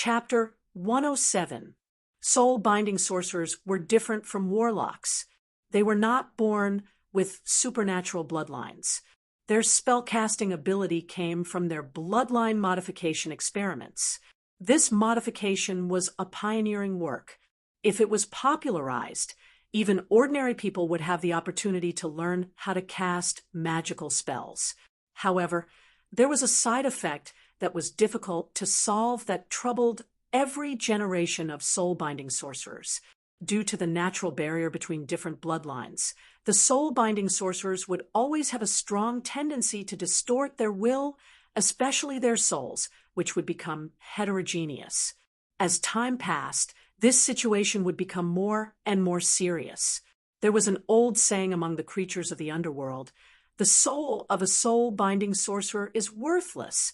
Chapter 107. Soul-binding sorcerers were different from warlocks. They were not born with supernatural bloodlines. Their spellcasting ability came from their bloodline modification experiments. This modification was a pioneering work. If it was popularized, even ordinary people would have the opportunity to learn how to cast magical spells. However, there was a side effect that was difficult to solve that troubled every generation of soul-binding sorcerers. Due to the natural barrier between different bloodlines, the soul-binding sorcerers would always have a strong tendency to distort their will, especially their souls, which would become heterogeneous. As time passed, this situation would become more and more serious. There was an old saying among the creatures of the underworld: the soul of a soul-binding sorcerer is worthless.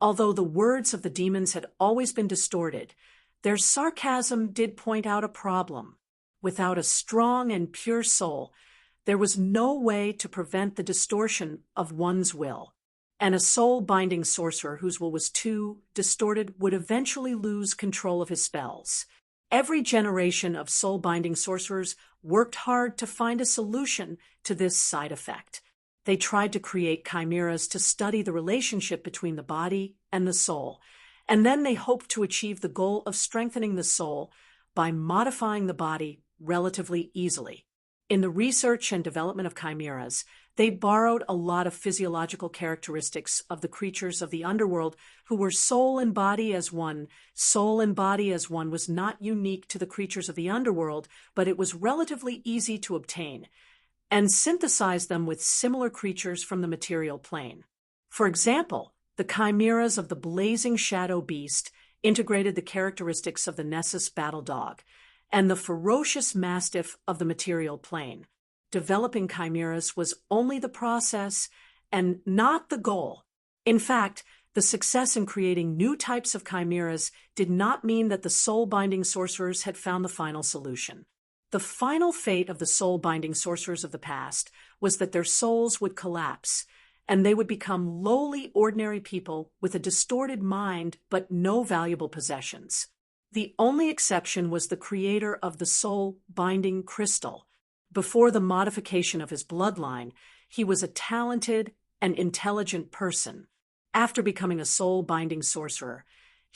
Although the words of the demons had always been distorted, their sarcasm did point out a problem. Without a strong and pure soul, there was no way to prevent the distortion of one's will. And a soul-binding sorcerer whose will was too distorted would eventually lose control of his spells. Every generation of soul-binding sorcerers worked hard to find a solution to this side effect. They tried to create chimeras to study the relationship between the body and the soul, and then they hoped to achieve the goal of strengthening the soul by modifying the body relatively easily. In the research and development of chimeras, they borrowed a lot of physiological characteristics of the creatures of the underworld who were soul and body as one. Soul and body as one was not unique to the creatures of the underworld, but it was relatively easy to obtain, and synthesize them with similar creatures from the material plane. For example, the chimeras of the blazing shadow beast integrated the characteristics of the Nessus battle dog and the ferocious mastiff of the material plane. Developing chimeras was only the process and not the goal. In fact, the success in creating new types of chimeras did not mean that the soul-binding sorcerers had found the final solution. The final fate of the soul-binding sorcerers of the past was that their souls would collapse, and they would become lowly, ordinary people with a distorted mind but no valuable possessions. The only exception was the creator of the soul-binding crystal. Before the modification of his bloodline, he was a talented and intelligent person. After becoming a soul-binding sorcerer,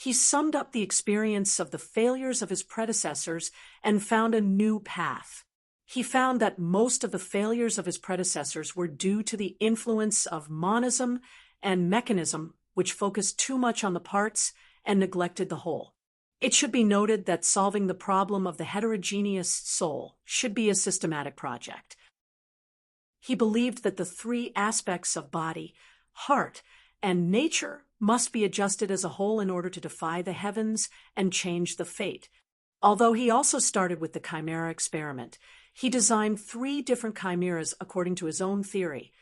he summed up the experience of the failures of his predecessors and found a new path. He found that most of the failures of his predecessors were due to the influence of monism and mechanism, which focused too much on the parts and neglected the whole. It should be noted that solving the problem of the heterogeneous soul should be a systematic project. He believed that the three aspects of body, heart, and nature must be adjusted as a whole in order to defy the heavens and change the fate. Although he also started with the chimera experiment, he designed 3 different chimeras according to his own theory: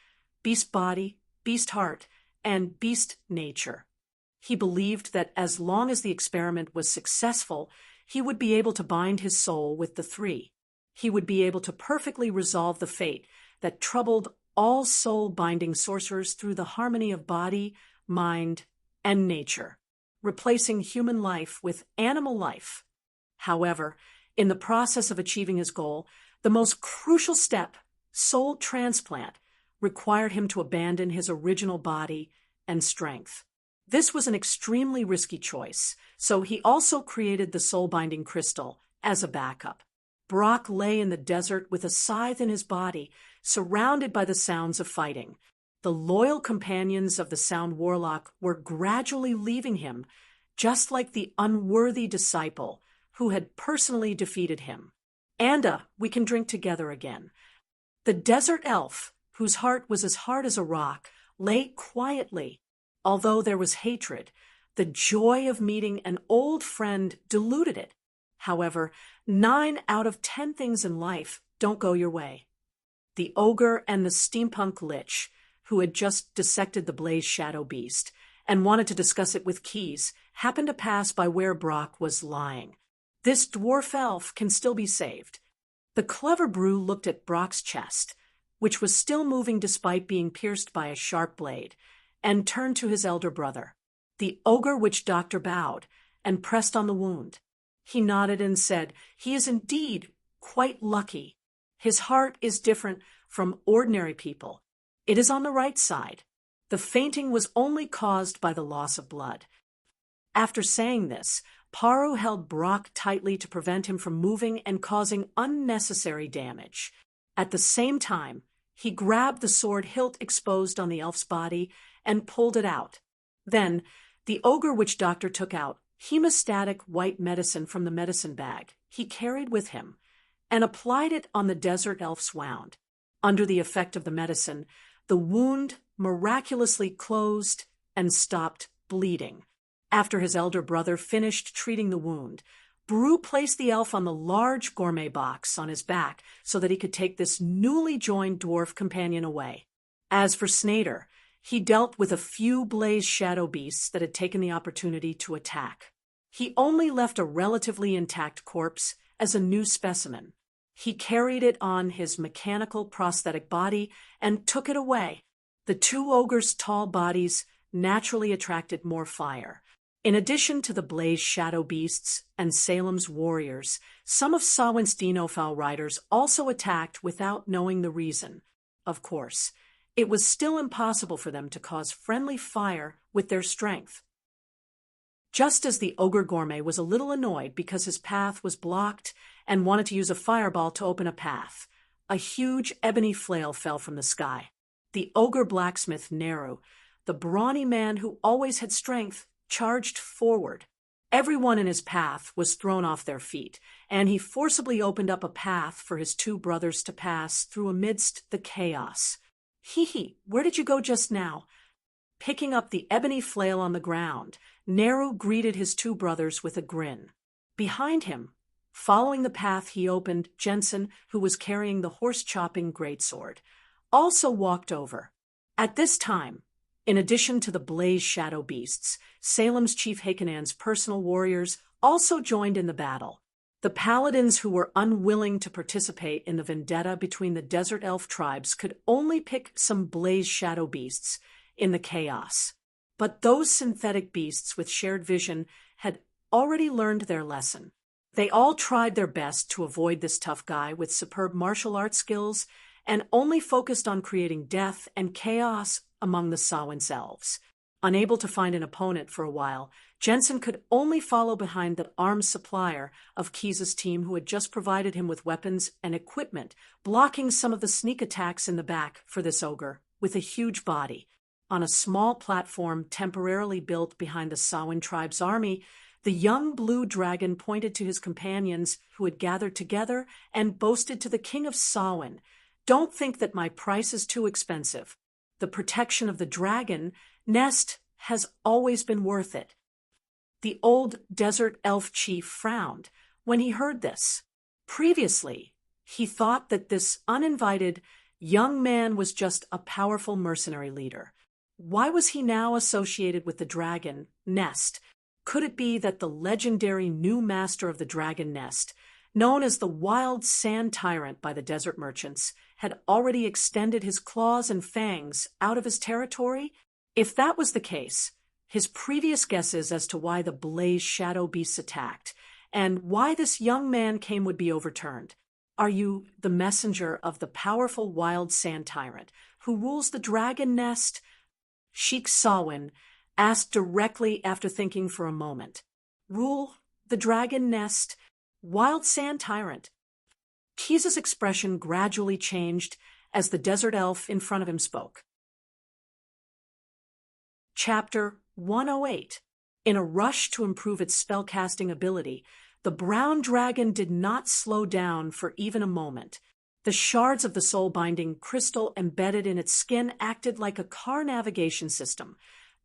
beast body, beast heart, and beast nature. He believed that as long as the experiment was successful, he would be able to bind his soul with the 3. He would be able to perfectly resolve the fate that troubled all soul-binding sorcerers through the harmony of body, mind, and nature, replacing human life with animal life. However, in the process of achieving his goal, the most crucial step, soul transplant, required him to abandon his original body and strength. This was an extremely risky choice, so he also created the soul-binding crystal as a backup. Brock lay in the desert with a scythe in his body, surrounded by the sounds of fighting. The loyal companions of the Sound Warlock were gradually leaving him, just like the unworthy disciple who had personally defeated him. "Anda, we can drink together again." The desert elf, whose heart was as hard as a rock, lay quietly. Although there was hatred, the joy of meeting an old friend diluted it. However, 9 out of 10 things in life don't go your way. The ogre and the steampunk lich, who had just dissected the blazed shadow beast and wanted to discuss it with Keys, happened to pass by where Brock was lying. This dwarf elf can still be saved. The clever brew looked at Brock's chest, which was still moving despite being pierced by a sharp blade, and turned to his elder brother. The ogre witch doctor bowed and pressed on the wound. He nodded and said, "He is indeed quite lucky. His heart is different from ordinary people. It is on the right side. The fainting was only caused by the loss of blood." After saying this, Paru held Brock tightly to prevent him from moving and causing unnecessary damage. At the same time, he grabbed the sword hilt exposed on the elf's body and pulled it out. Then, the ogre witch doctor took out hemostatic white medicine from the medicine bag he carried with him and applied it on the desert elf's wound. Under the effect of the medicine, the wound miraculously closed and stopped bleeding. After his elder brother finished treating the wound, Bru placed the elf on the large gourmet box on his back so that he could take this newly joined dwarf companion away. As for Snader, he dealt with a few blaze shadow beasts that had taken the opportunity to attack. He only left a relatively intact corpse as a new specimen. He carried it on his mechanical prosthetic body and took it away. The two ogres' tall bodies naturally attracted more fire. In addition to the blaze shadow beasts and Salem's warriors, some of Samhain's Dinofowl riders also attacked without knowing the reason. Of course, it was still impossible for them to cause friendly fire with their strength. Just as the ogre gourmet was a little annoyed because his path was blocked and wanted to use a fireball to open a path, a huge ebony flail fell from the sky. The ogre blacksmith Neru, the brawny man who always had strength, charged forward. Everyone in his path was thrown off their feet, and he forcibly opened up a path for his two brothers to pass through amidst the chaos. "Hee, where did you go just now?" Picking up the ebony flail on the ground, Neru greeted his two brothers with a grin. Behind him, following the path he opened, Jensen, who was carrying the horse-chopping greatsword, also walked over. At this time, in addition to the blaze shadow beasts, Salem's Chief Hakanan's personal warriors also joined in the battle. The paladins who were unwilling to participate in the vendetta between the desert elf tribes could only pick some blaze shadow beasts in the chaos. But those synthetic beasts with shared vision had already learned their lesson. They all tried their best to avoid this tough guy with superb martial arts skills and only focused on creating death and chaos among the Samhain's elves. Unable to find an opponent for a while, Jensen could only follow behind the arms supplier of Keys's team who had just provided him with weapons and equipment, blocking some of the sneak attacks in the back for this ogre with a huge body. On a small platform temporarily built behind the Samhain tribe's army, the young blue dragon pointed to his companions who had gathered together and boasted to the king of Samhain, "Don't think that my price is too expensive. The protection of the dragon nest has always been worth it." The old desert elf chief frowned when he heard this. Previously, he thought that this uninvited young man was just a powerful mercenary leader. Why was he now associated with the dragon nest? Could it be that the legendary new master of the dragon nest, known as the Wild Sand Tyrant by the desert merchants, had already extended his claws and fangs out of his territory? If that was the case, his previous guesses as to why the blaze shadow beasts attacked and why this young man came would be overturned. Are you the messenger of the powerful Wild Sand Tyrant who rules the dragon nest? Sheik Sawin asked directly after thinking for a moment. Rule the dragon nest? Wild Sand Tyrant? Keys's expression gradually changed as the desert elf in front of him spoke. Chapter 108. In a rush to improve its spellcasting ability, the brown dragon did not slow down for even a moment. The shards of the soul-binding crystal embedded in its skin acted like a car navigation system,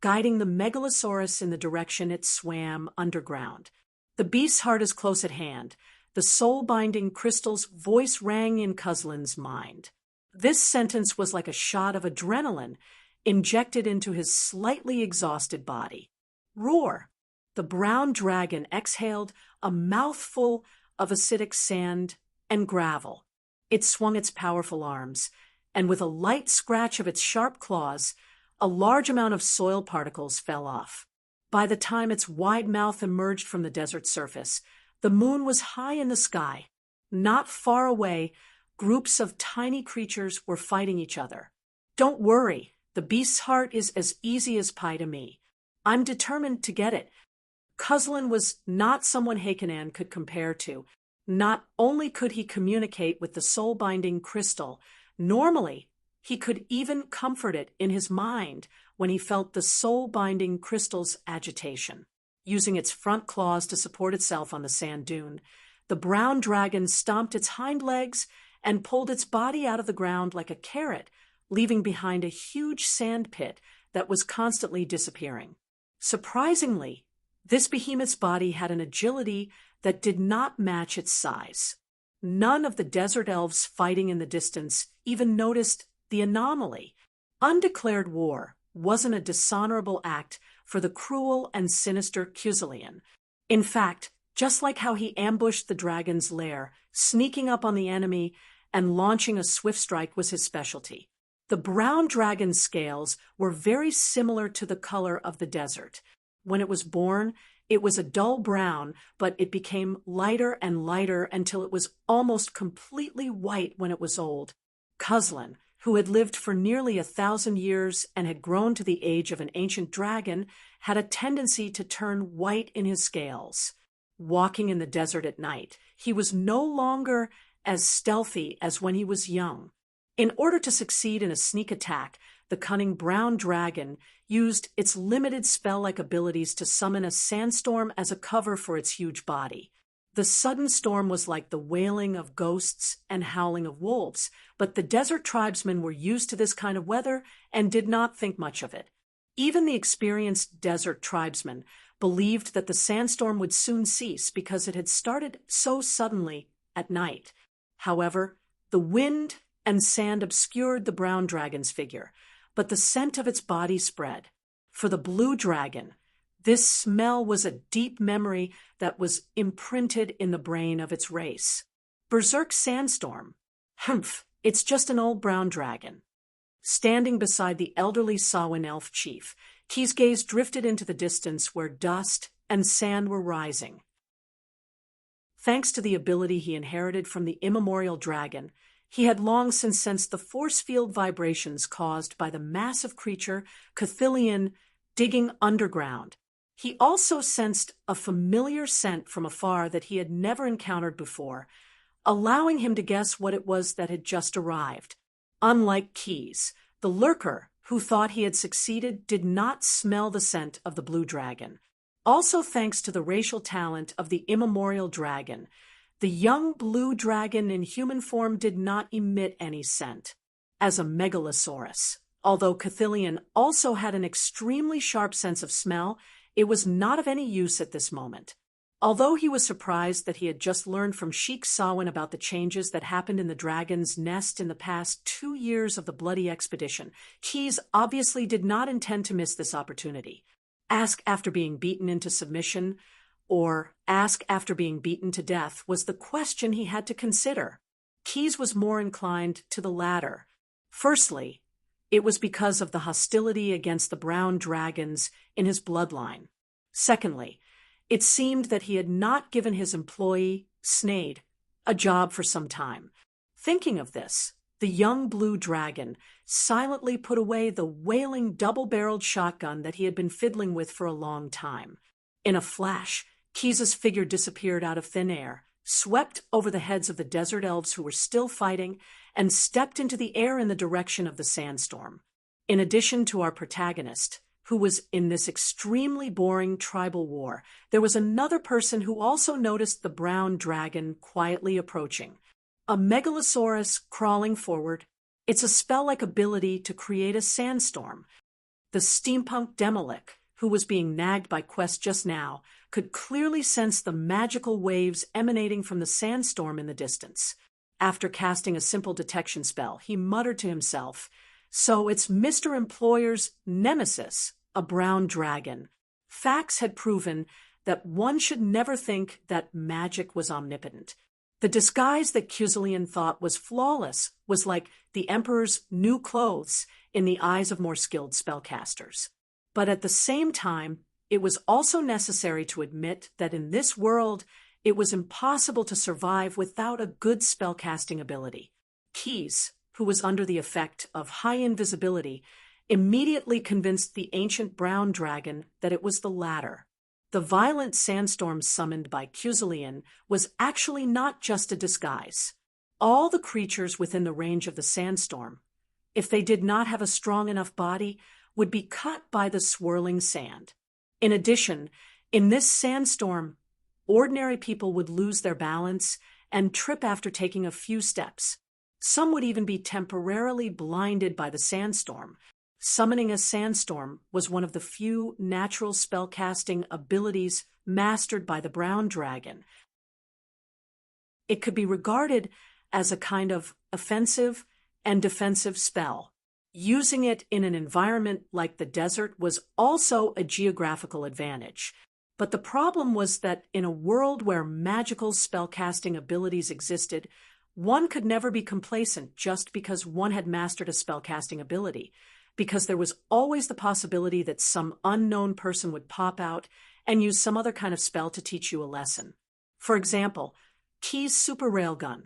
guiding the megalosaurus in the direction it swam underground. The beast's heart is close at hand. The soul-binding crystal's voice rang in Cuslin's mind. This sentence was like a shot of adrenaline injected into his slightly exhausted body. Roar! The brown dragon exhaled a mouthful of acidic sand and gravel. It swung its powerful arms, and with a light scratch of its sharp claws, a large amount of soil particles fell off. By the time its wide mouth emerged from the desert surface, the moon was high in the sky. Not far away, groups of tiny creatures were fighting each other. Don't worry, the beast's heart is as easy as pie to me. I'm determined to get it. Cuzlin was not someone Hakonan could compare to. Not only could he communicate with the soul-binding crystal, normally he could even comfort it in his mind when he felt the soul-binding crystal's agitation. Using its front claws to support itself on the sand dune, the brown dragon stomped its hind legs and pulled its body out of the ground like a carrot, leaving behind a huge sand pit that was constantly disappearing. Surprisingly, this behemoth's body had an agility that did not match its size. None of the desert elves fighting in the distance even noticed the anomaly. Undeclared war wasn't a dishonorable act for the cruel and sinister Cuzilian. In fact, just like how he ambushed the dragon's lair, sneaking up on the enemy and launching a swift strike was his specialty. The brown dragon's scales were very similar to the color of the desert. When it was born, it was a dull brown, but it became lighter and lighter until it was almost completely white when it was old. Cuzlin, who had lived for nearly 1,000 years and had grown to the age of an ancient dragon, had a tendency to turn white in his scales. Walking in the desert at night, he was no longer as stealthy as when he was young. In order to succeed in a sneak attack, the cunning brown dragon used its limited spell-like abilities to summon a sandstorm as a cover for its huge body. The sudden storm was like the wailing of ghosts and howling of wolves, but the desert tribesmen were used to this kind of weather and did not think much of it. Even the experienced desert tribesmen believed that the sandstorm would soon cease because it had started so suddenly at night. However, the wind and sand obscured the brown dragon's figure, but the scent of its body spread. For the blue dragon, this smell was a deep memory that was imprinted in the brain of its race. Berserk sandstorm. Humph, it's just an old brown dragon. Standing beside the elderly Samhain elf chief, Key's gaze drifted into the distance where dust and sand were rising. Thanks to the ability he inherited from the immemorial dragon, he had long since sensed the force field vibrations caused by the massive creature Cthulhian digging underground. He also sensed a familiar scent from afar that he had never encountered before, allowing him to guess what it was that had just arrived. Unlike Keys, the lurker, who thought he had succeeded, did not smell the scent of the blue dragon. Also thanks to the racial talent of the immemorial dragon, the young blue dragon in human form did not emit any scent. As a megalosaurus, although Cthulhian also had an extremely sharp sense of smell, it was not of any use at this moment. Although he was surprised that he had just learned from Sheik Samhain about the changes that happened in the dragon's nest in the past 2 years of the bloody expedition, Keys obviously did not intend to miss this opportunity. Ask after being beaten into submission, or ask after being beaten to death, was the question he had to consider. Keys was more inclined to the latter. Firstly, it was because of the hostility against the brown dragons in his bloodline. Secondly, it seemed that he had not given his employee, Snade, a job for some time. Thinking of this, the young blue dragon silently put away the wailing double-barreled shotgun that he had been fiddling with for a long time. In a flash, Keys's figure disappeared out of thin air, swept over the heads of the desert elves who were still fighting, and stepped into the air in the direction of the sandstorm. In addition to our protagonist, who was in this extremely boring tribal war, there was another person who also noticed the brown dragon quietly approaching. A megalosaurus crawling forward. It's a spell-like ability to create a sandstorm. The steampunk Demolik, who was being nagged by Quest just now, could clearly sense the magical waves emanating from the sandstorm in the distance. After casting a simple detection spell, he muttered to himself, "So it's Mr. Employer's nemesis, a brown dragon." Facts had proven that one should never think that magic was omnipotent. The disguise that Cuzilian thought was flawless was like the Emperor's new clothes in the eyes of more skilled spellcasters. But at the same time, it was also necessary to admit that in this world, it was impossible to survive without a good spellcasting ability. Keyes, who was under the effect of high invisibility, immediately convinced the ancient brown dragon that it was the latter. The violent sandstorm summoned by Cuselian was actually not just a disguise. All the creatures within the range of the sandstorm, if they did not have a strong enough body, would be cut by the swirling sand. In addition, in this sandstorm, ordinary people would lose their balance and trip after taking a few steps. Some would even be temporarily blinded by the sandstorm. Summoning a sandstorm was one of the few natural spellcasting abilities mastered by the brown dragon. It could be regarded as a kind of offensive and defensive spell. Using it in an environment like the desert was also a geographical advantage. But the problem was that in a world where magical spellcasting abilities existed, one could never be complacent just because one had mastered a spellcasting ability, because there was always the possibility that some unknown person would pop out and use some other kind of spell to teach you a lesson. For example, Keyes' super railgun.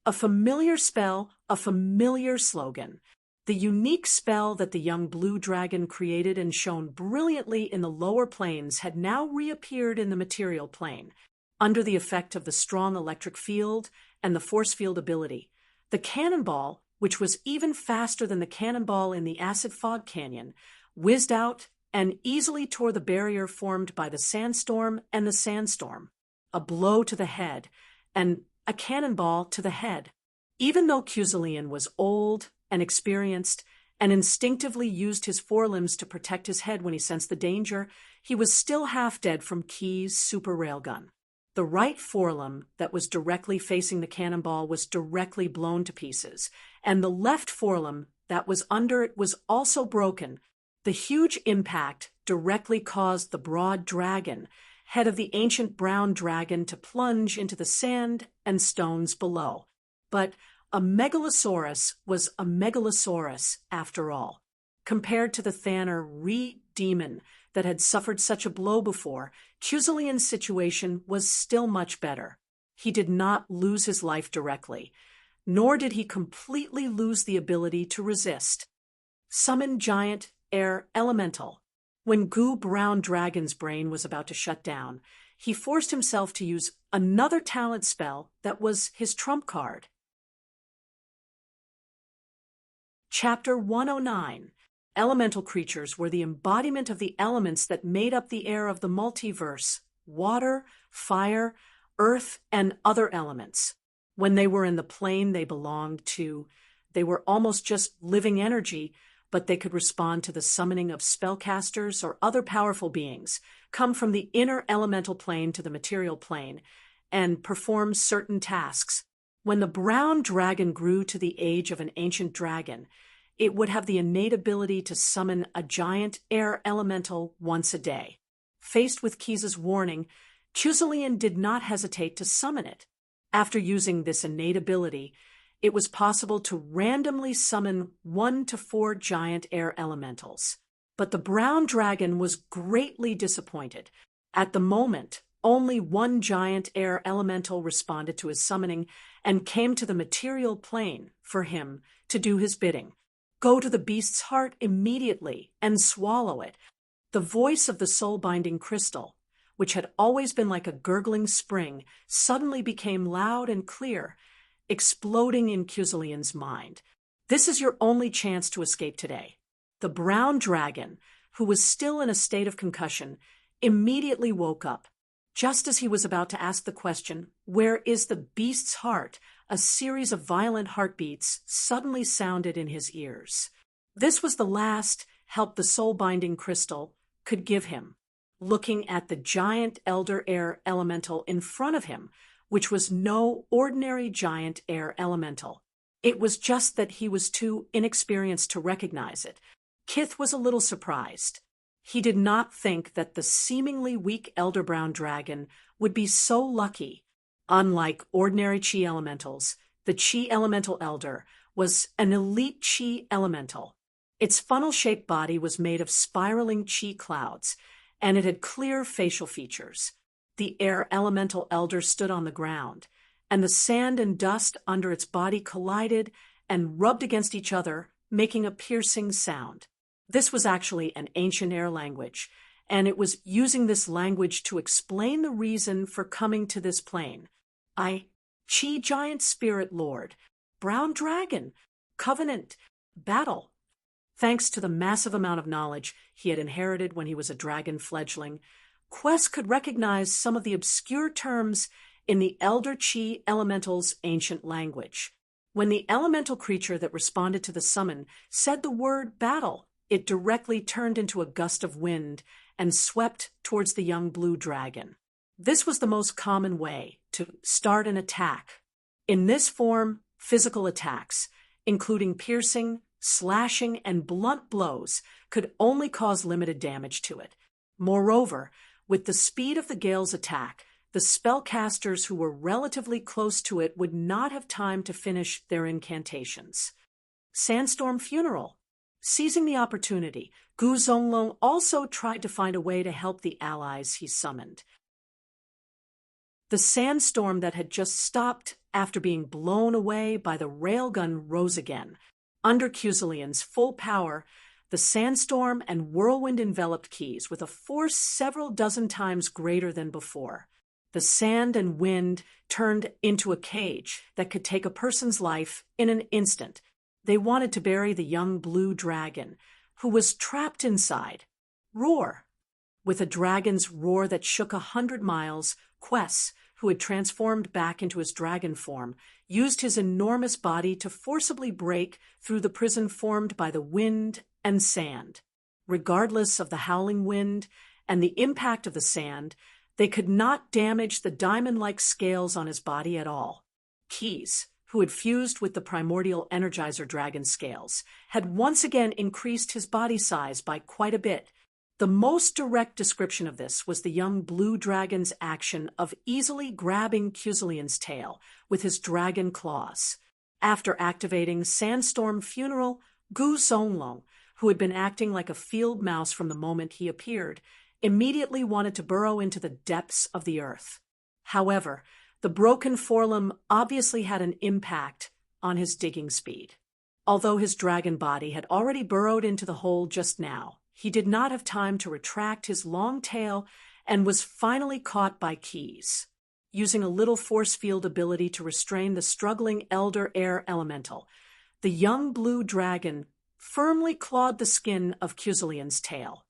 A familiar spell, a familiar slogan. The unique spell that the young blue dragon created and shone brilliantly in the lower planes had now reappeared in the material plane, under the effect of the strong electric field and the force field ability. The cannonball, which was even faster than the cannonball in the acid fog canyon, whizzed out and easily tore the barrier formed by the sandstorm and the sandstorm. A blow to the head, and a cannonball to the head. Even though Cuselian was old and experienced and instinctively used his forelimbs to protect his head when he sensed the danger, he was still half dead from Keyes' super railgun. The right forelimb that was directly facing the cannonball was directly blown to pieces, and the left forelimb that was under it was also broken. The huge impact directly caused the broad dragon, head of the ancient brown dragon, to plunge into the sand and stones below. But a megalosaurus was a megalosaurus after all. Compared to the Thanner re-demon that had suffered such a blow before, Cuselian's situation was still much better. He did not lose his life directly, nor did he completely lose the ability to resist. Summon giant air elemental. When Goo Brown Dragon's brain was about to shut down, he forced himself to use another talent spell that was his trump card. Chapter 109. Elemental creatures were the embodiment of the elements that made up the air of the multiverse: water, fire, earth, and other elements. When they were in the plane they belonged to, they were almost just living energy, but they could respond to the summoning of spellcasters or other powerful beings, come from the inner elemental plane to the material plane, and perform certain tasks. When the brown dragon grew to the age of an ancient dragon, it would have the innate ability to summon a giant air elemental once a day. Faced with Keyes' warning, Cuselian did not hesitate to summon it. After using this innate ability, it was possible to randomly summon 1 to 4 giant air elementals. But the brown dragon was greatly disappointed. At the moment, only 1 giant air elemental responded to his summoning and came to the material plane for him to do his bidding. Go to the beast's heart immediately and swallow it. The voice of the soul-binding crystal, which had always been like a gurgling spring, suddenly became loud and clear, exploding in Cuselian's mind. This is your only chance to escape today. The brown dragon, who was still in a state of concussion, immediately woke up. Just as he was about to ask the question, "Where is the beast's heart?" a series of violent heartbeats suddenly sounded in his ears. This was the last help the soul-binding crystal could give him. Looking at the giant elder air elemental in front of him, which was no ordinary giant air elemental. It was just that he was too inexperienced to recognize it. Kith was a little surprised. He did not think that the seemingly weak elder brown dragon would be so lucky. Unlike ordinary chi elementals, the chi elemental elder was an elite chi elemental. Its funnel-shaped body was made of spiraling chi clouds, and it had clear facial features. The air elemental elder stood on the ground, and the sand and dust under its body collided and rubbed against each other, making a piercing sound. This was actually an ancient air language, and it was using this language to explain the reason for coming to this plane. Chi giant spirit lord, brown dragon, covenant, battle. Thanks to the massive amount of knowledge he had inherited when he was a dragon fledgling, Quest could recognize some of the obscure terms in the Elder Chi Elemental's ancient language. When the elemental creature that responded to the summon said the word battle, it directly turned into a gust of wind and swept towards the young blue dragon. This was the most common way to start an attack. In this form, physical attacks, including piercing, slashing, and blunt blows, could only cause limited damage to it. Moreover, with the speed of the gale's attack, the spellcasters who were relatively close to it would not have time to finish their incantations. Sandstorm Funeral. Seizing the opportunity, Gu Zonglong also tried to find a way to help the allies he summoned. The sandstorm that had just stopped after being blown away by the railgun rose again. Under Cusilian's full power, the sandstorm and whirlwind enveloped Keys with a force several dozen times greater than before. The sand and wind turned into a cage that could take a person's life in an instant. They wanted to bury the young blue dragon, who was trapped inside. Roar! With a dragon's roar that shook 100 miles, Quest, who had transformed back into his dragon form, used his enormous body to forcibly break through the prison formed by the wind and sand. Regardless of the howling wind and the impact of the sand, they could not damage the diamond-like scales on his body at all. Keys, who had fused with the primordial Energizer dragon scales, had once again increased his body size by quite a bit. The most direct description of this was the young blue dragon's action of easily grabbing Cusilian's tail with his dragon claws. After activating Sandstorm Funeral, Gu Zonglong, who had been acting like a field mouse from the moment he appeared, immediately wanted to burrow into the depths of the earth. However, the broken forelimb obviously had an impact on his digging speed. Although his dragon body had already burrowed into the hole just now, he did not have time to retract his long tail and was finally caught by Keys. Using a little force field ability to restrain the struggling elder air elemental, the young blue dragon firmly clawed the skin of Cusilian's tail.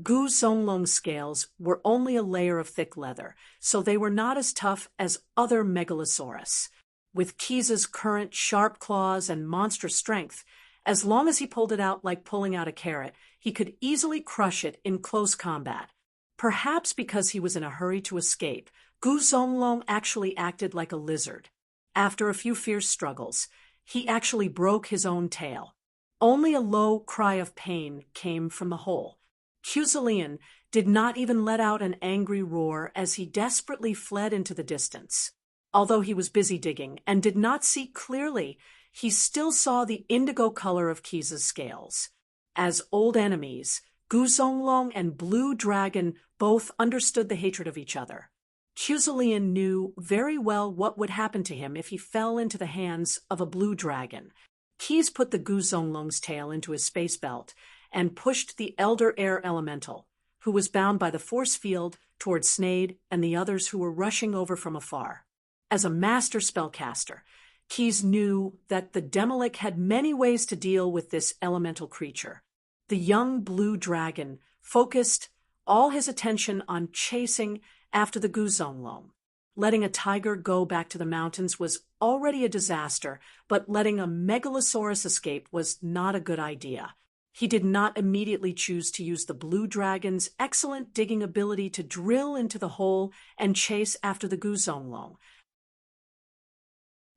Gu Zonglong's scales were only a layer of thick leather, so they were not as tough as other Megalosaurus. With Keys's current sharp claws and monstrous strength, as long as he pulled it out like pulling out a carrot, he could easily crush it in close combat. Perhaps because he was in a hurry to escape, Gu Zonglong actually acted like a lizard. After a few fierce struggles, he actually broke his own tail. Only a low cry of pain came from the hole. Cusilian did not even let out an angry roar as he desperately fled into the distance. Although he was busy digging and did not see clearly, he still saw the indigo color of Keys's scales. As old enemies, Gu Zonglong and Blue Dragon both understood the hatred of each other. Cusilian knew very well what would happen to him if he fell into the hands of a blue dragon. Keys put the Gu Zonglong's tail into his space belt and pushed the Elder Air Elemental, who was bound by the force field, toward Snade and the others who were rushing over from afar. As a master spellcaster, Keys knew that the Demolic had many ways to deal with this elemental creature. The young blue dragon focused all his attention on chasing after the Gu Zonglong. Letting a tiger go back to the mountains was already a disaster, but letting a Megalosaurus escape was not a good idea. He did not immediately choose to use the blue dragon's excellent digging ability to drill into the hole and chase after the Gu Zonglong.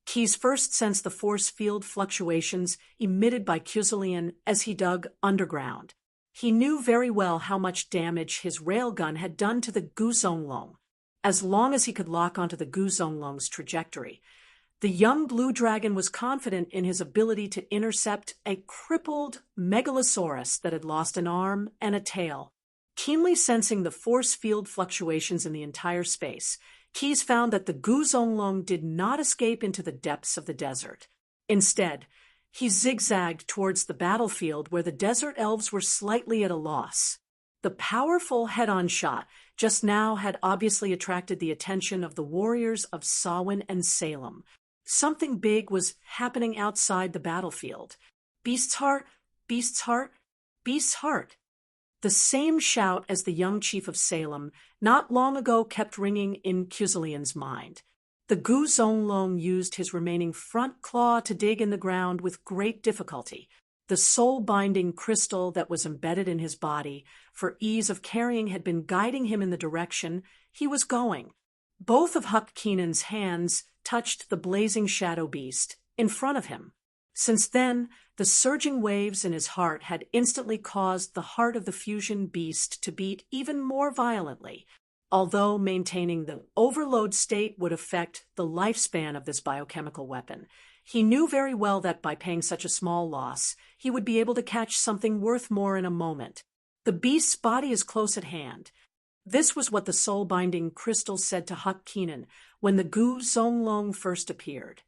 Keys first sensed the force field fluctuations emitted by Cusilian as he dug underground. He knew very well how much damage his railgun had done to the Gu Zonglong. As long as he could lock onto the Gu Zonglong's trajectory, the young blue dragon was confident in his ability to intercept a crippled Megalosaurus that had lost an arm and a tail. Keenly sensing the force field fluctuations in the entire space, Keyes found that the Gu Zonglong did not escape into the depths of the desert. Instead, he zigzagged towards the battlefield where the desert elves were slightly at a loss. The powerful head-on shot just now had obviously attracted the attention of the warriors of Samhain and Salem. Something big was happening outside the battlefield. Beast's heart, beast's heart, beast's heart. The same shout as the young chief of Salem not long ago kept ringing in Cusilian's mind. The Gu Zonglong used his remaining front claw to dig in the ground with great difficulty. The soul-binding crystal that was embedded in his body, for ease of carrying, had been guiding him in the direction he was going. Both of Huck Keenan's hands touched the blazing shadow beast in front of him. Since then, the surging waves in his heart had instantly caused the heart of the fusion beast to beat even more violently. Although maintaining the overload state would affect the lifespan of this biochemical weapon, he knew very well that by paying such a small loss, he would be able to catch something worth more in a moment. The beast's body is close at hand. This was what the soul-binding crystal said to Huck Keenan when the Gu Zonglong first appeared.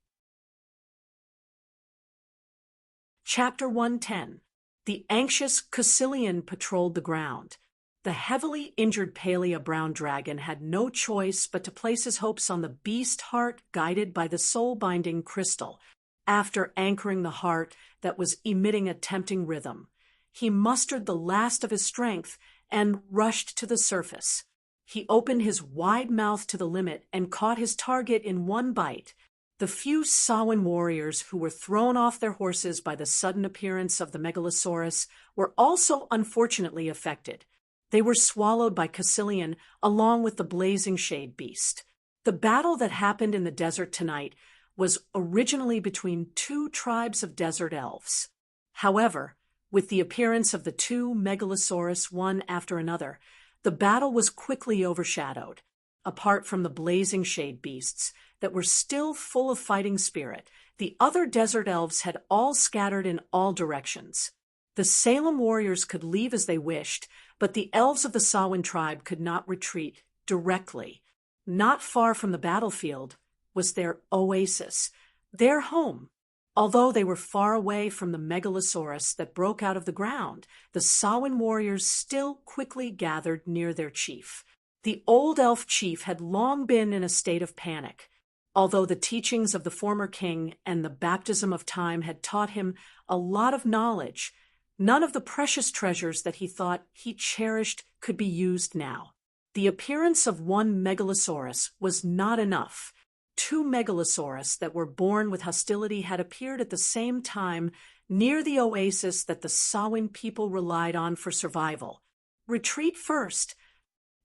Chapter 110. The anxious Cusilian patrolled the ground. The heavily injured Palea brown dragon had no choice but to place his hopes on the beast heart guided by the soul-binding crystal. After anchoring the heart that was emitting a tempting rhythm, he mustered the last of his strength and rushed to the surface. He opened his wide mouth to the limit and caught his target in one bite. The few Samhain warriors who were thrown off their horses by the sudden appearance of the Megalosaurus were also unfortunately affected. They were swallowed by Cusilian along with the blazing shade beast. The battle that happened in the desert tonight was originally between two tribes of desert elves. However, with the appearance of the two Megalosaurus one after another, the battle was quickly overshadowed. Apart from the blazing shade beasts that were still full of fighting spirit, the other desert elves had all scattered in all directions. The Salem warriors could leave as they wished, but the elves of the Samhain tribe could not retreat directly. Not far from the battlefield was their oasis, their home. Although they were far away from the Megalosaurus that broke out of the ground, the Samhain warriors still quickly gathered near their chief. The old elf chief had long been in a state of panic. Although the teachings of the former king and the baptism of time had taught him a lot of knowledge, none of the precious treasures that he thought he cherished could be used now. The appearance of one Megalosaurus was not enough. Two Megalosaurus that were born with hostility had appeared at the same time near the oasis that the Samhain people relied on for survival. Retreat first.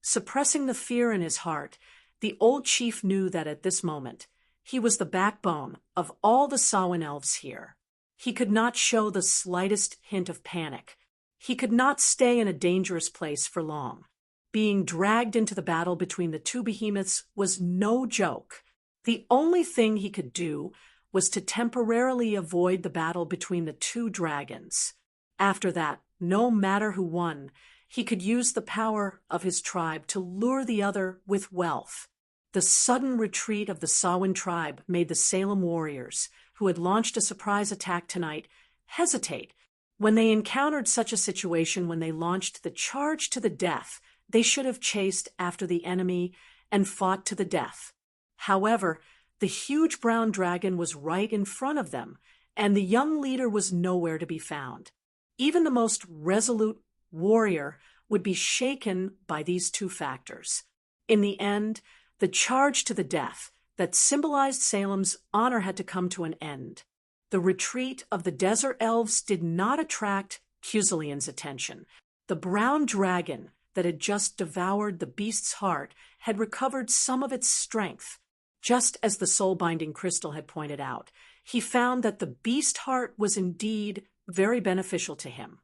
Suppressing the fear in his heart, the old chief knew that at this moment he was the backbone of all the Samhain elves here. He could not show the slightest hint of panic. He could not stay in a dangerous place for long. Being dragged into the battle between the two behemoths was no joke. The only thing he could do was to temporarily avoid the battle between the two dragons. After that, no matter who won, he could use the power of his tribe to lure the other with wealth. The sudden retreat of the Samhain tribe made the Salem warriors, who had launched a surprise attack tonight, hesitate. When they encountered such a situation, when they launched the charge to the death, they should have chased after the enemy and fought to the death. However, the huge brown dragon was right in front of them, and the young leader was nowhere to be found. Even the most resolute warrior would be shaken by these two factors. In the end, the charge to the death that symbolized Salem's honor had to come to an end. The retreat of the desert elves did not attract Cusilian's attention. The brown dragon that had just devoured the beast's heart had recovered some of its strength. Just as the soul-binding crystal had pointed out, he found that the beast heart was indeed very beneficial to him.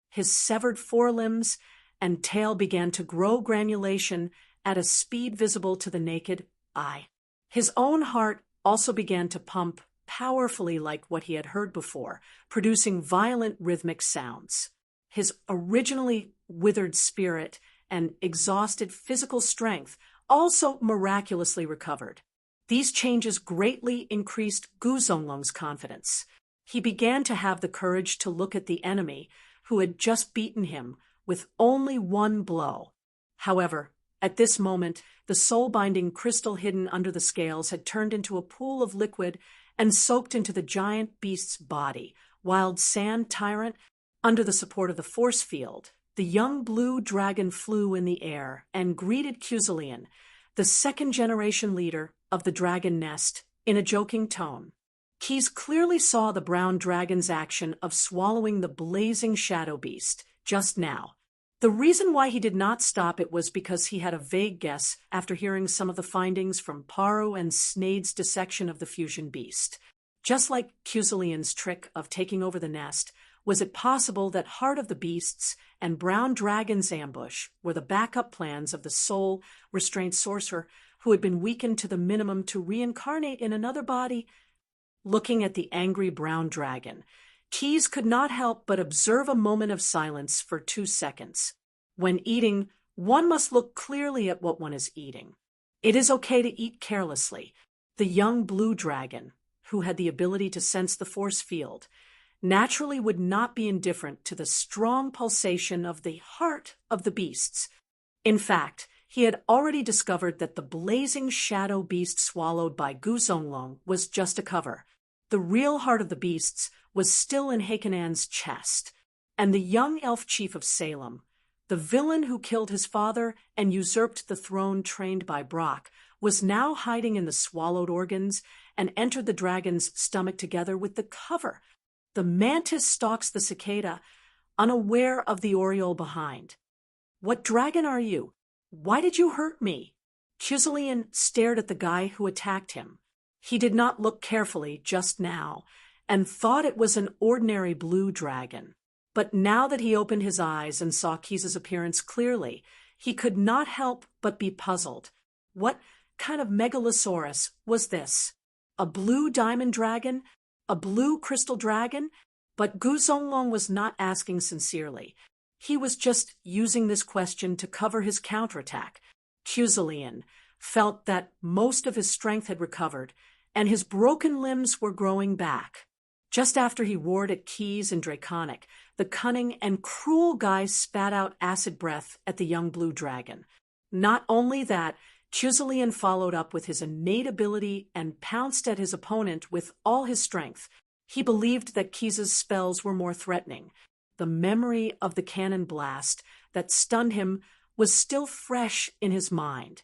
His severed forelimbs and tail began to grow granulation at a speed visible to the naked eye. His own heart also began to pump powerfully like what he had heard before, producing violent rhythmic sounds. his originally withered spirit and exhausted physical strength also miraculously recovered. These changes greatly increased Gu Zonglong's confidence. He began to have the courage to look at the enemy who had just beaten him with only one blow. However, at this moment, the soul-binding crystal hidden under the scales had turned into a pool of liquid and soaked into the giant beast's body. Wild Sand Tyrant, under the support of the force field, the young blue dragon flew in the air and greeted Cusilian, the second-generation leader of the dragon nest, in a joking tone. Keys clearly saw the brown dragon's action of swallowing the blazing shadow beast just now. The reason why he did not stop it was because he had a vague guess after hearing some of the findings from Paru and Snade's dissection of the fusion beast. Just like Cusilian's trick of taking over the nest, was it possible that Heart of the Beasts and Brown Dragon's ambush were the backup plans of the soul restraint sorcerer who had been weakened to the minimum to reincarnate in another body? Looking at the angry brown dragon, Keys could not help but observe a moment of silence for 2 seconds. When eating, one must look clearly at what one is eating. It is okay to eat carelessly. The young blue dragon, who had the ability to sense the force field, naturally would not be indifferent to the strong pulsation of the heart of the beasts. In fact, he had already discovered that the blazing shadow beast swallowed by Gu Zonglong was just a cover. The real heart of the beasts was still in Hakanan's chest, and the young elf chief of Salem, the villain who killed his father and usurped the throne trained by Brock, was now hiding in the swallowed organs and entered the dragon's stomach together with the cover. The mantis stalks the cicada, unaware of the oriole behind. "What dragon are you? Why did you hurt me?" Cusilian stared at the guy who attacked him. He did not look carefully just now, and thought it was an ordinary blue dragon. But now that he opened his eyes and saw Keys's appearance clearly, he could not help but be puzzled. What kind of megalosaurus was this? A blue diamond dragon? A blue crystal dragon? But Gu Zonglong was not asking sincerely. He was just using this question to cover his counterattack. Cusilian felt that most of his strength had recovered, and his broken limbs were growing back. Just after he roared at Keys in Draconic, the cunning and cruel guy spat out acid breath at the young blue dragon. Not only that, Cusilian followed up with his innate ability and pounced at his opponent with all his strength. He believed that Keys's spells were more threatening. The memory of the cannon blast that stunned him was still fresh in his mind.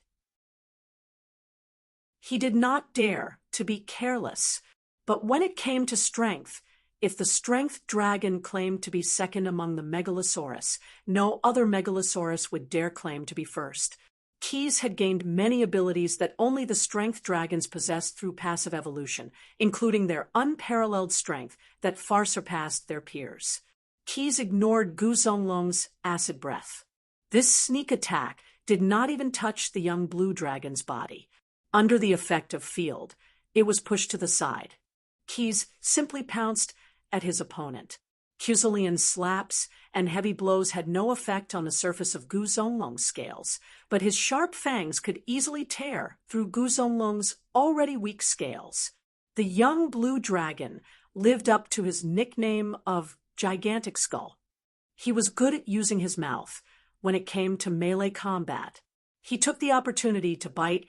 He did not dare to be careless, but when it came to strength, if the strength dragon claimed to be second among the megalosaurus, no other megalosaurus would dare claim to be first. Keys had gained many abilities that only the strength dragons possessed through passive evolution, including their unparalleled strength that far surpassed their peers. Keys ignored Gu Zonglong's acid breath. This sneak attack did not even touch the young blue dragon's body. Under the effect of field, it was pushed to the side. Keys simply pounced at his opponent. Cusilian's slaps and heavy blows had no effect on the surface of Gu Zonglong's scales, but his sharp fangs could easily tear through Gu Zonglong's already weak scales. The young blue dragon lived up to his nickname of Gigantic Skull. He was good at using his mouth when it came to melee combat. He took the opportunity to bite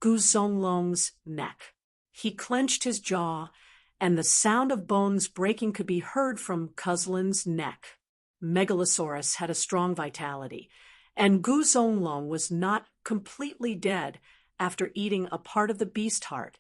Gu Zonglong's neck. He clenched his jaw, and the sound of bones breaking could be heard from Cuslin's neck. Megalosaurus had a strong vitality, and Gu Zonglong was not completely dead after eating a part of the beast heart.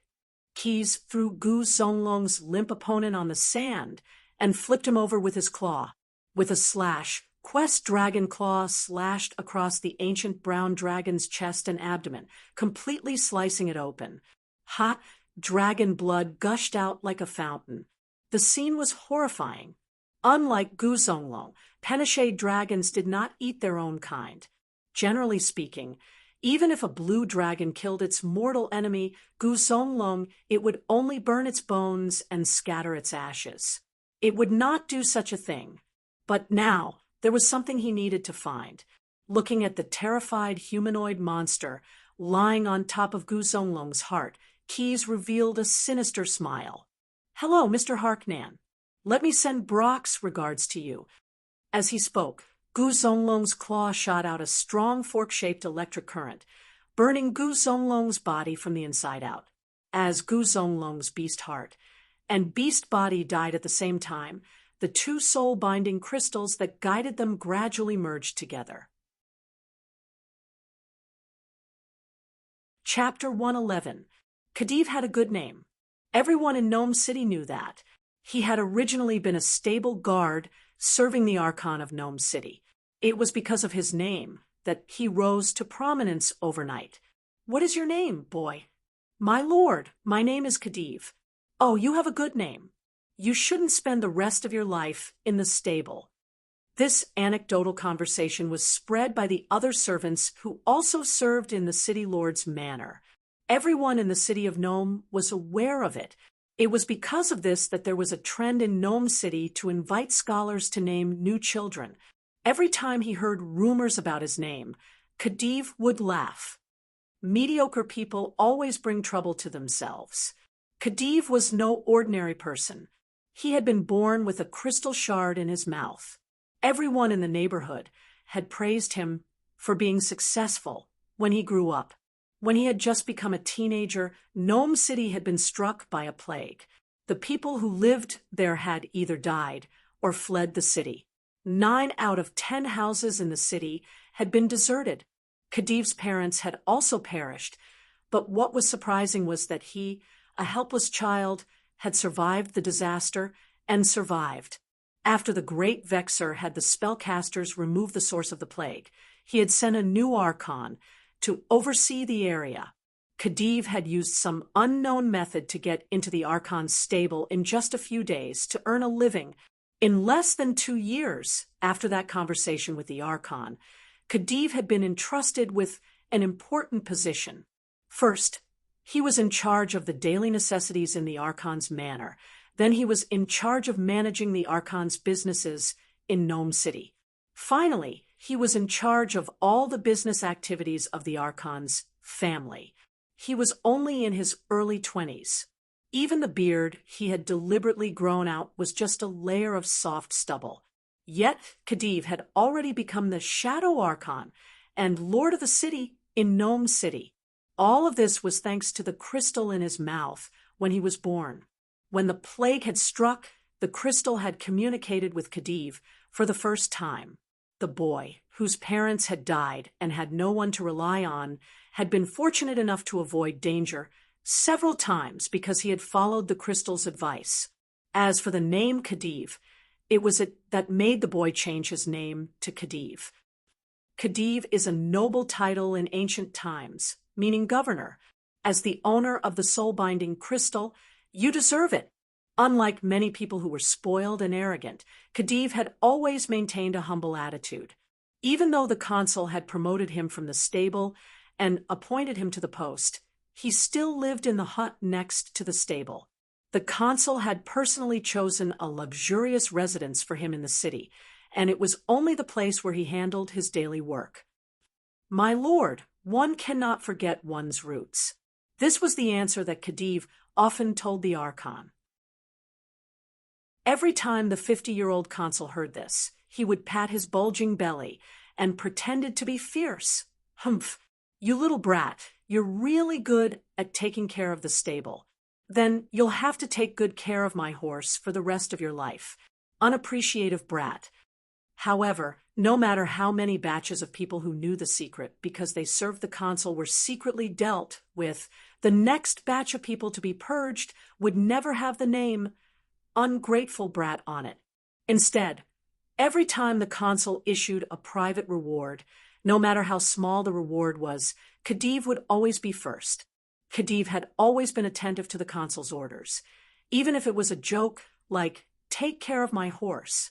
Keys threw Gu Zonglong's limp opponent on the sand and flipped him over with his claw. With a slash, Quest Dragon Claw slashed across the ancient brown dragon's chest and abdomen, completely slicing it open. Hot dragon blood gushed out like a fountain. The scene was horrifying. Unlike Gu Zonglong, Penachet dragons did not eat their own kind. Generally speaking, even if a blue dragon killed its mortal enemy, Gu Zonglong, it would only burn its bones and scatter its ashes. It would not do such a thing. But now, There was something he needed to find. Looking at the terrified humanoid monster lying on top of Gu Zonglong's heart, Keys revealed a sinister smile. "Hello, Mr. Harknan. Let me send Brock's regards to you." As he spoke, Gu Zonglong's claw shot out a strong fork-shaped electric current, burning Gu Zonglong's body from the inside out. As Gu Zonglong's beast heart and beast body died at the same time, the two soul-binding crystals that guided them gradually merged together. Chapter 111. Khedive had a good name. Everyone in Gnome City knew that. He had originally been a stable guard serving the Archon of Gnome City. It was because of his name that he rose to prominence overnight. "What is your name, boy?" "My lord, my name is Khedive." "Oh, you have a good name. You shouldn't spend the rest of your life in the stable." This anecdotal conversation was spread by the other servants who also served in the city lord's manor. Everyone in the city of Nome was aware of it. It was because of this that there was a trend in Gnome City to invite scholars to name new children. Every time he heard rumors about his name, Khedive would laugh. Mediocre people always bring trouble to themselves. Khedive was no ordinary person. He had been born with a crystal shard in his mouth. Everyone in the neighborhood had praised him for being successful when he grew up. When he had just become a teenager, Gnome City had been struck by a plague. The people who lived there had either died or fled the city. 9 out of 10 houses in the city had been deserted. Khedive's parents had also perished, but what was surprising was that he, a helpless child, had survived the disaster and survived. After the great Vexer had the spellcasters remove the source of the plague, he had sent a new Archon to oversee the area. Khedive had used some unknown method to get into the Archon's stable in just a few days to earn a living. In less than 2 years after that conversation with the Archon, Khedive had been entrusted with an important position. First, he was in charge of the daily necessities in the Archon's manor. Then he was in charge of managing the Archon's businesses in Gnome City. Finally, he was in charge of all the business activities of the Archon's family. He was only in his early 20s. Even the beard he had deliberately grown out was just a layer of soft stubble. Yet Khedive had already become the Shadow Archon and Lord of the City in Gnome City. All of this was thanks to the crystal in his mouth when he was born. When the plague had struck, the crystal had communicated with Khedive for the first time. The boy, whose parents had died and had no one to rely on, had been fortunate enough to avoid danger several times because he had followed the crystal's advice. As for the name Khedive, it was it that made the boy change his name to Khedive. Khedive is a noble title in ancient times, meaning governor. As the owner of the soul-binding crystal, you deserve it. Unlike many people who were spoiled and arrogant, Khedive had always maintained a humble attitude. Even though the consul had promoted him from the stable and appointed him to the post, he still lived in the hut next to the stable. The consul had personally chosen a luxurious residence for him in the city, and it was only the place where he handled his daily work. "My lord, one cannot forget one's roots." This was the answer that Khedive often told the Archon. Every time the 50-year-old consul heard this, he would pat his bulging belly and pretended to be fierce. "Humph, you little brat, you're really good at taking care of the stable. Then you'll have to take good care of my horse for the rest of your life. Unappreciative brat." However, no matter how many batches of people who knew the secret because they served the consul were secretly dealt with, the next batch of people to be purged would never have the name ungrateful brat on it. Instead, every time the consul issued a private reward, no matter how small the reward was, Khedive would always be first. Khedive had always been attentive to the consul's orders, even if it was a joke like, "Take care of my horse."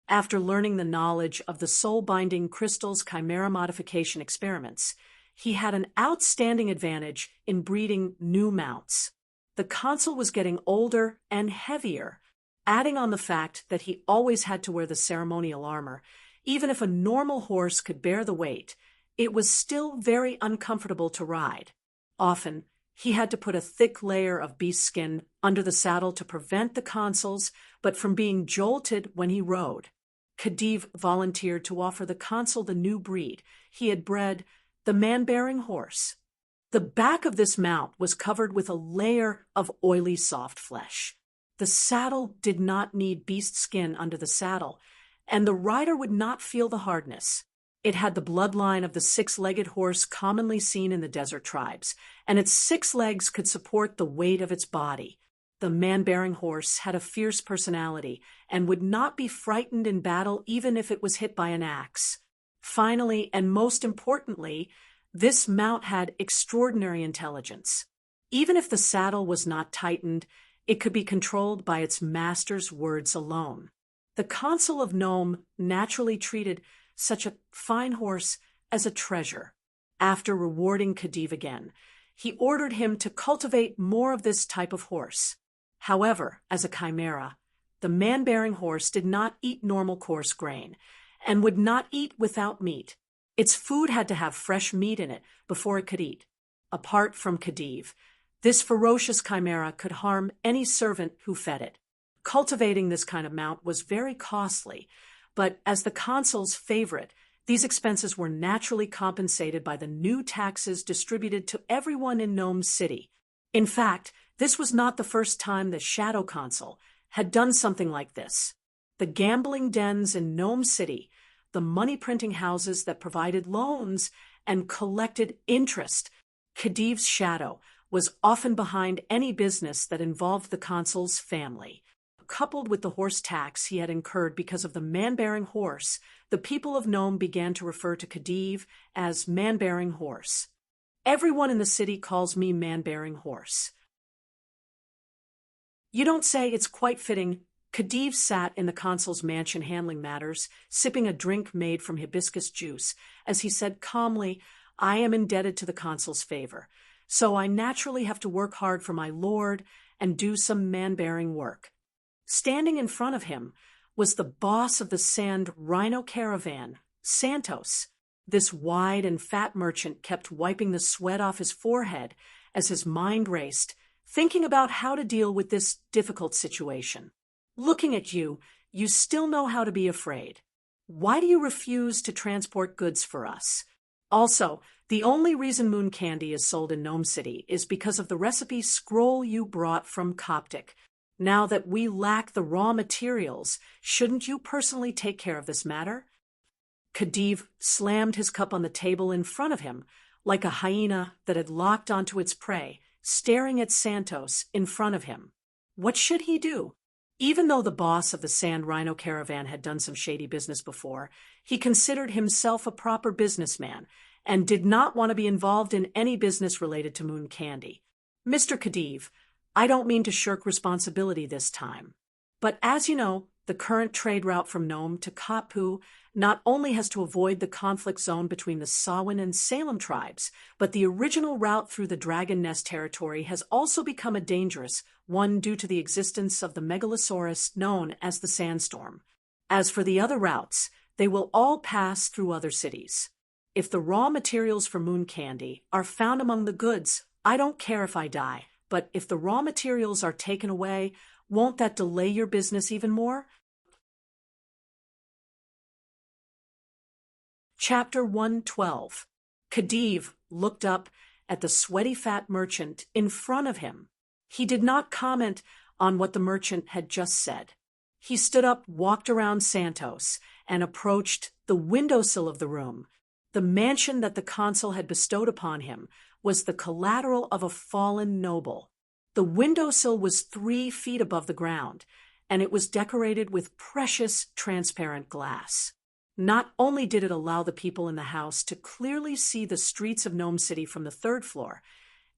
After learning the knowledge of the soul-binding crystal's chimera modification experiments, he had an outstanding advantage in breeding new mounts. The consul was getting older and heavier. Adding on the fact that he always had to wear the ceremonial armor, Even if a normal horse could bear the weight, it was still very uncomfortable to ride. Often, he had to put a thick layer of beast skin under the saddle to prevent the consuls but from being jolted when he rode. Khedive volunteered to offer the consul the new breed he had bred, the man-bearing horse. The back of this mount was covered with a layer of oily soft flesh. The saddle did not need beast skin under the saddle, and the rider would not feel the hardness. It had the bloodline of the six-legged horse commonly seen in the desert tribes, and its 6 legs could support the weight of its body. The man-bearing horse had a fierce personality and would not be frightened in battle even if it was hit by an axe. Finally, and most importantly, this mount had extraordinary intelligence. Even if the saddle was not tightened, it could be controlled by its master's words alone. The consul of Nome naturally treated such a fine horse as a treasure. After rewarding Khedive again, he ordered him to cultivate more of this type of horse. However, as a chimera, the man-bearing horse did not eat normal coarse grain and would not eat without meat. Its food had to have fresh meat in it before it could eat. Apart from Khedive, this ferocious chimera could harm any servant who fed it. Cultivating this kind of mount was very costly, but as the consul's favorite, these expenses were naturally compensated by the new taxes distributed to everyone in Nome City. In fact, this was not the first time the Shadow Consul had done something like this. The gambling dens in Nome City, the money-printing houses that provided loans and collected interest, Khedive's shadow was often behind any business that involved the consul's family. Coupled with the horse tax he had incurred because of the man-bearing horse, the people of Nome began to refer to Khedive as man-bearing horse. Everyone in the city calls me man-bearing horse. You don't say, it's quite fitting. Khedive sat in the consul's mansion handling matters, sipping a drink made from hibiscus juice, as he said calmly, I am indebted to the consul's favor, so I naturally have to work hard for my lord and do some man-bearing work. Standing in front of him was the boss of the sand rhino caravan, Santos. This wide and fat merchant kept wiping the sweat off his forehead as his mind raced, thinking about how to deal with this difficult situation. Looking at you, you still know how to be afraid. Why do you refuse to transport goods for us? Also, the only reason moon candy is sold in Nome City is because of the recipe scroll you brought from Coptic. Now that we lack the raw materials, shouldn't you personally take care of this matter? Khedive slammed his cup on the table in front of him, like a hyena that had locked onto its prey, staring at Santos in front of him. What should he do? Even though the boss of the Sand Rhino Caravan had done some shady business before, he considered himself a proper businessman and did not want to be involved in any business related to moon candy. Mr. Khedive, I don't mean to shirk responsibility this time, but as you know, the current trade route from Nome to Kapu not only has to avoid the conflict zone between the Sawin and Salem tribes, but the original route through the Dragon Nest territory has also become a dangerous one due to the existence of the megalosaurus known as the Sandstorm. As for the other routes, they will all pass through other cities. If the raw materials for moon candy are found among the goods, I don't care if I die. But if the raw materials are taken away, won't that delay your business even more? Chapter 112. Khedive looked up at the sweaty fat merchant in front of him. He did not comment on what the merchant had just said. He stood up, walked around Santos, and approached the windowsill of the room. The mansion that the consul had bestowed upon him was the collateral of a fallen noble. The windowsill was 3 feet above the ground, and it was decorated with precious transparent glass. Not only did it allow the people in the house to clearly see the streets of Nome City from the 3rd floor,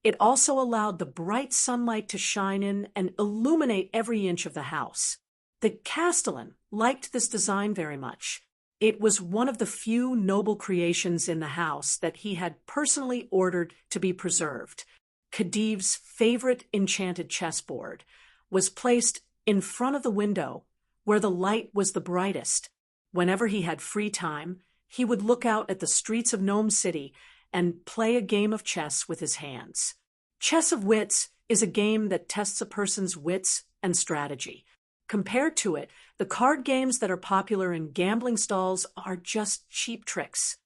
it also allowed the bright sunlight to shine in and illuminate every inch of the house. The Castellan liked this design very much. It was one of the few noble creations in the house that he had personally ordered to be preserved. Khedive's favorite enchanted chessboard was placed in front of the window where the light was the brightest. Whenever he had free time, he would look out at the streets of Gnome City and play a game of chess with his hands. Chess of Wits is a game that tests a person's wits and strategy. Compared to it, the card games that are popular in gambling stalls are just cheap tricks.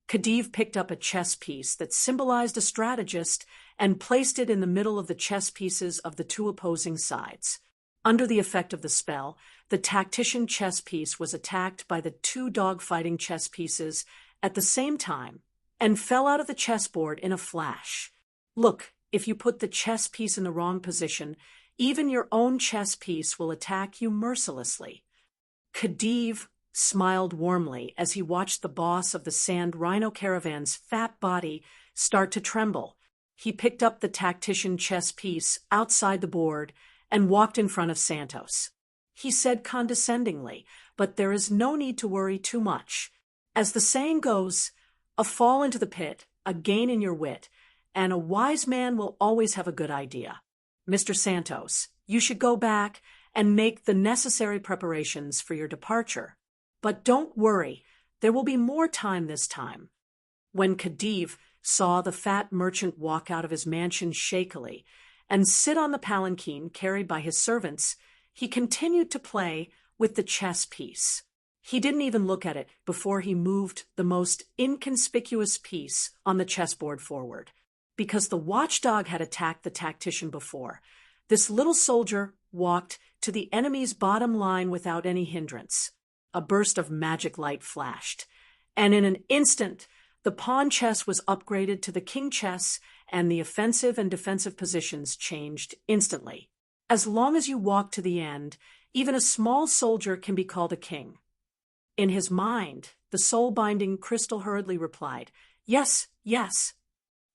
Khedive picked up a chess piece that symbolized a strategist and placed it in the middle of the chess pieces of the two opposing sides. Under the effect of the spell, the tactician chess piece was attacked by the two dog-fighting chess pieces at the same time and fell out of the chessboard in a flash. Look, if you put the chess piece in the wrong position, even your own chess piece will attack you mercilessly. Khedive smiled warmly as he watched the boss of the Sand Rhino Caravan's fat body start to tremble. He picked up the tactician chess piece outside the board and walked in front of Santos. He said condescendingly, "But there is no need to worry too much. As the saying goes, a fall into the pit, a gain in your wit, and a wise man will always have a good idea. Mr. Santos, you should go back and make the necessary preparations for your departure. But don't worry, there will be more time this time." When Khedive saw the fat merchant walk out of his mansion shakily and sit on the palanquin carried by his servants, he continued to play with the chess piece. He didn't even look at it before he moved the most inconspicuous piece on the chessboard forward. Because the watchdog had attacked the tactician before, this little soldier walked to the enemy's bottom line without any hindrance. A burst of magic light flashed, and in an instant, the pawn chess was upgraded to the king chess, and the offensive and defensive positions changed instantly. As long as you walk to the end, even a small soldier can be called a king. In his mind, the soul-binding crystal hurriedly replied, "Yes, yes."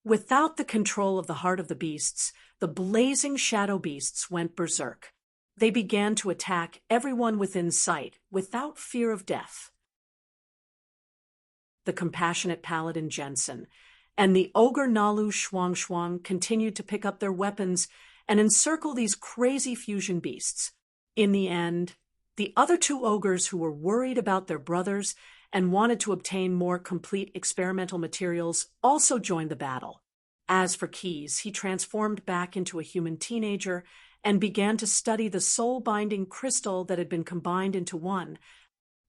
Without the control of the heart of the beasts, the blazing shadow beasts went berserk. They began to attack everyone within sight without fear of death. The compassionate paladin Jensen and the ogre Nalu Shuang continued to pick up their weapons and encircle these crazy fusion beasts. In the end, the other two ogres who were worried about their brothers and wanted to obtain more complete experimental materials also joined the battle. As for Keys, he transformed back into a human teenager and began to study the soul-binding crystal that had been combined into one.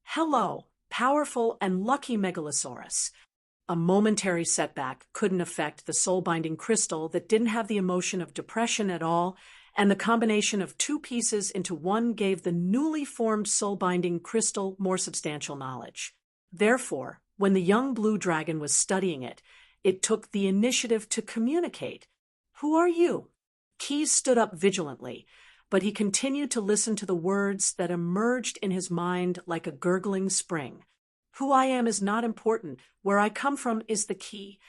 Hello, powerful and lucky Megalosaurus. A momentary setback couldn't affect the soul-binding crystal that didn't have the emotion of depression at all, and the combination of two pieces into one gave the newly formed soul-binding crystal more substantial knowledge. Therefore, when the young blue dragon was studying it, it took the initiative to communicate. "Who are you?" Keys stood up vigilantly, but he continued to listen to the words that emerged in his mind like a gurgling spring. "Who I am is not important. Where I come from is the key."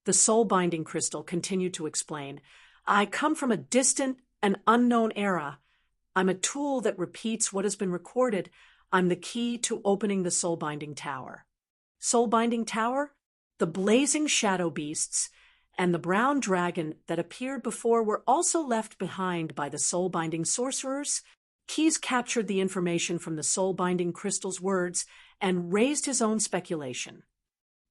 The soul-binding crystal continued to explain, "I come from a distant and unknown era. I'm a tool that repeats what has been recorded. I'm the key to opening the soul-binding tower." Soul-binding tower? The blazing shadow beasts and the brown dragon that appeared before were also left behind by the soul-binding sorcerers. Keys captured the information from the soul-binding crystal's words and raised his own speculation.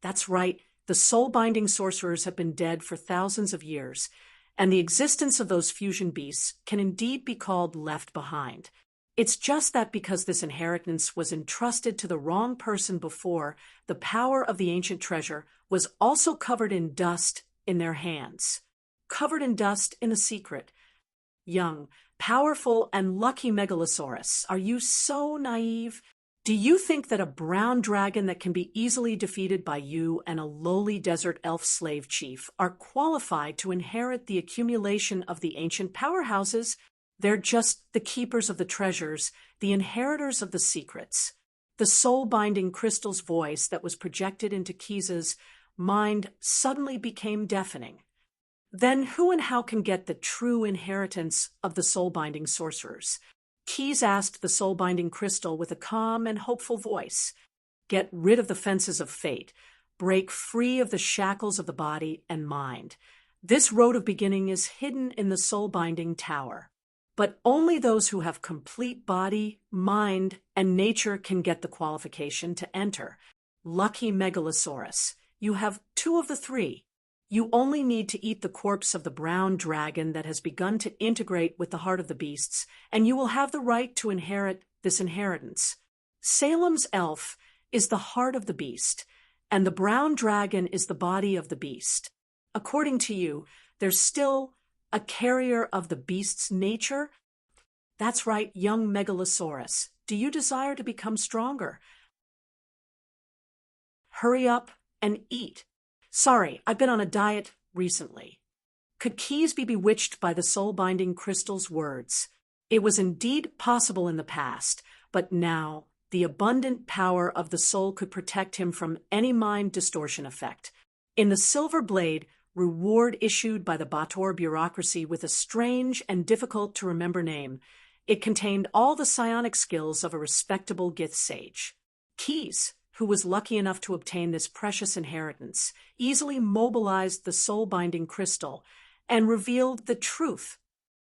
That's right, the soul-binding sorcerers have been dead for thousands of years, and the existence of those fusion beasts can indeed be called left behind. It's just that because this inheritance was entrusted to the wrong person before, the power of the ancient treasure was also covered in dust in their hands. Covered in dust in a secret. Young, powerful, and lucky Megalosaurus, are you so naive? Do you think that a brown dragon that can be easily defeated by you and a lowly desert elf slave chief are qualified to inherit the accumulation of the ancient powerhouses? They're just the keepers of the treasures, the inheritors of the secrets. The soul-binding crystal's voice that was projected into Keys's mind suddenly became deafening. Then who and how can get the true inheritance of the soul-binding sorcerers? Keys asked the soul-binding crystal with a calm and hopeful voice. Get rid of the fences of fate. Break free of the shackles of the body and mind. This road of beginning is hidden in the soul-binding tower. but only those who have complete body, mind, and nature can get the qualification to enter. Lucky Megalosaurus, you have two of the three. You only need to eat the corpse of the brown dragon that has begun to integrate with the heart of the beasts, and you will have the right to inherit this inheritance. Salem's elf is the heart of the beast, and the brown dragon is the body of the beast. According to you, there's still a carrier of the beast's nature? That's right, young Megalosaurus. Do you desire to become stronger? Hurry up and eat. Sorry, I've been on a diet recently. Could Keys be bewitched by the soul-binding crystal's words? It was indeed possible in the past, but now the abundant power of the soul could protect him from any mind distortion effect. In the silver blade, reward issued by the Bator bureaucracy with a strange and difficult-to-remember name, it contained all the psionic skills of a respectable Gith sage. Keys, who was lucky enough to obtain this precious inheritance, easily mobilized the soul-binding crystal and revealed the truth.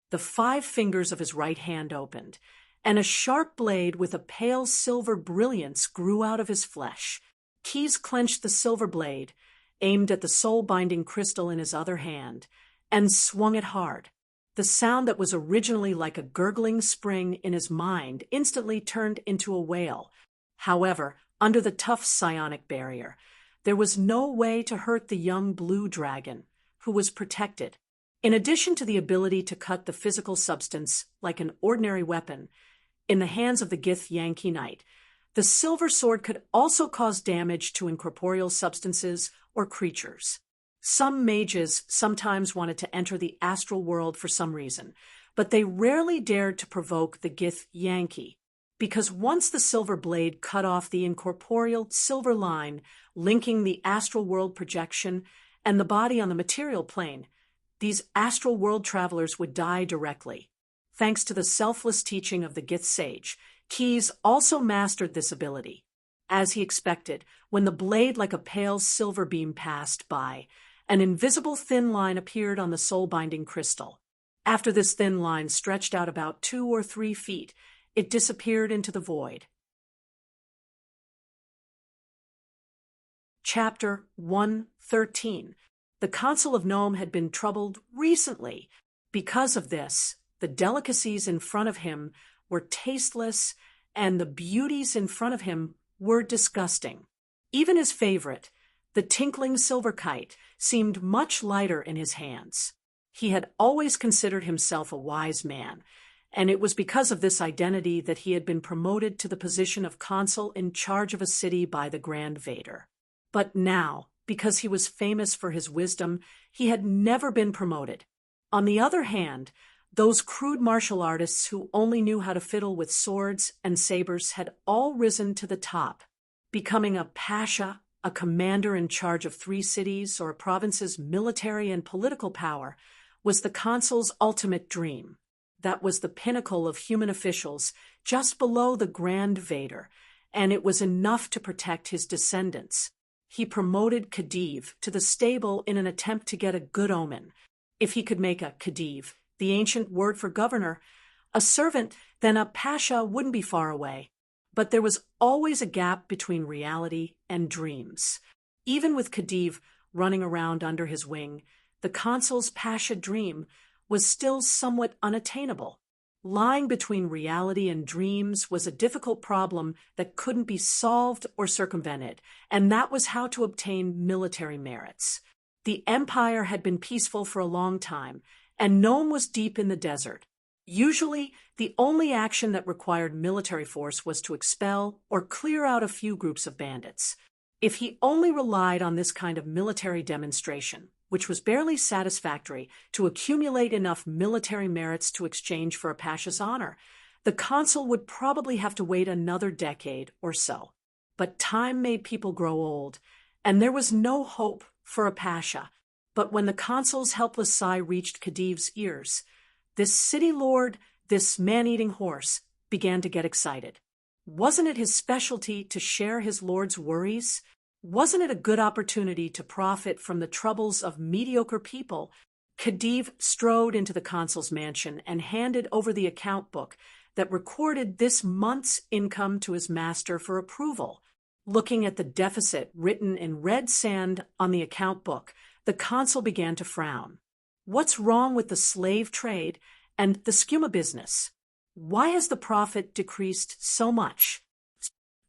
The 5 fingers of his right hand opened, and a sharp blade with a pale silver brilliance grew out of his flesh. Keys clenched the silver blade, aimed at the soul-binding crystal in his other hand, and swung it hard. The sound that was originally like a gurgling spring in his mind instantly turned into a wail. However, under the tough psionic barrier, there was no way to hurt the young blue dragon, who was protected. In addition to the ability to cut the physical substance like an ordinary weapon, in the hands of the Gith Yankee Knight, the silver sword could also cause damage to incorporeal substances or creatures. Some mages sometimes wanted to enter the astral world for some reason, but they rarely dared to provoke the Gith Yankee, because once the silver blade cut off the incorporeal silver line linking the astral world projection and the body on the material plane, these astral world travelers would die directly. Thanks to the selfless teaching of the Gith sage, Keys also mastered this ability. As he expected, when the blade like a pale silver beam passed by, an invisible thin line appeared on the soul-binding crystal. After this thin line stretched out about 2 or 3 feet, it disappeared into the void. Chapter 113. The Council of Nome had been troubled recently. Because of this, the delicacies in front of him were tasteless, and the beauties in front of him were disgusting. Even his favorite, the tinkling silver kite, seemed much lighter in his hands. He had always considered himself a wise man, and it was because of this identity that he had been promoted to the position of consul in charge of a city by the Grand Vader. But now, because he was famous for his wisdom, he had never been promoted. On the other hand, those crude martial artists who only knew how to fiddle with swords and sabers had all risen to the top. Becoming a pasha, a commander in charge of 3 cities or a province's military and political power, was the consul's ultimate dream. That was the pinnacle of human officials, just below the Grand Vader, and it was enough to protect his descendants. He promoted Khedive to the stable in an attempt to get a good omen. If he could make a Khedive, the ancient word for governor, a servant, then a pasha wouldn't be far away. But there was always a gap between reality and dreams. Even with Khedive running around under his wing, the consul's pasha dream was still somewhat unattainable. Lying between reality and dreams was a difficult problem that couldn't be solved or circumvented, and that was how to obtain military merits. The empire had been peaceful for a long time, and Nome was deep in the desert. Usually, the only action that required military force was to expel or clear out a few groups of bandits. If he only relied on this kind of military demonstration, which was barely satisfactory, to accumulate enough military merits to exchange for a pasha's honor, the consul would probably have to wait another decade or so. But time made people grow old, and there was no hope for a pasha. But when the consul's helpless sigh reached Khedive's ears, this city lord, this man-eating horse, began to get excited. Wasn't it his specialty to share his lord's worries? Wasn't it a good opportunity to profit from the troubles of mediocre people? Khedive strode into the consul's mansion and handed over the account book that recorded this month's income to his master for approval. Looking at the deficit written in red sand on the account book, the consul began to frown. What's wrong with the slave trade and the skuma business? Why has the profit decreased so much?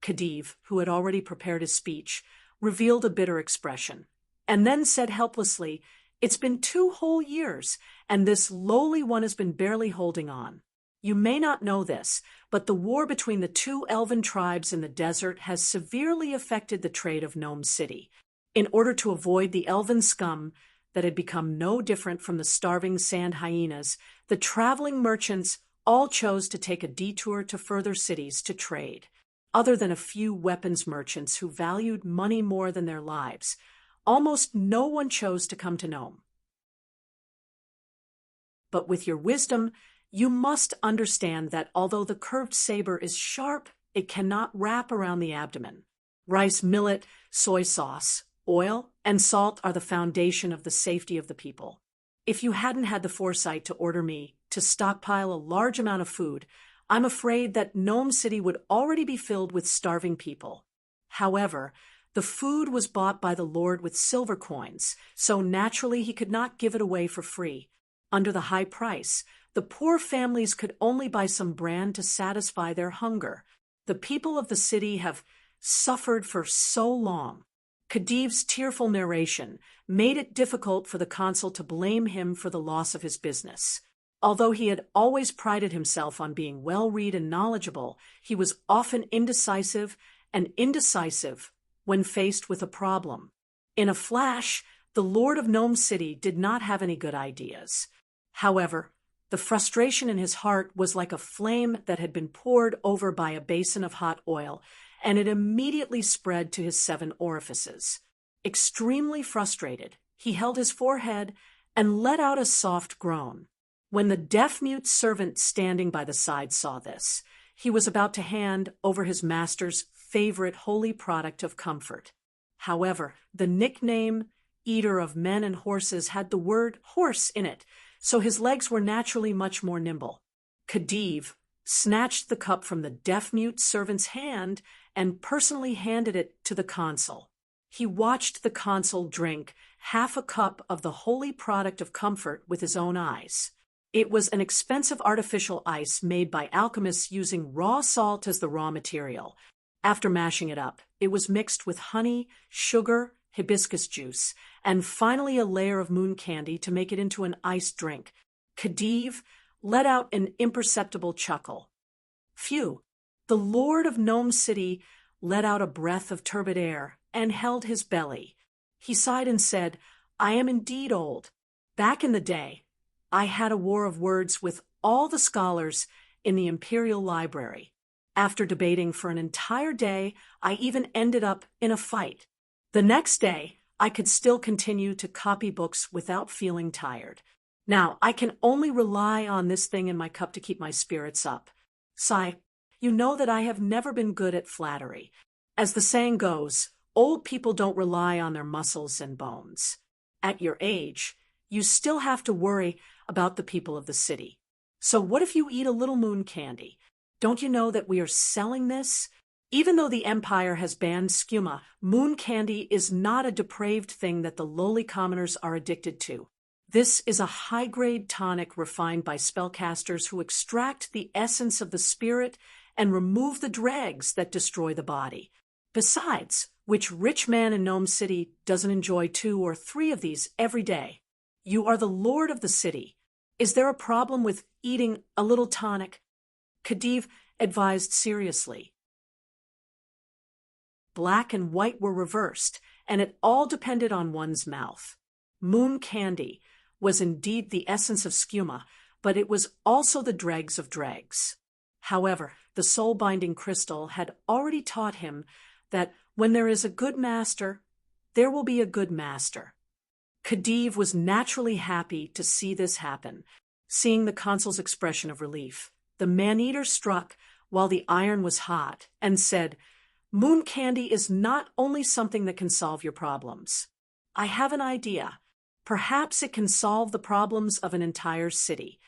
Khedive, who had already prepared his speech, revealed a bitter expression, and then said helplessly, "It's been 2 whole years, and this lowly one has been barely holding on. You may not know this, but the war between the 2 elven tribes in the desert has severely affected the trade of Gnome City. In order to avoid the elven scum that had become no different from the starving sand hyenas, the traveling merchants all chose to take a detour to further cities to trade. Other than a few weapons merchants who valued money more than their lives, almost no one chose to come to Nome. But with your wisdom, you must understand that although the curved saber is sharp, it cannot wrap around the abdomen. Rice, millet, soy sauce, oil, and salt are the foundation of the safety of the people. If you hadn't had the foresight to order me to stockpile a large amount of food, I'm afraid that Gnome City would already be filled with starving people. However, the food was bought by the Lord with silver coins, so naturally he could not give it away for free. Under the high price, the poor families could only buy some bran to satisfy their hunger. The people of the city have suffered for so long. Khedive's tearful narration made it difficult for the consul to blame him for the loss of his business. Although he had always prided himself on being well-read and knowledgeable, he was often indecisive when faced with a problem. In a flash, the Lord of Gnome City did not have any good ideas. However, the frustration in his heart was like a flame that had been poured over by a basin of hot oil, and it immediately spread to his 7 orifices. Extremely frustrated, he held his forehead and let out a soft groan. When the deaf-mute servant standing by the side saw this, he was about to hand over his master's favorite holy product of comfort. However, the nickname Eater of Men and Horses had the word horse in it, so his legs were naturally much more nimble. Khedive snatched the cup from the deaf-mute servant's hand and personally handed it to the consul. He watched the consul drink half a cup of the holy product of comfort with his own eyes. It was an expensive artificial ice made by alchemists using raw salt as the raw material. After mashing it up, it was mixed with honey, sugar, hibiscus juice, and finally a layer of moon candy to make it into an iced drink. Khedive let out an imperceptible chuckle. Phew! The Lord of Gnome City let out a breath of turbid air and held his belly. He sighed and said, "I am indeed old. Back in the day, I had a war of words with all the scholars in the Imperial Library. After debating for an entire day, I even ended up in a fight. The next day, I could still continue to copy books without feeling tired. Now, I can only rely on this thing in my cup to keep my spirits up. Sigh, you know that I have never been good at flattery. As the saying goes, old people don't rely on their muscles and bones. At your age, you still have to worry about the people of the city. So what if you eat a little moon candy? Don't you know that we are selling this? Even though the Empire has banned skuma, moon candy is not a depraved thing that the lowly commoners are addicted to. This is a high-grade tonic refined by spellcasters who extract the essence of the spirit and remove the dregs that destroy the body. Besides, which rich man in Gnome City doesn't enjoy 2 or 3 of these every day? You are the lord of the city. Is there a problem with eating a little tonic?" Khedive advised seriously. Black and white were reversed, and it all depended on one's mouth. Moon candy was indeed the essence of skuma, but it was also the dregs of dregs. However, the soul-binding crystal had already taught him that when there is a good master, there will be a good master. Khedive was naturally happy to see this happen. Seeing the consul's expression of relief, the man-eater struck while the iron was hot and said, "Moon candy is not only something that can solve your problems. I have an idea. Perhaps it can solve the problems of an entire city.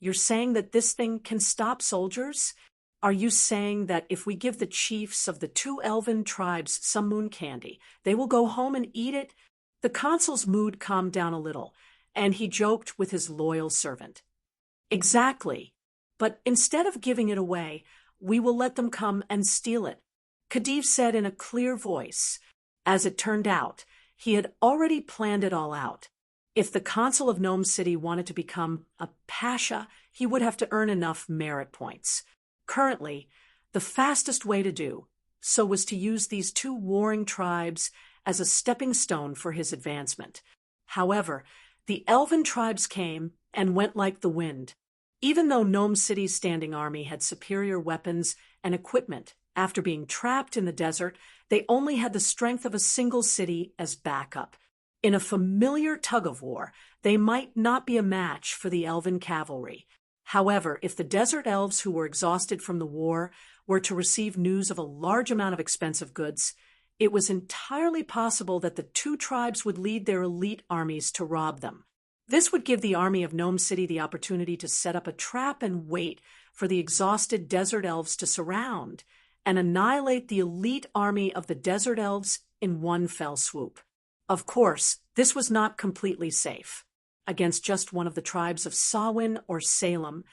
You're saying that this thing can stop soldiers? Are you saying that if we give the chiefs of the 2 elven tribes some moon candy, they will go home and eat it? The consul's mood calmed down a little, and he joked with his loyal servant. Exactly. But instead of giving it away, we will let them come and steal it. Khedive said in a clear voice. As it turned out, he had already planned it all out. If the consul of Gnome City wanted to become a pasha, he would have to earn enough merit points. Currently, the fastest way to do so was to use these 2 warring tribes as a stepping stone for his advancement. However, the elven tribes came and went like the wind. Even though Gnome City's standing army had superior weapons and equipment, after being trapped in the desert, they only had the strength of a single city as backup. In a familiar tug-of-war, they might not be a match for the elven cavalry. However, if the desert elves who were exhausted from the war were to receive news of a large amount of expensive goods, it was entirely possible that the 2 tribes would lead their elite armies to rob them. This would give the army of Gnome City the opportunity to set up a trap and wait for the exhausted desert elves to surround and annihilate the elite army of the desert elves in one fell swoop. Of course, this was not completely safe. Against just one of the tribes of Samhain or Salem,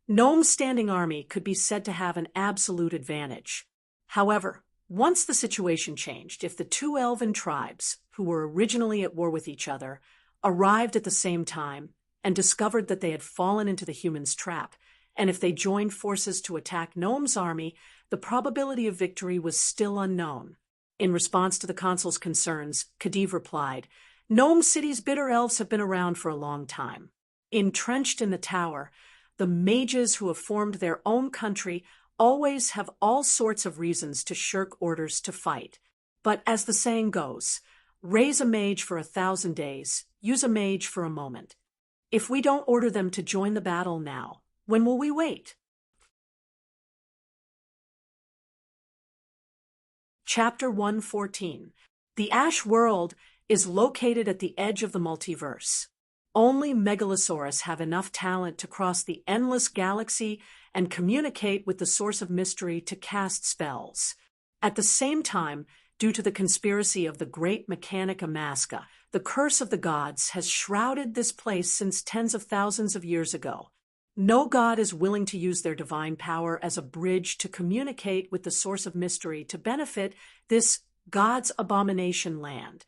Gnome's standing army could be said to have an absolute advantage. However, once the situation changed, if the 2 elven tribes, who were originally at war with each other, arrived at the same time and discovered that they had fallen into the humans' trap, and if they joined forces to attack Gnome's army, the probability of victory was still unknown. In response to the consul's concerns, Khedive replied, Gnome City's bitter elves have been around for a long time. Entrenched in the tower, the mages who have formed their own country always have all sorts of reasons to shirk orders to fight. But as the saying goes, raise a mage for 1,000 days, use a mage for a moment. If we don't order them to join the battle now, when will we wait? Chapter 114. The Ash World is located at the edge of the multiverse. Only Megalosaurus have enough talent to cross the endless galaxy and communicate with the source of mystery to cast spells. At the same time, due to the conspiracy of the great mechanic Amaska, the curse of the gods has shrouded this place since tens of thousands of years ago. No god is willing to use their divine power as a bridge to communicate with the source of mystery to benefit this God's abomination land.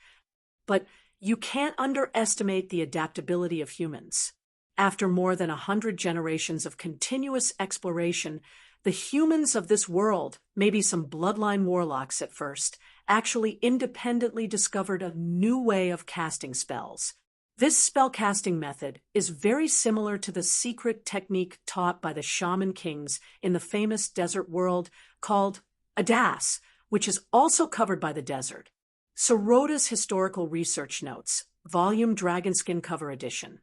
But you can't underestimate the adaptability of humans. After more than 100 generations of continuous exploration, the humans of this world, maybe some bloodline warlocks at first, actually independently discovered a new way of casting spells. This spellcasting method is very similar to the secret technique taught by the shaman kings in the famous desert world called Adas, which is also covered by the desert. Sorota's Historical Research Notes, Volume Dragonskin Cover Edition.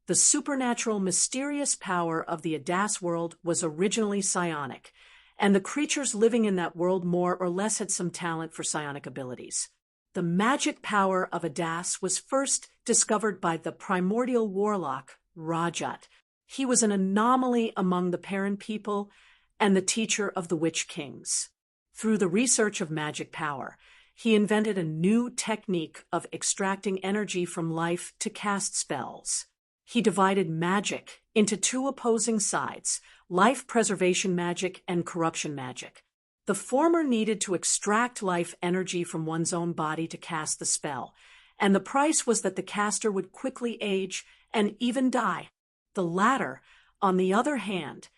The supernatural mysterious power of the Adas world was originally psionic, and the creatures living in that world more or less had some talent for psionic abilities. The magic power of Adas was first discovered by the primordial warlock, Rajat. He was an anomaly among the Perrin people and the teacher of the Witch Kings. Through the research of magic power, he invented a new technique of extracting energy from life to cast spells. He divided magic into 2 opposing sides, life preservation magic and corruption magic. The former needed to extract life energy from one's own body to cast the spell, and the price was that the caster would quickly age and even die. The latter, on the other hand,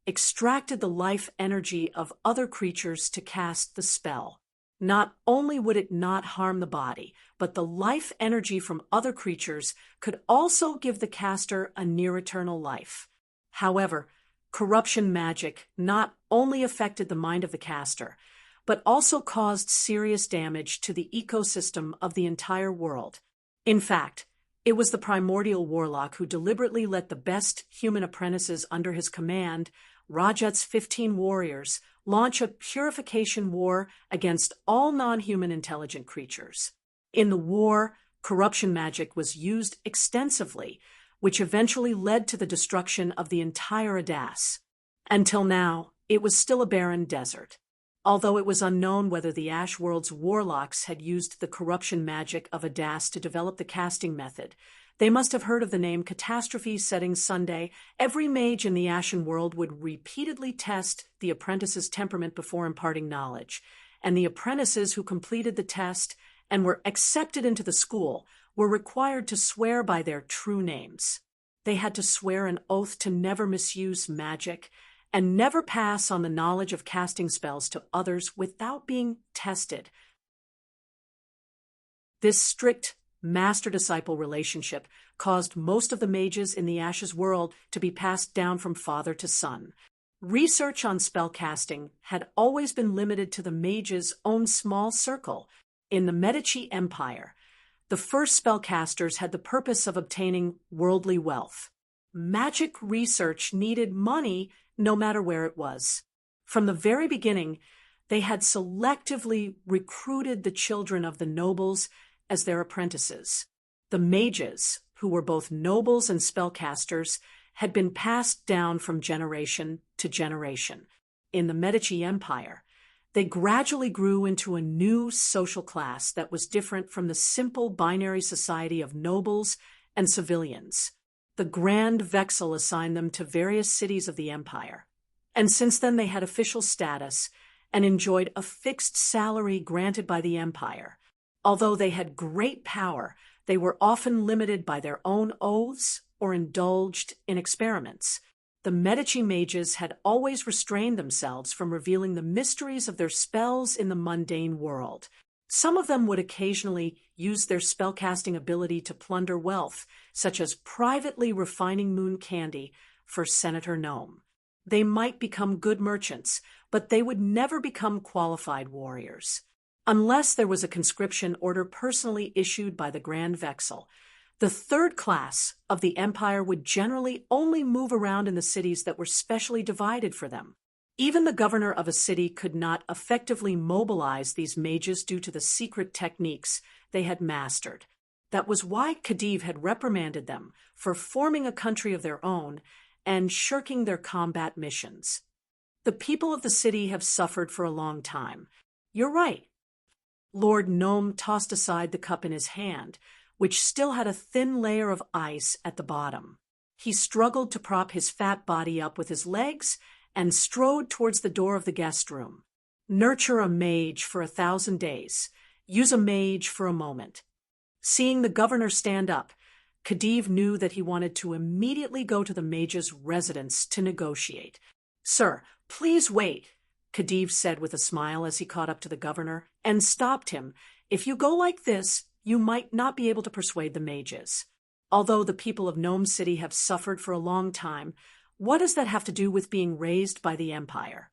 extracted the life energy of other creatures to cast the spell. Not only would it not harm the body, but the life energy from other creatures could also give the caster a near-eternal life. However, corruption magic not only affected the mind of the caster, but also caused serious damage to the ecosystem of the entire world. In fact, it was the primordial warlock who deliberately let the best human apprentices under his command, Rajat's 15 warriors, launch a purification war against all non-human intelligent creatures. In the war, corruption magic was used extensively, which eventually led to the destruction of the entire Adas. Until now, it was still a barren desert. Although it was unknown whether the Ash World's warlocks had used the corruption magic of Adas to develop the casting method, they must have heard of the name Catastrophe Setting Sunday. Every mage in the Ashen World would repeatedly test the apprentice's temperament before imparting knowledge, and the apprentices who completed the test and were accepted into the school were required to swear by their true names. They had to swear an oath to never misuse magic and never pass on the knowledge of casting spells to others without being tested. This strict master-disciple relationship caused most of the mages in the Ashes world to be passed down from father to son. Research on spellcasting had always been limited to the mages' own small circle. In the Medici Empire, the first spellcasters had the purpose of obtaining worldly wealth. Magic research needed money no matter where it was. From the very beginning, they had selectively recruited the children of the nobles as their apprentices. The mages, who were both nobles and spellcasters, had been passed down from generation to generation. In the Medici Empire, they gradually grew into a new social class that was different from the simple binary society of nobles and civilians. The Grand Vexil assigned them to various cities of the empire, and since then they had official status and enjoyed a fixed salary granted by the empire. Although they had great power, they were often limited by their own oaths or indulged in experiments. The Medici mages had always restrained themselves from revealing the mysteries of their spells in the mundane world. Some of them would occasionally use their spellcasting ability to plunder wealth, such as privately refining moon candy for Senator Gnome. They might become good merchants, but they would never become qualified warriors. Unless there was a conscription order personally issued by the Grand Vexil, the third class of the empire would generally only move around in the cities that were specially divided for them. Even the governor of a city could not effectively mobilize these mages due to the secret techniques they had mastered. That was why Khedive had reprimanded them for forming a country of their own and shirking their combat missions. The people of the city have suffered for a long time. You're right. Lord Gnome tossed aside the cup in his hand, which still had a thin layer of ice at the bottom. He struggled to prop his fat body up with his legs and strode towards the door of the guest room. Nurture a mage for 1,000 days. Use a mage for a moment. Seeing the governor stand up, Khedive knew that he wanted to immediately go to the mage's residence to negotiate. "Sir, please wait," Khedive said with a smile as he caught up to the governor, and stopped him. "If you go like this, you might not be able to persuade the mages. Although the people of Gnome City have suffered for a long time, what does that have to do with being raised by the Empire?"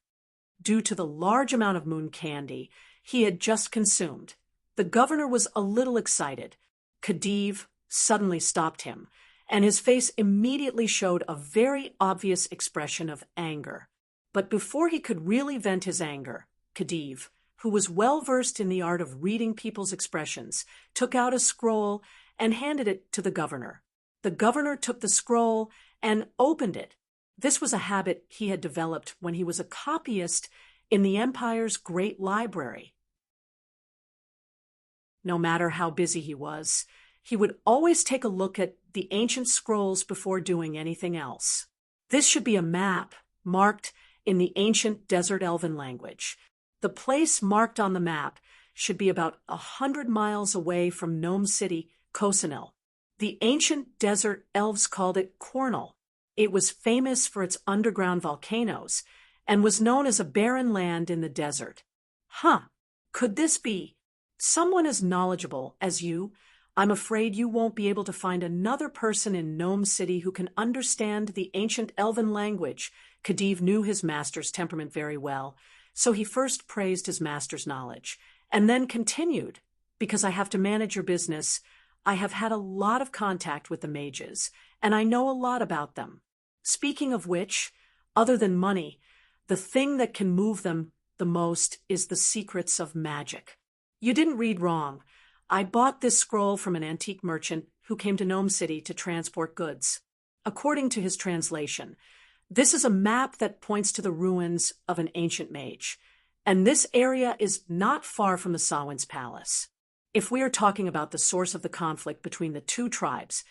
Due to the large amount of moon candy he had just consumed, the governor was a little excited. Khedive suddenly stopped him, and his face immediately showed a very obvious expression of anger. But before he could really vent his anger, Khedive, who was well versed in the art of reading people's expressions, took out a scroll and handed it to the governor. The governor took the scroll and opened it. This was a habit he had developed when he was a copyist in the Empire's great library. No matter how busy he was, he would always take a look at the ancient scrolls before doing anything else. This should be a map marked in the ancient desert elven language. The place marked on the map should be about 100 miles away from Gnome City, Cosenil. The ancient desert elves called it Cornel. It was famous for its underground volcanoes and was known as a barren land in the desert. Could this be someone as knowledgeable as you? I'm afraid you won't be able to find another person in Gnome City who can understand the ancient elven language. Khedive knew his master's temperament very well, so he first praised his master's knowledge, and then continued, "Because I have to manage your business, I have had a lot of contact with the mages, and I know a lot about them. Speaking of which, other than money, the thing that can move them the most is the secrets of magic. You didn't read wrong. I bought this scroll from an antique merchant who came to Gnome City to transport goods. According to his translation, this is a map that points to the ruins of an ancient mage, and this area is not far from the Sawin's palace. If we are talking about the source of the conflict between the two tribes,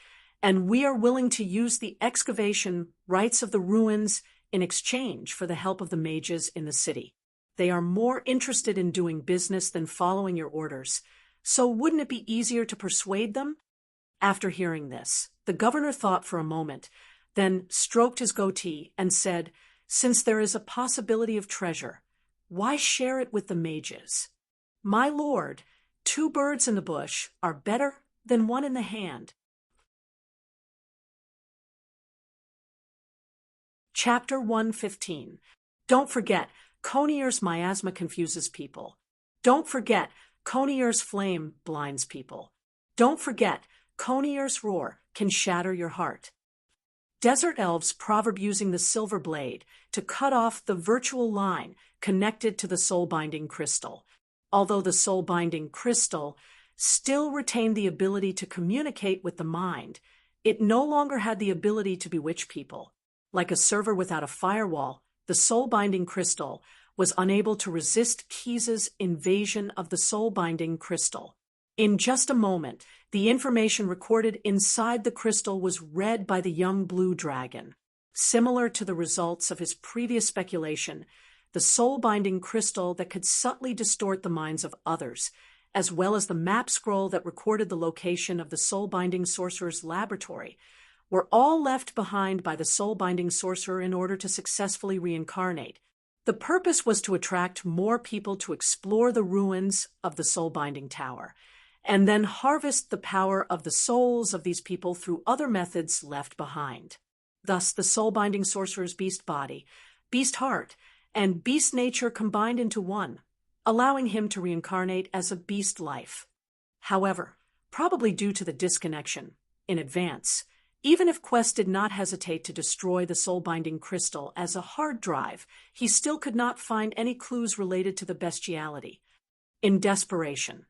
and we are willing to use the excavation rights of the ruins in exchange for the help of the mages in the city, they are more interested in doing business than following your orders. So wouldn't it be easier to persuade them? After hearing this, the governor thought for a moment, then stroked his goatee and said, "Since there is a possibility of treasure, why share it with the mages? My lord, 2 birds in the bush are better than 1 in the hand." Chapter 115. Don't forget, Conier's miasma confuses people. Don't forget, Conier's flame blinds people. Don't forget, Conier's roar can shatter your heart. Desert elves proverb using the silver blade to cut off the virtual line connected to the soul-binding crystal. Although the soul-binding crystal still retained the ability to communicate with the mind, it no longer had the ability to bewitch people. Like a server without a firewall, the soul-binding crystal was unable to resist Keys's invasion of the soul-binding crystal. In just a moment, the information recorded inside the crystal was read by the young blue dragon. Similar to the results of his previous speculation, the soul-binding crystal that could subtly distort the minds of others, as well as the map scroll that recorded the location of the soul-binding sorcerer's laboratory, were all left behind by the soul-binding sorcerer in order to successfully reincarnate. The purpose was to attract more people to explore the ruins of the soul-binding tower, and then harvest the power of the souls of these people through other methods left behind. Thus, the soul-binding sorcerer's beast body, beast heart, and beast nature combined into one, allowing him to reincarnate as a beast life. However, probably due to the disconnection in advance, even if Quest did not hesitate to destroy the soul-binding crystal as a hard drive, he still could not find any clues related to the bestiality. In desperation,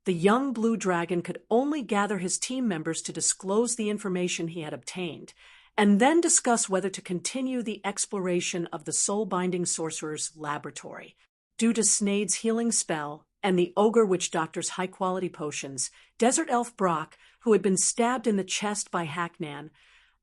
the young blue dragon could only gather his team members to disclose the information he had obtained, and then discuss whether to continue the exploration of the soul-binding sorcerer's laboratory. Due to Snade's healing spell and the ogre witch doctor's high-quality potions, Desert Elf Brock, who had been stabbed in the chest by Hacknan,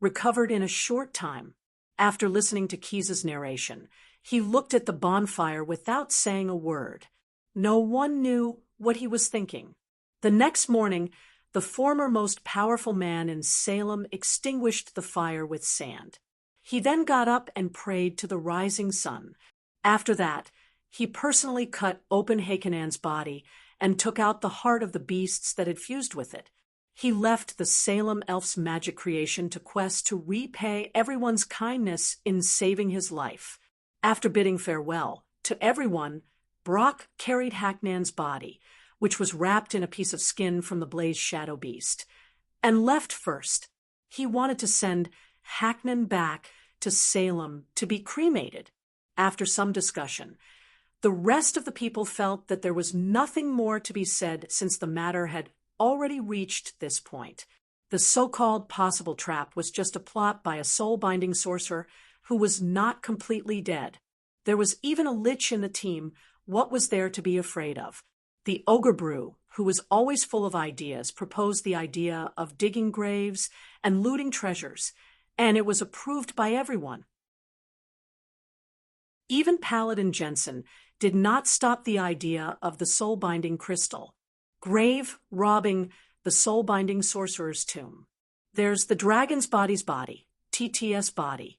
recovered in a short time. After listening to Keys's narration, he looked at the bonfire without saying a word. No one knew what he was thinking. The next morning, the former most powerful man in Salem extinguished the fire with sand. He then got up and prayed to the rising sun. After that, he personally cut open Hakanan's body and took out the heart of the beasts that had fused with it. He left the Salem elf's magic creation to Quest to repay everyone's kindness in saving his life. After bidding farewell to everyone, Brock carried Hacknan's body, which was wrapped in a piece of skin from the Blaze Shadow Beast, and left first. He wanted to send Hacknan back to Salem to be cremated. After some discussion, the rest of the people felt that there was nothing more to be said since the matter had already reached this point. The so-called possible trap was just a plot by a soul-binding sorcerer who was not completely dead. There was even a lich in the team. What was there to be afraid of? The Ogre Brew, who was always full of ideas, proposed the idea of digging graves and looting treasures, and it was approved by everyone. Even Paladin Jensen did not stop the idea of the soul-binding crystal. Grave robbing the soul-binding sorcerer's tomb. There's the dragon's body's body, TTS body.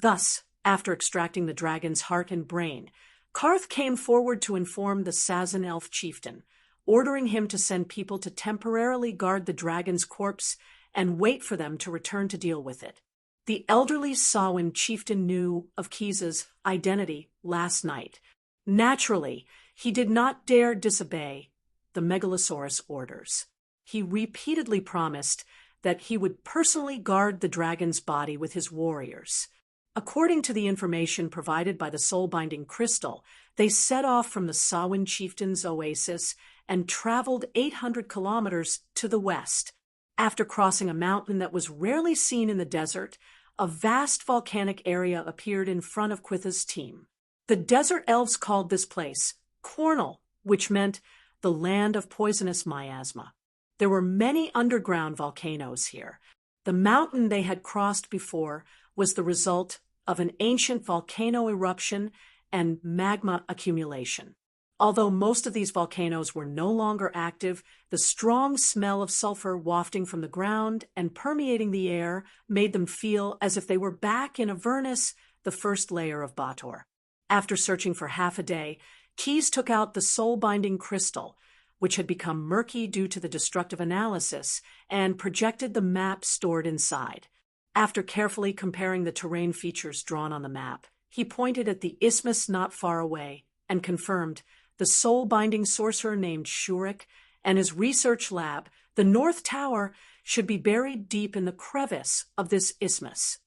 Thus, after extracting the dragon's heart and brain, Karth came forward to inform the Sazan elf chieftain, ordering him to send people to temporarily guard the dragon's corpse and wait for them to return to deal with it. The elderly Sawin chieftain knew of Keys's identity last night. Naturally, he did not dare disobey the Megalosaurus orders. He repeatedly promised that he would personally guard the dragon's body with his warriors. According to the information provided by the soul-binding crystal, they set off from the Sawin chieftain's oasis and traveled 800 kilometers to the west. After crossing a mountain that was rarely seen in the desert, a vast volcanic area appeared in front of Quitha's team. The desert elves called this place Cornell, which meant the land of poisonous miasma. There were many underground volcanoes here. The mountain they had crossed before was the result of an ancient volcano eruption and magma accumulation. Although most of these volcanoes were no longer active, the strong smell of sulfur wafting from the ground and permeating the air made them feel as if they were back in Avernus, the first layer of Bator. After searching for half a day, Keyes took out the soul-binding crystal, which had become murky due to the destructive analysis, and projected the map stored inside. After carefully comparing the terrain features drawn on the map, he pointed at the isthmus not far away and confirmed the soul-binding sorcerer named Shurik and his research lab, the North Tower, should be buried deep in the crevice of this isthmus.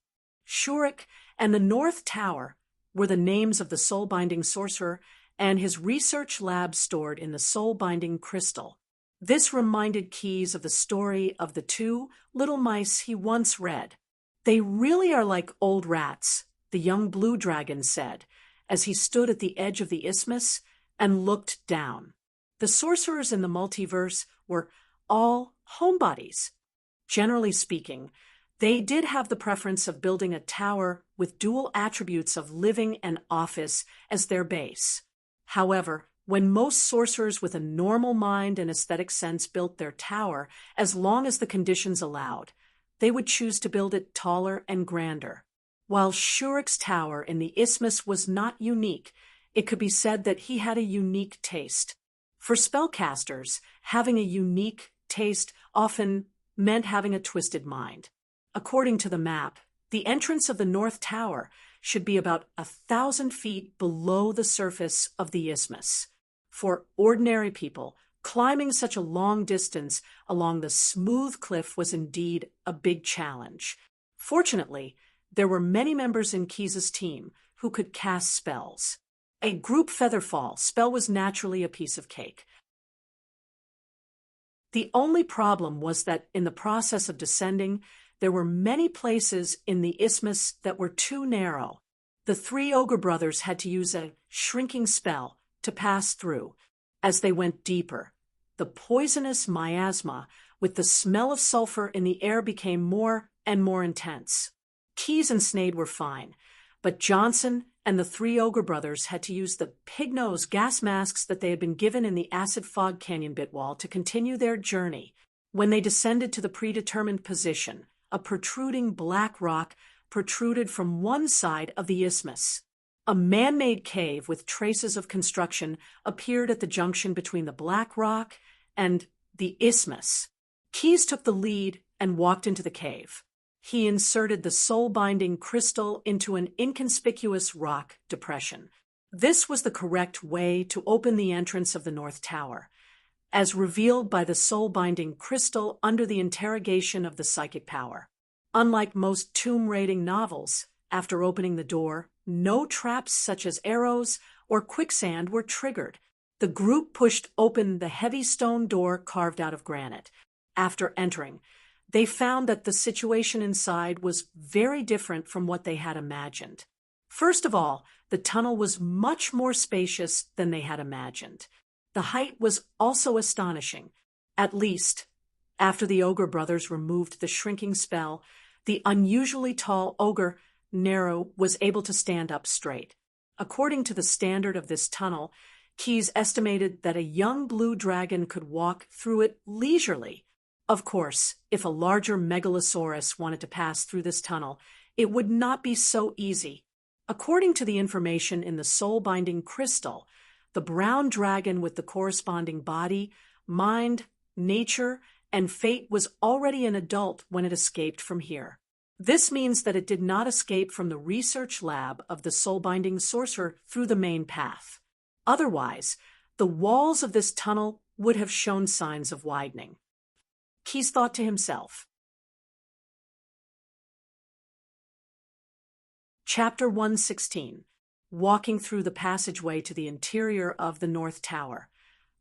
Shurik and the North Tower were the names of the soul-binding sorcerer and his research lab stored in the soul-binding crystal. This reminded Keyes of the story of the two little mice he once read. "They really are like old rats," the young blue dragon said, as he stood at the edge of the isthmus and looked down. The sorcerers in the multiverse were all homebodies. Generally speaking, they did have the preference of building a tower with dual attributes of living and office as their base. However, when most sorcerers with a normal mind and aesthetic sense built their tower, as long as the conditions allowed, they would choose to build it taller and grander. While Shurik's tower in the isthmus was not unique, it could be said that he had a unique taste. For spellcasters, having a unique taste often meant having a twisted mind. According to the map, the entrance of the North Tower should be about 1,000 feet below the surface of the isthmus. For ordinary people, climbing such a long distance along the smooth cliff was indeed a big challenge. Fortunately, there were many members in Keyes' team who could cast spells. A group featherfall spell was naturally a piece of cake. The only problem was that in the process of descending, there were many places in the isthmus that were too narrow. The three ogre brothers had to use a shrinking spell to pass through. As they went deeper, the poisonous miasma with the smell of sulfur in the air became more and more intense. Keyes and Snade were fine, but Johnson and the three ogre brothers had to use the pig-nose gas masks that they had been given in the acid fog canyon bit wall to continue their journey. When they descended to the predetermined position, a protruding black rock protruded from one side of the isthmus. A man-made cave with traces of construction appeared at the junction between the black rock and the isthmus. Keyes took the lead and walked into the cave. He inserted the soul-binding crystal into an inconspicuous rock depression. This was the correct way to open the entrance of the North Tower, as revealed by the soul-binding crystal under the interrogation of the psychic power. Unlike most tomb-raiding novels, after opening the door, no traps such as arrows or quicksand were triggered. The group pushed open the heavy stone door carved out of granite. After entering, they found that the situation inside was very different from what they had imagined. First of all, the tunnel was much more spacious than they had imagined. The height was also astonishing. At least, after the ogre brothers removed the shrinking spell, the unusually tall ogre, Nero, was able to stand up straight. According to the standard of this tunnel, Keyes estimated that a young blue dragon could walk through it leisurely. Of course, if a larger megalosaurus wanted to pass through this tunnel, it would not be so easy. According to the information in the soul-binding crystal, the brown dragon with the corresponding body, mind, nature, and fate was already an adult when it escaped from here. This means that it did not escape from the research lab of the soul-binding sorcerer through the main path. Otherwise, the walls of this tunnel would have shown signs of widening. Keyes thought to himself. Chapter 116. Walking through the passageway to the interior of the North Tower.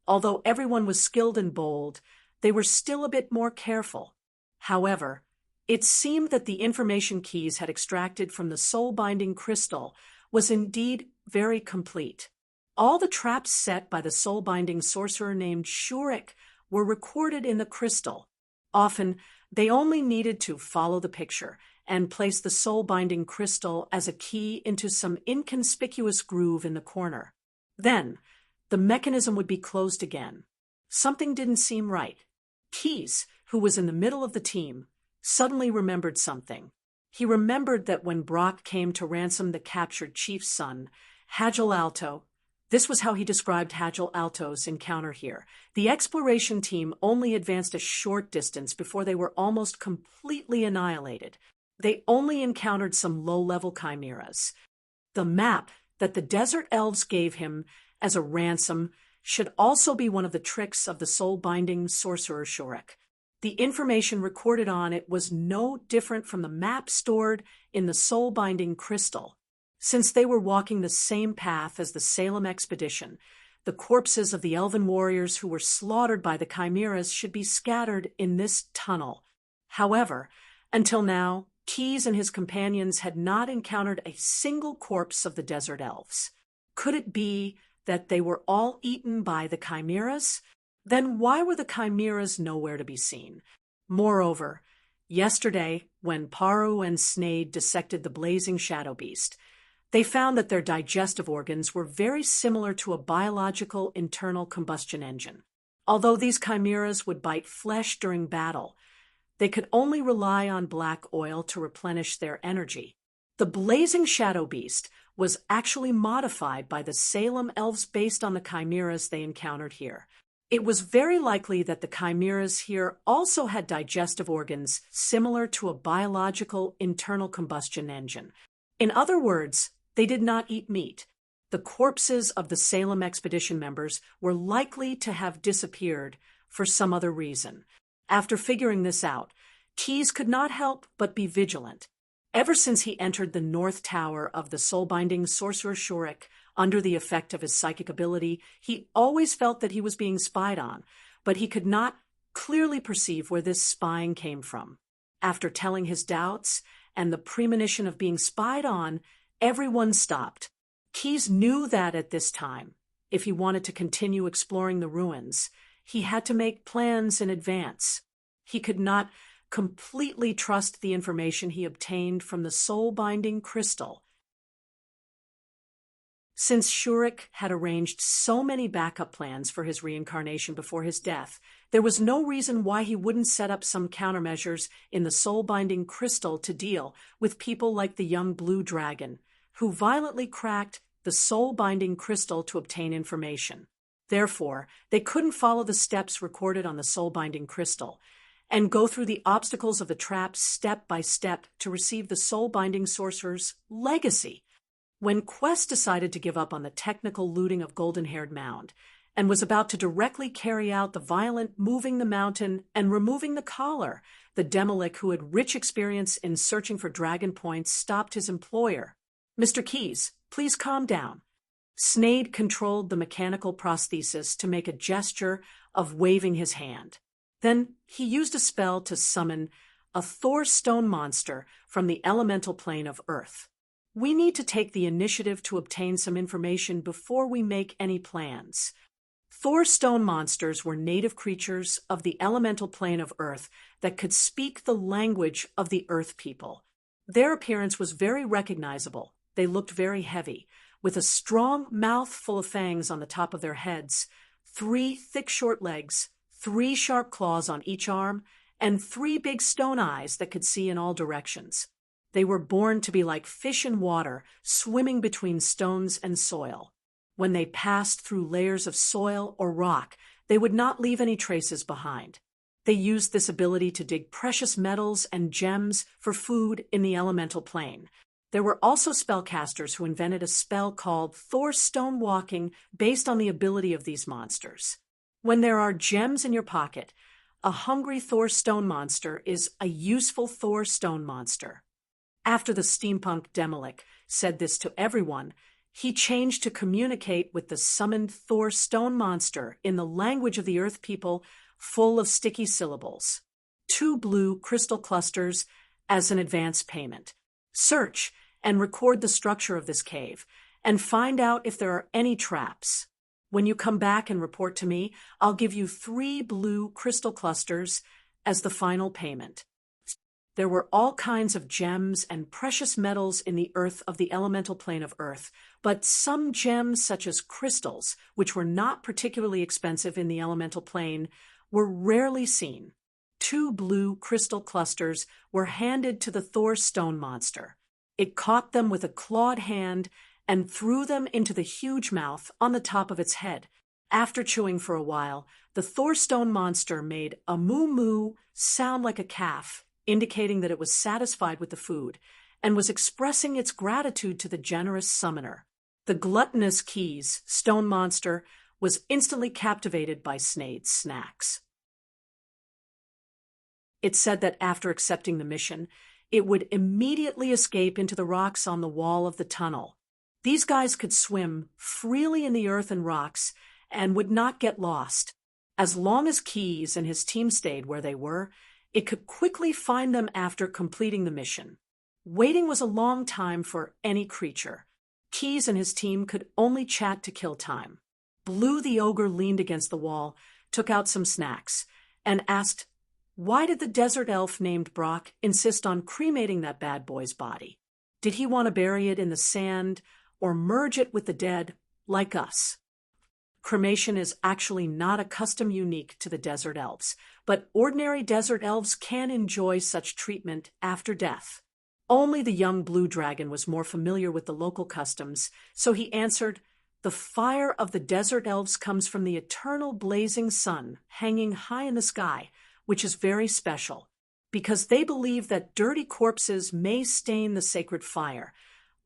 Although everyone was skilled and bold, they were still a bit more careful. However, it seemed that the information Keyes had extracted from the soul-binding crystal was indeed very complete. All the traps set by the soul-binding sorcerer named Shurik were recorded in the crystal. Often, they only needed to follow the picture and place the soul-binding crystal as a key into some inconspicuous groove in the corner. Then, the mechanism would be closed again. Something didn't seem right. Keyes, who was in the middle of the team, suddenly remembered something. He remembered that when Brock came to ransom the captured chief's son, Hagel Alto, this was how he described Hagel Alto's encounter here. The exploration team only advanced a short distance before they were almost completely annihilated. They only encountered some low-level chimeras. The map that the desert elves gave him as a ransom should also be one of the tricks of the soul-binding sorcerer Shurik. The information recorded on it was no different from the map stored in the soul-binding crystal. Since they were walking the same path as the Salem expedition, the corpses of the elven warriors who were slaughtered by the chimeras should be scattered in this tunnel. However, until now, Keyes and his companions had not encountered a single corpse of the desert elves. Could it be that they were all eaten by the chimeras? Then why were the chimeras nowhere to be seen? Moreover, yesterday, when Paru and Sneyd dissected the blazing shadow beast, they found that their digestive organs were very similar to a biological internal combustion engine. Although these chimeras would bite flesh during battle, they could only rely on black oil to replenish their energy. The blazing shadow beast was actually modified by the Salem elves based on the chimeras they encountered here. It was very likely that the chimeras here also had digestive organs similar to a biological internal combustion engine. In other words, they did not eat meat. The corpses of the Salem expedition members were likely to have disappeared for some other reason. After figuring this out, Keyes could not help but be vigilant. Ever since he entered the North Tower of the soul-binding sorcerer Shurik under the effect of his psychic ability, he always felt that he was being spied on, but he could not clearly perceive where this spying came from. After telling his doubts and the premonition of being spied on, everyone stopped. Keyes knew that at this time, if he wanted to continue exploring the ruins, he had to make plans in advance. He could not completely trust the information he obtained from the soul-binding crystal. Since Shurik had arranged so many backup plans for his reincarnation before his death, there was no reason why he wouldn't set up some countermeasures in the soul-binding crystal to deal with people like the young blue dragon, who violently cracked the soul-binding crystal to obtain information. Therefore, they couldn't follow the steps recorded on the soul-binding crystal and go through the obstacles of the trap step by step to receive the soul-binding sorcerer's legacy. When Quest decided to give up on the technical looting of Golden-Haired Mound and was about to directly carry out the violent moving the mountain and removing the collar, the Demolic, who had rich experience in searching for dragon points, stopped his employer. "Mr. Keyes, please calm down." Sneyd controlled the mechanical prosthesis to make a gesture of waving his hand. Then he used a spell to summon a Thor stone monster from the elemental plane of Earth. "We need to take the initiative to obtain some information before we make any plans." Thor stone monsters were native creatures of the elemental plane of Earth that could speak the language of the Earth people. Their appearance was very recognizable. They looked very heavy, with a strong mouth full of fangs on the top of their heads, 3 thick short legs, 3 sharp claws on each arm, and 3 big stone eyes that could see in all directions. They were born to be like fish in water, swimming between stones and soil. When they passed through layers of soil or rock, they would not leave any traces behind. They used this ability to dig precious metals and gems for food in the elemental plane. There were also spellcasters who invented a spell called Thor Stone Walking based on the ability of these monsters. When there are gems in your pocket, a hungry Thor stone monster is a useful Thor stone monster. After the steampunk Demolic said this to everyone, he changed to communicate with the summoned Thor stone monster in the language of the Earth people, full of sticky syllables. 2 blue crystal clusters as an advance payment. Search and record the structure of this cave, and find out if there are any traps. When you come back and report to me, I'll give you 3 blue crystal clusters as the final payment. There were all kinds of gems and precious metals in the earth of the elemental plane of Earth, but some gems, such as crystals, which were not particularly expensive in the elemental plane, were rarely seen. 2 blue crystal clusters were handed to the Thor stone monster. It caught them with a clawed hand and threw them into the huge mouth on the top of its head. After chewing for a while, the Thor stone monster made a moo-moo sound like a calf, indicating that it was satisfied with the food, and was expressing its gratitude to the generous summoner. The gluttonous Keys stone monster was instantly captivated by Snade's snacks. It said that after accepting the mission, it would immediately escape into the rocks on the wall of the tunnel. These guys could swim freely in the earth and rocks and would not get lost. As long as Keys and his team stayed where they were, it could quickly find them after completing the mission. Waiting was a long time for any creature. Keys and his team could only chat to kill time. Blue the ogre leaned against the wall, took out some snacks, and asked, why did the desert elf named Brock insist on cremating that bad boy's body? Did he want to bury it in the sand or merge it with the dead, like us? Cremation is actually not a custom unique to the desert elves, but ordinary desert elves can enjoy such treatment after death. Only the young blue dragon was more familiar with the local customs, so he answered, the fire of the desert elves comes from the eternal blazing sun hanging high in the sky, which is very special, because they believe that dirty corpses may stain the sacred fire.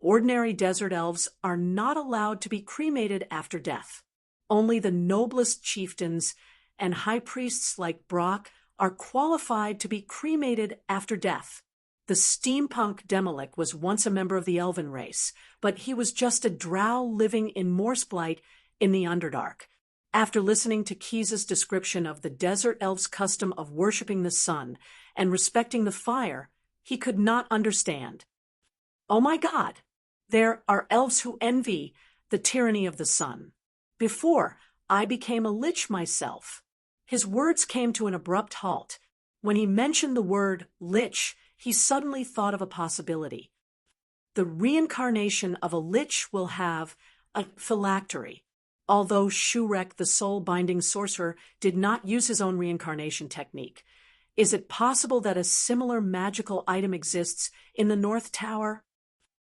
Ordinary desert elves are not allowed to be cremated after death. Only the noblest chieftains and high priests like Brock are qualified to be cremated after death. The steampunk Demolik was once a member of the elven race, but he was just a drow living in Morseblight in the Underdark. After listening to Keys's description of the desert elves' custom of worshipping the sun and respecting the fire, he could not understand. Oh my God, there are elves who envy the tyranny of the sun. Before, I became a lich myself. His words came to an abrupt halt. When he mentioned the word lich, he suddenly thought of a possibility. The reincarnation of a lich will have a phylactery. Although Shurek, the soul-binding sorcerer, did not use his own reincarnation technique, is it possible that a similar magical item exists in the North Tower?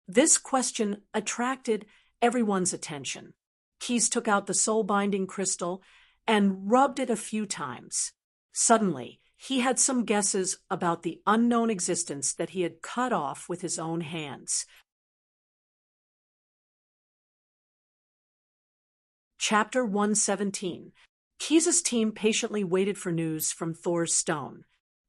This question attracted everyone's attention. Keys took out the soul-binding crystal and rubbed it a few times. Suddenly, he had some guesses about the unknown existence that he had cut off with his own hands. Chapter 117. Keys's team patiently waited for news from Thor's stone.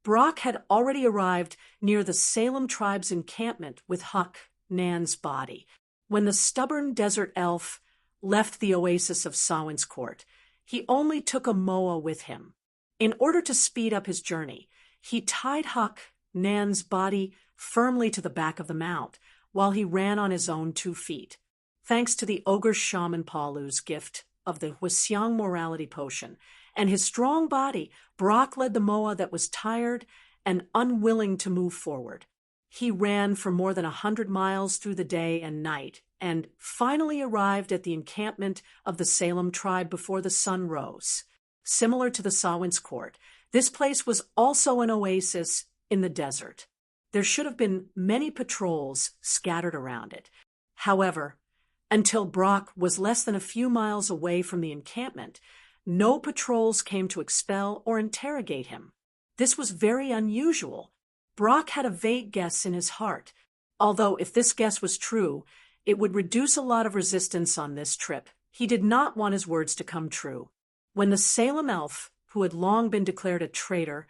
Brock had already arrived near the Salem tribe's encampment with Huck, Nan's body. When the stubborn desert elf left the oasis of Samhain's court, he only took a moa with him. In order to speed up his journey, he tied Huck, Nan's body, firmly to the back of the mount, while he ran on his own 2 feet. Thanks to the ogre shaman Palu's gift of the Hwasiang morality potion and his strong body, Brock led the moa that was tired and unwilling to move forward. He ran for more than 100 miles through the day and night, and finally arrived at the encampment of the Salem tribe before the sun rose. Similar to the Samhain's court, this place was also an oasis in the desert. There should have been many patrols scattered around it. However, until Brock was less than a few miles away from the encampment, no patrols came to expel or interrogate him. This was very unusual. Brock had a vague guess in his heart, although if this guess was true, it would reduce a lot of resistance on this trip. He did not want his words to come true. When the Salem elf, who had long been declared a traitor,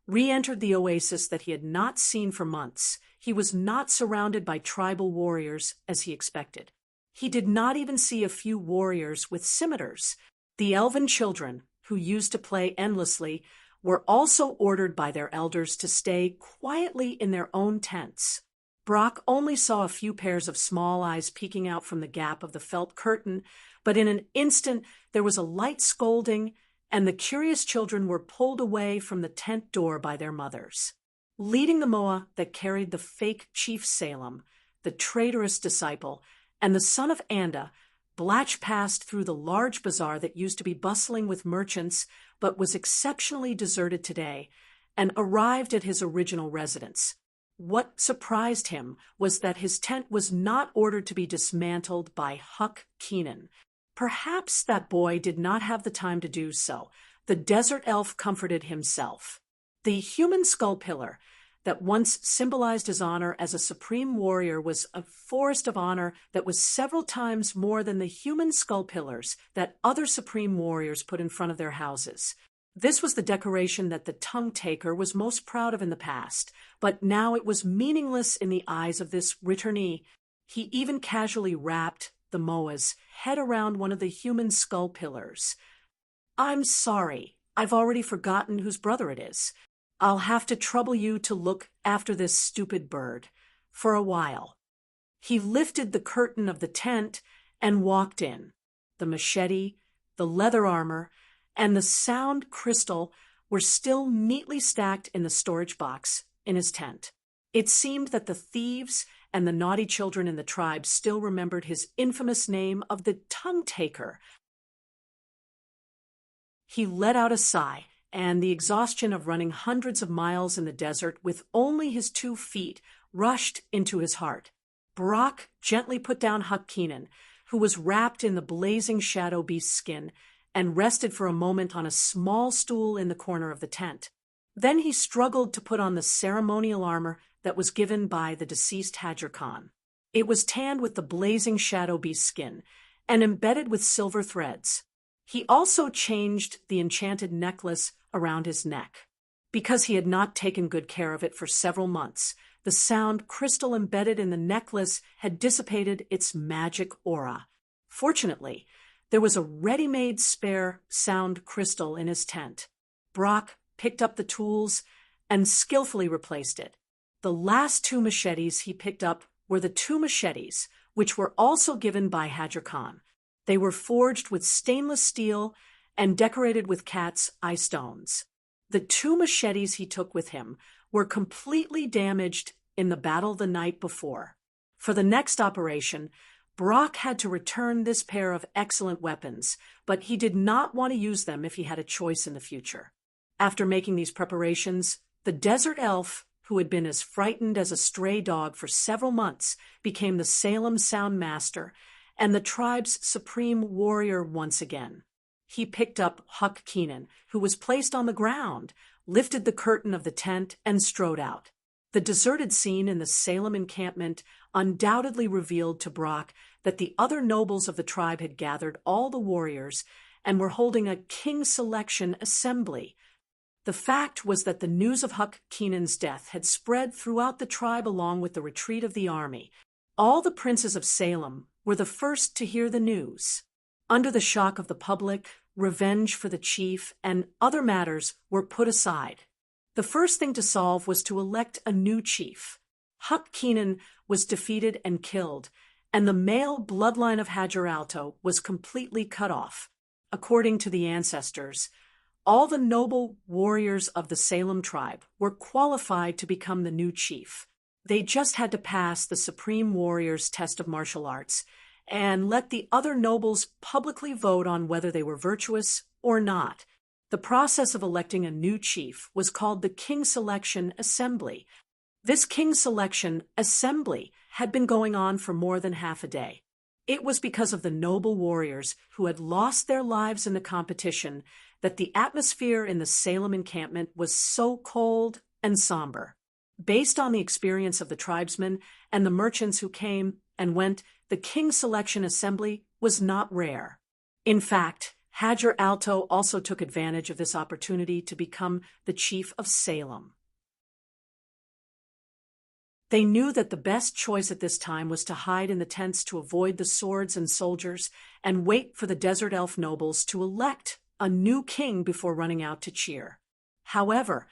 re-entered the oasis that he had not seen for months, he was not surrounded by tribal warriors as he expected. He did not even see a few warriors with scimitars. The elven children, who used to play endlessly, were also ordered by their elders to stay quietly in their own tents. Brock only saw a few pairs of small eyes peeking out from the gap of the felt curtain, but in an instant there was a light scolding, and the curious children were pulled away from the tent door by their mothers. Leading the moa that carried the fake Chief Salem, the traitorous disciple, and the son of Anda, Blatch passed through the large bazaar that used to be bustling with merchants but was exceptionally deserted today, and arrived at his original residence. What surprised him was that his tent was not ordered to be dismantled by Huck Keenan. Perhaps that boy did not have the time to do so. The desert elf comforted himself. The human skull pillar that once symbolized his honor as a supreme warrior was a forest of honor that was several times more than the human skull pillars that other supreme warriors put in front of their houses. This was the decoration that the tongue taker was most proud of in the past, but now it was meaningless in the eyes of this returnee. He even casually wrapped the moa's head around one of the human skull pillars. "I'm sorry, I've already forgotten whose brother it is. I'll have to trouble you to look after this stupid bird for a while." He lifted the curtain of the tent and walked in. The machete, the leather armor, and the sound crystal were still neatly stacked in the storage box in his tent. It seemed that the thieves and the naughty children in the tribe still remembered his infamous name of the tongue taker. He let out a sigh, and the exhaustion of running hundreds of miles in the desert with only his 2 feet rushed into his heart. Brock gently put down Huck Keenan, who was wrapped in the blazing shadow beast skin, and rested for a moment on a small stool in the corner of the tent. Then he struggled to put on the ceremonial armor that was given by the deceased Hajar Khan. It was tanned with the blazing shadow beast skin and embedded with silver threads. He also changed the enchanted necklace around his neck. Because he had not taken good care of it for several months, the sound crystal embedded in the necklace had dissipated its magic aura. Fortunately, there was a ready-made spare sound crystal in his tent. Brock picked up the tools and skillfully replaced it. The last 2 machetes he picked up were the 2 machetes, which were also given by Hajar Khan. They were forged with stainless steel and decorated with cat's eye stones. The 2 machetes he took with him were completely damaged in the battle the night before. For the next operation, Brock had to return this pair of excellent weapons, but he did not want to use them if he had a choice in the future. After making these preparations, the desert elf, who had been as frightened as a stray dog for several months, became the Salem Sound Master and the tribe's supreme warrior once again. He picked up Huck Keenan, who was placed on the ground, lifted the curtain of the tent, and strode out. The deserted scene in the Salem encampment undoubtedly revealed to Brock that the other nobles of the tribe had gathered all the warriors and were holding a king selection assembly. The fact was that the news of Huck Keenan's death had spread throughout the tribe along with the retreat of the army. All the princes of Salem were the first to hear the news. Under the shock of the public, revenge for the chief and other matters were put aside. The first thing to solve was to elect a new chief. Huck Keenan was defeated and killed, and the male bloodline of Hajar Alto was completely cut off. According to the ancestors, all the noble warriors of the Salem tribe were qualified to become the new chief. They just had to pass the Supreme Warrior's test of martial arts and let the other nobles publicly vote on whether they were virtuous or not. The process of electing a new chief was called the King Selection Assembly. This King Selection Assembly had been going on for more than half a day. It was because of the noble warriors who had lost their lives in the competition that the atmosphere in the Salem encampment was so cold and somber. Based on the experience of the tribesmen and the merchants who came and went, the King Selection Assembly was not rare. In fact, Hajar Alto also took advantage of this opportunity to become the chief of Salem. They knew that the best choice at this time was to hide in the tents to avoid the swords and soldiers and wait for the desert elf nobles to elect a new king before running out to cheer. However,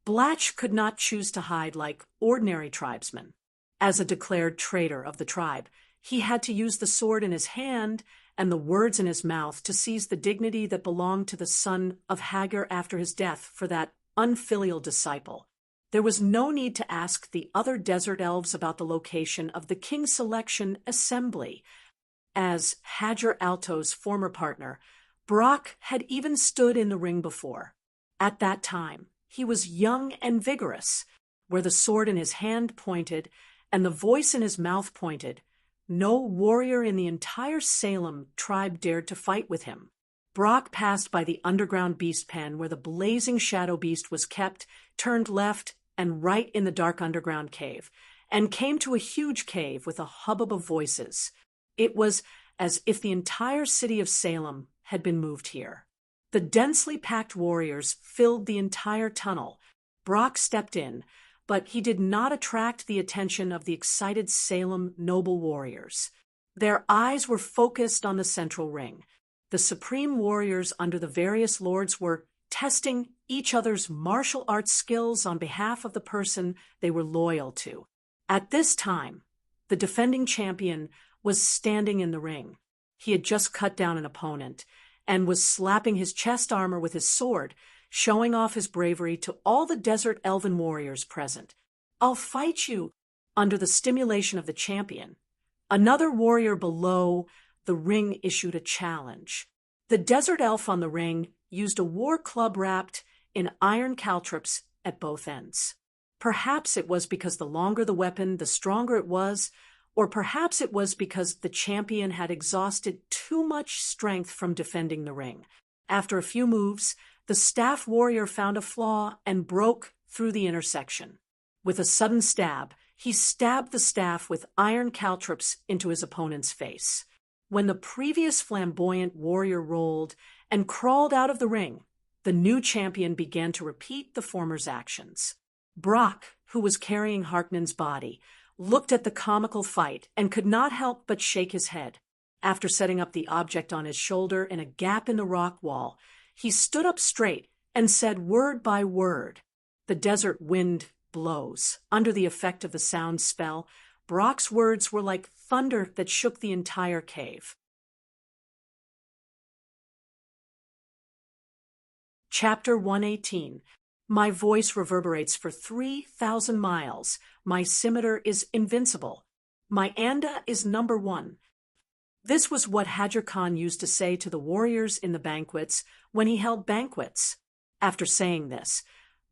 Blatch could not choose to hide like ordinary tribesmen. As a declared traitor of the tribe, he had to use the sword in his hand and the words in his mouth to seize the dignity that belonged to the son of Hagar after his death for that unfilial disciple. There was no need to ask the other desert elves about the location of the king's selection assembly. As Hajar Alto's former partner, Brock had even stood in the ring before. At that time, he was young and vigorous. Where the sword in his hand pointed and the voice in his mouth pointed, no warrior in the entire Salem tribe dared to fight with him. Brock passed by the underground beast pen where the blazing shadow beast was kept, turned left and right in the dark underground cave, and came to a huge cave with a hubbub of voices. It was as if the entire city of Salem had been moved here. The densely packed warriors filled the entire tunnel. Brock stepped in, but he did not attract the attention of the excited Salem noble warriors. Their eyes were focused on the central ring. The supreme warriors under the various lords were testing each other's martial arts skills on behalf of the person they were loyal to. At this time, the defending champion was standing in the ring. He had just cut down an opponent and was slapping his chest armor with his sword, showing off his bravery to all the desert elven warriors present. "I'll fight you!" Under the stimulation of the champion, another warrior below the ring issued a challenge. The desert elf on the ring used a war club wrapped in iron caltrops at both ends. Perhaps it was because the longer the weapon, the stronger it was, or perhaps it was because the champion had exhausted too much strength from defending the ring. After a few moves, the staff warrior found a flaw and broke through the intersection. With a sudden stab, he stabbed the staff with iron caltrops into his opponent's face. When the previous flamboyant warrior rolled and crawled out of the ring, the new champion began to repeat the former's actions. Brock, who was carrying Harkonnen's body, looked at the comical fight and could not help but shake his head. After setting up the object on his shoulder in a gap in the rock wall, he stood up straight and said word by word. The desert wind blows. Under the effect of the sound spell, Brock's words were like thunder that shook the entire cave. Chapter 118. My voice reverberates for 3,000 miles. My scimitar is invincible. My anda is number one. This was what Hajar Khan used to say to the warriors in the banquets when he held banquets. After saying this,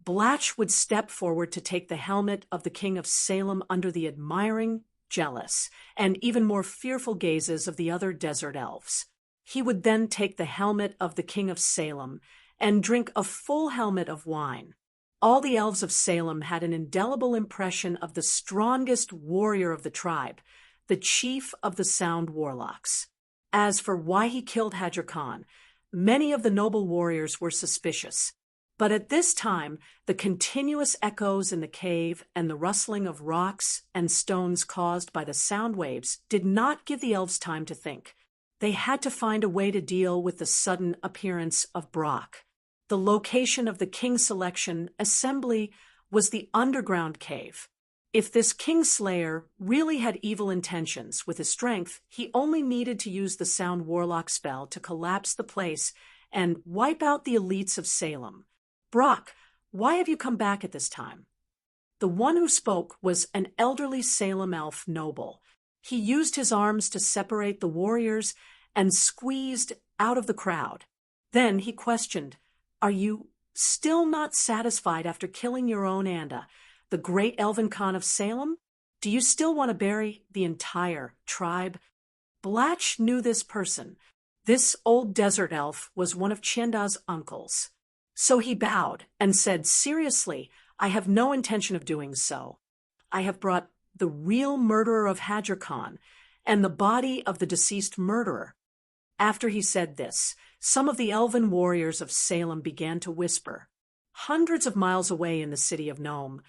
Blatch would step forward to take the helmet of the king of Salem under the admiring, jealous, and even more fearful gazes of the other desert elves. He would then take the helmet of the king of Salem and drink a full helmet of wine. All the elves of Salem had an indelible impression of the strongest warrior of the tribe, the chief of the Sound Warlocks. As for why he killed Hajar Khan, many of the noble warriors were suspicious. But at this time, the continuous echoes in the cave and the rustling of rocks and stones caused by the sound waves did not give the elves time to think. They had to find a way to deal with the sudden appearance of Brock. The location of the King's Selection assembly was the underground cave. If this Kingslayer really had evil intentions with his strength, he only needed to use the Sound Warlock spell to collapse the place and wipe out the elites of Salem. "Brock, why have you come back at this time?" The one who spoke was an elderly Salem elf noble. He used his arms to separate the warriors and squeezed out of the crowd. Then he questioned, "Are you still not satisfied after killing your own Anda, the great Elven Khan of Salem? Do you still want to bury the entire tribe?" Blatch knew this person. This old desert elf was one of Chenda's uncles. So he bowed and said, "Seriously, I have no intention of doing so. I have brought the real murderer of Hajar Khan and the body of the deceased murderer." After he said this, some of the elven warriors of Salem began to whisper. Hundreds of miles away in the city of Nome,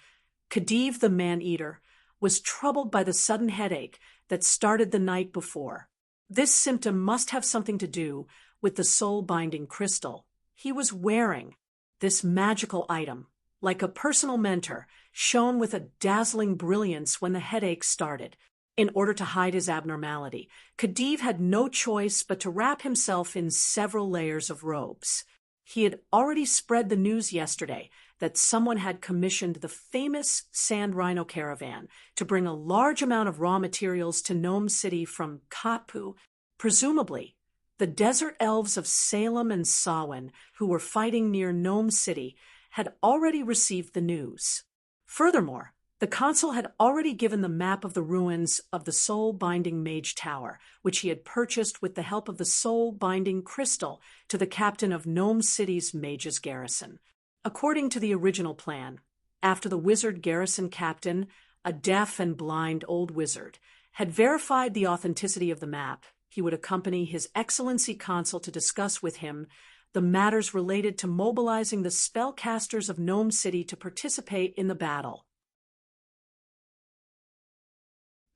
Khedive the Man-Eater, was troubled by the sudden headache that started the night before. This symptom must have something to do with the soul-binding crystal he was wearing. This magical item, like a personal mentor, shone with a dazzling brilliance when the headache started. In order to hide his abnormality, Khedive had no choice but to wrap himself in several layers of robes. He had already spread the news yesterday that someone had commissioned the famous Sand Rhino caravan to bring a large amount of raw materials to Gnome City from Katpu. Presumably, the desert elves of Salem and Samhain, who were fighting near Gnome City, had already received the news. Furthermore, the consul had already given the map of the ruins of the soul-binding mage tower, which he had purchased with the help of the soul-binding crystal, to the captain of Gnome City's mages garrison. According to the original plan, after the wizard garrison captain, a deaf and blind old wizard, had verified the authenticity of the map, he would accompany His Excellency Consul to discuss with him the matters related to mobilizing the spellcasters of Gnome City to participate in the battle.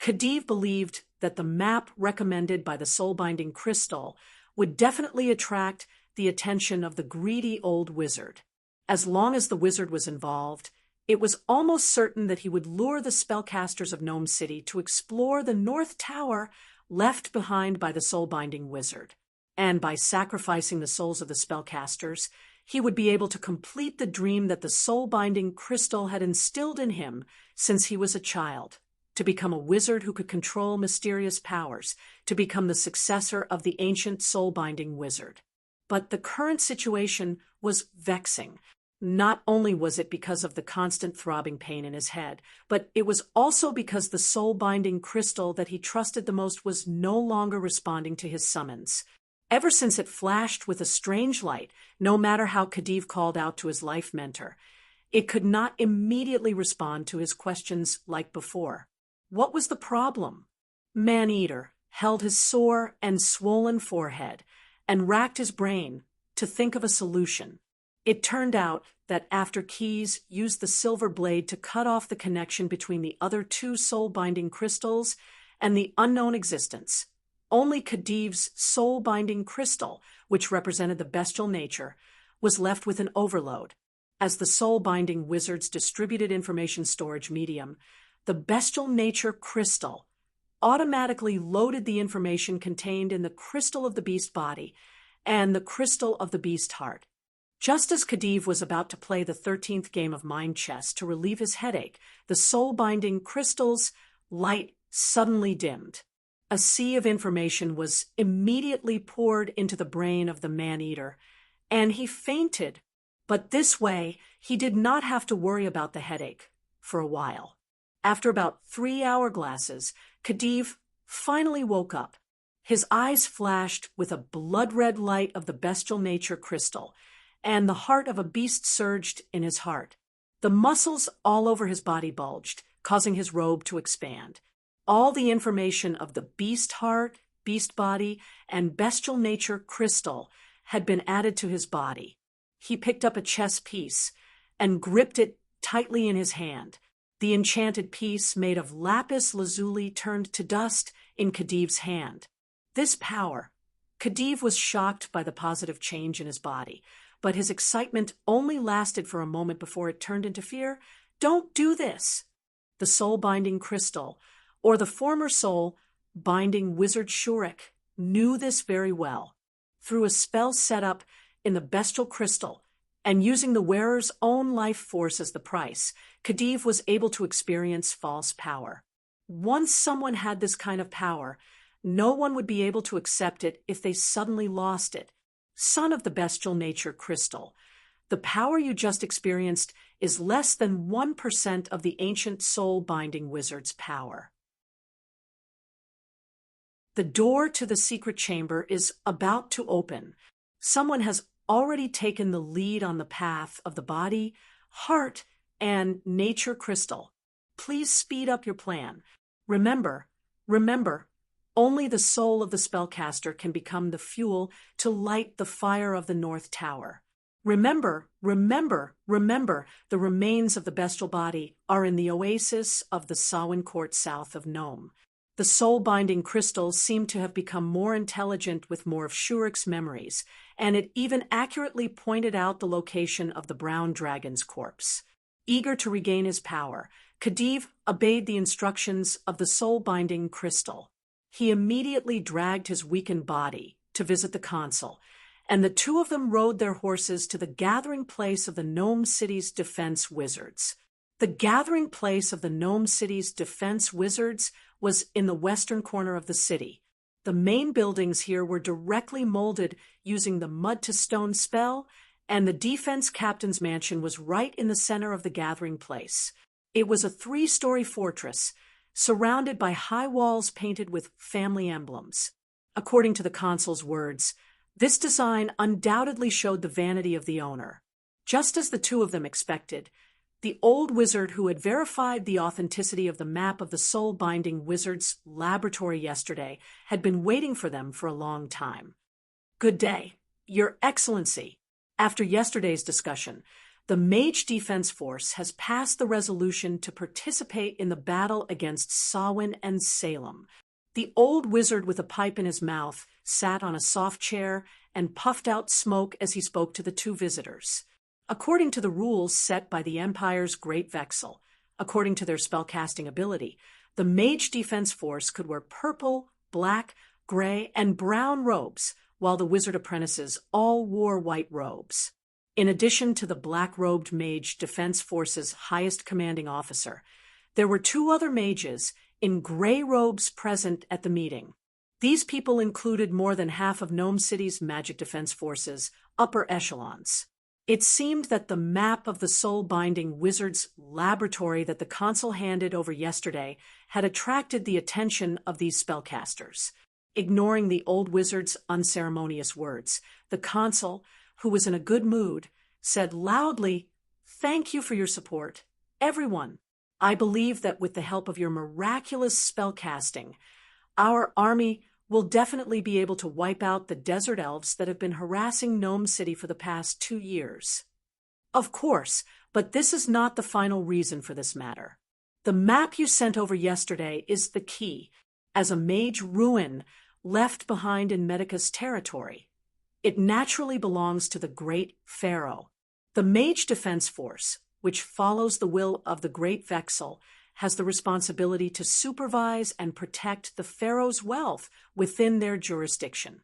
Khedive believed that the map recommended by the soul-binding crystal would definitely attract the attention of the greedy old wizard. As long as the wizard was involved, it was almost certain that he would lure the spellcasters of Gnome City to explore the North Tower left behind by the soul-binding wizard. And by sacrificing the souls of the spellcasters, he would be able to complete the dream that the soul-binding crystal had instilled in him since he was a child, to become a wizard who could control mysterious powers, to become the successor of the ancient soul-binding wizard. But the current situation was vexing. Not only was it because of the constant throbbing pain in his head, but it was also because the soul-binding crystal that he trusted the most was no longer responding to his summons. Ever since it flashed with a strange light, no matter how Khedive called out to his life mentor, it could not immediately respond to his questions like before. What was the problem? Man-Eater held his sore and swollen forehead and racked his brain to think of a solution. It turned out that after Keys used the silver blade to cut off the connection between the other two soul-binding crystals and the unknown existence, only Khedive's soul-binding crystal, which represented the bestial nature, was left with an overload. As the soul-binding wizard's distributed information storage medium, the bestial nature crystal automatically loaded the information contained in the crystal of the beast body and the crystal of the beast heart. Just as Khedive was about to play the 13th game of mind chess to relieve his headache, the soul-binding crystal's light suddenly dimmed. A sea of information was immediately poured into the brain of the man-eater, and he fainted. But this way, he did not have to worry about the headache for a while. After about 3 hourglasses, Khedive finally woke up. His eyes flashed with a blood-red light of the bestial nature crystal, and the heart of a beast surged in his heart. The muscles all over his body bulged, causing his robe to expand. All the information of the beast heart, beast body, and bestial nature crystal had been added to his body. He picked up a chess piece and gripped it tightly in his hand. The enchanted piece made of lapis lazuli turned to dust in Khedive's hand. This power, Khedive was shocked by the positive change in his body, but his excitement only lasted for a moment before it turned into fear. Don't do this! The soul-binding crystal, or the former soul-binding wizard Shurik, knew this very well. Through a spell set up in the bestial crystal, and using the wearer's own life force as the price, Khedive was able to experience false power. Once someone had this kind of power, no one would be able to accept it if they suddenly lost it. Son of the bestial nature crystal, the power you just experienced is less than 1% of the ancient soul-binding wizard's power. The door to the secret chamber is about to open. Someone has already taken the lead on the path of the body, heart, and nature crystal. Please speed up your plan. Remember, only the soul of the spellcaster can become the fuel to light the fire of the North Tower. Remember, remember, remember, the remains of the bestial body are in the oasis of the Samhain court south of Nome. The soul-binding crystals seem to have become more intelligent with more of Shurik's memories, and it even accurately pointed out the location of the brown dragon's corpse. Eager to regain his power, Khedive obeyed the instructions of the soul-binding crystal. He immediately dragged his weakened body to visit the consul, and the two of them rode their horses to the gathering place of the Nome City's defense wizards. The gathering place of the Nome City's defense wizards was in the western corner of the city. The main buildings here were directly molded using the mud-to-stone spell, and the defense captain's mansion was right in the center of the gathering place. It was a 3-story fortress, surrounded by high walls painted with family emblems. According to the consul's words, this design undoubtedly showed the vanity of the owner. Just as the two of them expected, the old wizard who had verified the authenticity of the map of the soul-binding wizard's laboratory yesterday had been waiting for them for a long time. "Good day, Your Excellency. After yesterday's discussion, the Mage Defense Force has passed the resolution to participate in the battle against Samhain and Salem." The old wizard with a pipe in his mouth sat on a soft chair and puffed out smoke as he spoke to the two visitors. According to the rules set by the Empire's Great Vexil, according to their spellcasting ability, the Mage Defense Force could wear purple, black, gray, and brown robes, while the wizard apprentices all wore white robes. In addition to the black-robed Mage Defense Force's highest commanding officer, there were 2 other mages in gray robes present at the meeting. These people included more than half of Nome City's Magic Defense Force's upper echelons. It seemed that the map of the soul-binding wizard's laboratory that the consul handed over yesterday had attracted the attention of these spellcasters. Ignoring the old wizard's unceremonious words, the consul, who was in a good mood, said loudly, "Thank you for your support, everyone. I believe that with the help of your miraculous spellcasting, our army will definitely be able to wipe out the desert elves that have been harassing Nome City for the past 2 years. Of course, but this is not the final reason for this matter. The map you sent over yesterday is the key, as a mage ruin left behind in Medica's territory. It naturally belongs to the Great Pharaoh. The Mage Defense Force, which follows the will of the Great Vexil, has the responsibility to supervise and protect the Pharaoh's wealth within their jurisdiction.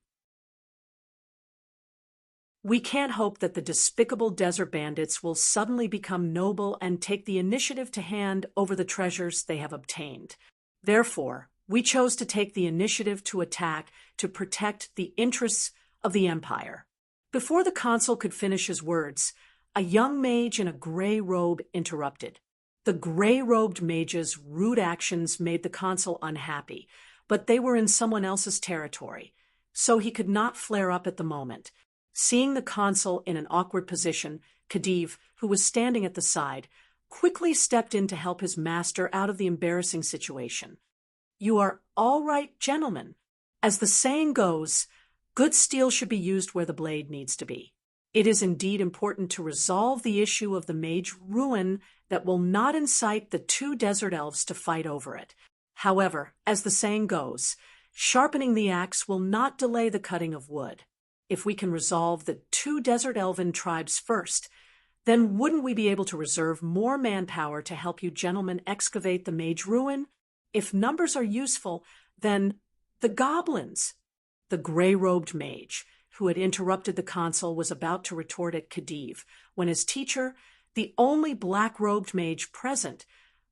We can't hope that the despicable desert bandits will suddenly become noble and take the initiative to hand over the treasures they have obtained. Therefore, we chose to take the initiative to attack to protect the interests of the Empire." Before the consul could finish his words, a young mage in a gray robe interrupted. The gray-robed mage's rude actions made the consul unhappy, but they were in someone else's territory, so he could not flare up at the moment. Seeing the consul in an awkward position, Khedive, who was standing at the side, quickly stepped in to help his master out of the embarrassing situation. "You are all right, gentlemen. As the saying goes, good steel should be used where the blade needs to be. It is indeed important to resolve the issue of the mage ruin that will not incite the 2 desert elves to fight over it. However, as the saying goes, sharpening the axe will not delay the cutting of wood. If we can resolve the 2 desert elven tribes first, then wouldn't we be able to reserve more manpower to help you gentlemen excavate the mage ruin? If numbers are useful, then the goblins." The gray-robed mage, who had interrupted the consul, was about to retort at Khedive when his teacher, the only black-robed mage present,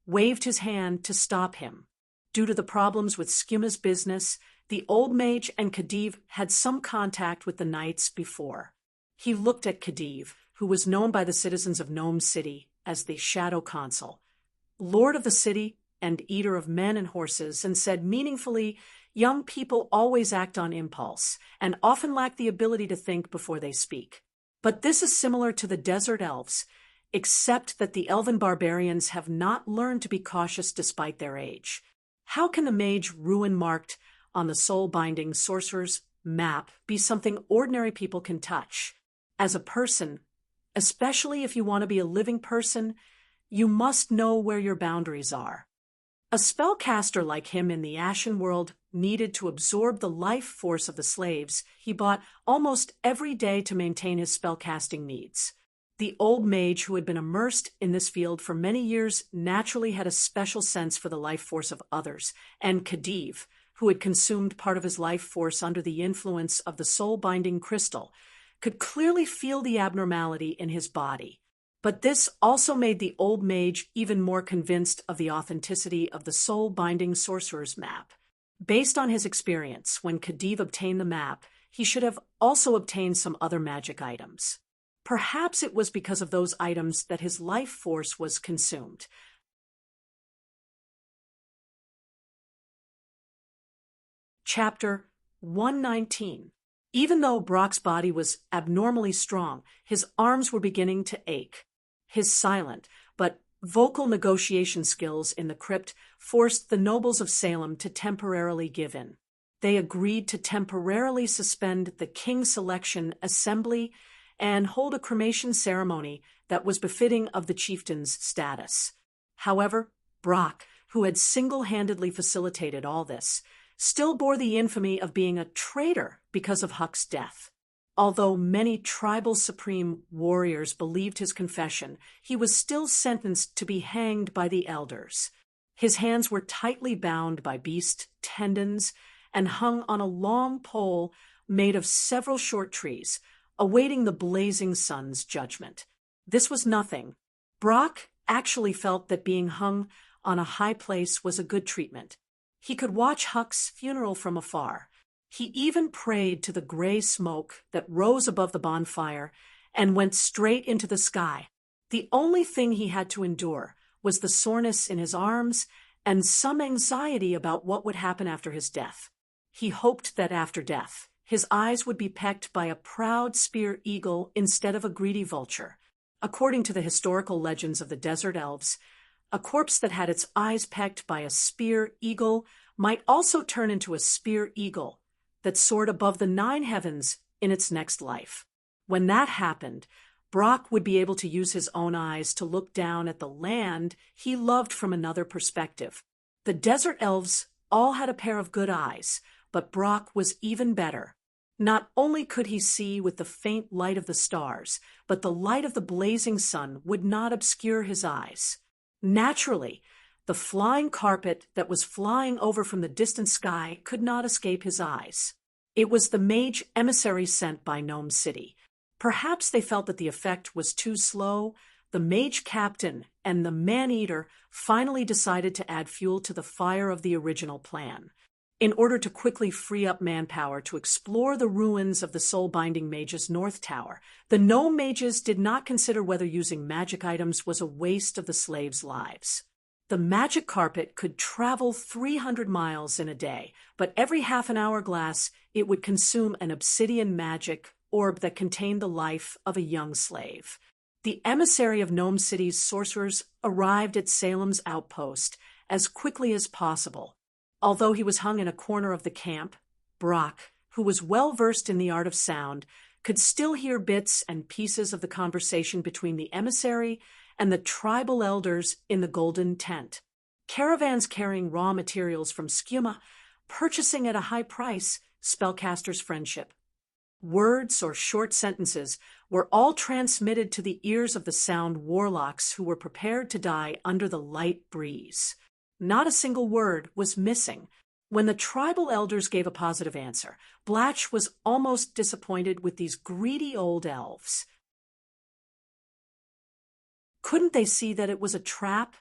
waved his hand to stop him. Due to the problems with Skuma's business, the old mage and Khedive had some contact with the knights before. He looked at Khedive, who was known by the citizens of Nome City as the Shadow Consul, lord of the city and eater of men and horses, and said meaningfully, "Young people always act on impulse and often lack the ability to think before they speak. But this is similar to the desert elves, except that the elven barbarians have not learned to be cautious despite their age. How can the mage ruin marked on the soul-binding sorcerer's map be something ordinary people can touch? As a person, Especially if you want to be a living person, you must know where your boundaries are. A spellcaster like him in the Ashen world needed to absorb the life force of the slaves he bought almost every day to maintain his spellcasting needs. The old mage who had been immersed in this field for many years naturally had a special sense for the life force of others, and Khedive, who had consumed part of his life force under the influence of the soul-binding crystal, could clearly feel the abnormality in his body. But this also made the old mage even more convinced of the authenticity of the soul-binding sorcerer's map. Based on his experience, when Khedive obtained the map, he should have also obtained some other magic items. Perhaps it was because of those items that his life force was consumed. Chapter 119. Even though Brock's body was abnormally strong, his arms were beginning to ache. His silent but vocal negotiation skills in the crypt forced the nobles of Salem to temporarily give in. They agreed to temporarily suspend the king's selection assembly and hold a cremation ceremony that was befitting of the chieftain's status. However, Brock, who had single-handedly facilitated all this, still bore the infamy of being a traitor because of Huck's death. Although many tribal supreme warriors believed his confession, he was still sentenced to be hanged by the elders. His hands were tightly bound by beast tendons and hung on a long pole made of several short trees, awaiting the blazing sun's judgment. This was nothing. Brock actually felt that being hung on a high place was a good treatment. He could watch Huck's funeral from afar. He even prayed to the gray smoke that rose above the bonfire and went straight into the sky. The only thing he had to endure was the soreness in his arms and some anxiety about what would happen after his death. He hoped that after death, his eyes would be pecked by a proud spear eagle instead of a greedy vulture. According to the historical legends of the desert elves, a corpse that had its eyes pecked by a spear eagle might also turn into a spear eagle that soared above the 9 heavens in its next life. When that happened, Brock would be able to use his own eyes to look down at the land he loved from another perspective. The desert elves all had a pair of good eyes, but Brock was even better. Not only could he see with the faint light of the stars, but the light of the blazing sun would not obscure his eyes. Naturally, the flying carpet that was flying over from the distant sky could not escape his eyes. It was the mage emissary sent by Gnome City. Perhaps they felt that the effect was too slow. The mage captain and the man-eater finally decided to add fuel to the fire of the original plan. In order to quickly free up manpower to explore the ruins of the soul-binding mage's North Tower, the gnome mages did not consider whether using magic items was a waste of the slaves' lives. The magic carpet could travel 300 miles in a day, but every half-an-hour glass it would consume an obsidian magic orb that contained the life of a young slave. The emissary of Gnome City's sorcerers arrived at Salem's outpost as quickly as possible. Although he was hung in a corner of the camp, Brock, who was well versed in the art of sound, could still hear bits and pieces of the conversation between the emissary and the tribal elders in the golden tent. Caravans carrying raw materials from Skuma, purchasing at a high price spellcasters' friendship. Words or short sentences were all transmitted to the ears of the sound warlocks who were prepared to die under the light breeze. Not a single word was missing. When the tribal elders gave a positive answer, Blatch was almost disappointed with these greedy old elves. Couldn't they see that it was a trap?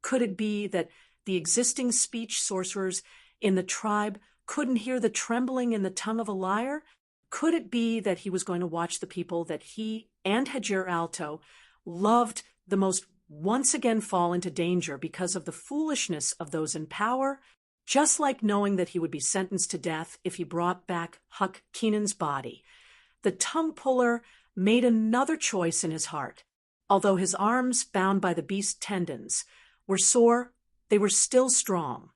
Could it be that the existing speech sorcerers in the tribe couldn't hear the trembling in the tongue of a liar? Could it be that he was going to watch the people that he and Hajir Alto loved the most once again fall into danger because of the foolishness of those in power? Just like knowing that he would be sentenced to death if he brought back Huck Keenan's body, the tongue puller made another choice in his heart. Although his arms, bound by the beast tendons, were sore, they were still strong.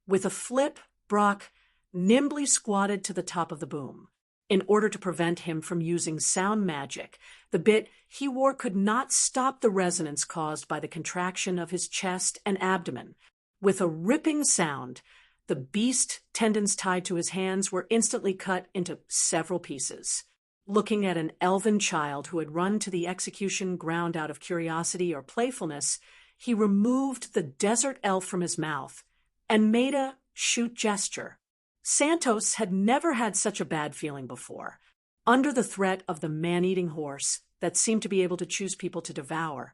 With a flip, Brock nimbly squatted to the top of the boom. in order to prevent him from using sound magic. The bit he wore could not stop the resonance caused by the contraction of his chest and abdomen. With a ripping sound, the beast tendons tied to his hands were instantly cut into several pieces. Looking at an elven child who had run to the execution ground out of curiosity or playfulness, he removed the desert elf from his mouth and made a shoot gesture. Santos had never had such a bad feeling before. Under the threat of the man-eating horse that seemed to be able to choose people to devour,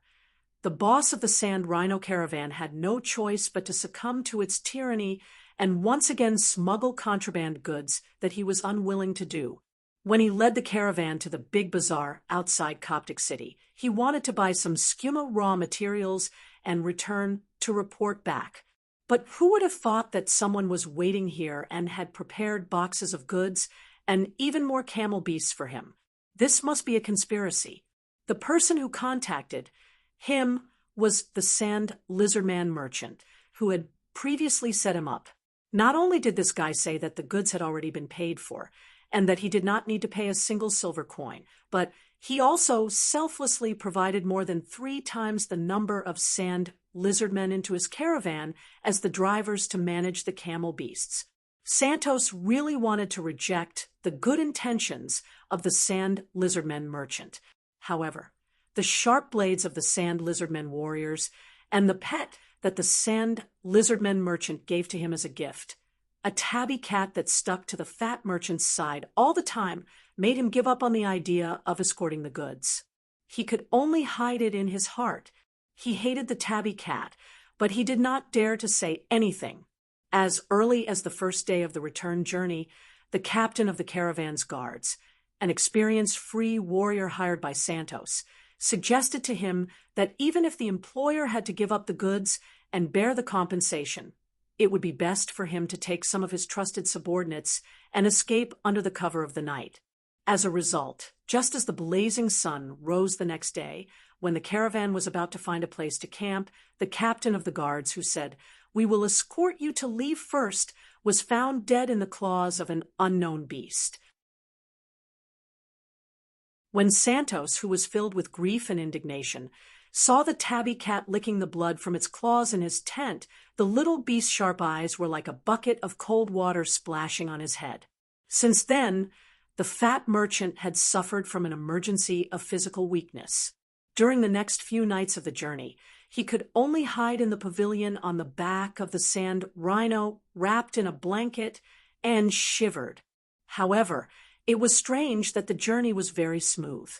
the boss of the Sand Rhino Caravan had no choice but to succumb to its tyranny and once again smuggle contraband goods that he was unwilling to do. When he led the caravan to the big bazaar outside Coptic City, he wanted to buy some skuma raw materials and return to report back. But who would have thought that someone was waiting here and had prepared boxes of goods and even more camel beasts for him? This must be a conspiracy. The person who contacted him was the Sand Lizardman merchant who had previously set him up. Not only did this guy say that the goods had already been paid for and that he did not need to pay a single silver coin, but he also selflessly provided more than 3 times the number of sand lizardmen into his caravan as the drivers to manage the camel beasts. Santos really wanted to reject the good intentions of the Sand Lizardmen merchant. However, the sharp blades of the Sand Lizardmen warriors and the pet that the Sand Lizardmen merchant gave to him as a gift, a tabby cat that stuck to the fat merchant's side all the time, made him give up on the idea of escorting the goods. He could only hide it in his heart. He hated the tabby cat, but he did not dare to say anything. As early as the first day of the return journey, the captain of the caravan's guards, an experienced free warrior hired by Santos, suggested to him that even if the employer had to give up the goods and bear the compensation, it would be best for him to take some of his trusted subordinates and escape under the cover of the night. As a result, just as the blazing sun rose the next day, when the caravan was about to find a place to camp, the captain of the guards, who said, "We will escort you to leave first," was found dead in the claws of an unknown beast. When Santos, who was filled with grief and indignation, saw the tabby cat licking the blood from its claws in his tent, the little beast's sharp eyes were like a bucket of cold water splashing on his head. Since then, the fat merchant had suffered from an emergency of physical weakness. During the next few nights of the journey, he could only hide in the pavilion on the back of the Sand Rhino, wrapped in a blanket, and shivered. However, it was strange that the journey was very smooth.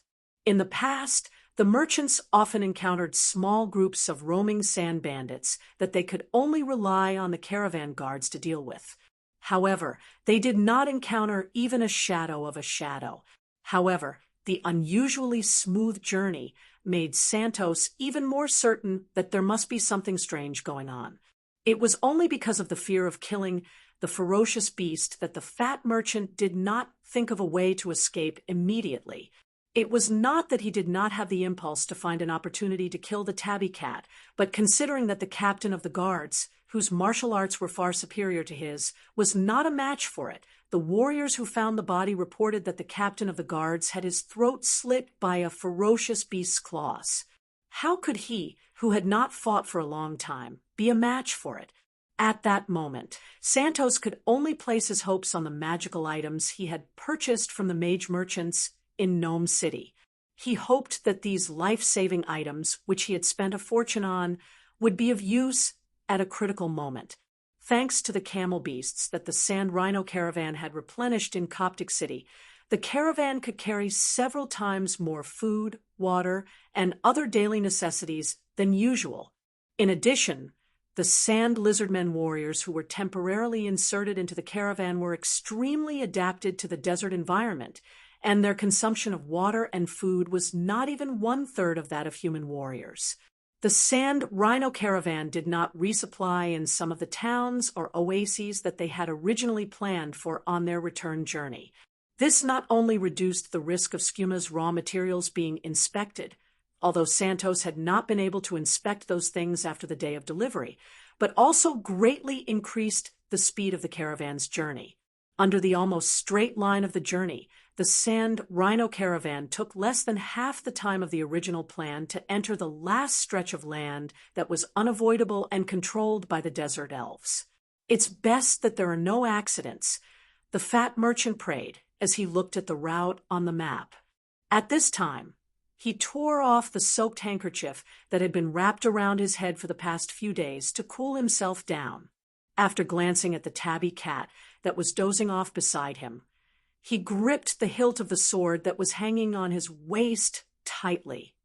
In the past, the merchants often encountered small groups of roaming sand bandits that they could only rely on the caravan guards to deal with. However, they did not encounter even a shadow of a shadow. However, the unusually smooth journey made Santos even more certain that there must be something strange going on. It was only because of the fear of killing the ferocious beast that the fat merchant did not think of a way to escape immediately. It was not that he did not have the impulse to find an opportunity to kill the tabby cat, but considering that the captain of the guards, whose martial arts were far superior to his, was not a match for it, the warriors who found the body reported that the captain of the guards had his throat slit by a ferocious beast's claws. How could he, who had not fought for a long time, be a match for it? At that moment, Santos could only place his hopes on the magical items he had purchased from the mage merchants in Gnome City. He hoped that these life-saving items, which he had spent a fortune on, would be of use at a critical moment. Thanks to the camel beasts that the Sand Rhino caravan had replenished in Coptic City, the caravan could carry several times more food, water, and other daily necessities than usual. In addition, the Sand Lizardmen warriors who were temporarily inserted into the caravan were extremely adapted to the desert environment, and their consumption of water and food was not even 1/3 of that of human warriors. The Sand Rhino caravan did not resupply in some of the towns or oases that they had originally planned for on their return journey. This not only reduced the risk of Skuma's raw materials being inspected, although Santos had not been able to inspect those things after the day of delivery, but also greatly increased the speed of the caravan's journey. Under the almost straight line of the journey, the sand rhino caravan took less than half the time of the original plan to enter the last stretch of land that was unavoidable and controlled by the desert elves. "It's best that there are no accidents," the fat merchant prayed as he looked at the route on the map. At this time, he tore off the soaked handkerchief that had been wrapped around his head for the past few days to cool himself down. After glancing at the tabby cat that was dozing off beside him, he gripped the hilt of the sword that was hanging on his waist tightly.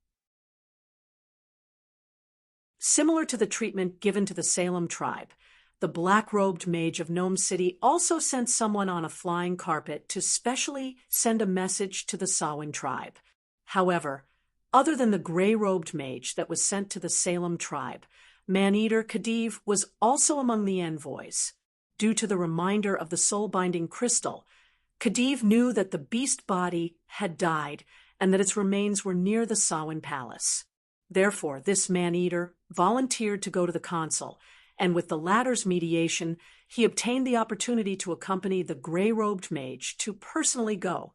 Similar to the treatment given to the Salem tribe, the black-robed mage of Gnome City also sent someone on a flying carpet to specially send a message to the Samhain tribe. However, other than the gray-robed mage that was sent to the Salem tribe, Man-Eater Khedive was also among the envoys. Due to the reminder of the soul-binding crystal, Khedive knew that the beast body had died and that its remains were near the Samhain palace. Therefore, this man-eater volunteered to go to the consul, and with the latter's mediation, he obtained the opportunity to accompany the gray-robed mage to personally go.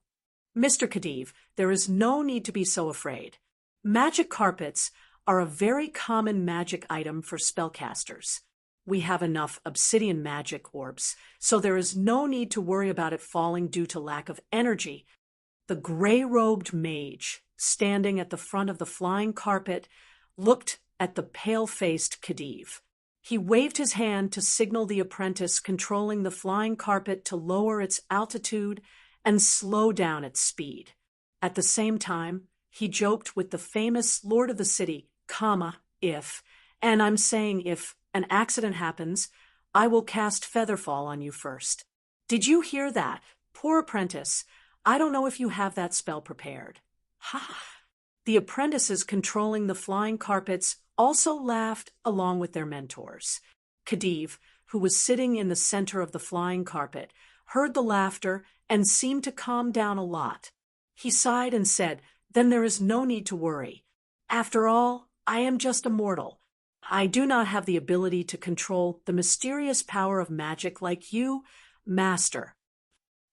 "Mr. Khedive, there is no need to be so afraid. Magic carpets are a very common magic item for spellcasters. We have enough obsidian magic orbs, so there is no need to worry about it falling due to lack of energy." The gray-robed mage, standing at the front of the flying carpet, looked at the pale-faced Khedive. He waved his hand to signal the apprentice controlling the flying carpet to lower its altitude and slow down its speed. At the same time, he joked with the famous lord of the city, if, and I'm saying if, an accident happens, I will cast Featherfall on you first. Did you hear that? Poor apprentice. I don't know if you have that spell prepared. Ha! The apprentices controlling the flying carpets also laughed along with their mentors. Khedive, who was sitting in the center of the flying carpet, heard the laughter and seemed to calm down a lot. He sighed and said, "Then there is no need to worry. After all, I am just a mortal. I do not have the ability to control the mysterious power of magic like you, Master."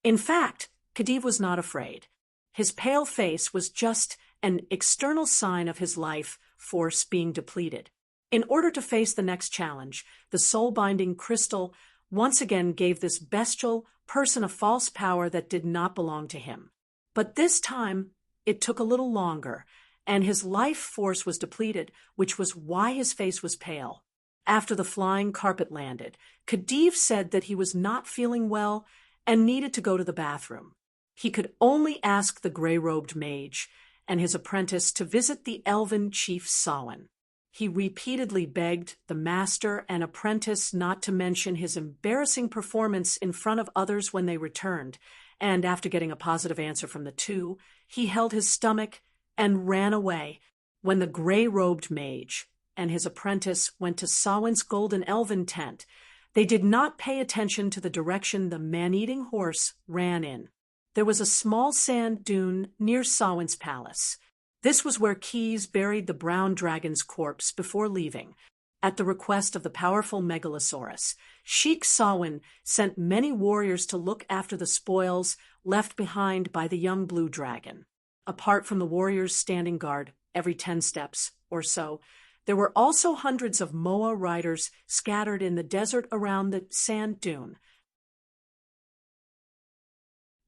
In fact, Khedive was not afraid. His pale face was just an external sign of his life force being depleted. In order to face the next challenge, the soul-binding crystal once again gave this bestial person a false power that did not belong to him. But this time, it took a little longer, and his life force was depleted, which was why his face was pale. After the flying carpet landed, Khedive said that he was not feeling well and needed to go to the bathroom. He could only ask the gray-robed mage and his apprentice to visit the elven chief Samhain. He repeatedly begged the master and apprentice not to mention his embarrassing performance in front of others when they returned, and after getting a positive answer from the two, he held his stomach and ran away. When the gray-robed mage and his apprentice went to Samhain's golden elven tent, they did not pay attention to the direction the man-eating horse ran in. There was a small sand dune near Samhain's palace. This was where Keys buried the brown dragon's corpse before leaving. At the request of the powerful megalosaurus, Sheik Samhain sent many warriors to look after the spoils left behind by the young blue dragon. Apart from the warriors standing guard every 10 steps or so, there were also hundreds of Moa riders scattered in the desert around the sand dune.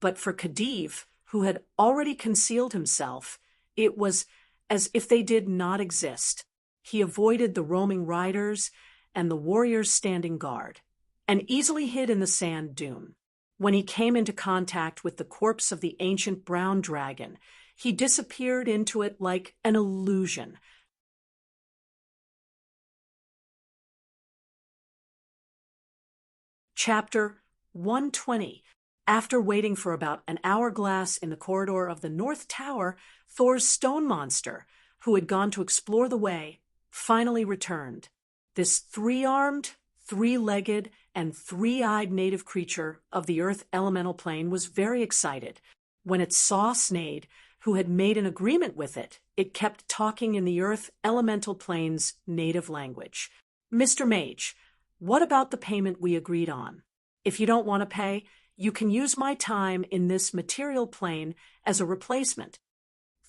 But for Khedive, who had already concealed himself, it was as if they did not exist. He avoided the roaming riders and the warriors standing guard, and easily hid in the sand dune. When he came into contact with the corpse of the ancient brown dragon, he disappeared into it like an illusion. Chapter 120. After waiting for about an hourglass in the corridor of the North Tower, Thor's stone monster, who had gone to explore the way, finally returned. This 3-armed, 3-legged, and 3-eyed native creature of the Earth elemental plane was very excited. When it saw Sneyd, who had made an agreement with it, it kept talking in the Earth elemental plane's native language. "Mr. Mage, what about the payment we agreed on? If you don't want to pay, You can use my time in this material plane as a replacement.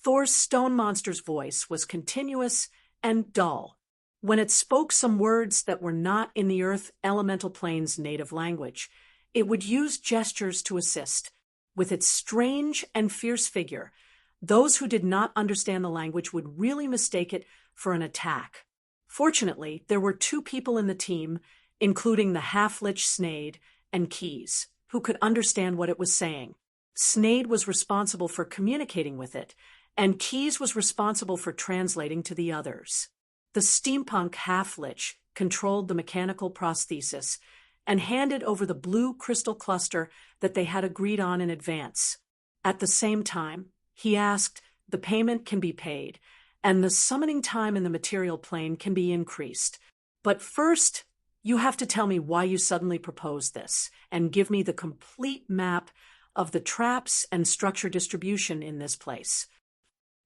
Thor's stone monster's voice was continuous and dull. When it spoke some words that were not in the Earth Elemental Plane's native language, it would use gestures to assist. With its strange and fierce figure, those who did not understand the language would really mistake it for an attack. Fortunately, there were 2 people in the team, including the half-lich Snade and Keys, who could understand what it was saying. Snade was responsible for communicating with it, and Keys was responsible for translating to the others. The steampunk half-lich controlled the mechanical prosthesis and handed over the blue crystal cluster that they had agreed on in advance. At the same time, he asked, the payment can be paid, and the summoning time in the material plane can be increased. But first, you have to tell me why you suddenly proposed this, and give me the complete map of the traps and structure distribution in this place.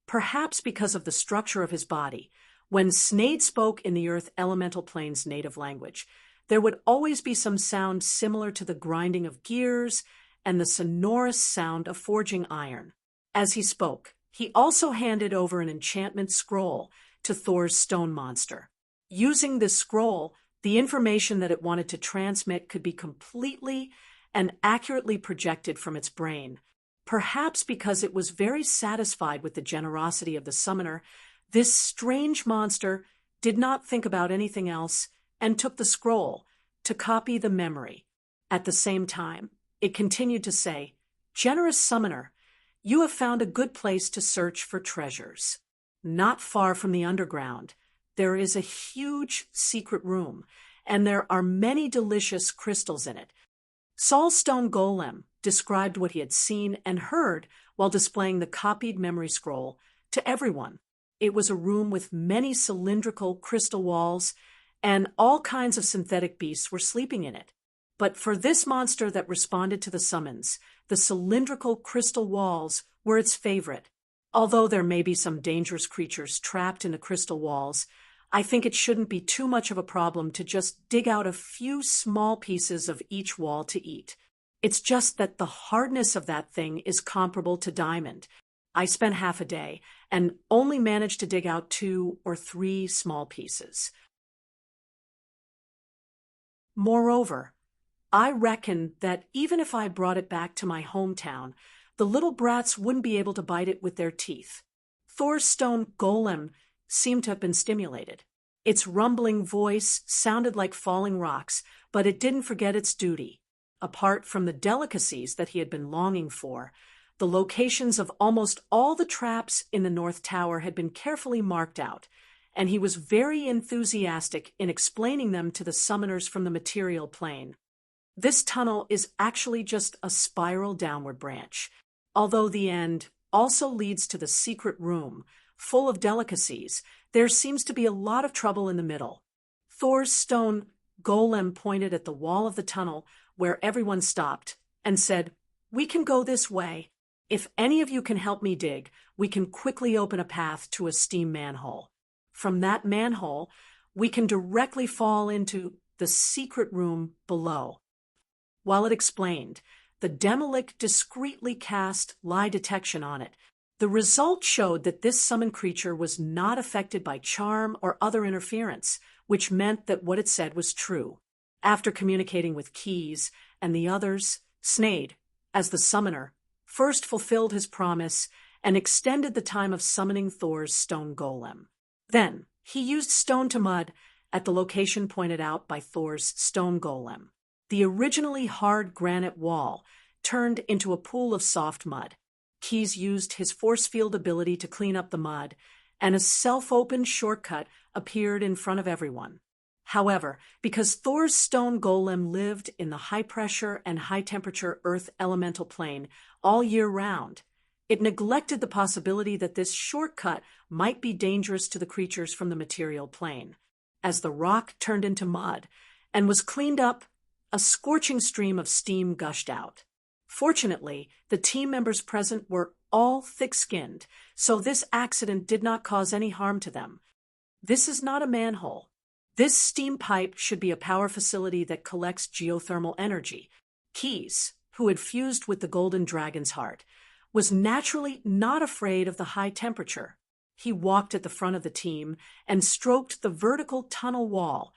Perhaps because of the structure of his body, when Snade spoke in the Earth Elemental Plane's native language, there would always be some sound similar to the grinding of gears and the sonorous sound of forging iron. As he spoke, he also handed over an enchantment scroll to Thor's stone monster. Using this scroll, the information that it wanted to transmit could be completely and accurately projected from its brain. Perhaps because it was very satisfied with the generosity of the summoner, this strange monster did not think about anything else and took the scroll to copy the memory. At the same time, it continued to say, "Generous summoner, you have found a good place to search for treasures. Not far from the underground, there is a huge secret room, and there are many delicious crystals in it." Saul's stone golem described what he had seen and heard while displaying the copied memory scroll to everyone. It was a room with many cylindrical crystal walls, and all kinds of synthetic beasts were sleeping in it. But for this monster that responded to the summons, the cylindrical crystal walls were its favorite. Although there may be some dangerous creatures trapped in the crystal walls, I think it shouldn't be too much of a problem to just dig out a few small pieces of each wall to eat. It's just that the hardness of that thing is comparable to diamond. I spent half a day and only managed to dig out 2 or 3 small pieces. Moreover, I reckon that even if I brought it back to my hometown, the little brats wouldn't be able to bite it with their teeth. Thor's stone golem seemed to have been stimulated. Its rumbling voice sounded like falling rocks, but it didn't forget its duty. Apart from the delicacies that he had been longing for, the locations of almost all the traps in the North Tower had been carefully marked out, and he was very enthusiastic in explaining them to the summoners from the material plane. This tunnel is actually just a spiral downward branch, although the end also leads to the secret room, full of delicacies. There seems to be a lot of trouble in the middle. Thor's stone golem pointed at the wall of the tunnel where everyone stopped and said, "We can go this way. If any of you can help me dig, we can quickly open a path to a steam manhole. From that manhole, we can directly fall into the secret room below." While it explained, the Demolic discreetly cast lie detection on it. The result showed that this summoned creature was not affected by charm or other interference, which meant that what it said was true. After communicating with Keys and the others, Snade, as the summoner, first fulfilled his promise and extended the time of summoning Thor's stone golem. Then, he used stone to mud at the location pointed out by Thor's stone golem. The originally hard granite wall turned into a pool of soft mud. Keys used his force field ability to clean up the mud, and a self-opened shortcut appeared in front of everyone. However, because Thor's stone golem lived in the high-pressure and high-temperature Earth elemental plane all year round, it neglected the possibility that this shortcut might be dangerous to the creatures from the material plane. As the rock turned into mud and was cleaned up, a scorching stream of steam gushed out. Fortunately, the team members present were all thick-skinned, so this accident did not cause any harm to them. This is not a manhole. This steam pipe should be a power facility that collects geothermal energy. Keys, who had fused with the golden dragon's heart, was naturally not afraid of the high temperature. He walked at the front of the team and stroked the vertical tunnel wall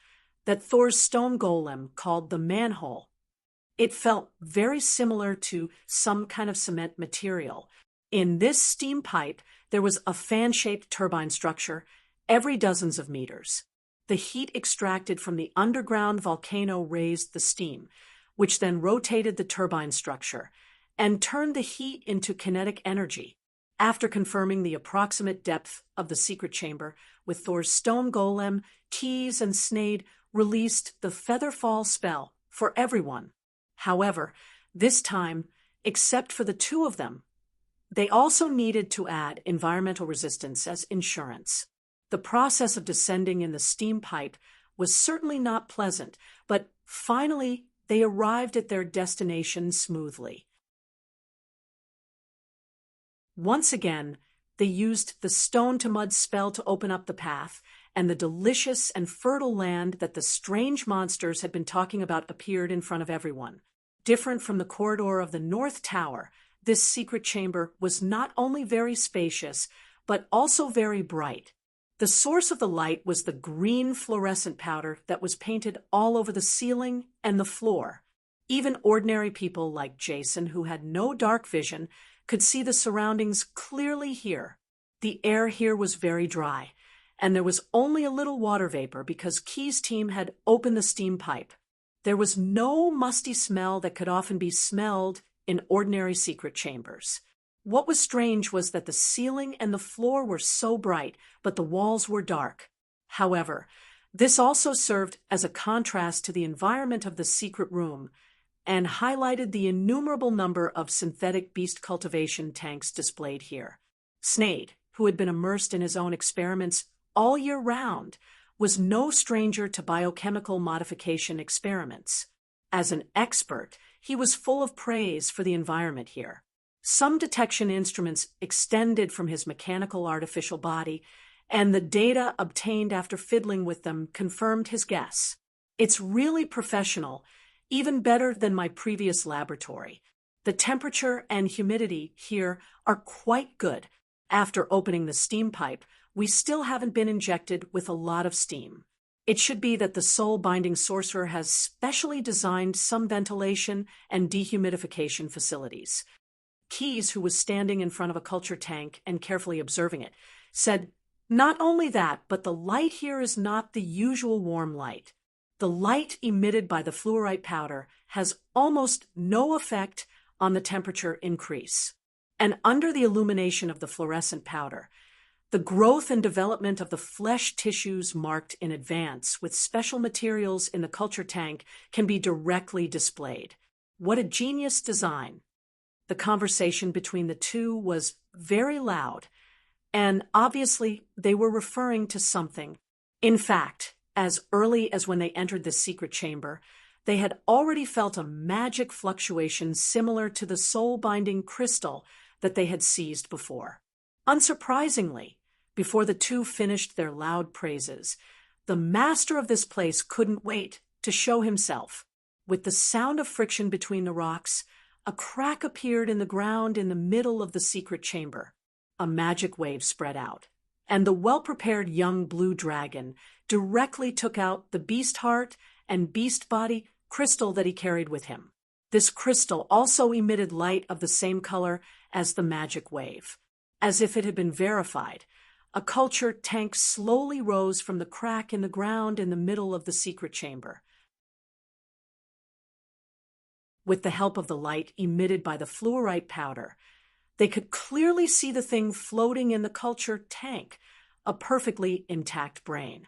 that Thor's stone golem called the manhole. It felt very similar to some kind of cement material. In this steam pipe, there was a fan-shaped turbine structure every dozens of meters. The heat extracted from the underground volcano raised the steam, which then rotated the turbine structure and turned the heat into kinetic energy. After confirming the approximate depth of the secret chamber with Thor's stone golem, Keys and Snade released the Featherfall spell for everyone. However, this time, except for the two of them, they also needed to add environmental resistance as insurance. The process of descending in the steam pipe was certainly not pleasant, but finally they arrived at their destination smoothly. Once again, they used the stone-to-mud spell to open up the path, and the delicious and fertile land that the strange monsters had been talking about appeared in front of everyone. Different from the corridor of the North Tower, this secret chamber was not only very spacious, but also very bright. The source of the light was the green fluorescent powder that was painted all over the ceiling and the floor. Even ordinary people like Jason, who had no dark vision, could see the surroundings clearly here. The air here was very dry, and there was only a little water vapor because Key's team had opened the steam pipe. There was no musty smell that could often be smelled in ordinary secret chambers. What was strange was that the ceiling and the floor were so bright, but the walls were dark. However, this also served as a contrast to the environment of the secret room and highlighted the innumerable number of synthetic beast cultivation tanks displayed here. Snade, who had been immersed in his own experiments all year round, was no stranger to biochemical modification experiments. As an expert, he was full of praise for the environment here. Some detection instruments extended from his mechanical artificial body, and the data obtained after fiddling with them confirmed his guess. It's really professional, even better than my previous laboratory. The temperature and humidity here are quite good. After opening the steam pipe, we still haven't been injected with a lot of steam. It should be that the soul-binding sorcerer has specially designed some ventilation and dehumidification facilities. Keys, who was standing in front of a culture tank and carefully observing it, said, "Not only that, but the light here is not the usual warm light. The light emitted by the fluorite powder has almost no effect on the temperature increase. And under the illumination of the fluorescent powder, the growth and development of the flesh tissues marked in advance with special materials in the culture tank can be directly displayed. What a genius design." The conversation between the two was very loud, and obviously they were referring to something. In fact, as early as when they entered the secret chamber, they had already felt a magic fluctuation similar to the soul-binding crystal that they had seized before. Unsurprisingly, before the two finished their loud praises, the master of this place couldn't wait to show himself. With the sound of friction between the rocks, a crack appeared in the ground in the middle of the secret chamber. A magic wave spread out, and the well-prepared young blue dragon directly took out the beast heart and beast body crystal that he carried with him. This crystal also emitted light of the same color as the magic wave. As if it had been verified, a culture tank slowly rose from the crack in the ground in the middle of the secret chamber. With the help of the light emitted by the fluorite powder, they could clearly see the thing floating in the culture tank, a perfectly intact brain.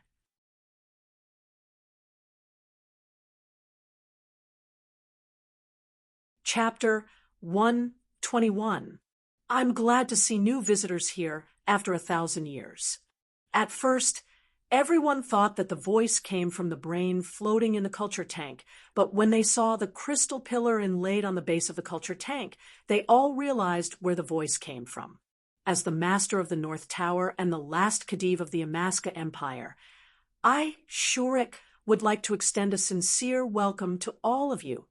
Chapter 121. I'm glad to see new visitors here after 1,000 years. At first, everyone thought that the voice came from the brain floating in the culture tank, but when they saw the crystal pillar inlaid on the base of the culture tank, they all realized where the voice came from. As the master of the North Tower and the last Khedive of the Amaska Empire, I, Shurik, would like to extend a sincere welcome to all of you.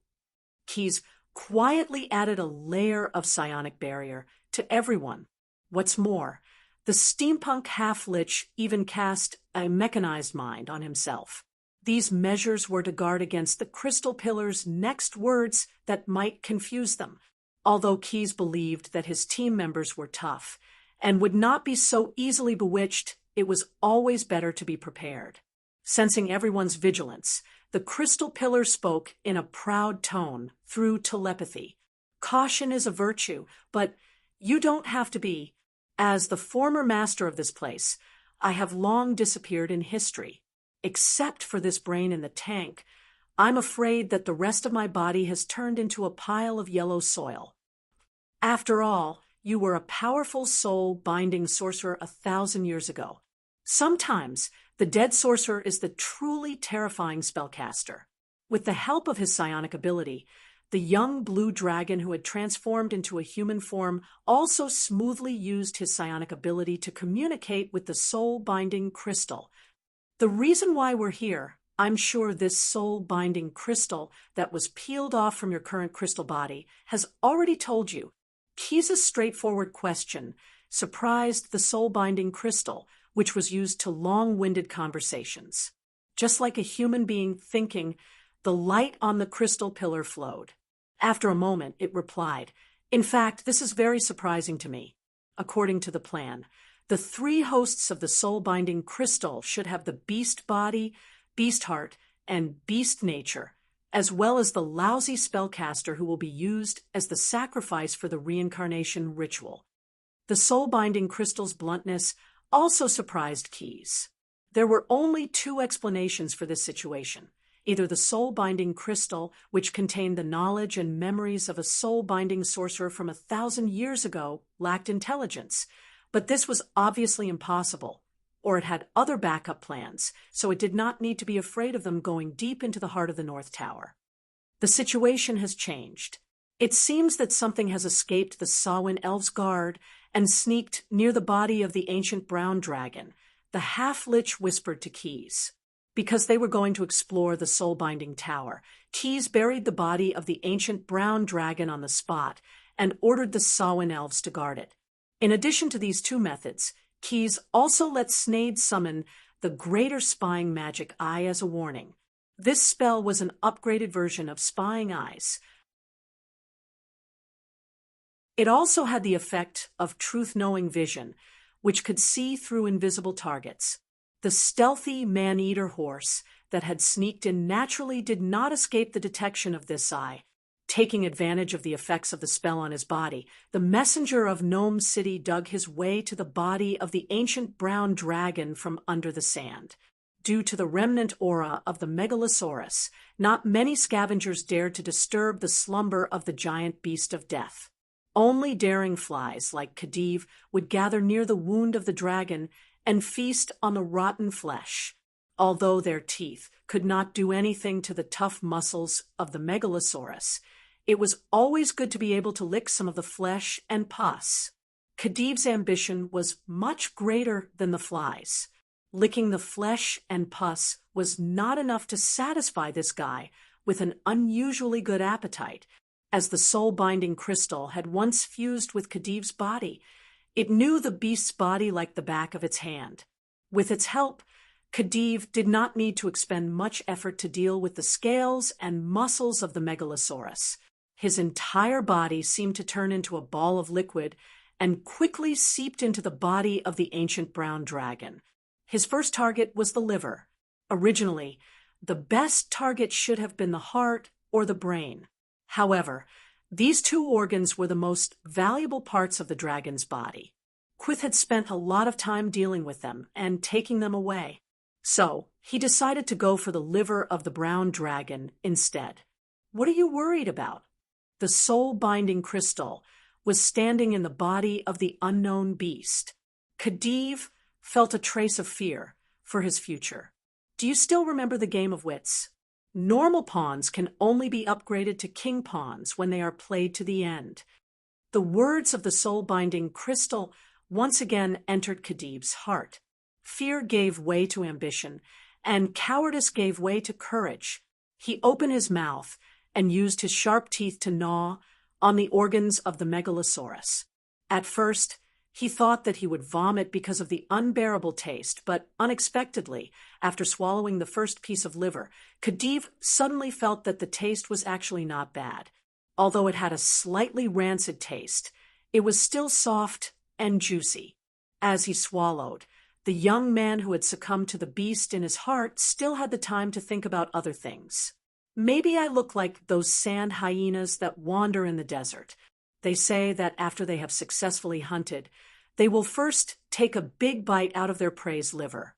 Keys quietly added a layer of psionic barrier to everyone. What's more, the steampunk half-lich even cast a mechanized mind on himself. These measures were to guard against the crystal pillar's next words that might confuse them, although Keyes believed that his team members were tough and would not be so easily bewitched. It was always better to be prepared. Sensing everyone's vigilance, the crystal pillar spoke in a proud tone through telepathy. Caution is a virtue, but you don't have to be. As the former master of this place, I have long disappeared in history. Except for this brain in the tank, I'm afraid that the rest of my body has turned into a pile of yellow soil. After all, you were a powerful soul-binding sorcerer 1,000 years ago. Sometimes, the dead sorcerer is the truly terrifying spellcaster. With the help of his psionic ability, the young blue dragon who had transformed into a human form also smoothly used his psionic ability to communicate with the soul-binding crystal. The reason why we're here, I'm sure this soul-binding crystal that was peeled off from your current crystal body has already told you. Keyes' straightforward question surprised the soul-binding crystal, which was used to long-winded conversations. Just like a human being thinking, the light on the crystal pillar flowed. After a moment, it replied, "In fact, this is very surprising to me. According to the plan, the 3 hosts of the soul-binding crystal should have the beast body, beast heart, and beast nature, as well as the lousy spellcaster who will be used as the sacrifice for the reincarnation ritual." The soul-binding crystal's bluntness also surprised Keyes. There were only 2 explanations for this situation. Either the soul-binding crystal, which contained the knowledge and memories of a soul-binding sorcerer from 1,000 years ago, lacked intelligence, but this was obviously impossible, or it had other backup plans, so it did not need to be afraid of them going deep into the heart of the North Tower. The situation has changed. It seems that something has escaped the Samhain Elves' guard and sneaked near the body of the ancient brown dragon, the half-lich whispered to Keyes. Because they were going to explore the soul-binding tower, Keyes buried the body of the ancient brown dragon on the spot and ordered the Samhain Elves to guard it. In addition to these 2 methods, Keyes also let Snade summon the Greater Spying Magic Eye as a warning. This spell was an upgraded version of Spying Eyes. It also had the effect of truth-knowing vision, which could see through invisible targets. The stealthy man-eater horse that had sneaked in naturally did not escape the detection of this eye. Taking advantage of the effects of the spell on his body, the messenger of Gnome City dug his way to the body of the ancient brown dragon from under the sand. Due to the remnant aura of the Megalosaurus, not many scavengers dared to disturb the slumber of the giant beast of death. Only daring flies like Khedive would gather near the wound of the dragon and feast on the rotten flesh. Although their teeth could not do anything to the tough muscles of the Megalosaurus, it was always good to be able to lick some of the flesh and pus. Khedive's ambition was much greater than the flies. Licking the flesh and pus was not enough to satisfy this guy with an unusually good appetite. As the soul-binding crystal had once fused with Khedive's body, it knew the beast's body like the back of its hand. With its help, Khedive did not need to expend much effort to deal with the scales and muscles of the Megalosaurus. His entire body seemed to turn into a ball of liquid and quickly seeped into the body of the ancient brown dragon. His first target was the liver. Originally, the best target should have been the heart or the brain. However, these 2 organs were the most valuable parts of the dragon's body. Quith had spent a lot of time dealing with them and taking them away. So, he decided to go for the liver of the brown dragon instead. What are you worried about? The soul-binding crystal was standing in the body of the unknown beast. Khedive felt a trace of fear for his future. Do you still remember the game of wits? Normal pawns can only be upgraded to king pawns when they are played to the end. The words of the soul-binding crystal once again entered Khedive's heart. Fear gave way to ambition, and cowardice gave way to courage. He opened his mouth and used his sharp teeth to gnaw on the organs of the megalosaurus. At first, he thought that he would vomit because of the unbearable taste, but unexpectedly, after swallowing the first piece of liver, Khedive suddenly felt that the taste was actually not bad. Although it had a slightly rancid taste, it was still soft and juicy. As he swallowed, the young man who had succumbed to the beast in his heart still had the time to think about other things. Maybe I look like those sand hyenas that wander in the desert. They say that after they have successfully hunted, they will first take a big bite out of their prey's liver.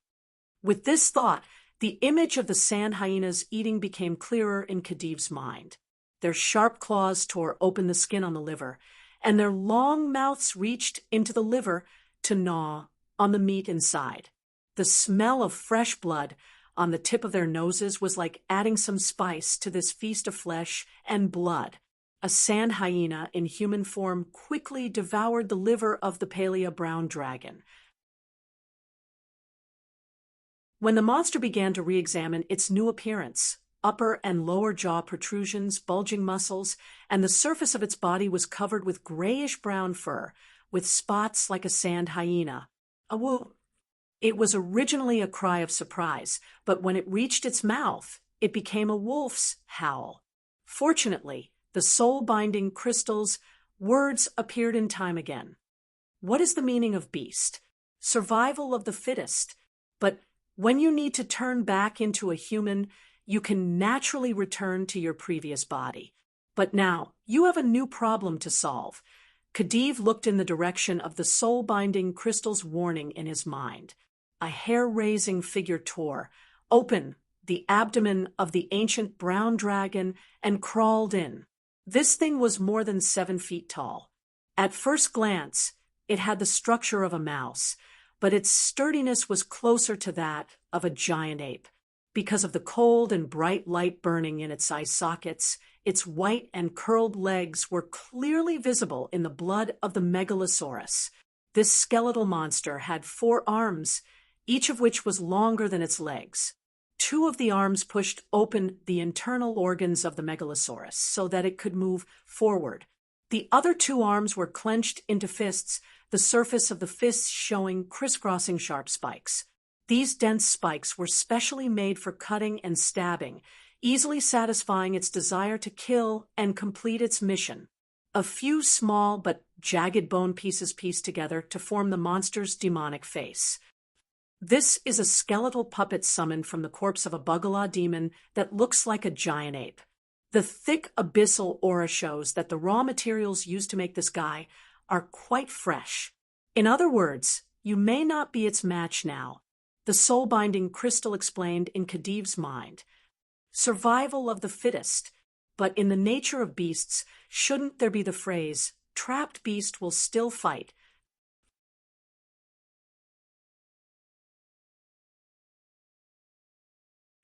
With this thought, the image of the sand hyenas eating became clearer in Khedive's mind. Their sharp claws tore open the skin on the liver, and their long mouths reached into the liver to gnaw on the meat inside. The smell of fresh blood on the tip of their noses was like adding some spice to this feast of flesh and blood. A sand hyena in human form quickly devoured the liver of the Palea brown dragon. When the monster began to re-examine its new appearance, upper and lower jaw protrusions, bulging muscles, and the surface of its body was covered with grayish-brown fur, with spots like a sand hyena. It was originally a cry of surprise, but when it reached its mouth, it became a wolf's howl. Fortunately, the soul-binding crystal's words appeared in time again. What is the meaning of beast? Survival of the fittest. But when you need to turn back into a human, you can naturally return to your previous body. But now, you have a new problem to solve. Khedive looked in the direction of the soul-binding crystal's warning in his mind. A hair-raising figure tore open the abdomen of the ancient brown dragon and crawled in. This thing was more than 7 feet tall. At first glance, it had the structure of a mouse, but its sturdiness was closer to that of a giant ape. Because of the cold and bright light burning in its eye sockets, its white and curled legs were clearly visible in the blood of the megalosaurus. This skeletal monster had 4 arms, each of which was longer than its legs. 2 of the arms pushed open the internal organs of the megalosaurus so that it could move forward. The other 2 arms were clenched into fists, the surface of the fists showing crisscrossing sharp spikes. These dense spikes were specially made for cutting and stabbing, easily satisfying its desire to kill and complete its mission. A few small but jagged bone pieces pieced together to form the monster's demonic face. This is a skeletal puppet summoned from the corpse of a Bugala demon that looks like a giant ape. The thick abyssal aura shows that the raw materials used to make this guy are quite fresh. In other words, you may not be its match now. The soul-binding crystal explained in Khedive's mind. Survival of the fittest. But in the nature of beasts, shouldn't there be the phrase, trapped beast will still fight?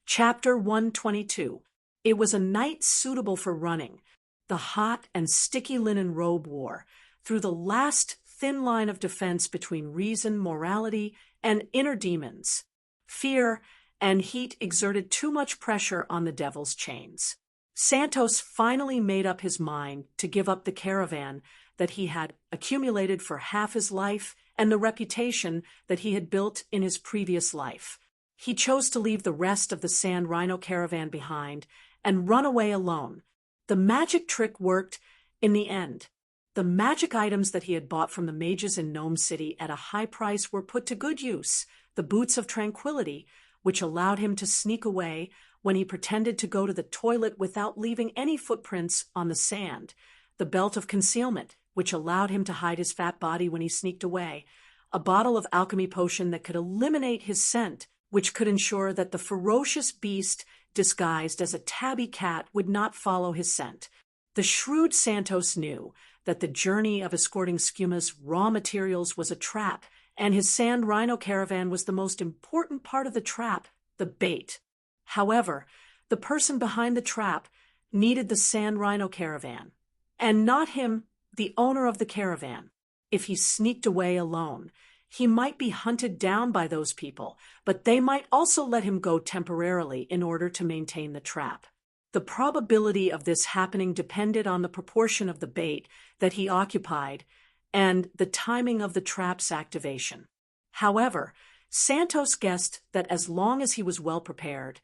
Chapter 122. It was a night suitable for running. The hot and sticky linen robe wore, through the last thin line of defense between reason, morality, and inner demons. Fear and heat exerted too much pressure on the devil's chains. Santos finally made up his mind to give up the caravan that he had accumulated for half his life and the reputation that he had built in his previous life. He chose to leave the rest of the sand rhino caravan behind and run away alone. The magic trick worked in the end. The magic items that he had bought from the mages in Gnome City at a high price were put to good use. The boots of tranquility, which allowed him to sneak away when he pretended to go to the toilet without leaving any footprints on the sand. The belt of concealment, which allowed him to hide his fat body when he sneaked away. A bottle of alchemy potion that could eliminate his scent, which could ensure that the ferocious beast disguised as a tabby cat would not follow his scent. The shrewd Santos knew that the journey of escorting Skuma's raw materials was a trap, and his sand rhino caravan was the most important part of the trap, the bait. However, the person behind the trap needed the sand rhino caravan, and not him, the owner of the caravan. If he sneaked away alone, he might be hunted down by those people, but they might also let him go temporarily in order to maintain the trap. The probability of this happening depended on the proportion of the bait that he occupied and the timing of the trap's activation. However, Santos guessed that as long as he was well prepared,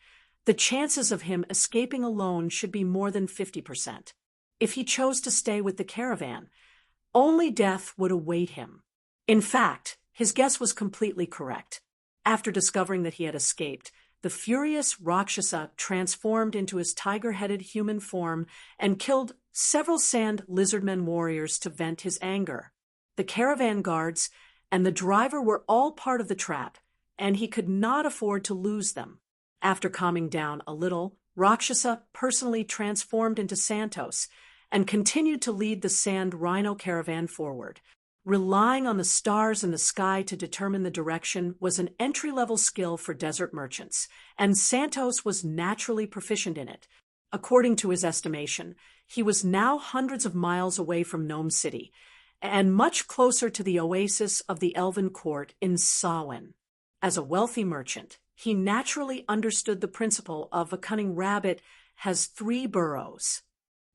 the chances of him escaping alone should be more than 50%. If he chose to stay with the caravan, only death would await him. In fact, his guess was completely correct. After discovering that he had escaped, the furious Rakshasa transformed into his tiger-headed human form and killed several sand lizardmen warriors to vent his anger. The caravan guards and the driver were all part of the trap, and he could not afford to lose them. After calming down a little, Rakshasa personally transformed into Santos and continued to lead the sand rhino caravan forward. Relying on the stars in the sky to determine the direction was an entry-level skill for desert merchants, and Santos was naturally proficient in it. According to his estimation, he was now hundreds of miles away from Nome City, and much closer to the oasis of the Elven Court in Samhain. As a wealthy merchant, he naturally understood the principle of a cunning rabbit has 3 burrows.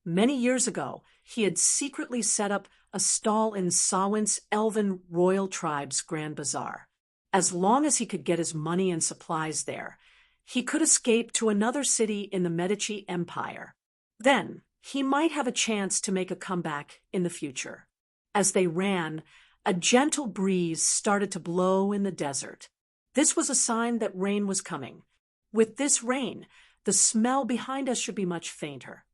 Many years ago, he had secretly set up a stall in Samhain's Elven Royal Tribe's Grand Bazaar. As long as he could get his money and supplies there, he could escape to another city in the Medici Empire. Then, he might have a chance to make a comeback in the future. As they ran, a gentle breeze started to blow in the desert. This was a sign that rain was coming. With this rain, the smell behind us should be much fainter.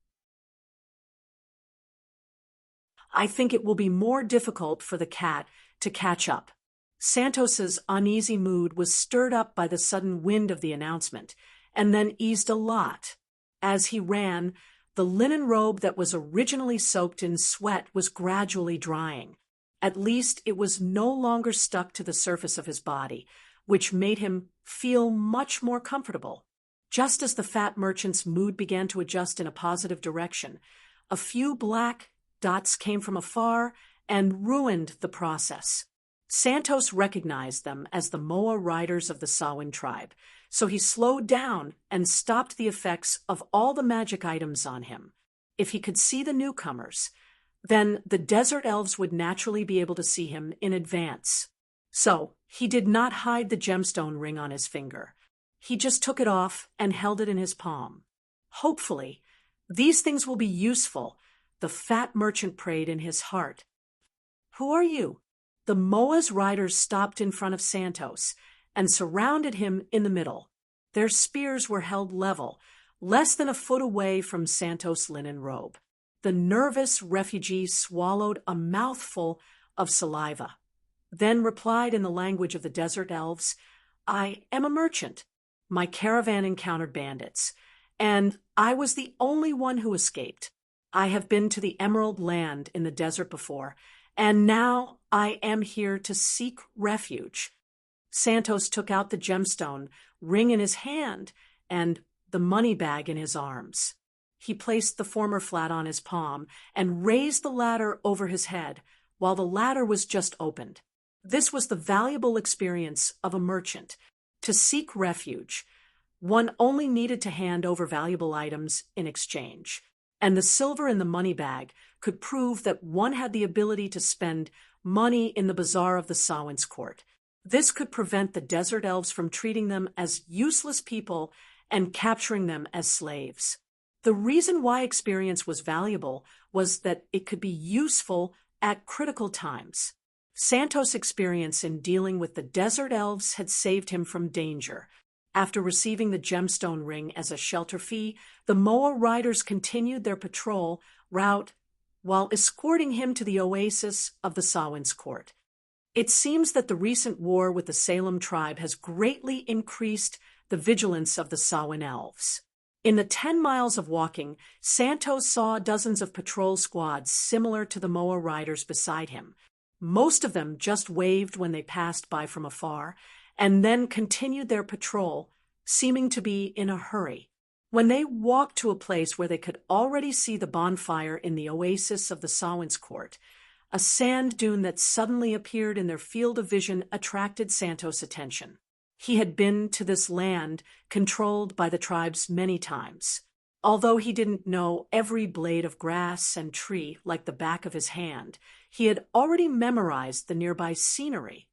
I think it will be more difficult for the cat to catch up. Santos's uneasy mood was stirred up by the sudden wind of the announcement, and then eased a lot. As he ran, the linen robe that was originally soaked in sweat was gradually drying. At least it was no longer stuck to the surface of his body, which made him feel much more comfortable. Just as the fat merchant's mood began to adjust in a positive direction, a few black dots came from afar and ruined the process. Santos recognized them as the Moa riders of the Samhain tribe, so he slowed down and stopped the effects of all the magic items on him. If he could see the newcomers, then the desert elves would naturally be able to see him in advance. So he did not hide the gemstone ring on his finger. He just took it off and held it in his palm. Hopefully, these things will be useful, the fat merchant prayed in his heart. Who are you? The Moa's riders stopped in front of Santos and surrounded him in the middle. Their spears were held level, less than a foot away from Santos' linen robe. The nervous refugee swallowed a mouthful of saliva, then replied in the language of the desert elves, "I am a merchant. My caravan encountered bandits, and I was the only one who escaped. I have been to the Emerald Land in the desert before, and now I am here to seek refuge." Santos took out the gemstone ring in his hand and the money bag in his arms. He placed the former flat on his palm and raised the latter over his head while the latter was just opened. This was the valuable experience of a merchant. To seek refuge, one only needed to hand over valuable items in exchange, and the silver in the money bag could prove that one had the ability to spend money in the bazaar of the Samhain's court. This could prevent the desert elves from treating them as useless people and capturing them as slaves. The reason why experience was valuable was that it could be useful at critical times. Santos' experience in dealing with the desert elves had saved him from danger. After receiving the gemstone ring as a shelter fee, the Moa riders continued their patrol route while escorting him to the oasis of the Samhain's court. It seems that the recent war with the Salem tribe has greatly increased the vigilance of the Samhain elves. In the 10 miles of walking, Santos saw dozens of patrol squads similar to the Moa riders beside him. Most of them just waved when they passed by from afar, and then continued their patrol, seeming to be in a hurry. When they walked to a place where they could already see the bonfire in the oasis of the Samhain's court, a sand dune that suddenly appeared in their field of vision attracted Santos' attention. He had been to this land controlled by the tribes many times. Although he didn't know every blade of grass and tree like the back of his hand, he had already memorized the nearby scenery.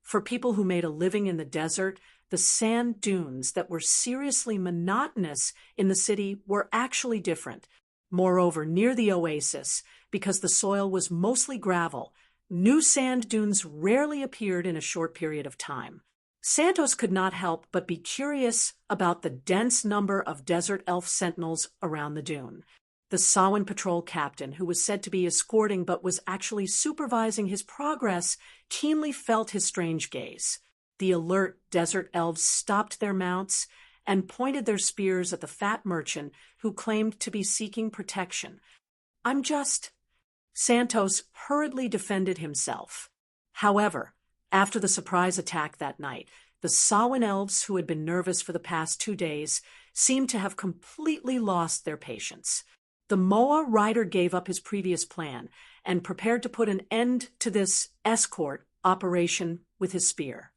For people who made a living in the desert, the sand dunes that were seriously monotonous in the city were actually different. Moreover, near the oasis, because the soil was mostly gravel, new sand dunes rarely appeared in a short period of time. Santos could not help but be curious about the dense number of desert elf sentinels around the dune. The Sawan patrol captain, who was said to be escorting but was actually supervising his progress, keenly felt his strange gaze. The alert desert elves stopped their mounts and pointed their spears at the fat merchant who claimed to be seeking protection. "I'm just—" Santos hurriedly defended himself. However, after the surprise attack that night, the Sawan elves, who had been nervous for the past 2 days, seemed to have completely lost their patience. The Moa rider gave up his previous plan and prepared to put an end to this escort operation with his spear.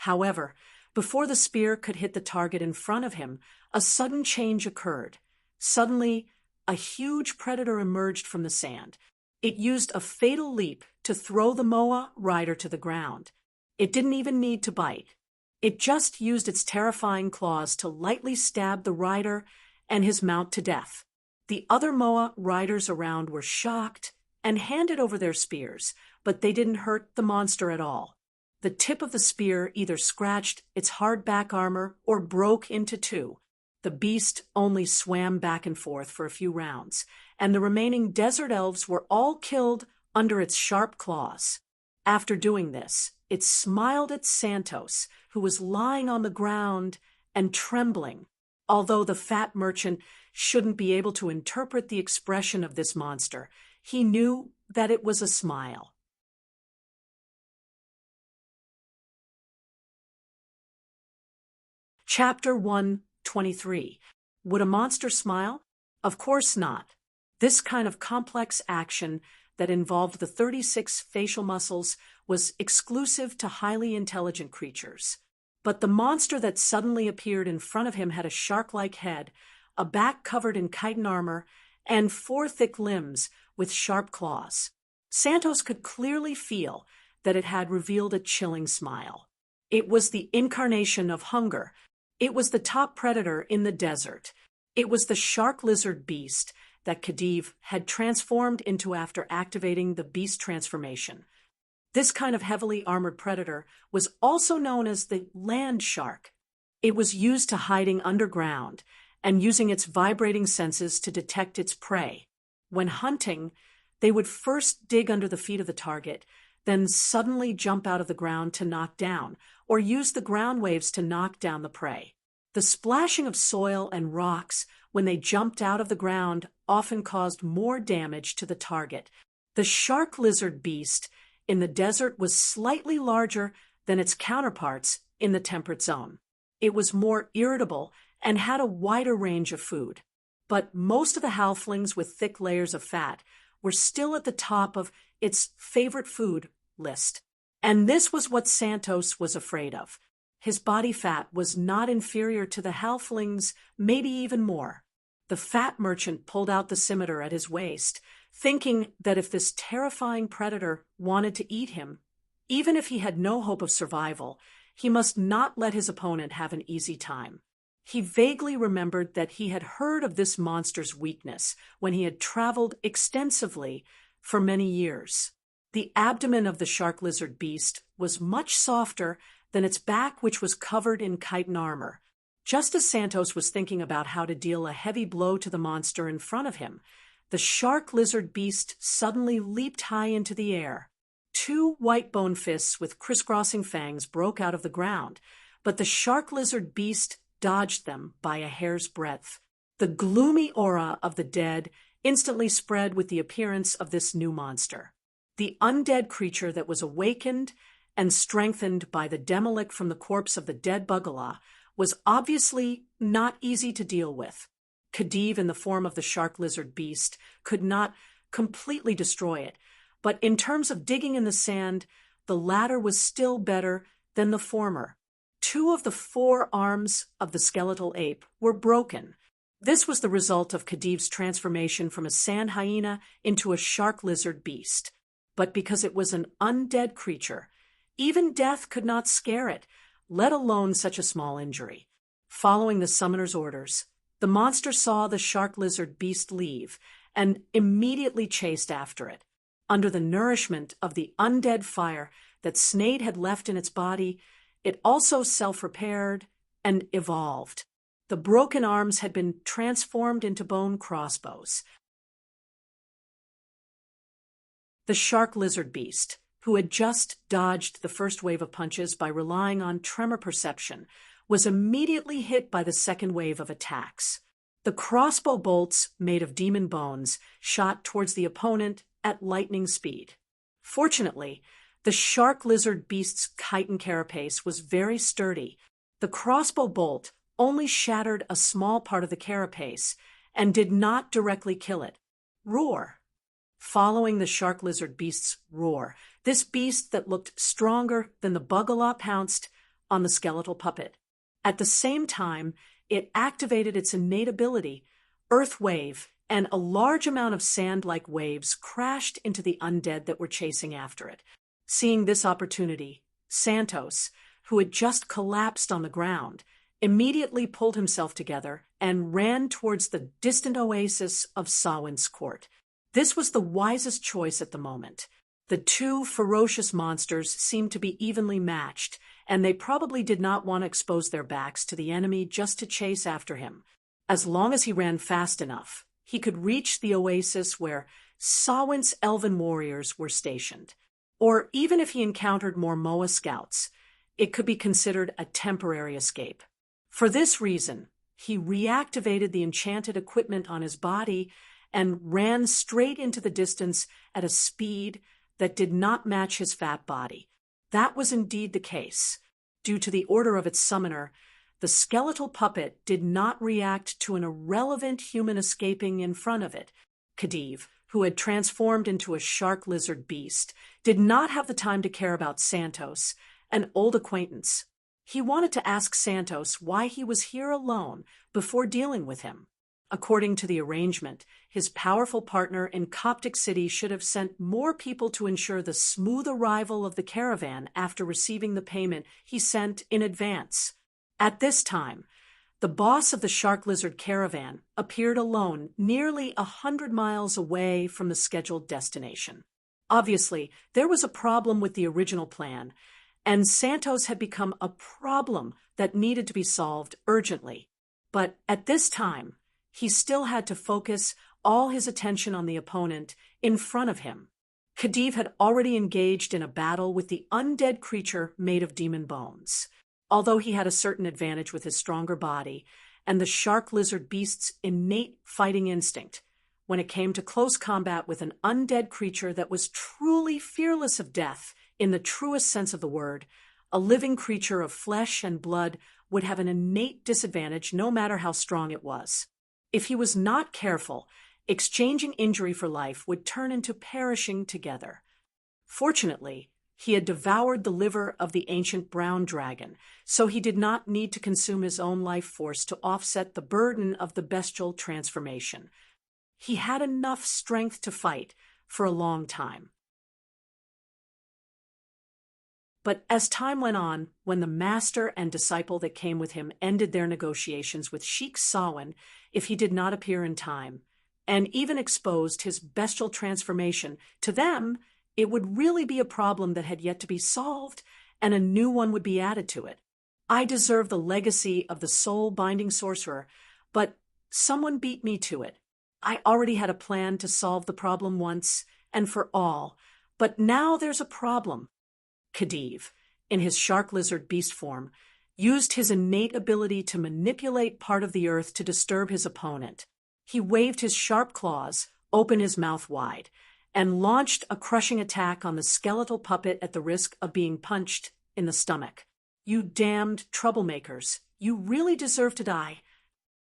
However, before the spear could hit the target in front of him, a sudden change occurred. Suddenly, a huge predator emerged from the sand. It used a fatal leap to throw the Moa rider to the ground. It didn't even need to bite. It just used its terrifying claws to lightly stab the rider and his mount to death. The other Moa riders around were shocked and handed over their spears, but they didn't hurt the monster at all. The tip of the spear either scratched its hard back armor or broke into two. The beast only swam back and forth for a few rounds, and the remaining desert elves were all killed under its sharp claws. After doing this, it smiled at Santos, who was lying on the ground and trembling. Although the fat merchant shouldn't be able to interpret the expression of this monster, he knew that it was a smile. Chapter 123. Would a monster smile? Of course not. This kind of complex action that involved the 36 facial muscles was exclusive to highly intelligent creatures. But the monster that suddenly appeared in front of him had a shark-like head, a back covered in chitin armor, and 4 thick limbs with sharp claws. Santos could clearly feel that it had revealed a chilling smile. It was the incarnation of hunger. It was the top predator in the desert. It was the shark lizard beast that Khedive had transformed into after activating the beast transformation. This kind of heavily armored predator was also known as the land shark. It was used to hiding underground and using its vibrating senses to detect its prey. When hunting, they would first dig under the feet of the target, then suddenly jump out of the ground to knock down, or use the ground waves to knock down the prey. The splashing of soil and rocks when they jumped out of the ground often caused more damage to the target. The shark lizard beast in the desert was slightly larger than its counterparts in the temperate zone. It was more irritable and had a wider range of food. But most of the halflings with thick layers of fat were still at the top of its favorite food list. And this was what Santos was afraid of. His body fat was not inferior to the halflings', maybe even more. The fat merchant pulled out the scimitar at his waist, thinking that if this terrifying predator wanted to eat him, even if he had no hope of survival, he must not let his opponent have an easy time. He vaguely remembered that he had heard of this monster's weakness when he had traveled extensively for many years. The abdomen of the shark lizard beast was much softer than its back, which was covered in chitin armor. Just as Santos was thinking about how to deal a heavy blow to the monster in front of him, the shark lizard beast suddenly leaped high into the air. 2 white bone fists with crisscrossing fangs broke out of the ground, but the shark lizard beast dodged them by a hair's breadth. The gloomy aura of the dead instantly spread with the appearance of this new monster. The undead creature that was awakened and strengthened by the demolic from the corpse of the dead Bugala was obviously not easy to deal with. Khedive, in the form of the shark lizard beast, could not completely destroy it, but in terms of digging in the sand, the latter was still better than the former. 2 of the 4 arms of the skeletal ape were broken. This was the result of Khediv's transformation from a sand hyena into a shark lizard beast. But because it was an undead creature, even death could not scare it, let alone such a small injury. Following the summoner's orders, the monster saw the shark lizard beast leave and immediately chased after it. Under the nourishment of the undead fire that Sneyd had left in its body, it also self-repaired and evolved. The broken arms had been transformed into bone crossbows. The shark lizard beast, who had just dodged the first wave of punches by relying on tremor perception, was immediately hit by the second wave of attacks. The crossbow bolts, made of demon bones, shot towards the opponent at lightning speed. Fortunately, the shark lizard beast's chitin carapace was very sturdy. The crossbow bolt only shattered a small part of the carapace and did not directly kill it. Roar. Following the shark lizard beast's roar, this beast that looked stronger than the Bugalaw pounced on the skeletal puppet. At the same time, it activated its innate ability, Earth Wave, and a large amount of sand-like waves crashed into the undead that were chasing after it. Seeing this opportunity, Santos, who had just collapsed on the ground, immediately pulled himself together and ran towards the distant oasis of Sawin's court. This was the wisest choice at the moment. The 2 ferocious monsters seemed to be evenly matched, and they probably did not want to expose their backs to the enemy just to chase after him. As long as he ran fast enough, he could reach the oasis where Sawin's elven warriors were stationed. Or even if he encountered more Moa scouts, it could be considered a temporary escape. For this reason, he reactivated the enchanted equipment on his body and ran straight into the distance at a speed that did not match his fat body. That was indeed the case. Due to the order of its summoner, the skeletal puppet did not react to an irrelevant human escaping in front of it. Khedive, who had transformed into a shark lizard beast, did not have the time to care about Santos, an old acquaintance. He wanted to ask Santos why he was here alone before dealing with him. According to the arrangement, his powerful partner in Coptic City should have sent more people to ensure the smooth arrival of the caravan after receiving the payment he sent in advance. At this time, the boss of the shark lizard caravan appeared alone nearly 100 miles away from the scheduled destination. Obviously, there was a problem with the original plan, and Santos had become a problem that needed to be solved urgently. But at this time, he still had to focus all his attention on the opponent in front of him. Khedive had already engaged in a battle with the undead creature made of demon bones. Although he had a certain advantage with his stronger body and the shark lizard beast's innate fighting instinct, when it came to close combat with an undead creature that was truly fearless of death in the truest sense of the word, a living creature of flesh and blood would have an innate disadvantage no matter how strong it was. If he was not careful, exchanging injury for life would turn into perishing together. Fortunately, he had devoured the liver of the ancient brown dragon, so he did not need to consume his own life force to offset the burden of the bestial transformation. He had enough strength to fight for a long time. But as time went on, when the master and disciple that came with him ended their negotiations with Sheikh Sawin if he did not appear in time, and even exposed his bestial transformation, to them it would really be a problem that had yet to be solved, and a new one would be added to it. I deserve the legacy of the soul-binding sorcerer, but someone beat me to it. I already had a plan to solve the problem once and for all, but now there's a problem. Khedive, in his shark lizard beast form, used his innate ability to manipulate part of the earth to disturb his opponent. He waved his sharp claws, opened his mouth wide, and launched a crushing attack on the skeletal puppet at the risk of being punched in the stomach. "You damned troublemakers, you really deserve to die."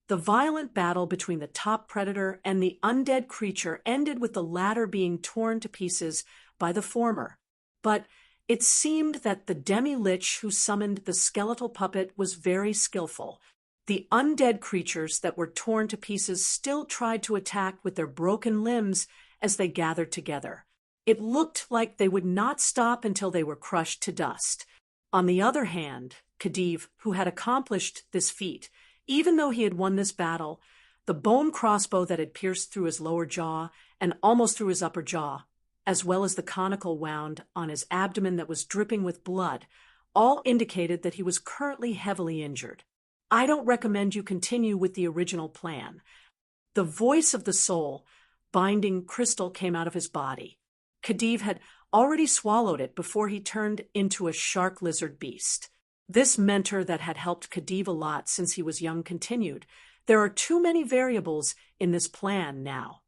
The violent battle between the top predator and the undead creature ended with the latter being torn to pieces by the former. But It seemed that the demi-lich who summoned the skeletal puppet was very skillful. The undead creatures that were torn to pieces still tried to attack with their broken limbs as they gathered together. It looked like they would not stop until they were crushed to dust. On the other hand, Khedive, who had accomplished this feat, even though he had won this battle, the bone crossbow that had pierced through his lower jaw and almost through his upper jaw, as well as the conical wound on his abdomen that was dripping with blood, all indicated that he was currently heavily injured. I don't recommend you continue with the original plan. The voice of the soul, binding crystal, came out of his body. Khedive had already swallowed it before he turned into a shark lizard beast. This mentor that had helped Khedive a lot since he was young continued, "There are too many variables in this plan now."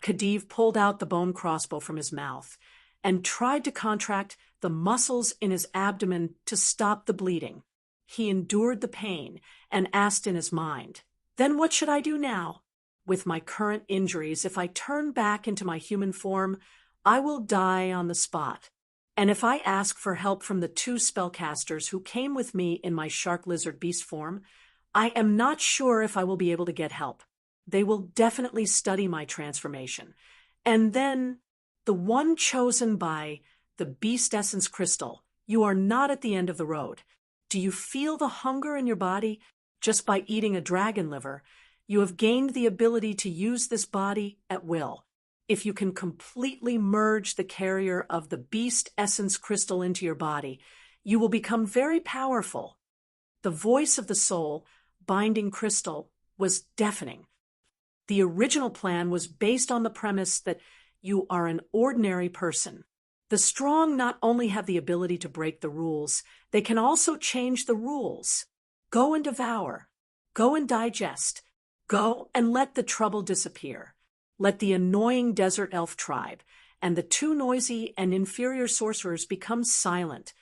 Khedive pulled out the bone crossbow from his mouth and tried to contract the muscles in his abdomen to stop the bleeding. He endured the pain and asked in his mind, "Then what should I do now? With my current injuries, if I turn back into my human form, I will die on the spot. And if I ask for help from the 2 spellcasters who came with me in my shark lizard beast form, I am not sure if I will be able to get help. They will definitely study my transformation. And then, the one chosen by the beast essence crystal, you are not at the end of the road. Do you feel the hunger in your body? Just by eating a dragon liver, you have gained the ability to use this body at will. If you can completely merge the carrier of the beast essence crystal into your body, you will become very powerful." The voice of the soul, binding crystal, was deafening. The original plan was based on the premise that you are an ordinary person. The strong not only have the ability to break the rules, they can also change the rules. Go and devour. Go and digest. Go and let the trouble disappear. Let the annoying desert elf tribe and the 2 noisy and inferior sorcerers become silent.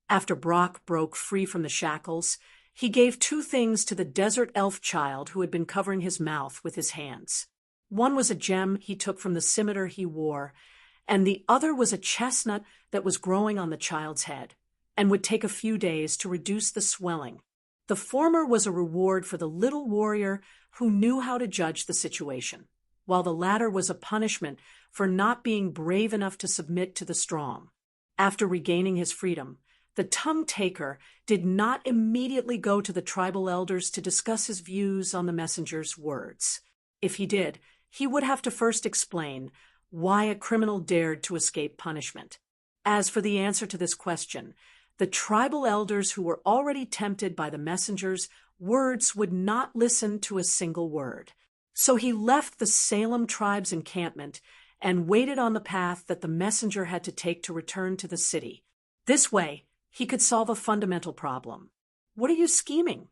After Brock broke free from the shackles, he gave 2 things to the desert elf child who had been covering his mouth with his hands. One was a gem he took from the scimitar he wore, and the other was a chestnut that was growing on the child's head, and would take a few days to reduce the swelling. The former was a reward for the little warrior who knew how to judge the situation, while the latter was a punishment for not being brave enough to submit to the strong. After regaining his freedom, the tongue-taker did not immediately go to the tribal elders to discuss his views on the messenger's words. If he did, he would have to first explain why a criminal dared to escape punishment. As for the answer to this question, the tribal elders who were already tempted by the messenger's words would not listen to a single word. So he left the Salem tribe's encampment and waited on the path that the messenger had to take to return to the city. This way, he could solve a fundamental problem. "What are you scheming?"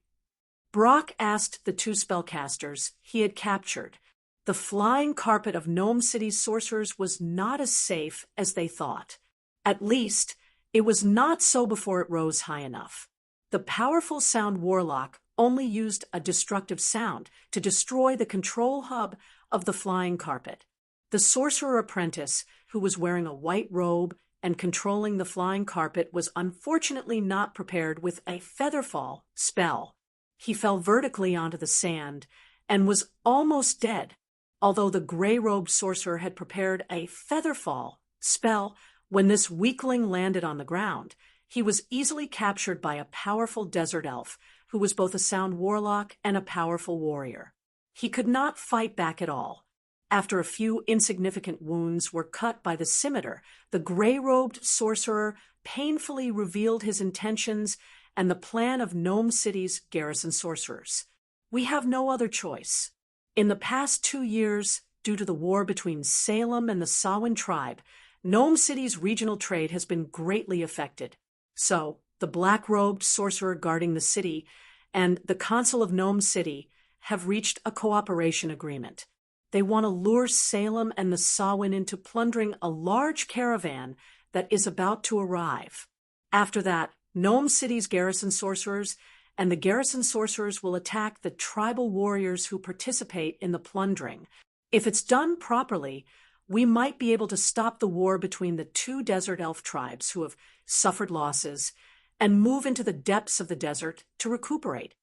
Brock asked the 2 spellcasters he had captured. The flying carpet of Gnome City's sorcerers was not as safe as they thought. At least, it was not so before it rose high enough. The powerful sound warlock only used a destructive sound to destroy the control hub of the flying carpet. The sorcerer apprentice, who was wearing a white robe and controlling the flying carpet, was unfortunately not prepared with a featherfall spell. He fell vertically onto the sand and was almost dead, although the gray-robed sorcerer had prepared a featherfall spell. When this weakling landed on the ground, he was easily captured by a powerful desert elf who was both a sound warlock and a powerful warrior. He could not fight back at all. After a few insignificant wounds were cut by the scimitar, the gray-robed sorcerer painfully revealed his intentions and the plan of Gnome City's garrison sorcerers. "We have no other choice. In the past 2 years, due to the war between Salem and the Samhain tribe, Gnome City's regional trade has been greatly affected. So, the black-robed sorcerer guarding the city and the Council of Gnome City have reached a cooperation agreement. They want to lure Salem and the Samhain into plundering a large caravan that is about to arrive. After that, Gnome City's garrison sorcerers and the garrison sorcerers will attack the tribal warriors who participate in the plundering. If it's done properly, we might be able to stop the war between the two desert elf tribes who have suffered losses and move into the depths of the desert to recuperate.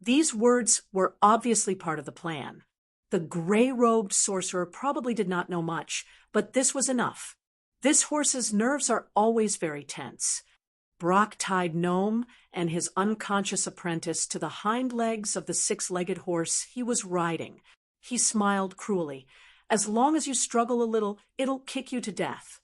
These words were obviously part of the plan. The gray-robed sorcerer probably did not know much, but this was enough. This horse's nerves are always very tense. Brock tied Gnome and his unconscious apprentice to the hind legs of the six-legged horse he was riding. He smiled cruelly. As long as you struggle a little, it'll kick you to death.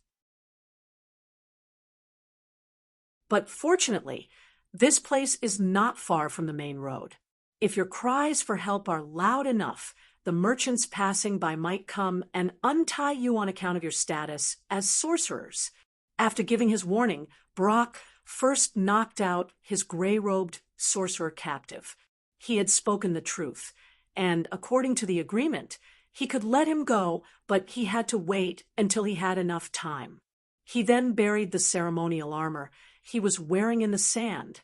But fortunately, this place is not far from the main road. If your cries for help are loud enough, the merchants passing by might come and untie you on account of your status as sorcerers. After giving his warning, Brock first knocked out his gray-robed sorcerer captive. He had spoken the truth, and according to the agreement, he could let him go, but he had to wait until he had enough time. He then buried the ceremonial armor he was wearing in the sand,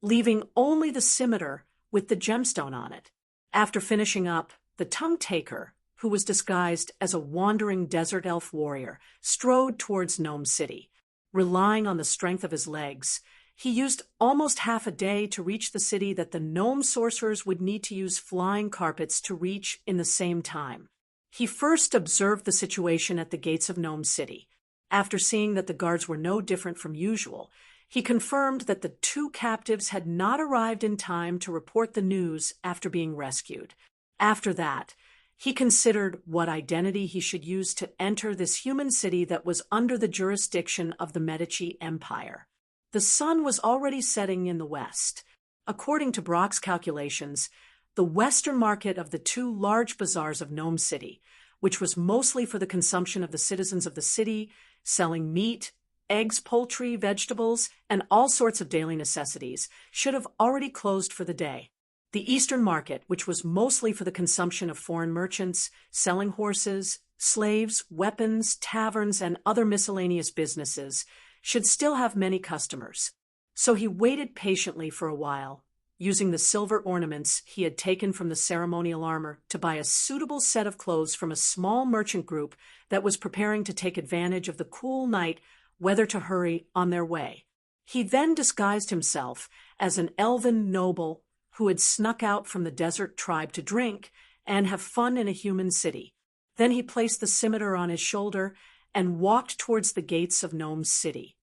leaving only the scimitar with the gemstone on it. After finishing up, the tongue-taker, who was disguised as a wandering desert elf warrior, strode towards Gnome City. Relying on the strength of his legs, he used almost half a day to reach the city that the gnome sorcerers would need to use flying carpets to reach in the same time. He first observed the situation at the gates of Gnome City. After seeing that the guards were no different from usual, he confirmed that the two captives had not arrived in time to report the news after being rescued. After that, he considered what identity he should use to enter this human city that was under the jurisdiction of the Medici Empire. The sun was already setting in the west. According to Brock's calculations, the western market of the two large bazaars of Gnome City, which was mostly for the consumption of the citizens of the city, selling meat, eggs, poultry, vegetables, and all sorts of daily necessities, should have already closed for the day. The eastern market, which was mostly for the consumption of foreign merchants, selling horses, slaves, weapons, taverns, and other miscellaneous businesses, should still have many customers. So he waited patiently for a while, using the silver ornaments he had taken from the ceremonial armor to buy a suitable set of clothes from a small merchant group that was preparing to take advantage of the cool night whether to hurry on their way. He then disguised himself as an elven noble who had snuck out from the desert tribe to drink and have fun in a human city. Then he placed the scimitar on his shoulder and walked towards the gates of Gnome City.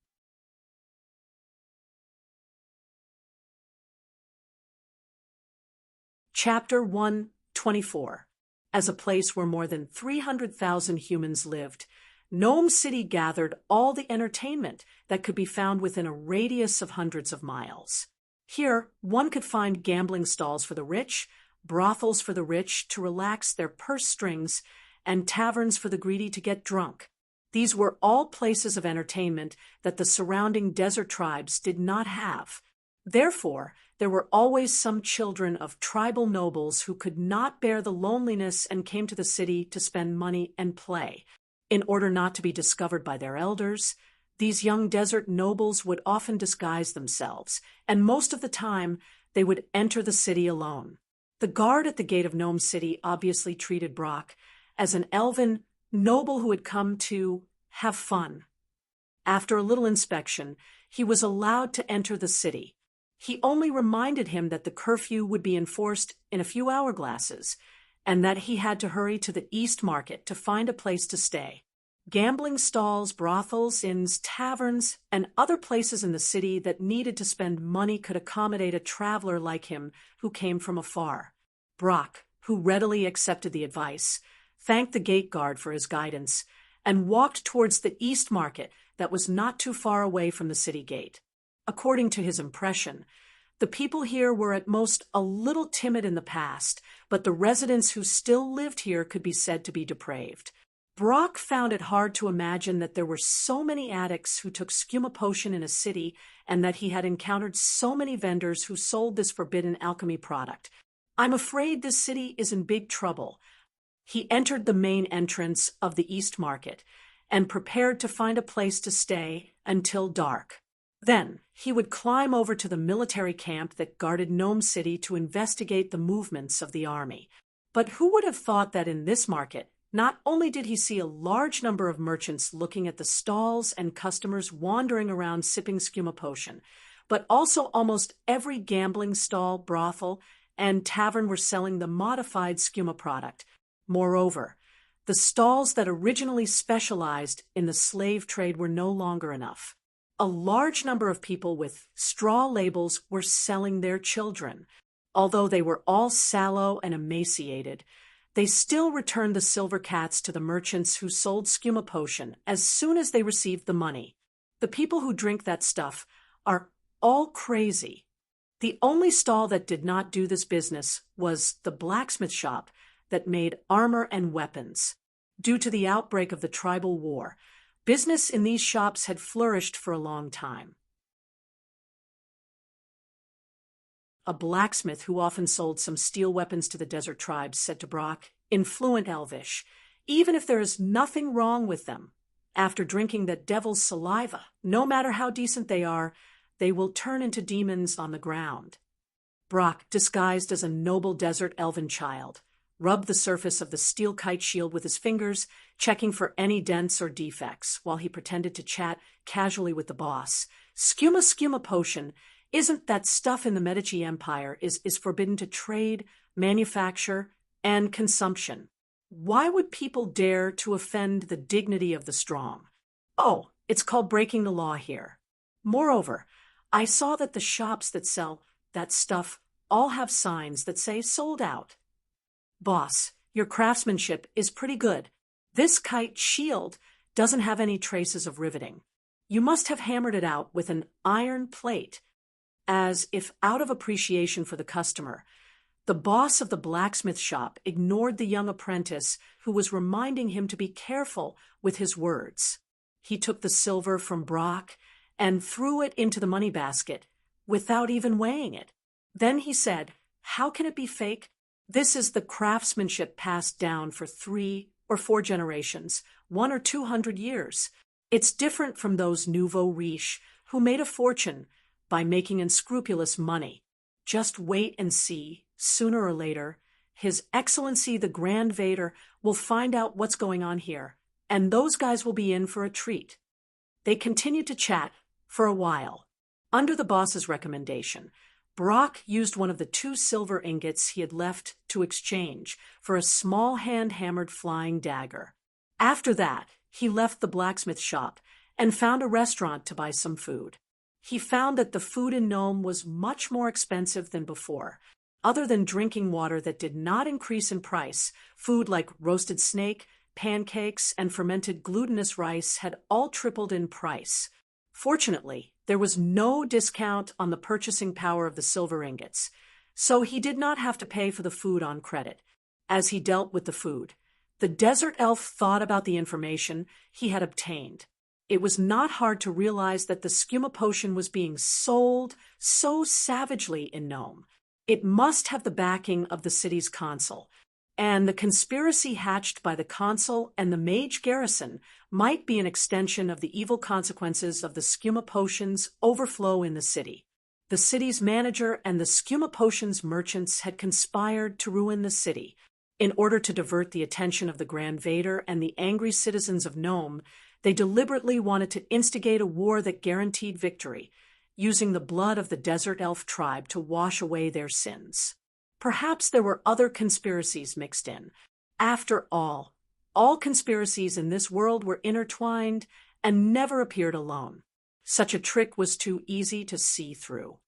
Chapter 124. As a place where more than 300,000 humans lived, Gnome City gathered all the entertainment that could be found within a radius of hundreds of miles. Here, one could find gambling stalls for the rich, brothels for the rich to relax their purse strings, and taverns for the greedy to get drunk. These were all places of entertainment that the surrounding desert tribes did not have. Therefore, there were always some children of tribal nobles who could not bear the loneliness and came to the city to spend money and play. In order not to be discovered by their elders, these young desert nobles would often disguise themselves, and most of the time they would enter the city alone. The guard at the gate of Gnome City obviously treated Brock as an elven noble who had come to have fun. After a little inspection, he was allowed to enter the city. He only reminded him that the curfew would be enforced in a few hourglasses, and that he had to hurry to the East Market to find a place to stay. Gambling stalls, brothels, inns, taverns, and other places in the city that needed to spend money could accommodate a traveler like him who came from afar. Brock, who readily accepted the advice, thanked the gate guard for his guidance, and walked towards the East Market that was not too far away from the city gate. According to his impression, the people here were at most a little timid in the past, but the residents who still lived here could be said to be depraved. Brock found it hard to imagine that there were so many addicts who took skuma potion in a city and that he had encountered so many vendors who sold this forbidden alchemy product. I'm afraid this city is in big trouble. He entered the main entrance of the East Market and prepared to find a place to stay until dark. Then he would climb over to the military camp that guarded Gnome City to investigate the movements of the army. But who would have thought that in this market Not only did he see a large number of merchants looking at the stalls and customers wandering around sipping skooma potion, but also almost every gambling stall, brothel, and tavern were selling the modified skooma product. Moreover, the stalls that originally specialized in the slave trade were no longer enough. A large number of people with straw labels were selling their children. Although they were all sallow and emaciated, they still returned the silver cats to the merchants who sold skooma potion as soon as they received the money. The people who drink that stuff are all crazy. The only stall that did not do this business was the blacksmith shop that made armor and weapons. Due to the outbreak of the tribal war, business in these shops had flourished for a long time. A blacksmith who often sold some steel weapons to the desert tribes said to Brock, in fluent Elvish, "Even if there is nothing wrong with them, after drinking the devil's saliva, no matter how decent they are, they will turn into demons on the ground." Brock, disguised as a noble desert elven child, rubbed the surface of the steel kite shield with his fingers, checking for any dents or defects, while he pretended to chat casually with the boss. Skooma potion isn't that stuff in the Medici Empire is forbidden to trade, manufacture, and consumption. Why would people dare to offend the dignity of the strong? Oh, it's called breaking the law here. Moreover, I saw that the shops that sell that stuff all have signs that say sold out. Boss, your craftsmanship is pretty good. This kite shield doesn't have any traces of riveting. You must have hammered it out with an iron plate. As if out of appreciation for the customer, the boss of the blacksmith shop ignored the young apprentice who was reminding him to be careful with his words. He took the silver from Brock and threw it into the money basket without even weighing it. Then he said, "How can it be fake? This is the craftsmanship passed down for 3 or 4 generations, 1 or 200 years. It's different from those nouveau riches who made a fortune by making unscrupulous money. Just wait and see, sooner or later, His Excellency the Grand Vader will find out what's going on here, and those guys will be in for a treat." They continued to chat for a while. Under the boss's recommendation, Brock used one of the 2 silver ingots he had left to exchange for a small hand-hammered flying dagger. After that, he left the blacksmith shop and found a restaurant to buy some food. He found that the food in Nome was much more expensive than before. Other than drinking water that did not increase in price, food like roasted snake, pancakes, and fermented glutinous rice had all tripled in price. Fortunately, there was no discount on the purchasing power of the silver ingots, so he did not have to pay for the food on credit. As he dealt with the food, the desert elf thought about the information he had obtained. It was not hard to realize that the skooma potion was being sold so savagely in Nome. It must have the backing of the city's consul, and the conspiracy hatched by the consul and the mage garrison might be an extension of the evil consequences of the skooma potion's overflow in the city. The city's manager and the skooma potion's merchants had conspired to ruin the city. In order to divert the attention of the Grand Vader and the angry citizens of Nome, they deliberately wanted to instigate a war that guaranteed victory, using the blood of the desert elf tribe to wash away their sins. Perhaps there were other conspiracies mixed in. After all conspiracies in this world were intertwined and never appeared alone. Such a trick was too easy to see through.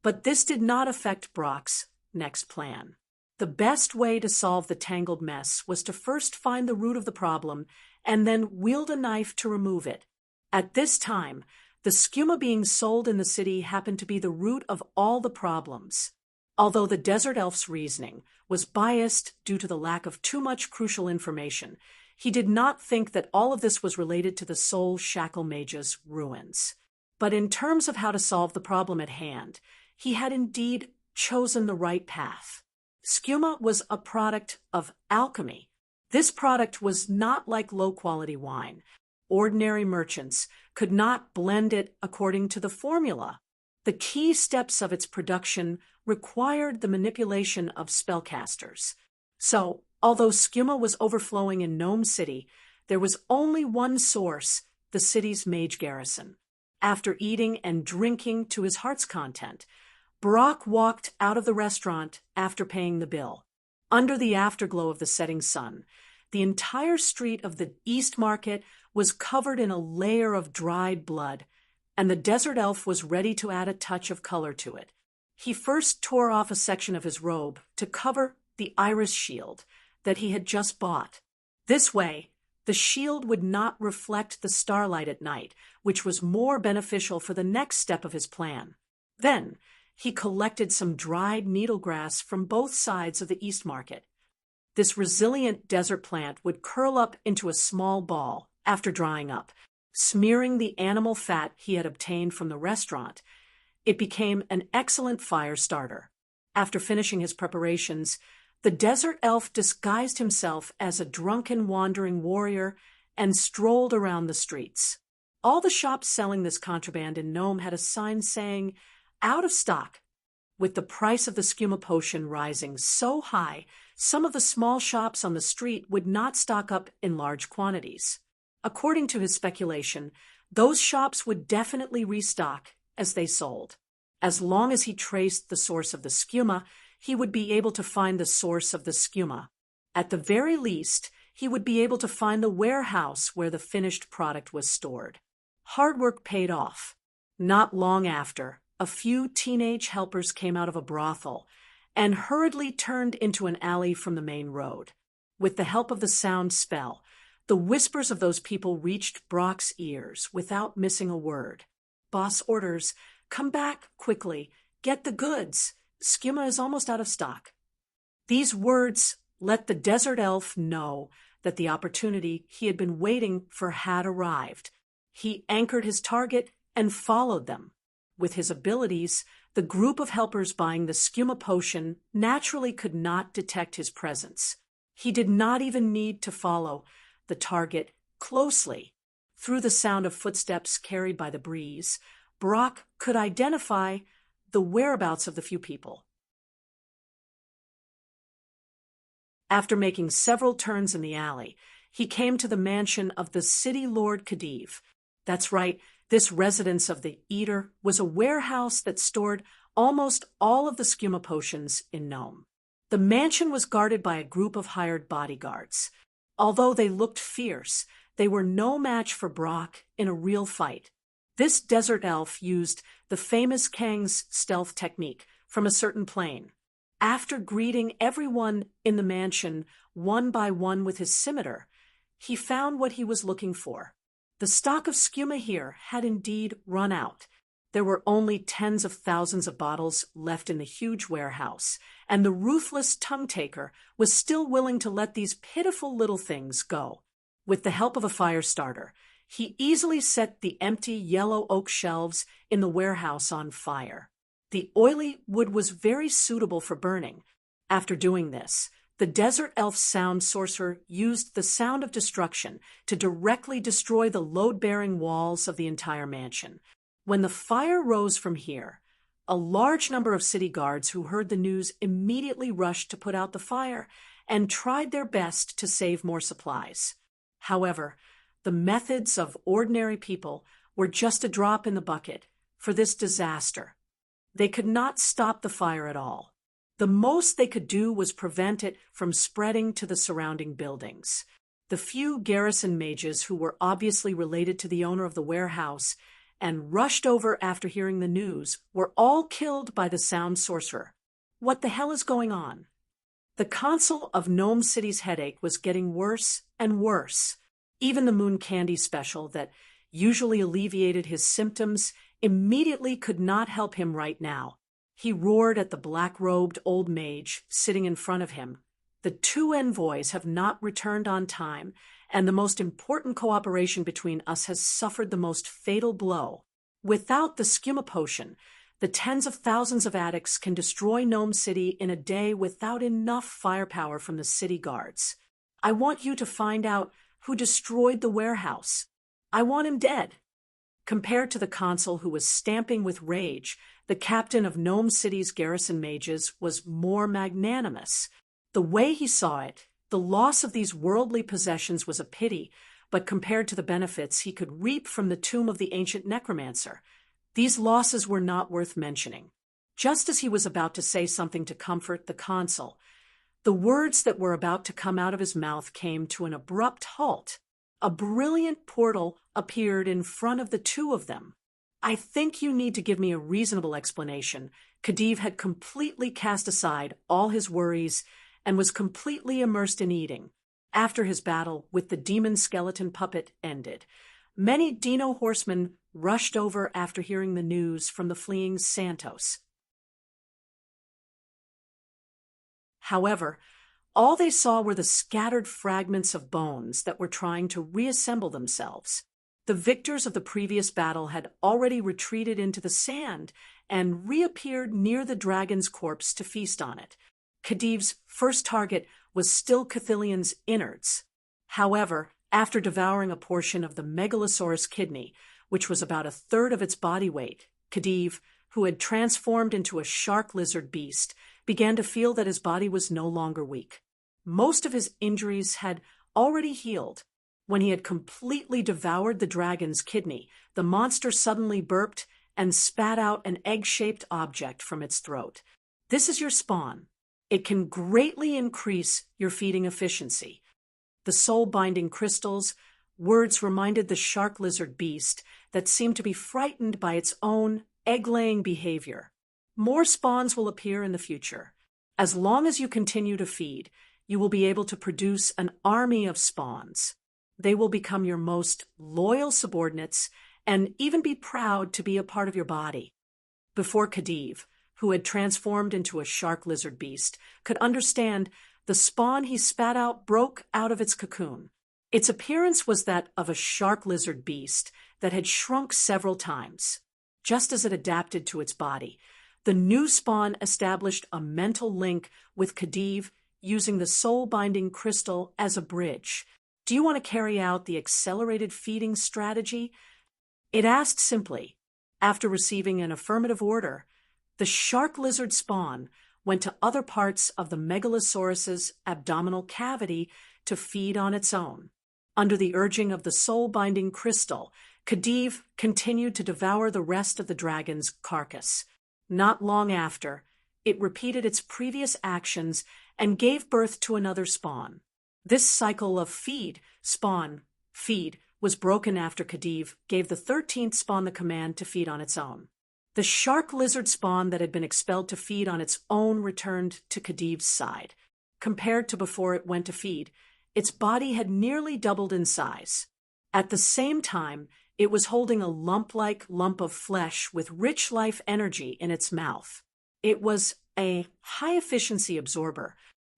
But this did not affect Brock's next plan. The best way to solve the tangled mess was to first find the root of the problem and then wield a knife to remove it. At this time, the skooma being sold in the city happened to be the root of all the problems. Although the desert elf's reasoning was biased due to the lack of too much crucial information, he did not think that all of this was related to the Soul Shackle Mage's ruins. But in terms of how to solve the problem at hand, he had indeed chosen the right path. Skooma was a product of alchemy. This product was not like low-quality wine. Ordinary merchants could not blend it according to the formula. The key steps of its production required the manipulation of spellcasters. So, although skooma was overflowing in Gnome City, there was only one source, the city's mage garrison. After eating and drinking to his heart's content, Brock walked out of the restaurant after paying the bill. Under the afterglow of the setting sun, the entire street of the East Market was covered in a layer of dried blood, and the desert elf was ready to add a touch of color to it. He first tore off a section of his robe to cover the iris shield that he had just bought. This way, the shield would not reflect the starlight at night, which was more beneficial for the next step of his plan. Then, he collected some dried needlegrass from both sides of the East Market. This resilient desert plant would curl up into a small ball after drying up, smearing the animal fat he had obtained from the restaurant. It became an excellent fire starter. After finishing his preparations, the desert elf disguised himself as a drunken wandering warrior and strolled around the streets. All the shops selling this contraband in Nome had a sign saying, "Out of stock." With the price of the skooma potion rising so high, some of the small shops on the street would not stock up in large quantities. According to his speculation, those shops would definitely restock as they sold. As long as he traced the source of the skooma, he would be able to find the source of the skooma. At the very least, he would be able to find the warehouse where the finished product was stored. Hard work paid off. Not long after, a few teenage helpers came out of a brothel and hurriedly turned into an alley from the main road. With the help of the sound spell, the whispers of those people reached Brock's ears without missing a word. "Boss orders, come back quickly, get the goods. Skooma is almost out of stock." These words let the desert elf know that the opportunity he had been waiting for had arrived. He anchored his target and followed them. With his abilities, the group of helpers buying the skooma potion naturally could not detect his presence. He did not even need to follow the target closely. Through the sound of footsteps carried by the breeze, Brock could identify the whereabouts of the few people. After making several turns in the alley, he came to the mansion of the city lord Khedive. That's right, this residence of the Eater was a warehouse that stored almost all of the skooma potions in Nome. The mansion was guarded by a group of hired bodyguards. Although they looked fierce, they were no match for Brock in a real fight. This desert elf used the famous Kang's stealth technique from a certain plane. After greeting everyone in the mansion one by one with his scimitar, he found what he was looking for. The stock of skooma here had indeed run out. There were only tens of thousands of bottles left in the huge warehouse, and the ruthless tongue-taker was still willing to let these pitiful little things go. With the help of a fire starter, he easily set the empty yellow oak shelves in the warehouse on fire. The oily wood was very suitable for burning. After doing this, the desert elf sound sorcerer used the sound of destruction to directly destroy the load-bearing walls of the entire mansion. When the fire rose from here, a large number of city guards who heard the news immediately rushed to put out the fire and tried their best to save more supplies. However, the methods of ordinary people were just a drop in the bucket for this disaster. They could not stop the fire at all. The most they could do was prevent it from spreading to the surrounding buildings. The few garrison mages who were obviously related to the owner of the warehouse and rushed over after hearing the news were all killed by the sound sorcerer. What the hell is going on? The consul of Gnome City's headache was getting worse and worse. Even the moon candy special that usually alleviated his symptoms immediately could not help him right now. He roared at the black-robed old mage sitting in front of him. The two envoys have not returned on time, and the most important cooperation between us has suffered the most fatal blow. Without the skooma potion, the tens of thousands of addicts can destroy Gnome City in a day without enough firepower from the city guards. I want you to find out who destroyed the warehouse. I want him dead. Compared to the consul who was stamping with rage, the captain of Gnome City's garrison mages was more magnanimous. The way he saw it, the loss of these worldly possessions was a pity, but compared to the benefits he could reap from the tomb of the ancient necromancer, these losses were not worth mentioning. Just as he was about to say something to comfort the consul, the words that were about to come out of his mouth came to an abrupt halt. A brilliant portal appeared in front of the two of them. "I think you need to give me a reasonable explanation." Khedive had completely cast aside all his worries and was completely immersed in eating. After his battle with the demon skeleton puppet ended, many Dino horsemen rushed over after hearing the news from the fleeing Santos. However, all they saw were the scattered fragments of bones that were trying to reassemble themselves. The victors of the previous battle had already retreated into the sand and reappeared near the dragon's corpse to feast on it. Khedive's first target was still Cathilian's innards. However, after devouring a portion of the megalosaurus kidney, which was about a third of its body weight, Khedive, who had transformed into a shark lizard beast, began to feel that his body was no longer weak. Most of his injuries had already healed. When he had completely devoured the dragon's kidney, the monster suddenly burped and spat out an egg-shaped object from its throat. "This is your spawn. It can greatly increase your feeding efficiency." The soul-binding crystals' words reminded the shark lizard beast that seemed to be frightened by its own egg-laying behavior. "More spawns will appear in the future. As long as you continue to feed, you will be able to produce an army of spawns. They will become your most loyal subordinates and even be proud to be a part of your body." Before Khedive, who had transformed into a shark lizard beast, could understand, the spawn he spat out broke out of its cocoon. Its appearance was that of a shark lizard beast that had shrunk several times. Just as it adapted to its body, the new spawn established a mental link with Khedive using the soul-binding crystal as a bridge. "Do you want to carry out the accelerated feeding strategy?" it asked simply. After receiving an affirmative order, the shark lizard spawn went to other parts of the megalosaurus's abdominal cavity to feed on its own. Under the urging of the soul-binding crystal, Khedive continued to devour the rest of the dragon's carcass. Not long after, it repeated its previous actions and gave birth to another spawn. This cycle of feed, spawn, feed was broken after Khedive gave the 13th spawn the command to feed on its own. The shark lizard spawn that had been expelled to feed on its own returned to Khedive's side. Compared to before it went to feed, its body had nearly doubled in size. At the same time, it was holding a lump-like lump of flesh with rich life energy in its mouth. It was a high-efficiency absorber.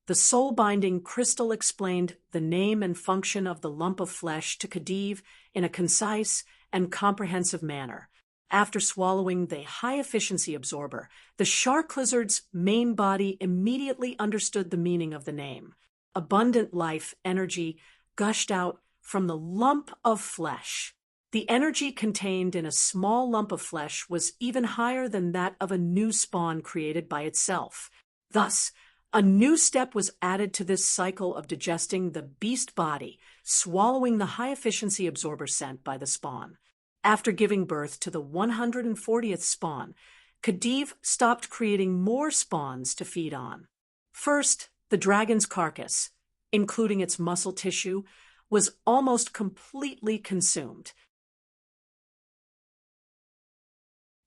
The soul-binding crystal explained the name and function of the lump of flesh to Khedive in a concise and comprehensive manner. After swallowing the high-efficiency absorber, the shark lizard's main body immediately understood the meaning of the name. Abundant life energy gushed out from the lump of flesh. The energy contained in a small lump of flesh was even higher than that of a new spawn created by itself. Thus, a new step was added to this cycle of digesting the beast body, swallowing the high-efficiency absorber sent by the spawn. After giving birth to the 140th spawn, Khedive stopped creating more spawns to feed on. First, the dragon's carcass, including its muscle tissue, was almost completely consumed.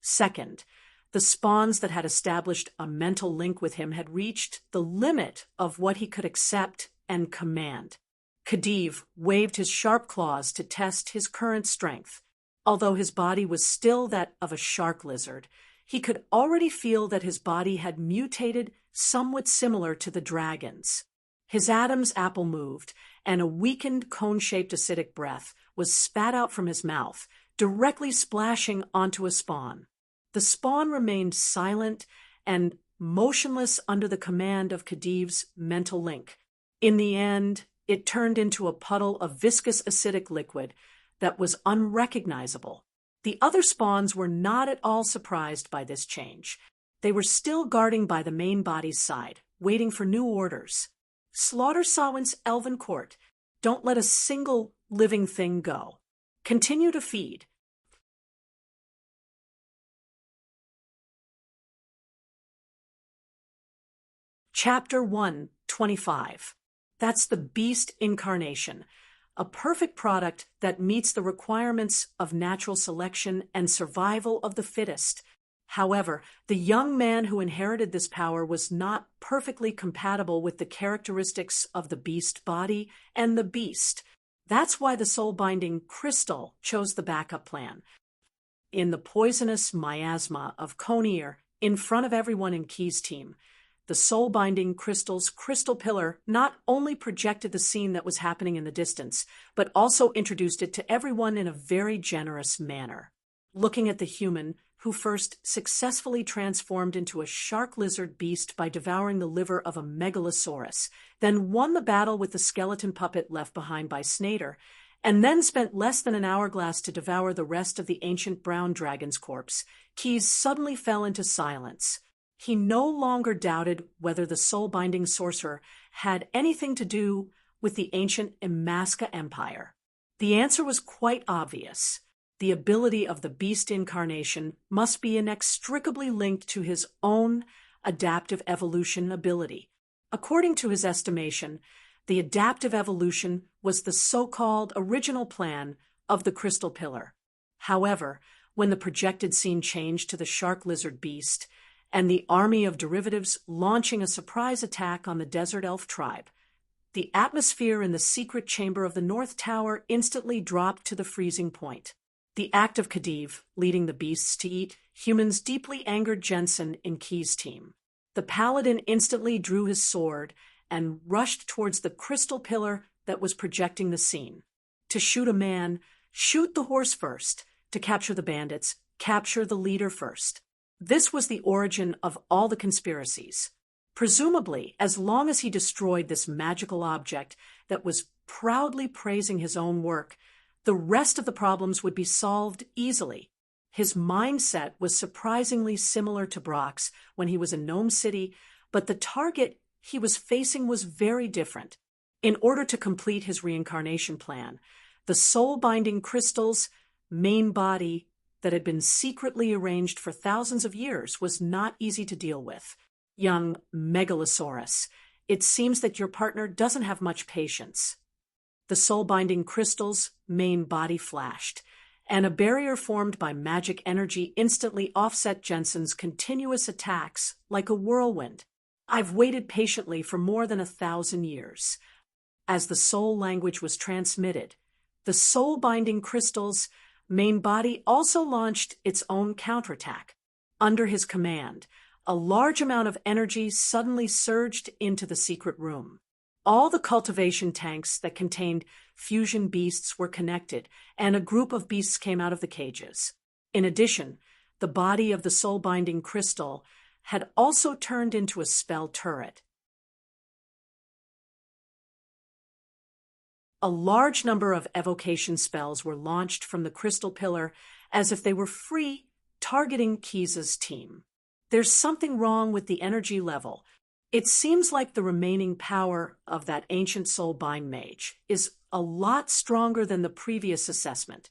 Second, the spawns that had established a mental link with him had reached the limit of what he could accept and command. Khedive waved his sharp claws to test his current strength. Although his body was still that of a shark lizard, he could already feel that his body had mutated somewhat similar to the dragon's. His Adam's apple moved, and a weakened cone-shaped acidic breath was spat out from his mouth, directly splashing onto a spawn. The spawn remained silent and motionless under the command of Khedive's mental link. In the end, it turned into a puddle of viscous acidic liquid that was unrecognizable. The other spawns were not at all surprised by this change. They were still guarding by the main body's side, waiting for new orders. Slaughter Samhain's elven court. Don't let a single living thing go. Continue to feed. Chapter 125. That's the beast incarnation, a perfect product that meets the requirements of natural selection and survival of the fittest. However, the young man who inherited this power was not perfectly compatible with the characteristics of the beast body and the beast. That's why the soul-binding crystal chose the backup plan. In the poisonous miasma of Conir, in front of everyone in Key's team, the soul-binding crystal's crystal pillar not only projected the scene that was happening in the distance, but also introduced it to everyone in a very generous manner. Looking at the human, who first successfully transformed into a shark-lizard beast by devouring the liver of a megalosaurus, then won the battle with the skeleton puppet left behind by Snader, and then spent less than an hourglass to devour the rest of the ancient brown dragon's corpse, Keyes suddenly fell into silence. He no longer doubted whether the soul-binding sorcerer had anything to do with the ancient Imaska Empire. The answer was quite obvious. The ability of the beast incarnation must be inextricably linked to his own adaptive evolution ability. According to his estimation, the adaptive evolution was the so-called original plan of the crystal pillar. However, when the projected scene changed to the shark-lizard beast, and the army of derivatives launching a surprise attack on the desert elf tribe, the atmosphere in the secret chamber of the North Tower instantly dropped to the freezing point. The act of Khedive, leading the beasts to eat humans, deeply angered Jensen in Key's team. The paladin instantly drew his sword and rushed towards the crystal pillar that was projecting the scene. To shoot a man, shoot the horse first. To capture the bandits, capture the leader first. This was the origin of all the conspiracies. Presumably, as long as he destroyed this magical object that was proudly praising his own work, the rest of the problems would be solved easily. His mindset was surprisingly similar to Brock's when he was in Gnome City, but the target he was facing was very different. In order to complete his reincarnation plan, the soul-binding crystal's main body that had been secretly arranged for thousands of years was not easy to deal with. Young Megalosaurus, it seems that your partner doesn't have much patience. The soul-binding crystal's main body flashed, and a barrier formed by magic energy instantly offset Jensen's continuous attacks like a whirlwind. I've waited patiently for more than 1,000 years. As the soul language was transmitted, the soul-binding crystal's main body also launched its own counterattack. Under his command, a large amount of energy suddenly surged into the secret room. All the cultivation tanks that contained fusion beasts were connected, and a group of beasts came out of the cages. In addition, the body of the soul-binding crystal had also turned into a spell turret. A large number of evocation spells were launched from the crystal pillar as if they were free, targeting Keyes' team. There's something wrong with the energy level. It seems like the remaining power of that ancient soul-bind mage is a lot stronger than the previous assessment.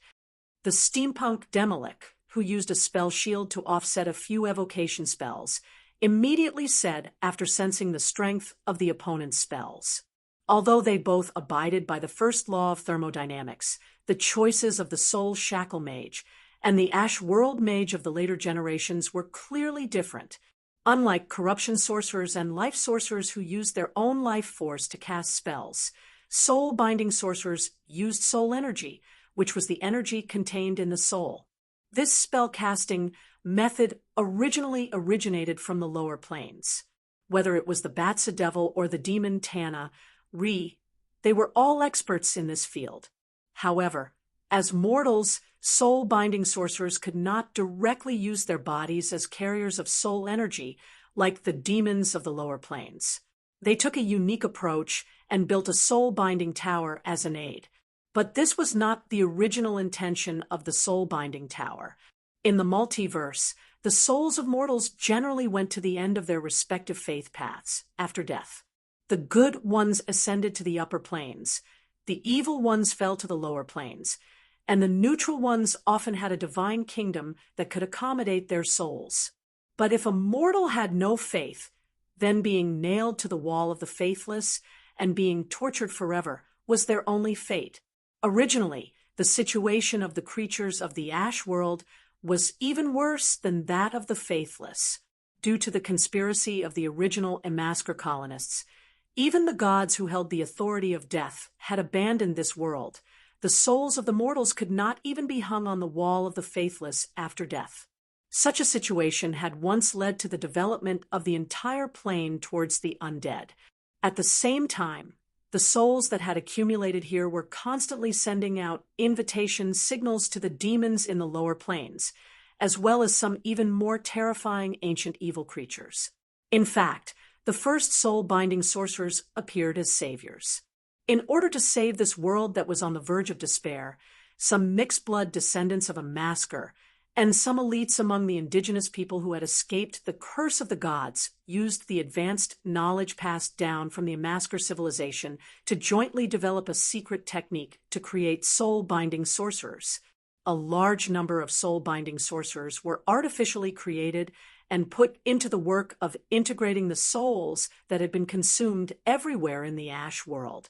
The steampunk Demolik, who used a spell shield to offset a few evocation spells, immediately said after sensing the strength of the opponent's spells. Although they both abided by the first law of thermodynamics, the choices of the Soul Shackle Mage and the Ash World Mage of the later generations were clearly different. Unlike corruption sorcerers and life sorcerers who used their own life force to cast spells, soul-binding sorcerers used soul energy, which was the energy contained in the soul. This spell-casting method originally originated from the lower planes. Whether it was the Batsa Devil or the demon Tana, they were all experts in this field. However, as mortals, soul-binding sorcerers could not directly use their bodies as carriers of soul energy like the demons of the lower planes. They took a unique approach and built a soul-binding tower as an aid. But this was not the original intention of the soul-binding tower. In the multiverse, the souls of mortals generally went to the end of their respective faith paths after death. The good ones ascended to the upper planes, the evil ones fell to the lower planes, and the neutral ones often had a divine kingdom that could accommodate their souls. But if a mortal had no faith, then being nailed to the wall of the faithless and being tortured forever was their only fate. Originally, the situation of the creatures of the Ash world was even worse than that of the faithless. Due to the conspiracy of the original Amasker colonists, even the gods who held the authority of death had abandoned this world. The souls of the mortals could not even be hung on the wall of the faithless after death. Such a situation had once led to the development of the entire plane towards the undead. At the same time, the souls that had accumulated here were constantly sending out invitation signals to the demons in the lower planes, as well as some even more terrifying ancient evil creatures. In fact, the first soul-binding sorcerers appeared as saviors. In order to save this world that was on the verge of despair, some mixed-blood descendants of a Amasker and some elites among the indigenous people who had escaped the curse of the gods used the advanced knowledge passed down from the Amasker civilization to jointly develop a secret technique to create soul-binding sorcerers. A large number of soul-binding sorcerers were artificially created and put into the work of integrating the souls that had been consumed everywhere in the Ash world.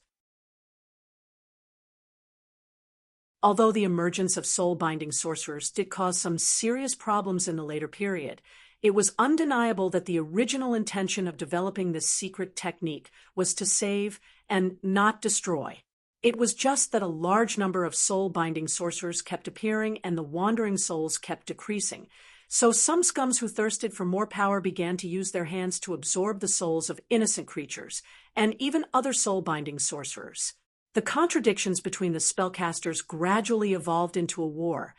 Although the emergence of soul-binding sorcerers did cause some serious problems in the later period, it was undeniable that the original intention of developing this secret technique was to save and not destroy. It was just that a large number of soul-binding sorcerers kept appearing and the wandering souls kept decreasing. So some scums who thirsted for more power began to use their hands to absorb the souls of innocent creatures, and even other soul-binding sorcerers. The contradictions between the spellcasters gradually evolved into a war,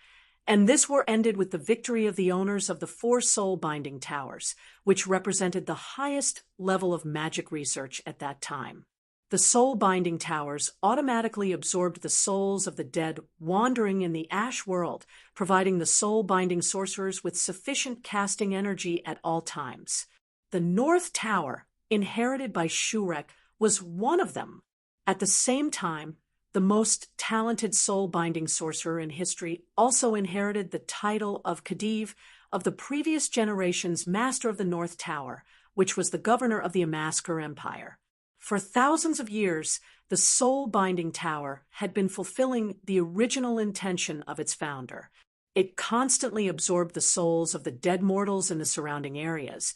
and this war ended with the victory of the owners of the 4 soul-binding towers, which represented the highest level of magic research at that time. The soul-binding towers automatically absorbed the souls of the dead wandering in the Ash world, providing the soul-binding sorcerers with sufficient casting energy at all times. The North Tower, inherited by Shurek, was one of them. At the same time, the most talented soul-binding sorcerer in history also inherited the title of Khedive of the previous generation's Master of the North Tower, which was the governor of the Amasker Empire. For thousands of years, the soul-binding tower had been fulfilling the original intention of its founder. It constantly absorbed the souls of the dead mortals in the surrounding areas,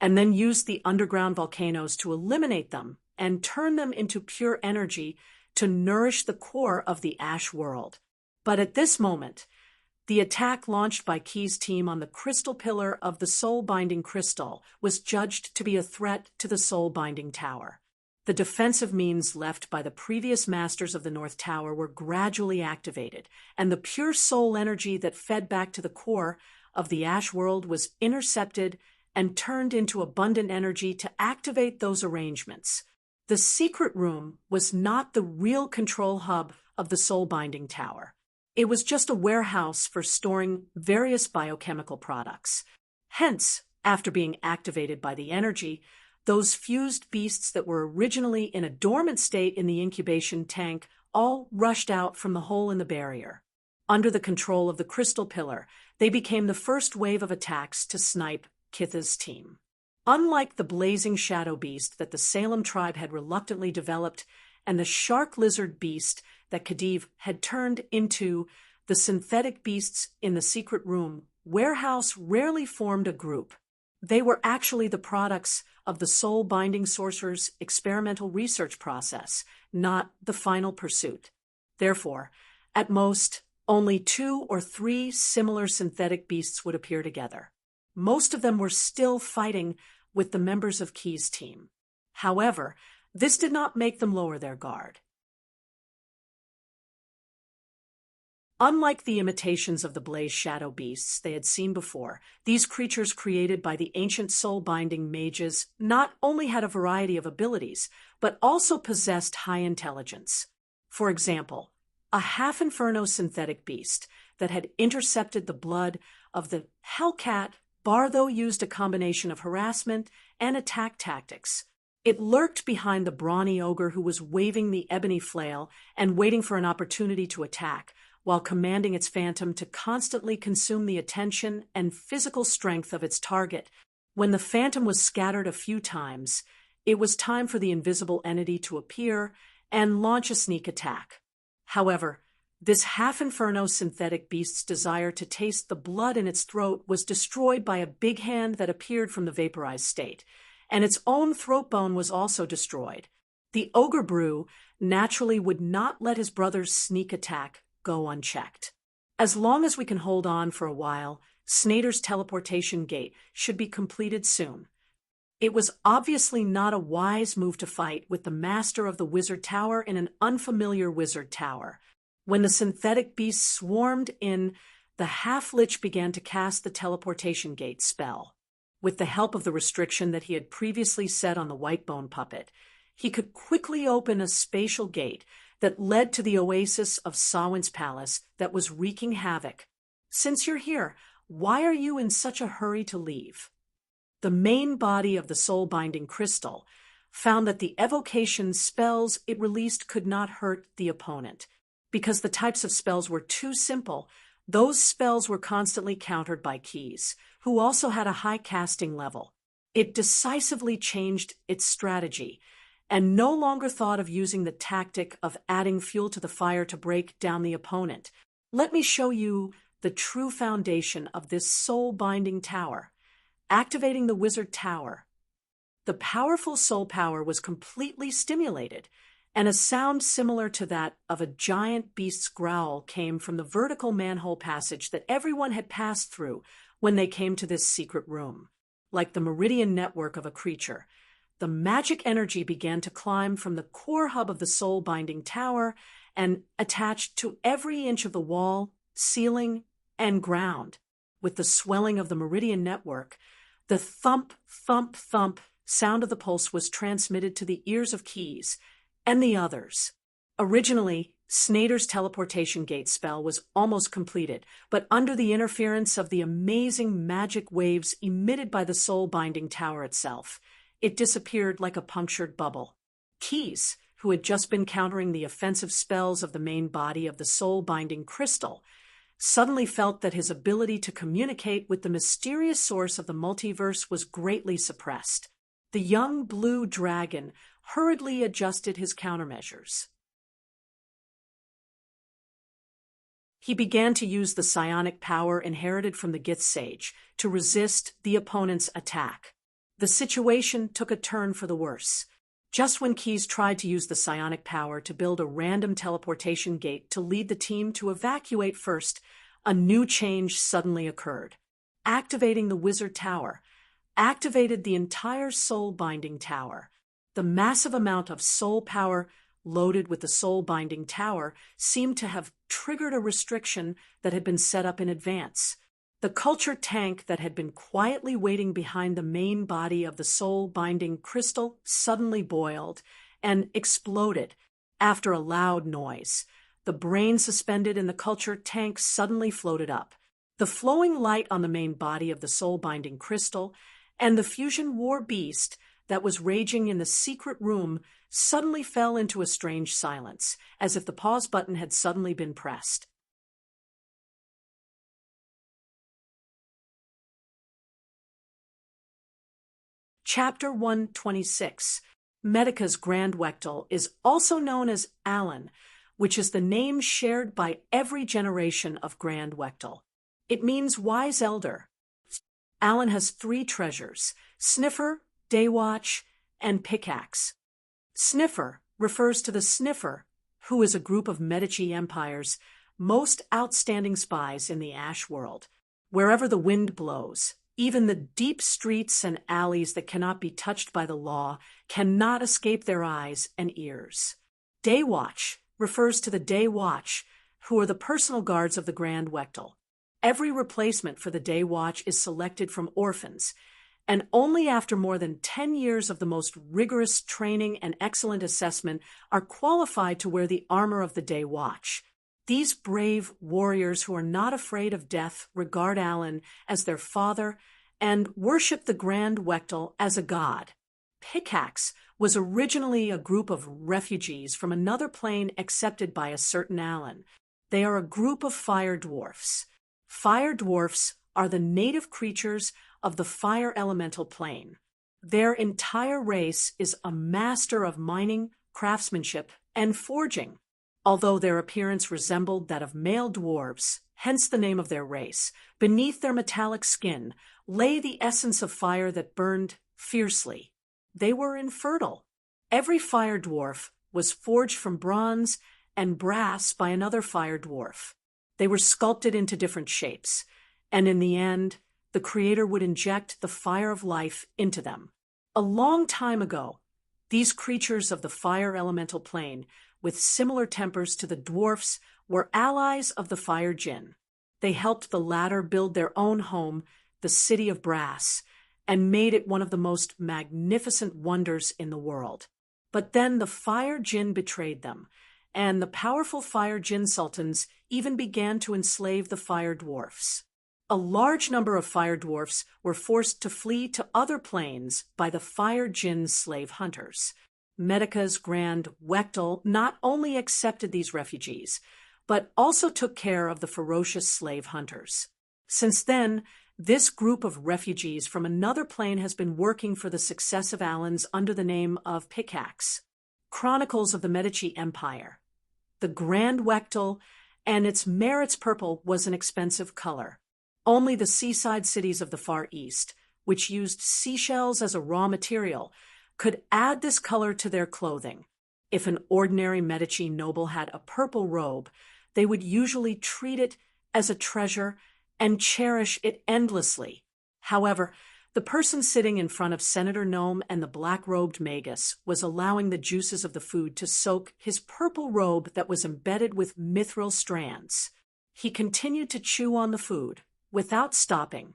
and then used the underground volcanoes to eliminate them and turn them into pure energy to nourish the core of the Ash world. But at this moment, the attack launched by Key's team on the crystal pillar of the soul-binding crystal was judged to be a threat to the soul-binding tower. The defensive means left by the previous masters of the North Tower were gradually activated, and the pure soul energy that fed back to the core of the Ash world was intercepted and turned into abundant energy to activate those arrangements. The secret room was not the real control hub of the soul-binding tower. It was just a warehouse for storing various biochemical products. Hence, after being activated by the energy, those fused beasts that were originally in a dormant state in the incubation tank all rushed out from the hole in the barrier. Under the control of the crystal pillar, they became the first wave of attacks to snipe Kitha's team. Unlike the blazing shadow beast that the Salem tribe had reluctantly developed and the shark lizard beast that Khedive had turned into the synthetic beasts in the secret room, Warehouse rarely formed a group. They were actually the products of the soul-binding sorcerer's experimental research process, not the final pursuit. Therefore, at most, only 2 or 3 similar synthetic beasts would appear together. Most of them were still fighting with the members of Key's team. However, this did not make them lower their guard. Unlike the imitations of the Blaze Shadow beasts they had seen before, these creatures created by the ancient soul-binding mages not only had a variety of abilities, but also possessed high intelligence. For example, a half-inferno synthetic beast that had intercepted the blood of the Hellcat, Bartho used a combination of harassment and attack tactics. It lurked behind the brawny ogre who was waving the ebony flail and waiting for an opportunity to attack, while commanding its phantom to constantly consume the attention and physical strength of its target. When the phantom was scattered a few times, it was time for the invisible entity to appear and launch a sneak attack. However, this half-inferno synthetic beast's desire to taste the blood in its throat was destroyed by a big hand that appeared from the vaporized state, and its own throat bone was also destroyed. The ogre brew naturally would not let his brother's sneak attack go unchecked. As long as we can hold on for a while, Snader's teleportation gate should be completed soon. It was obviously not a wise move to fight with the master of the wizard tower in an unfamiliar wizard tower. When the synthetic beast swarmed in, the half-lich began to cast the teleportation gate spell. With the help of the restriction that he had previously set on the white bone puppet, he could quickly open a spatial gate that led to the oasis of Samhain's palace that was wreaking havoc. Since you're here, why are you in such a hurry to leave? The main body of the soul-binding crystal found that the evocation spells it released could not hurt the opponent. Because the types of spells were too simple, those spells were constantly countered by Keys, who also had a high casting level. It decisively changed its strategy, and no longer thought of using the tactic of adding fuel to the fire to break down the opponent. Let me show you the true foundation of this soul-binding tower. Activating the wizard tower. The powerful soul power was completely stimulated, and a sound similar to that of a giant beast's growl came from the vertical manhole passage that everyone had passed through when they came to this secret room. Like the meridian network of a creature, the magic energy began to climb from the core hub of the soul-binding tower and attached to every inch of the wall, ceiling, and ground. With the swelling of the meridian network, the thump, thump, thump sound of the pulse was transmitted to the ears of Keys and the others. Originally, Snader's teleportation gate spell was almost completed, but under the interference of the amazing magic waves emitted by the soul-binding tower itself, it disappeared like a punctured bubble. Keys, who had just been countering the offensive spells of the main body of the soul-binding crystal, suddenly felt that his ability to communicate with the mysterious source of the multiverse was greatly suppressed. The young blue dragon hurriedly adjusted his countermeasures. He began to use the psionic power inherited from the Gith Sage to resist the opponent's attack. The situation took a turn for the worse. Just when Keys tried to use the psionic power to build a random teleportation gate to lead the team to evacuate first, a new change suddenly occurred. Activating the wizard tower activated the entire soul-binding tower. The massive amount of soul power loaded with the soul-binding tower seemed to have triggered a restriction that had been set up in advance. The culture tank that had been quietly waiting behind the main body of the soul-binding crystal suddenly boiled and exploded after a loud noise. The brain suspended in the culture tank suddenly floated up. The flowing light on the main body of the soul-binding crystal and the fusion war beast that was raging in the secret room suddenly fell into a strange silence, as if the pause button had suddenly been pressed. Chapter 126. Medica's Grand Wectal is also known as Alan, which is the name shared by every generation of Grand Wectal. It means wise elder. Alan has 3 treasures: Sniffer, Daywatch, and Pickaxe. Sniffer refers to the Sniffer, who is a group of Medici Empire's most outstanding spies in the Ash world. Wherever the wind blows, even the deep streets and alleys that cannot be touched by the law cannot escape their eyes and ears. Daywatch refers to the Day Watch, who are the personal guards of the Grand Wectal. Every replacement for the Day Watch is selected from orphans, and only after more than 10 years of the most rigorous training and excellent assessment are qualified to wear the armor of the Day Watch. These brave warriors who are not afraid of death regard Alan as their father and worship the Grand Wectal as a god. Pickaxe was originally a group of refugees from another plane accepted by a certain Allen. They are a group of fire dwarfs. Fire dwarfs are the native creatures of the fire elemental plane. Their entire race is a master of mining, craftsmanship, and forging. Although their appearance resembled that of male dwarves, hence the name of their race, beneath their metallic skin lay the essence of fire that burned fiercely. They were infertile. Every fire dwarf was forged from bronze and brass by another fire dwarf. They were sculpted into different shapes, and in the end, the Creator would inject the fire of life into them. A long time ago, these creatures of the fire elemental plane, with similar tempers to the dwarfs, were allies of the fire djinn. They helped the latter build their own home, the City of Brass, and made it one of the most magnificent wonders in the world. But then the fire djinn betrayed them, and the powerful fire djinn sultans even began to enslave the fire dwarfs. A large number of fire dwarfs were forced to flee to other planes by the fire djinn slave hunters. Medica's Grand Wektel not only accepted these refugees, but also took care of the ferocious slave hunters. Since then, this group of refugees from another plane has been working for the successive Allens under the name of Pickaxe. Chronicles of the Medici Empire. The Grand Wektel and its merits purple was an expensive color. Only the seaside cities of the Far East, which used seashells as a raw material, could add this color to their clothing. If an ordinary Medici noble had a purple robe, they would usually treat it as a treasure and cherish it endlessly. However, the person sitting in front of Senator Gnome and the black-robed Magus was allowing the juices of the food to soak his purple robe that was embedded with mithril strands. He continued to chew on the food, without stopping.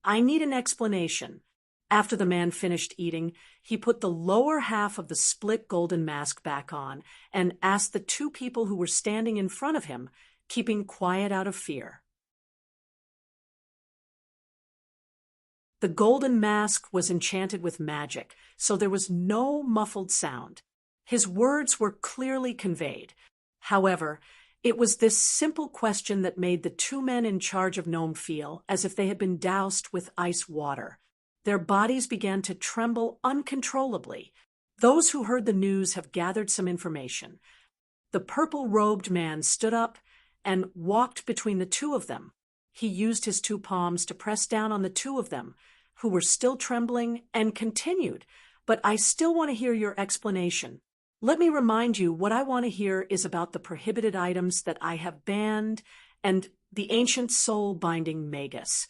"I need an explanation." After the man finished eating, he put the lower half of the split golden mask back on and asked the two people who were standing in front of him, keeping quiet out of fear. The golden mask was enchanted with magic, so there was no muffled sound. His words were clearly conveyed. However, it was this simple question that made the two men in charge of Gnome feel as if they had been doused with ice water. Their bodies began to tremble uncontrollably. Those who heard the news have gathered some information. The purple-robed man stood up and walked between the two of them. He used his two palms to press down on the two of them, who were still trembling, and continued, "But I still want to hear your explanation. Let me remind you, what I want to hear is about the prohibited items that I have banned and the ancient soul-binding Magus."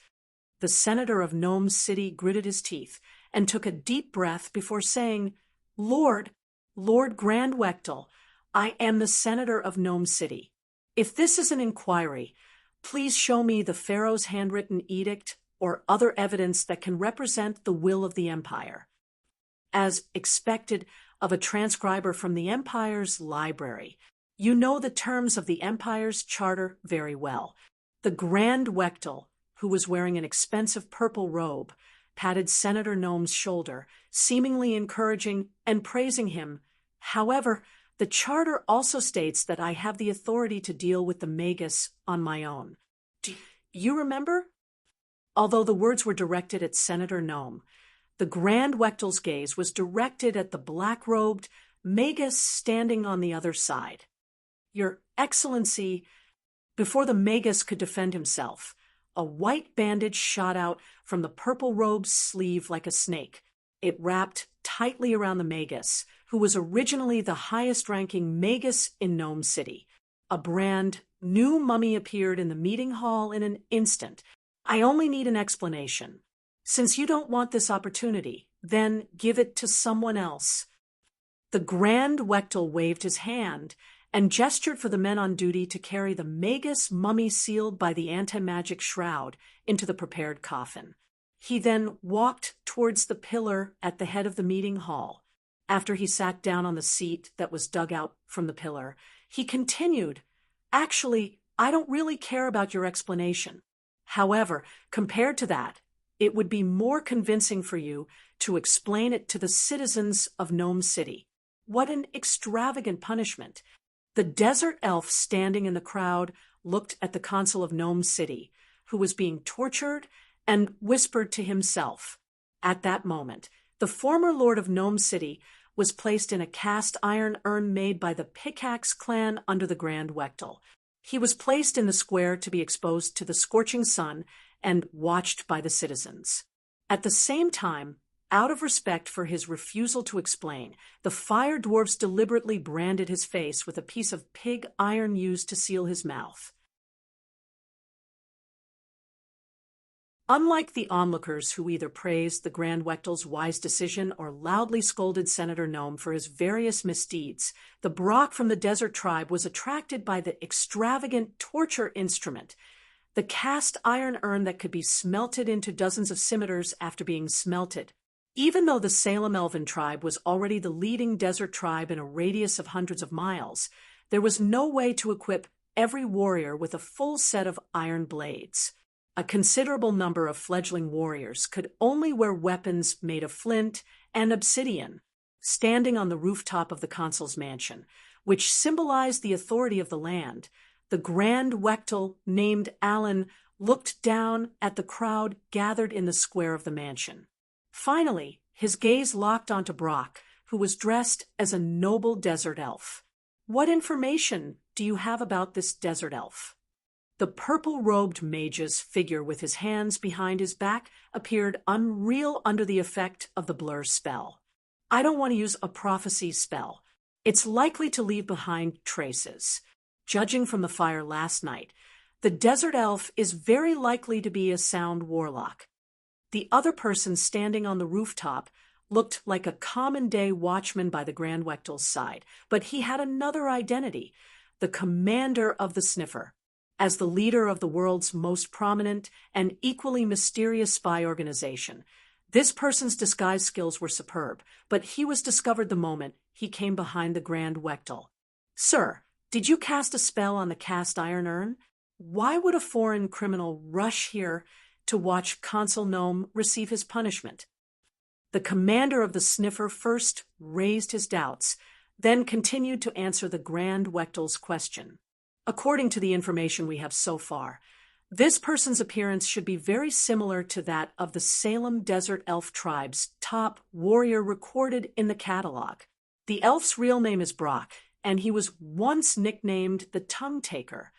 The senator of Gnome City gritted his teeth and took a deep breath before saying, Lord Grand Wektel, I am the senator of Gnome City. If this is an inquiry, please show me the Pharaoh's handwritten edict or other evidence that can represent the will of the empire." As expected of a transcriber from the empire's library, you know the terms of the empire's charter very well. The Grand Wektel, who was wearing an expensive purple robe, patted Senator Gnome's shoulder, seemingly encouraging and praising him. "However, the charter also states that I have the authority to deal with the Magus on my own. Do you remember?" Although the words were directed at Senator Gnome, the Grand Wektel's gaze was directed at the black-robed Magus standing on the other side. "Your Excellency," before the Magus could defend himself, a white bandage shot out from the purple robe's sleeve like a snake. It wrapped tightly around the Magus, who was originally the highest-ranking Magus in Gnome City. A brand new mummy appeared in the meeting hall in an instant. "I only need an explanation. Since you don't want this opportunity, then give it to someone else." The Grand Wektel waved his hand and gestured for the men on duty to carry the Magus mummy sealed by the anti-magic shroud into the prepared coffin. He then walked towards the pillar at the head of the meeting hall. After he sat down on the seat that was dug out from the pillar, he continued, "Actually, I don't really care about your explanation. However, compared to that, it would be more convincing for you to explain it to the citizens of Gnome City. What an extravagant punishment! The desert elf standing in the crowd looked at the consul of Gnome City, who was being tortured, and whispered to himself. At that moment, the former lord of Gnome City was placed in a cast iron urn made by the Pickaxe clan under the Grand Wechtel. He was placed in the square to be exposed to the scorching sun and watched by the citizens. At the same time, out of respect for his refusal to explain, the fire dwarfs deliberately branded his face with a piece of pig iron used to seal his mouth. Unlike the onlookers who either praised the Grand Wechtel's wise decision or loudly scolded Senator Gnome for his various misdeeds, the Brock from the desert tribe was attracted by the extravagant torture instrument, the cast iron urn that could be smelted into dozens of scimitars after being smelted. Even though the Salem Elven tribe was already the leading desert tribe in a radius of hundreds of miles, there was no way to equip every warrior with a full set of iron blades. A considerable number of fledgling warriors could only wear weapons made of flint and obsidian. Standing on the rooftop of the consul's mansion, which symbolized the authority of the land, the Grand Wechtel, named Alan, looked down at the crowd gathered in the square of the mansion. Finally, his gaze locked onto Brock, who was dressed as a noble desert elf. What information do you have about this desert elf? The purple-robed mage's figure with his hands behind his back appeared unreal under the effect of the blur spell. I don't want to use a prophecy spell. It's likely to leave behind traces. Judging from the fire last night, the desert elf is very likely to be a sound warlock. The other person standing on the rooftop looked like a common-day watchman by the Grand Wechtel's side, but he had another identity, the commander of the Sniffer. As the leader of the world's most prominent and equally mysterious spy organization, this person's disguise skills were superb, but he was discovered the moment he came behind the Grand Wechtel. Sir, did you cast a spell on the cast iron urn? Why would a foreign criminal rush here to watch Consul Gnome receive his punishment? The commander of the Sniffer first raised his doubts, then continued to answer the Grand Wechtel's question. According to the information we have so far, this person's appearance should be very similar to that of the Salem Desert Elf tribe's top warrior recorded in the catalog. The elf's real name is Brock, and he was once nicknamed the Tongue Taker.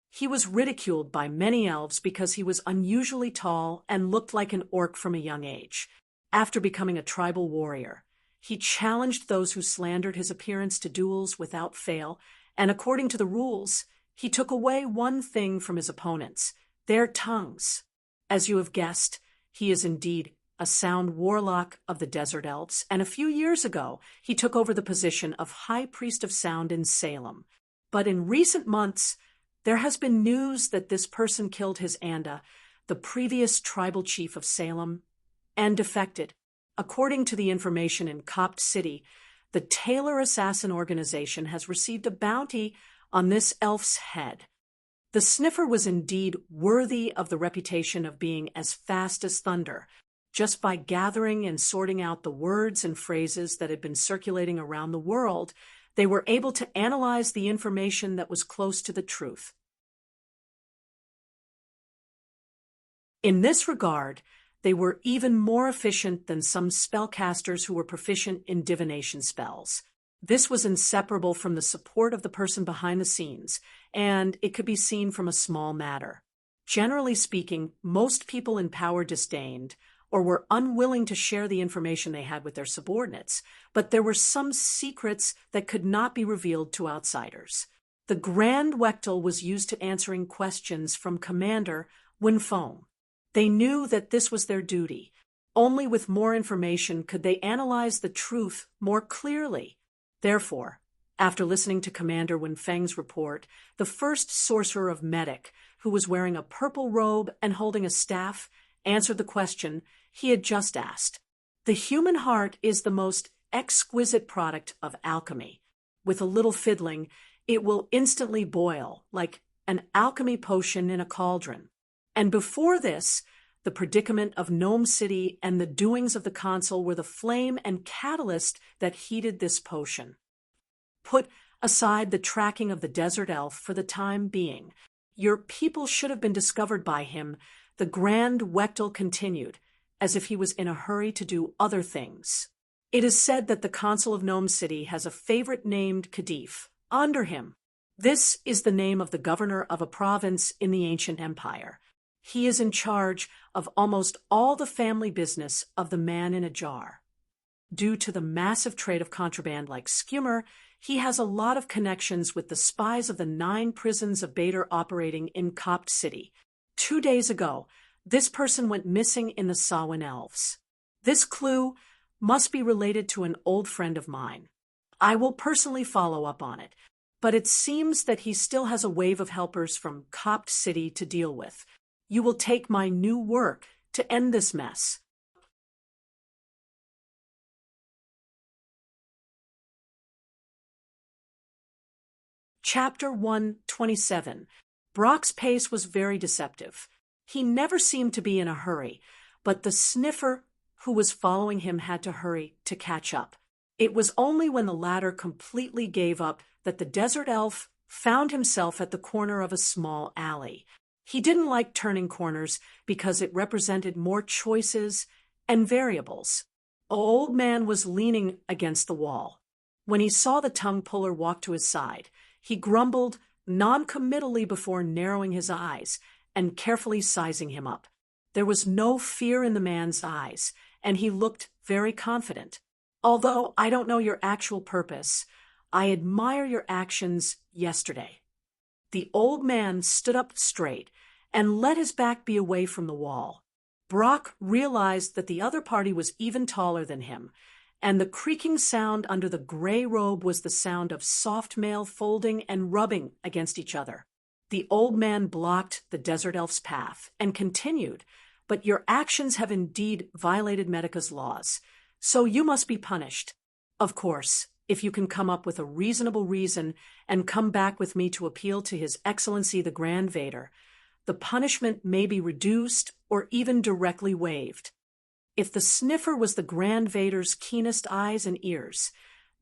He was ridiculed by many elves because he was unusually tall and looked like an orc from a young age. After becoming a tribal warrior, he challenged those who slandered his appearance to duels without fail, and according to the rules, he took away one thing from his opponents, their tongues. As you have guessed, he is indeed a sound warlock of the Desert Elves, and a few years ago, he took over the position of High Priest of Sound in Salem. But in recent months, there has been news that this person killed his Anda, the previous tribal chief of Salem, and defected. According to the information in Copt City, the Taylor Assassin Organization has received a bounty on this elf's head. The Sniffer was indeed worthy of the reputation of being as fast as thunder, just by gathering and sorting out the words and phrases that had been circulating around the world. They were able to analyze the information that was close to the truth. In this regard, they were even more efficient than some spellcasters who were proficient in divination spells. This was inseparable from the support of the person behind the scenes, and it could be seen from a small matter. Generally speaking, most people in power disdained or were unwilling to share the information they had with their subordinates, but there were some secrets that could not be revealed to outsiders. The Grand Wechtel was used to answering questions from Commander Winfong. They knew that this was their duty. Only with more information could they analyze the truth more clearly. Therefore, after listening to Commander Winfeng's report, the first sorcerer of Medic, who was wearing a purple robe and holding a staff, answered the question he had just asked. The human heart is the most exquisite product of alchemy. With a little fiddling, it will instantly boil, like an alchemy potion in a cauldron. And before this, the predicament of Gnome City and the doings of the consul were the flame and catalyst that heated this potion. Put aside the tracking of the desert elf for the time being. Your people should have been discovered by him, the Grand Wechtel continued, as if he was in a hurry to do other things. It is said that the consul of Gnome City has a favorite named Kadif, under him. This is the name of the governor of a province in the ancient empire. He is in charge of almost all the family business of the man in a jar. Due to the massive trade of contraband like skimmer, he has a lot of connections with the spies of the 9 prisons of Bader operating in Copt City. 2 days ago, this person went missing in the Samhain Elves. This clue must be related to an old friend of mine. I will personally follow up on it, but it seems that he still has a wave of helpers from Copt City to deal with. You will take my new work to end this mess. Chapter 127. Brock's pace was very deceptive. He never seemed to be in a hurry, but the sniffer who was following him had to hurry to catch up. It was only when the latter completely gave up that the desert elf found himself at the corner of a small alley. He didn't like turning corners because it represented more choices and variables. An old man was leaning against the wall. When he saw the tongue puller walk to his side, he grumbled non-committally before narrowing his eyes and carefully sizing him up. There was no fear in the man's eyes, and he looked very confident. Although I don't know your actual purpose, I admire your actions yesterday. The old man stood up straight and let his back be away from the wall. Brock realized that the other party was even taller than him, and the creaking sound under the gray robe was the sound of soft mail folding and rubbing against each other. The old man blocked the desert elf's path and continued, "But your actions have indeed violated Medica's laws, so you must be punished. Of course, if you can come up with a reasonable reason and come back with me to appeal to His Excellency the Grand Vader, the punishment may be reduced or even directly waived." If the sniffer was the Grand Vader's keenest eyes and ears,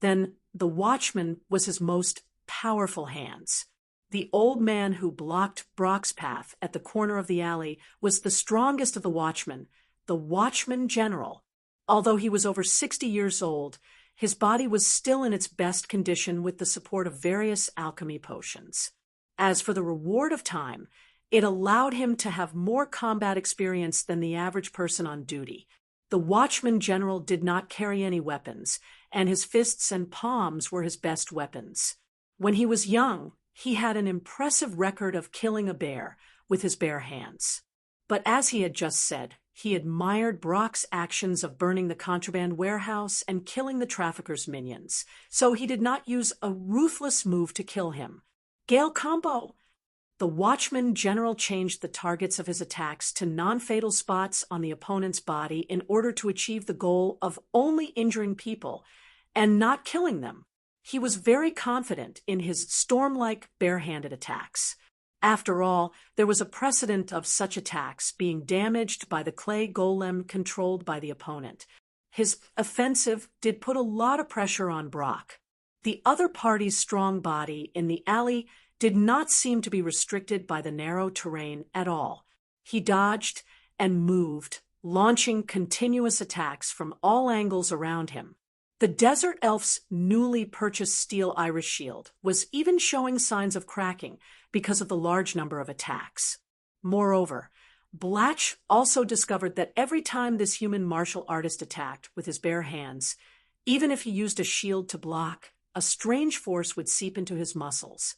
then the watchman was his most powerful hands. The old man who blocked Brock's path at the corner of the alley was the strongest of the watchmen, the watchman general. Although he was over 60 years old, his body was still in its best condition with the support of various alchemy potions. As for the reward of time, it allowed him to have more combat experience than the average person on duty. The watchman general did not carry any weapons, and his fists and palms were his best weapons. When he was young, he had an impressive record of killing a bear with his bare hands. But as he had just said, he admired Brock's actions of burning the contraband warehouse and killing the trafficker's minions, so he did not use a ruthless move to kill him. Gale combo! The watchman general changed the targets of his attacks to non-fatal spots on the opponent's body in order to achieve the goal of only injuring people and not killing them. He was very confident in his storm-like barehanded attacks. After all, there was a precedent of such attacks being damaged by the clay golem controlled by the opponent. His offensive did put a lot of pressure on Brock. The other party's strong body in the alley did not seem to be restricted by the narrow terrain at all. He dodged and moved, launching continuous attacks from all angles around him. The desert elf's newly purchased steel iris shield was even showing signs of cracking because of the large number of attacks. Moreover, Blatch also discovered that every time this human martial artist attacked with his bare hands, even if he used a shield to block, a strange force would seep into his muscles.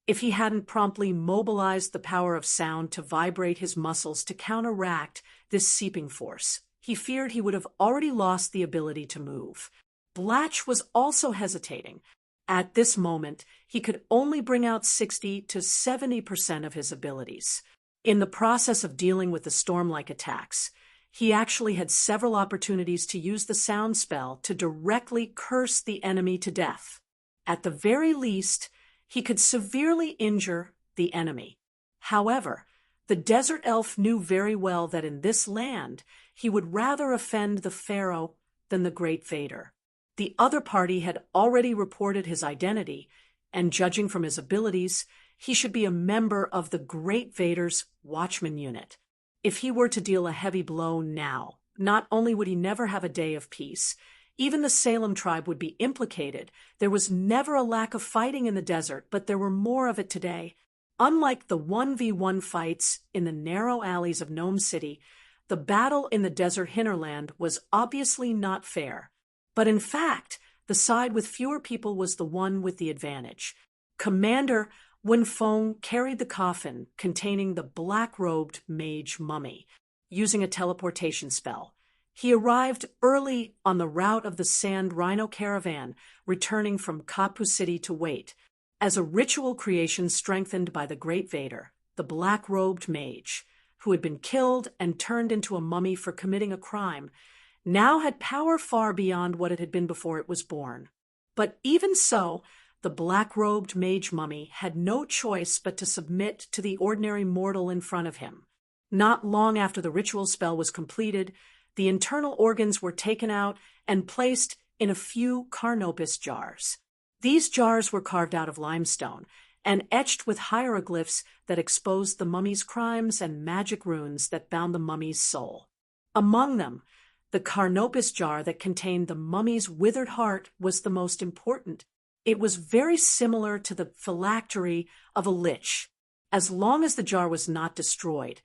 If he hadn't promptly mobilized the power of sound to vibrate his muscles to counteract this seeping force, he feared he would have already lost the ability to move. Blatch was also hesitating. At this moment, he could only bring out 60 to 70% of his abilities. In the process of dealing with the storm-like attacks, he actually had several opportunities to use the sound spell to directly curse the enemy to death. At the very least, he could severely injure the enemy. However, the desert elf knew very well that in this land he would rather offend the pharaoh than the great Vader. The other party had already reported his identity, and judging from his abilities, he should be a member of the great Vader's Watchman unit. If he were to deal a heavy blow now, not only would he never have a day of peace, even the Salem tribe would be implicated. There was never a lack of fighting in the desert, but there were more of it today. Unlike the 1v1 fights in the narrow alleys of Gnome City, the battle in the desert hinterland was obviously not fair. But in fact, the side with fewer people was the one with the advantage. Commander Wenfeng carried the coffin containing the black-robed mage mummy, using a teleportation spell. He arrived early on the route of the Sand Rhino caravan, returning from Kapu City to wait. As a ritual creation strengthened by the Great Vader, the black-robed mage, who had been killed and turned into a mummy for committing a crime, now had power far beyond what it had been before it was born. But even so, the black-robed mage mummy had no choice but to submit to the ordinary mortal in front of him. Not long after the ritual spell was completed, the internal organs were taken out and placed in a few carnopus jars. These jars were carved out of limestone and etched with hieroglyphs that exposed the mummy's crimes and magic runes that bound the mummy's soul. Among them, the carnopus jar that contained the mummy's withered heart was the most important. It was very similar to the phylactery of a lich. As long as the jar was not destroyed,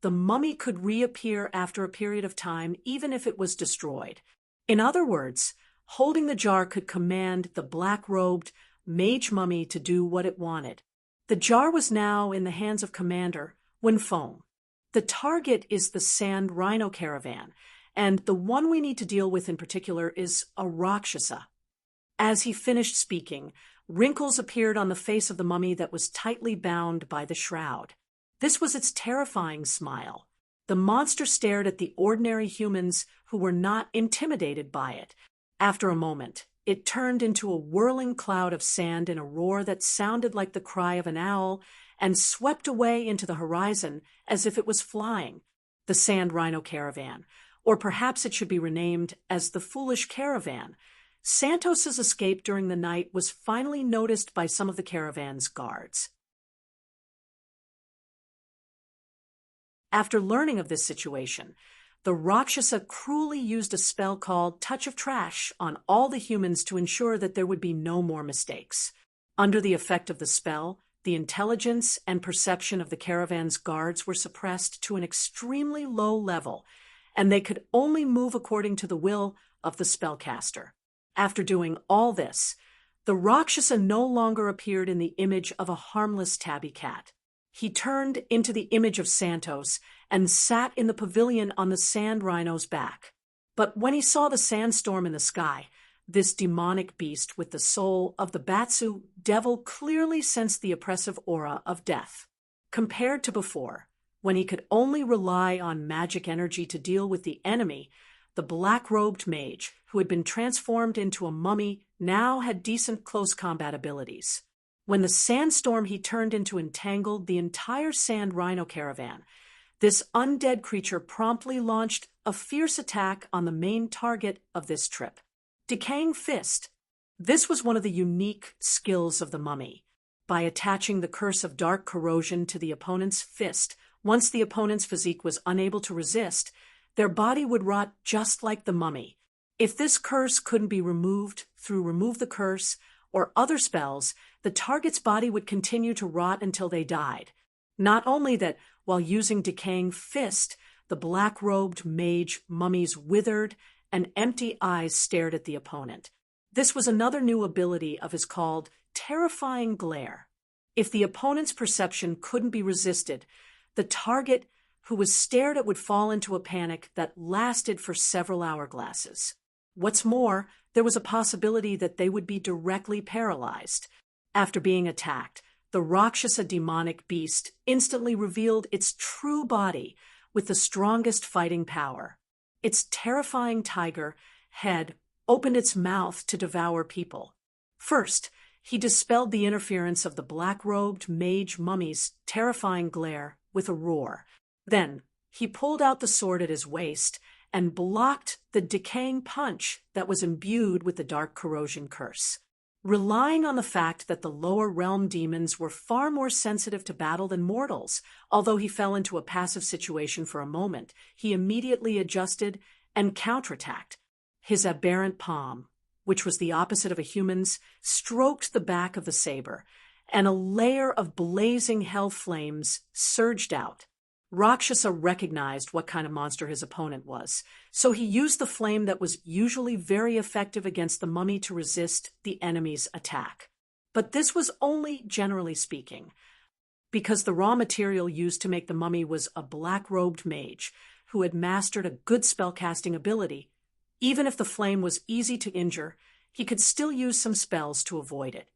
the mummy could reappear after a period of time even if it was destroyed. In other words, holding the jar could command the black-robed mage mummy to do what it wanted. The jar was now in the hands of Commander Wenfeng. The target is the Sand Rhino caravan, and the one we need to deal with in particular is a Rakshasa. As he finished speaking, wrinkles appeared on the face of the mummy that was tightly bound by the shroud. This was its terrifying smile. The monster stared at the ordinary humans who were not intimidated by it. After a moment, it turned into a whirling cloud of sand in a roar that sounded like the cry of an owl and swept away into the horizon as if it was flying. The Sand Rhino caravan, or perhaps it should be renamed as the Foolish Caravan. Santos's escape during the night was finally noticed by some of the caravan's guards. After learning of this situation, the Rakshasa cruelly used a spell called Touch of Trash on all the humans to ensure that there would be no more mistakes. Under the effect of the spell, the intelligence and perception of the caravan's guards were suppressed to an extremely low level, and they could only move according to the will of the spellcaster. After doing all this, the Rakshasa no longer appeared in the image of a harmless tabby cat. He turned into the image of Santos and sat in the pavilion on the Sand Rhino's back. But when he saw the sandstorm in the sky, this demonic beast with the soul of the Batsu devil clearly sensed the oppressive aura of death. Compared to before, when he could only rely on magic energy to deal with the enemy, the black-robed mage, who had been transformed into a mummy, now had decent close combat abilities. When the sandstorm he turned into entangled the entire Sand Rhino caravan, this undead creature promptly launched a fierce attack on the main target of this trip. Decaying Fist. This was one of the unique skills of the mummy. By attaching the curse of dark corrosion to the opponent's fist, once the opponent's physique was unable to resist, their body would rot just like the mummy. If this curse couldn't be removed through Remove the Curse or other spells, the target's body would continue to rot until they died. Not only that, while using Decaying Fist, the black-robed mage mummy's withered and empty eyes stared at the opponent. This was another new ability of his called Terrifying Glare. If the opponent's perception couldn't be resisted, the target who was stared at would fall into a panic that lasted for several hourglasses. What's more, there was a possibility that they would be directly paralyzed. After being attacked, the Rakshasa demonic beast instantly revealed its true body with the strongest fighting power. Its terrifying tiger head opened its mouth to devour people. First, he dispelled the interference of the black-robed mage mummy's terrifying glare with a roar. Then, he pulled out the sword at his waist and blocked the decaying punch that was imbued with the dark corrosion curse. Relying on the fact that the lower realm demons were far more sensitive to battle than mortals, although he fell into a passive situation for a moment, he immediately adjusted and counterattacked. His aberrant palm, which was the opposite of a human's, stroked the back of the saber, and a layer of blazing hell flames surged out. Rakshasa recognized what kind of monster his opponent was, so he used the flame that was usually very effective against the mummy to resist the enemy's attack. But this was only generally speaking, because the raw material used to make the mummy was a black-robed mage who had mastered a good spellcasting ability. Even if the flame was easy to injure, he could still use some spells to avoid it.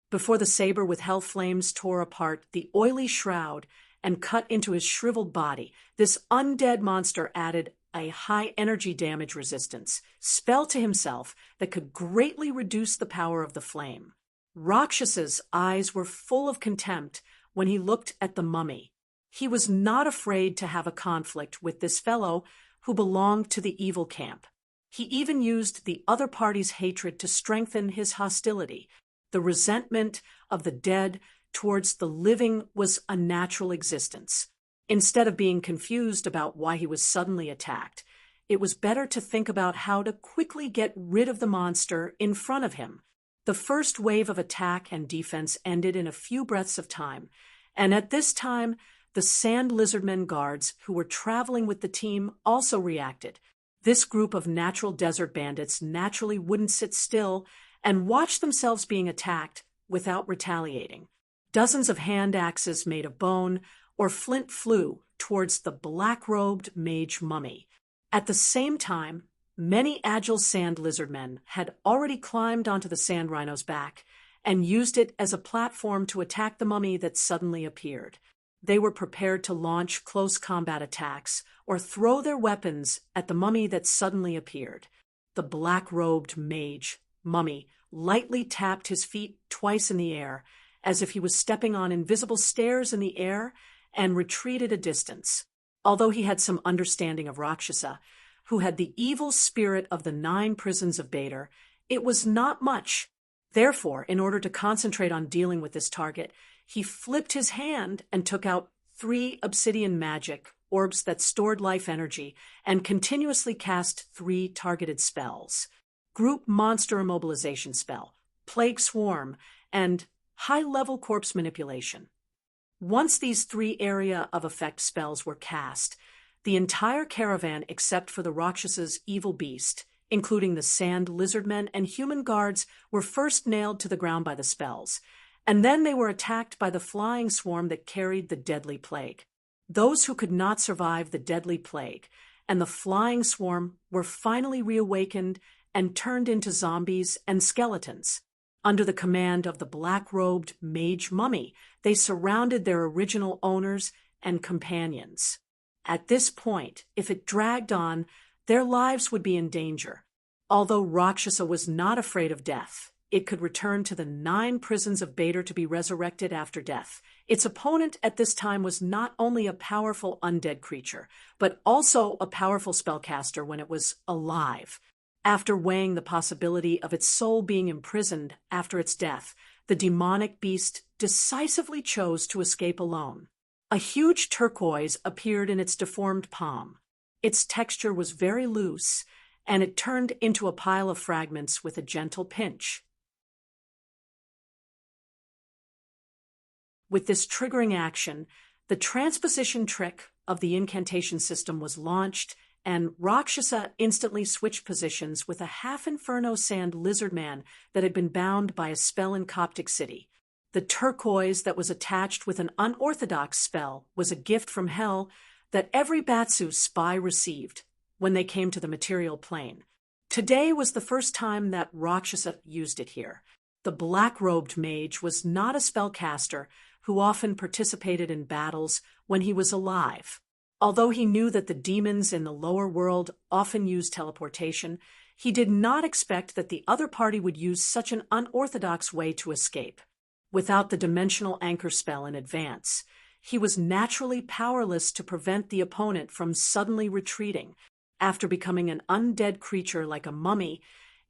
Before the saber with hell flames tore apart the oily shroud and cut into his shriveled body, this undead monster added a high energy damage resistance spell to himself that could greatly reduce the power of the flame. Rakshasa's eyes were full of contempt when he looked at the mummy. He was not afraid to have a conflict with this fellow who belonged to the evil camp. He even used the other party's hatred to strengthen his hostility. The resentment of the dead towards the living was a natural existence. Instead of being confused about why he was suddenly attacked, it was better to think about how to quickly get rid of the monster in front of him. The first wave of attack and defense ended in a few breaths of time, and at this time, the Sand Lizardmen guards who were traveling with the team also reacted. This group of natural desert bandits naturally wouldn't sit still and watch themselves being attacked without retaliating. Dozens of hand axes made of bone or flint flew towards the black-robed mage mummy. At the same time, many agile sand lizardmen had already climbed onto the sand rhino's back and used it as a platform to attack the mummy that suddenly appeared. They were prepared to launch close combat attacks or throw their weapons at the mummy that suddenly appeared. The black-robed mummy lightly tapped his feet twice in the air, as if he was stepping on invisible stairs in the air, and retreated a distance. Although he had some understanding of Rakshasa, who had the evil spirit of the 9 prisons of Bader, it was not much. Therefore, in order to concentrate on dealing with this target, he flipped his hand and took out 3 obsidian magic orbs that stored life energy and continuously cast 3 targeted spells: Group Monster Immobilization Spell, Plague Swarm, and High-Level Corpse Manipulation. Once these 3 area of effect spells were cast, the entire caravan except for the Rakshasa's evil beast, including the sand lizardmen and human guards, were first nailed to the ground by the spells, and then they were attacked by the flying swarm that carried the deadly plague. Those who could not survive the deadly plague and the flying swarm were finally reawakened and turned into zombies and skeletons. Under the command of the black-robed mage mummy, they surrounded their original owners and companions. At this point, if it dragged on, their lives would be in danger. Although Rakshasa was not afraid of death, it could return to the 9 prisons of Bader to be resurrected after death. Its opponent at this time was not only a powerful undead creature, but also a powerful spellcaster when it was alive. After weighing the possibility of its soul being imprisoned after its death, the demonic beast decisively chose to escape alone. A huge turquoise appeared in its deformed palm. Its texture was very loose, and it turned into a pile of fragments with a gentle pinch. With this triggering action, the transposition trick of the incantation system was launched, and Rakshasa instantly switched positions with a half-inferno sand lizard man that had been bound by a spell in Coptic City. The turquoise that was attached with an unorthodox spell was a gift from hell that every Batsu spy received when they came to the material plane. Today was the first time that Rakshasa used it here. The black-robed mage was not a spellcaster who often participated in battles when he was alive. Although he knew that the demons in the lower world often used teleportation, He did not expect that the other party would use such an unorthodox way to escape. Without the dimensional anchor spell in advance, he was naturally powerless to prevent the opponent from suddenly retreating. After becoming an undead creature like a mummy,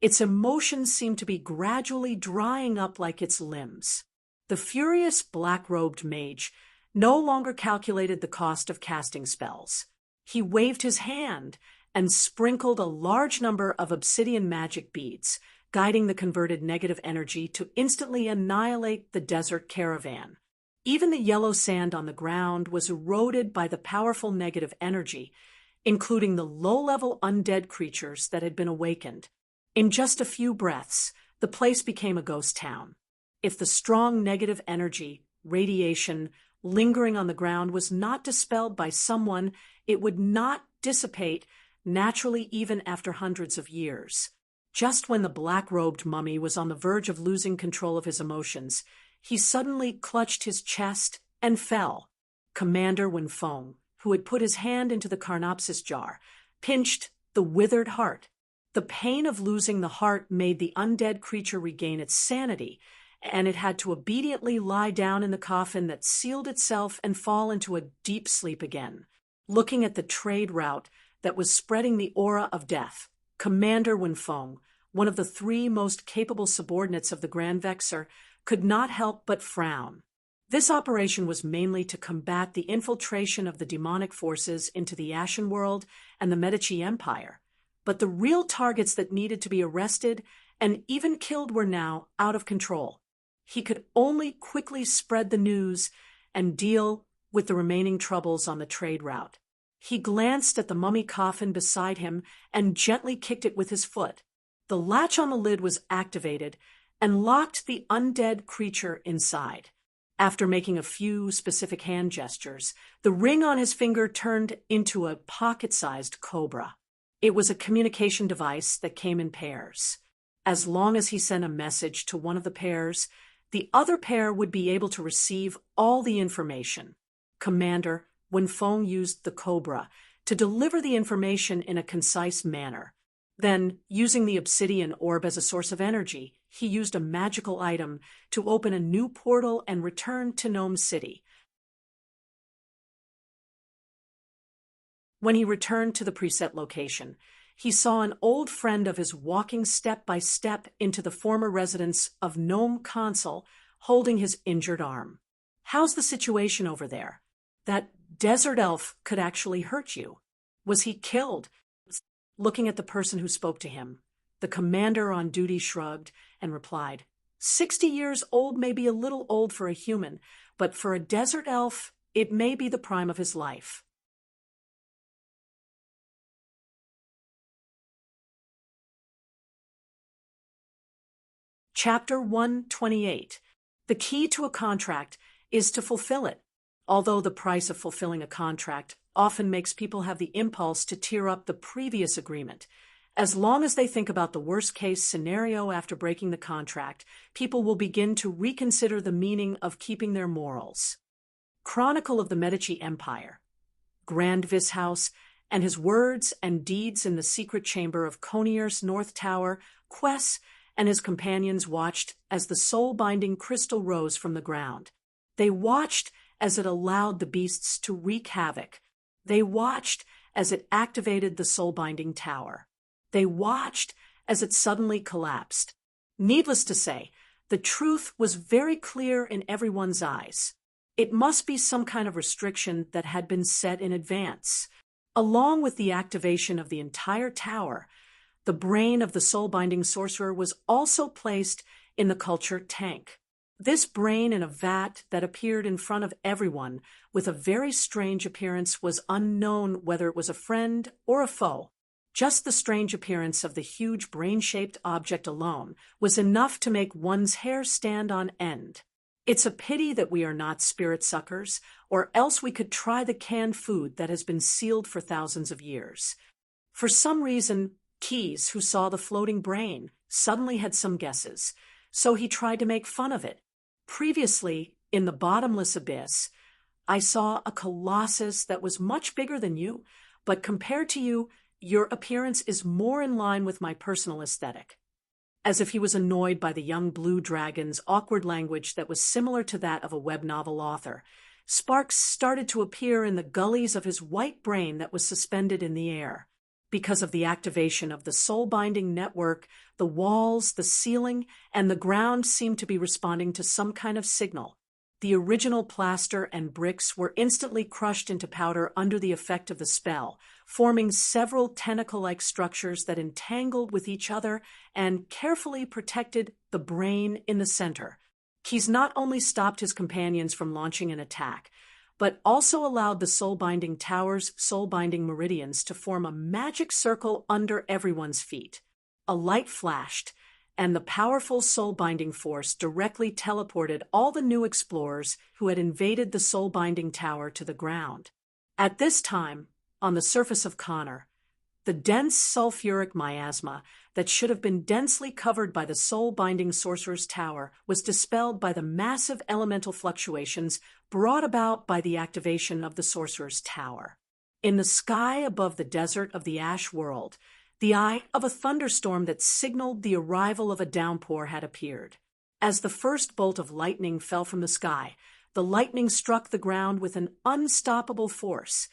its emotions seemed to be gradually drying up like its limbs. The furious black-robed mage no longer calculated the cost of casting spells. He waved his hand and sprinkled a large number of obsidian magic beads, guiding the converted negative energy to instantly annihilate the desert caravan. Even the yellow sand on the ground was eroded by the powerful negative energy, including the low-level undead creatures that had been awakened. In just a few breaths, the place became a ghost town. If the strong negative energy, radiation, lingering on the ground was not dispelled by someone, it would not dissipate naturally even after hundreds of years. Just when the black-robed mummy was on the verge of losing control of his emotions, he suddenly clutched his chest and fell. Commander Wenfeng, who had put his hand into the carnopsis jar, pinched the withered heart. The pain of losing the heart made the undead creature regain its sanity, and it had to obediently lie down in the coffin that sealed itself and fall into a deep sleep again. Looking at the trade route that was spreading the aura of death, Commander Wenfeng, one of the three most capable subordinates of the Grand Vexer, could not help but frown. This operation was mainly to combat the infiltration of the demonic forces into the Ashen World and the Medici Empire, but the real targets that needed to be arrested and even killed were now out of control. He could only quickly spread the news and deal with the remaining troubles on the trade route. He glanced at the mummy coffin beside him and gently kicked it with his foot. The latch on the lid was activated and locked the undead creature inside. After making a few specific hand gestures, the ring on his finger turned into a pocket-sized cobra. It was a communication device that came in pairs. As long as he sent a message to one of the pairs, the other pair would be able to receive all the information. Commander Wenfeng used the cobra to deliver the information in a concise manner. Then, using the obsidian orb as a source of energy, he used a magical item to open a new portal and return to Gnome City. When he returned to the preset location, he saw an old friend of his walking step by step into the former residence of Gnome Consul, holding his injured arm. "How's the situation over there? That desert elf could actually hurt you. Was he killed?" Looking at the person who spoke to him, the commander on duty shrugged and replied, 60 years old may be a little old for a human, but for a desert elf, it may be the prime of his life." Chapter 128. The key to a contract is to fulfill it. Although the price of fulfilling a contract often makes people have the impulse to tear up the previous agreement, as long as they think about the worst-case scenario after breaking the contract, people will begin to reconsider the meaning of keeping their morals. Chronicle of the Medici Empire. Grand Vice House and his words and deeds in the secret chamber of Conier's North Tower, Quess and his companions watched as the soul-binding crystal rose from the ground. They watched as it allowed the beasts to wreak havoc. They watched as it activated the soul-binding tower. They watched as it suddenly collapsed. Needless to say, the truth was very clear in everyone's eyes. It must be some kind of restriction that had been set in advance. Along with the activation of the entire tower, the brain of the soul-binding sorcerer was also placed in the culture tank. This brain in a vat that appeared in front of everyone with a very strange appearance was unknown whether it was a friend or a foe. Just the strange appearance of the huge brain-shaped object alone was enough to make one's hair stand on end. It's a pity that we are not spirit suckers, or else we could try the canned food that has been sealed for thousands of years. For some reason, Keyes, who saw the floating brain, suddenly had some guesses, so he tried to make fun of it. Previously, in the bottomless abyss, I saw a colossus that was much bigger than you, but compared to you, your appearance is more in line with my personal aesthetic." As if he was annoyed by the young blue dragon's awkward language that was similar to that of a web novel author, sparks started to appear in the gullies of his white brain that was suspended in the air. Because of the activation of the soul-binding network, the walls, the ceiling, and the ground seemed to be responding to some kind of signal. The original plaster and bricks were instantly crushed into powder under the effect of the spell, forming several tentacle-like structures that entangled with each other and carefully protected the brain in the center. Keys not only stopped his companions from launching an attack, but also allowed the soul-binding tower's soul-binding meridians to form a magic circle under everyone's feet. A light flashed, and the powerful soul-binding force directly teleported all the new explorers who had invaded the soul-binding tower to the ground. At this time, on the surface of Connor, the dense sulfuric miasma that should have been densely covered by the soul-binding sorcerer's tower was dispelled by the massive elemental fluctuations brought about by the activation of the sorcerer's tower. In the sky above the desert of the Ash World, the eye of a thunderstorm that signaled the arrival of a downpour had appeared. As the first bolt of lightning fell from the sky, the lightning struck the ground with an unstoppable force.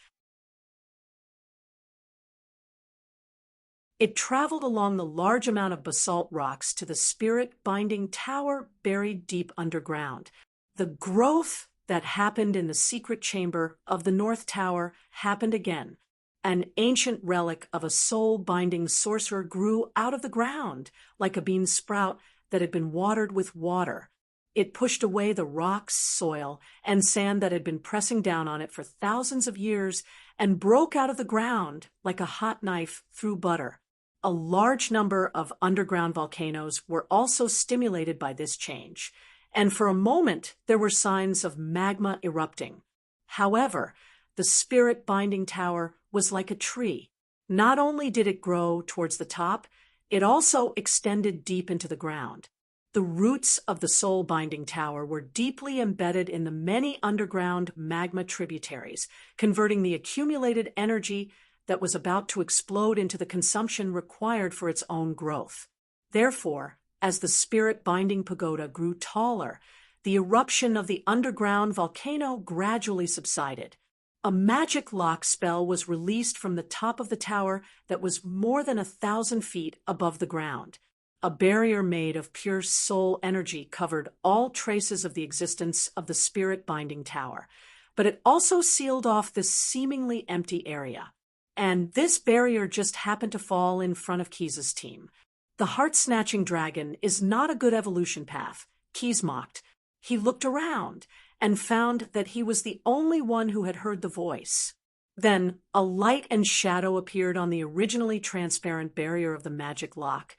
It traveled along the large amount of basalt rocks to the spirit-binding tower buried deep underground. The growth that happened in the secret chamber of the North Tower happened again. An ancient relic of a soul-binding sorcerer grew out of the ground, like a bean sprout that had been watered with water. It pushed away the rocks, soil, and sand that had been pressing down on it for thousands of years and broke out of the ground like a hot knife through butter. A large number of underground volcanoes were also stimulated by this change, and for a moment there were signs of magma erupting. However, the spirit-binding tower was like a tree. Not only did it grow towards the top, it also extended deep into the ground. The roots of the soul-binding tower were deeply embedded in the many underground magma tributaries, converting the accumulated energy that was about to explode into the consumption required for its own growth. Therefore, as the spirit-binding pagoda grew taller, the eruption of the underground volcano gradually subsided. A magic lock spell was released from the top of the tower that was more than 1,000 feet above the ground. A barrier made of pure soul energy covered all traces of the existence of the spirit-binding tower, but it also sealed off this seemingly empty area. And this barrier just happened to fall in front of Keys' team. The heart-snatching dragon is not a good evolution path, Keys mocked. He looked around and found that he was the only one who had heard the voice. Then a light and shadow appeared on the originally transparent barrier of the magic lock,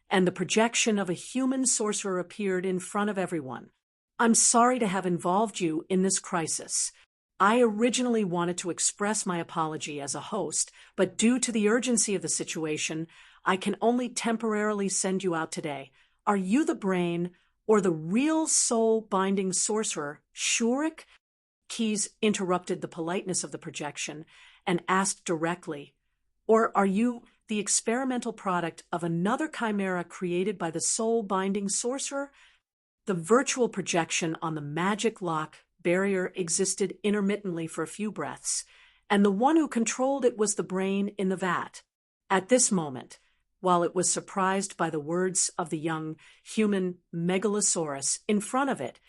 and the projection of a human sorcerer appeared in front of everyone. "I'm sorry to have involved you in this crisis. I originally wanted to express my apology as a host, but due to the urgency of the situation, I can only temporarily send you out today. Are you the brain or the real soul-binding sorcerer, Shurik?" Keys interrupted the politeness of the projection and asked directly, "Or are you the experimental product of another chimera created by the soul-binding sorcerer?" The virtual projection on the magic lock barrier existed intermittently for a few breaths, and the one who controlled it was the brain in the vat. At this moment, while it was surprised by the words of the young human megalosaurus in front of it,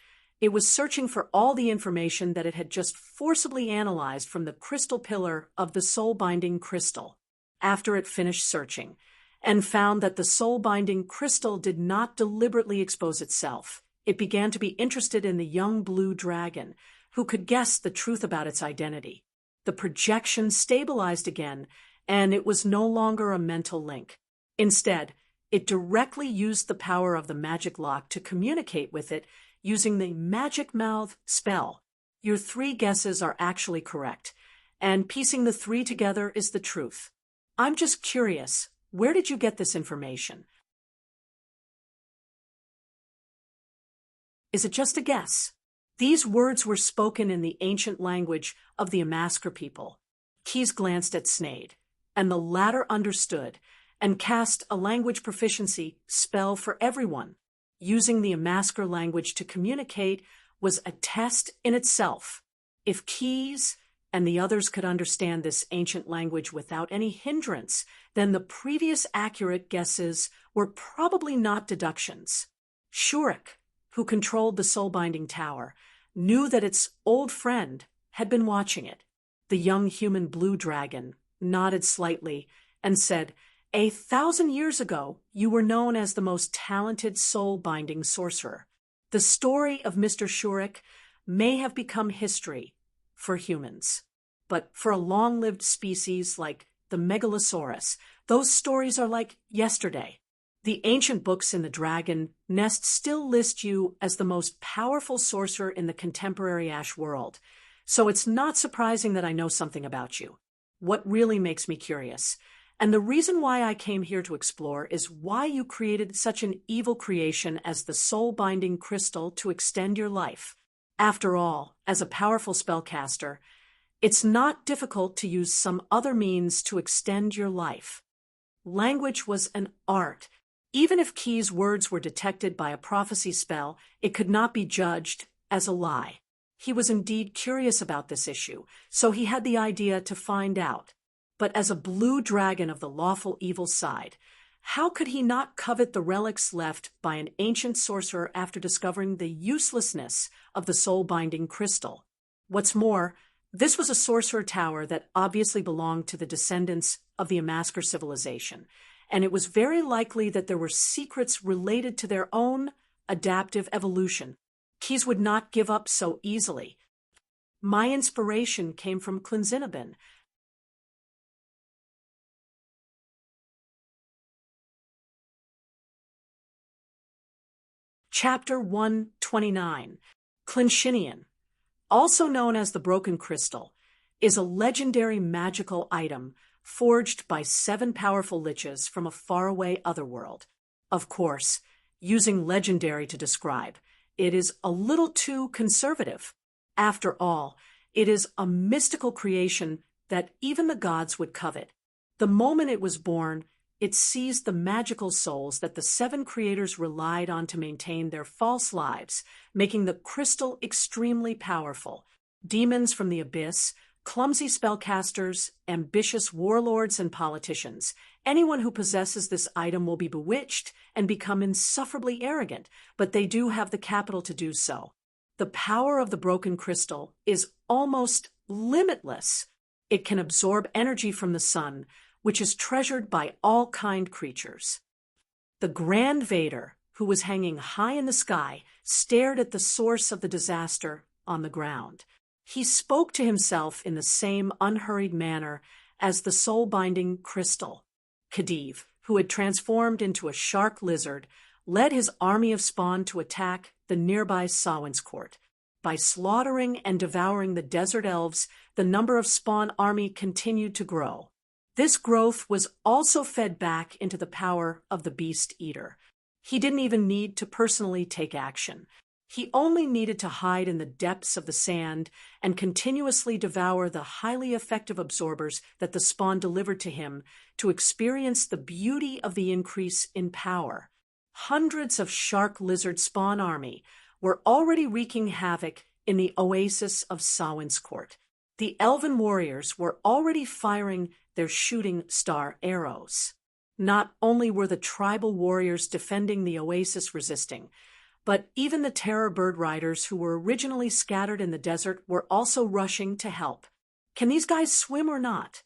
it was searching for all the information that it had just forcibly analyzed from the crystal pillar of the soul-binding crystal. After it finished searching, and found that the soul-binding crystal did not deliberately expose itself, it began to be interested in the young blue dragon, who could guess the truth about its identity. The projection stabilized again, and it was no longer a mental link. Instead, it directly used the power of the magic lock to communicate with it using the magic mouth spell. Your 3 guesses are actually correct, and piecing the 3 together is the truth. I'm just curious, where did you get this information? Is it just a guess? These words were spoken in the ancient language of the Amasker people. Keys glanced at Snade. and the latter understood and cast a language proficiency spell for everyone. Using the Amasker language to communicate was a test in itself. If Keyes and the others could understand this ancient language without any hindrance, then the previous accurate guesses were probably not deductions. Shurik, who controlled the soul-binding tower, knew that its old friend had been watching it. The young human blue dragon nodded slightly and said, "1,000 years ago, you were known as the most talented soul-binding sorcerer. The story of Mr. Shurik may have become history for humans, but for a long-lived species like the Megalosaurus, those stories are like yesterday. The ancient books in the dragon nest still list you as the most powerful sorcerer in the contemporary Ash world, so it's not surprising that I know something about you. What really makes me curious, and the reason why I came here to explore, is why you created such an evil creation as the soul-binding crystal to extend your life. After all, as a powerful spellcaster, it's not difficult to use some other means to extend your life." Language was an art. Even if Key's words were detected by a prophecy spell, it could not be judged as a lie. He was indeed curious about this issue, so he had the idea to find out. But as a blue dragon of the lawful evil side, how could he not covet the relics left by an ancient sorcerer after discovering the uselessness of the soul-binding crystal? What's more, this was a sorcerer tower that obviously belonged to the descendants of the Amasker civilization, and it was very likely that there were secrets related to their own adaptive evolution. Keyes would not give up so easily. My inspiration came from Clinzinabin. Chapter 129. Clinchinian, also known as the Broken Crystal, is a legendary magical item forged by 7 powerful liches from a faraway otherworld. Of course, using legendary to describe, it is a little too conservative. After all, it is a mystical creation that even the gods would covet. The moment it was born, it seized the magical souls that the 7 creators relied on to maintain their false lives, making the crystal extremely powerful. Demons from the abyss, clumsy spellcasters, ambitious warlords, and politicians. Anyone who possesses this item will be bewitched and become insufferably arrogant, but they do have the capital to do so. The power of the broken crystal is almost limitless. It can absorb energy from the sun, which is treasured by all kind creatures. The Grand Vader, who was hanging high in the sky, stared at the source of the disaster on the ground. He spoke to himself in the same unhurried manner as the soul-binding crystal. Khedive, who had transformed into a shark lizard, led his army of spawn to attack the nearby Samhain's court. By slaughtering and devouring the desert elves, the number of spawn army continued to grow. This growth was also fed back into the power of the Beast Eater. He didn't even need to personally take action. He only needed to hide in the depths of the sand and continuously devour the highly effective absorbers that the spawn delivered to him to experience the beauty of the increase in power. Hundreds of shark lizard spawn army were already wreaking havoc in the oasis of Samhain's court. The elven warriors were already firing their shooting star arrows. Not only were the tribal warriors defending the oasis resisting, but even the terror bird riders who were originally scattered in the desert were also rushing to help. Can these guys swim or not?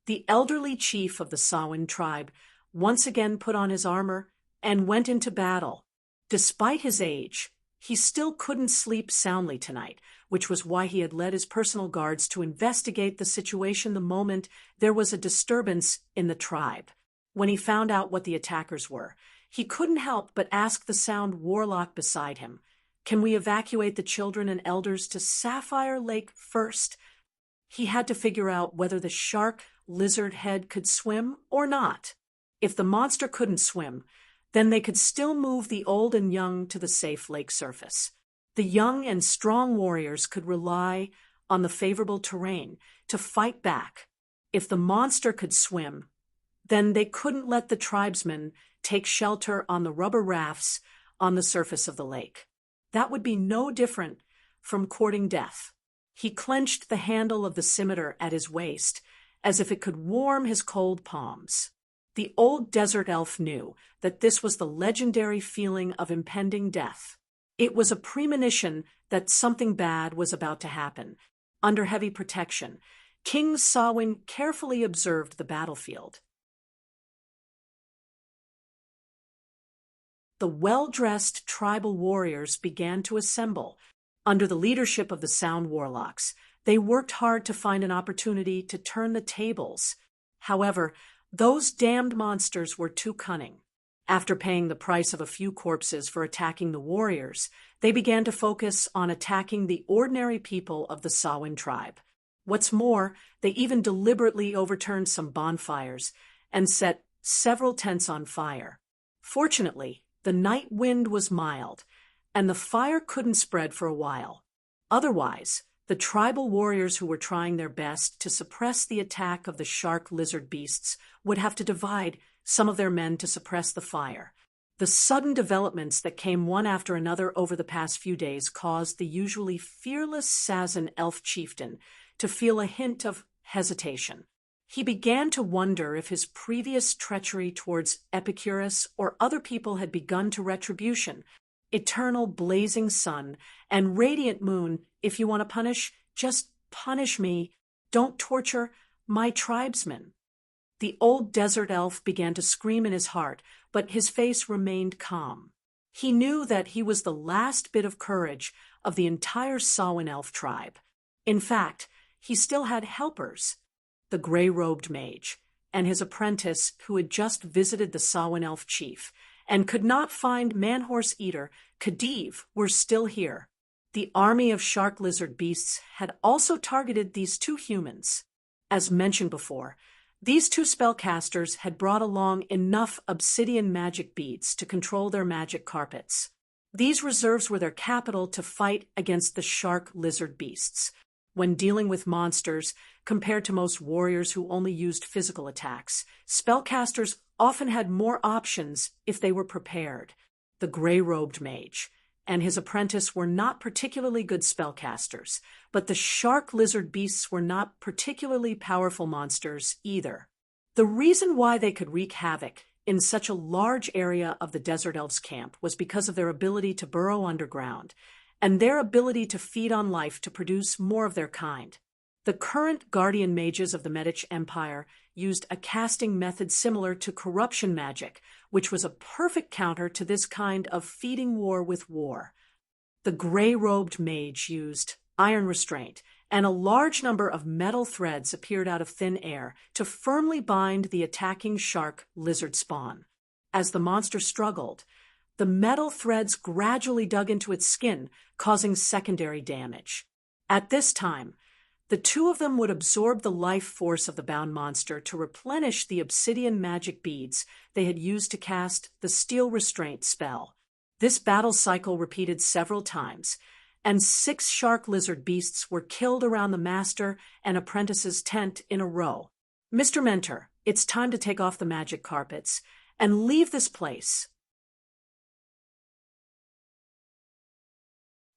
The elderly chief of the Samhain tribe once again put on his armor and went into battle. Despite his age, he still couldn't sleep soundly tonight, which was why he had led his personal guards to investigate the situation the moment there was a disturbance in the tribe. When he found out what the attackers were, he couldn't help but ask the sound warlock beside him, "Can we evacuate the children and elders to Sapphire Lake first?" He had to figure out whether the shark lizard head could swim or not. If the monster couldn't swim, then they could still move the old and young to the safe lake surface. The young and strong warriors could rely on the favorable terrain to fight back. If the monster could swim, then they couldn't let the tribesmen take shelter on the rubber rafts on the surface of the lake. That would be no different from courting death. He clenched the handle of the scimitar at his waist, as if it could warm his cold palms. The old desert elf knew that this was the legendary feeling of impending death. It was a premonition that something bad was about to happen. Under heavy protection, King Samhain carefully observed the battlefield. The well-dressed tribal warriors began to assemble. Under the leadership of the Sound Warlocks, they worked hard to find an opportunity to turn the tables. However, those damned monsters were too cunning. After paying the price of a few corpses for attacking the warriors, they began to focus on attacking the ordinary people of the Samhain tribe. What's more, they even deliberately overturned some bonfires and set several tents on fire. Fortunately, the night wind was mild, and the fire couldn't spread for a while. Otherwise, the tribal warriors who were trying their best to suppress the attack of the shark lizard beasts would have to divide some of their men to suppress the fire. The sudden developments that came one after another over the past few days caused the usually fearless Sazan elf chieftain to feel a hint of hesitation. He began to wonder if his previous treachery towards Epicurus or other people had begun to retribution. Eternal blazing sun and radiant moon, if you want to punish, just punish me. Don't torture my tribesmen. The old desert elf began to scream in his heart, but his face remained calm. He knew that he was the last bit of courage of the entire Samhain elf tribe. In fact, he still had helpers. The gray-robed mage and his apprentice who had just visited the Samhain elf chief and could not find Man-Horse Eater, Khedive, were still here. The army of shark lizard beasts had also targeted these two humans. As mentioned before, these two spellcasters had brought along enough obsidian magic beads to control their magic carpets. These reserves were their capital to fight against the shark lizard beasts. When dealing with monsters, compared to most warriors who only used physical attacks, spellcasters often had more options if they were prepared. The gray-robed mage and his apprentice were not particularly good spellcasters, but the shark lizard beasts were not particularly powerful monsters either. The reason why they could wreak havoc in such a large area of the Desert Elves' camp was because of their ability to burrow underground and their ability to feed on life to produce more of their kind. The current guardian mages of the Medici Empire used a casting method similar to corruption magic, which was a perfect counter to this kind of feeding war with war. The gray-robed mage used iron restraint, and a large number of metal threads appeared out of thin air to firmly bind the attacking shark lizard spawn. As the monster struggled, the metal threads gradually dug into its skin, causing secondary damage. At this time, the two of them would absorb the life force of the bound monster to replenish the obsidian magic beads they had used to cast the steel restraint spell. This battle cycle repeated several times, and 6 shark lizard beasts were killed around the master and apprentice's tent in a row. Mr. Mentor, it's time to take off the magic carpets and leave this place.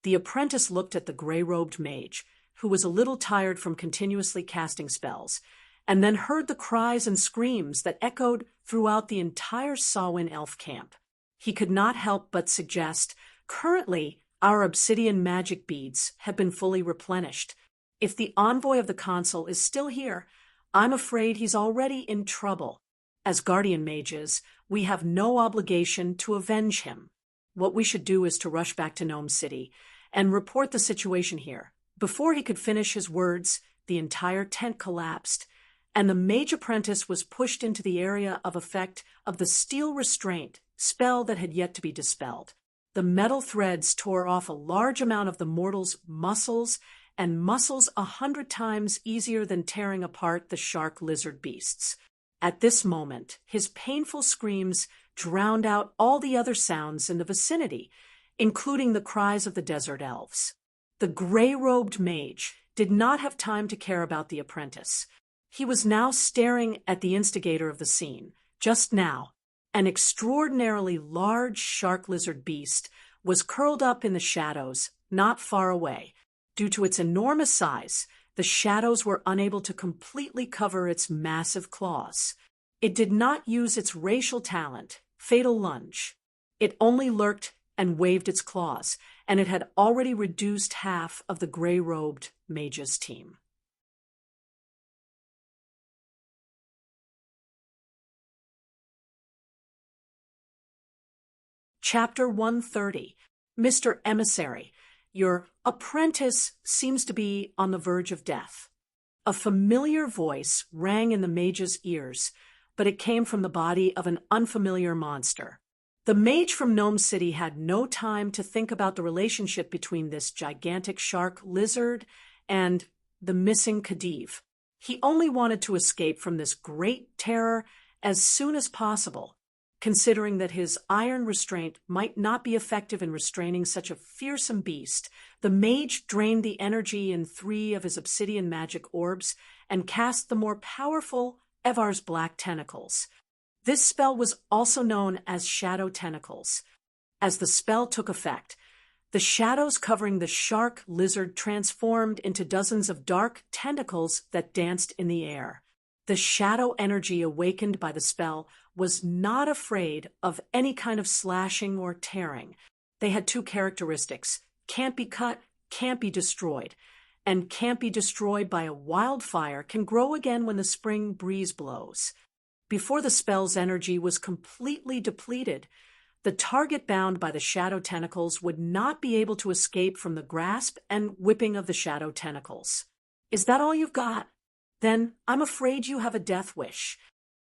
The apprentice looked at the gray-robed mage, who was a little tired from continuously casting spells, and then heard the cries and screams that echoed throughout the entire Samhain elf camp. He could not help but suggest, currently, our obsidian magic beads have been fully replenished. If the envoy of the consul is still here, I'm afraid he's already in trouble. As guardian mages, we have no obligation to avenge him. What we should do is to rush back to Gnome City and report the situation here. Before he could finish his words, the entire tent collapsed, and the mage apprentice was pushed into the area of effect of the steel restraint spell that had yet to be dispelled. The metal threads tore off a large amount of the mortal's muscles, and muscles 100 times easier than tearing apart the shark lizard beasts. At this moment, his painful screams drowned out all the other sounds in the vicinity, including the cries of the desert elves. The gray-robed mage did not have time to care about the apprentice. He was now staring at the instigator of the scene. Just now, an extraordinarily large shark-lizard beast was curled up in the shadows, not far away. Due to its enormous size, the shadows were unable to completely cover its massive claws. It did not use its racial talent, fatal lunge. It only lurked and waved its claws, and it had already reduced half of the gray-robed mage's team. Chapter 130. Mr. Emissary, your apprentice seems to be on the verge of death. A familiar voice rang in the mage's ears, but it came from the body of an unfamiliar monster. The mage from Gnome City had no time to think about the relationship between this gigantic shark lizard and the missing Khedive. He only wanted to escape from this great terror as soon as possible, considering that his iron restraint might not be effective in restraining such a fearsome beast. The mage drained the energy in 3 of his obsidian magic orbs and cast the more powerful Evar's black tentacles. This spell was also known as Shadow Tentacles. As the spell took effect, the shadows covering the shark lizard transformed into dozens of dark tentacles that danced in the air. The shadow energy awakened by the spell was not afraid of any kind of slashing or tearing. They had 2 characteristics: can't be cut, can't be destroyed, and can't be destroyed by a wildfire can grow again when the spring breeze blows. Before the spell's energy was completely depleted, the target bound by the shadow tentacles would not be able to escape from the grasp and whipping of the shadow tentacles. Is that all you've got? Then I'm afraid you have a death wish.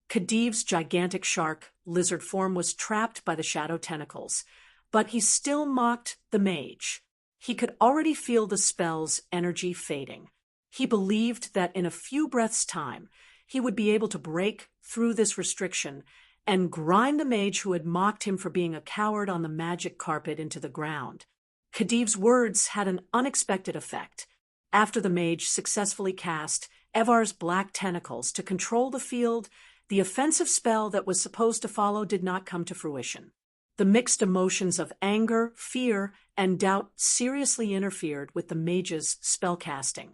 Khedive's gigantic shark lizard form was trapped by the shadow tentacles, but he still mocked the mage. He could already feel the spell's energy fading. He believed that in a few breaths' time, he would be able to break through this restriction and grind the mage who had mocked him for being a coward on the magic carpet into the ground. Khedive's words had an unexpected effect. After the mage successfully cast Evar's black tentacles to control the field, the offensive spell that was supposed to follow did not come to fruition. The mixed emotions of anger, fear, and doubt seriously interfered with the mage's spellcasting.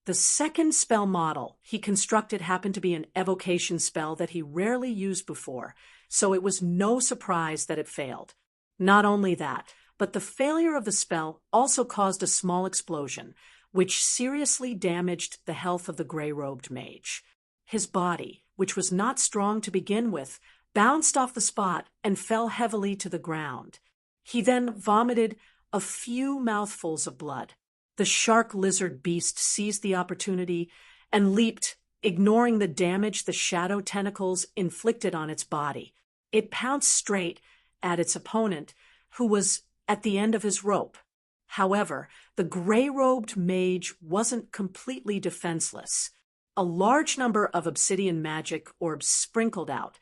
The second spell model he constructed happened to be an evocation spell that he rarely used before, so it was no surprise that it failed. Not only that, but the failure of the spell also caused a small explosion, which seriously damaged the health of the gray-robed mage. His body, which was not strong to begin with, bounced off the spot and fell heavily to the ground. He then vomited a few mouthfuls of blood. The shark lizard beast seized the opportunity and leaped, ignoring the damage the shadow tentacles inflicted on its body. It pounced straight at its opponent, who was at the end of his rope. However, the gray-robed mage wasn't completely defenseless. A large number of obsidian magic orbs sprinkled out,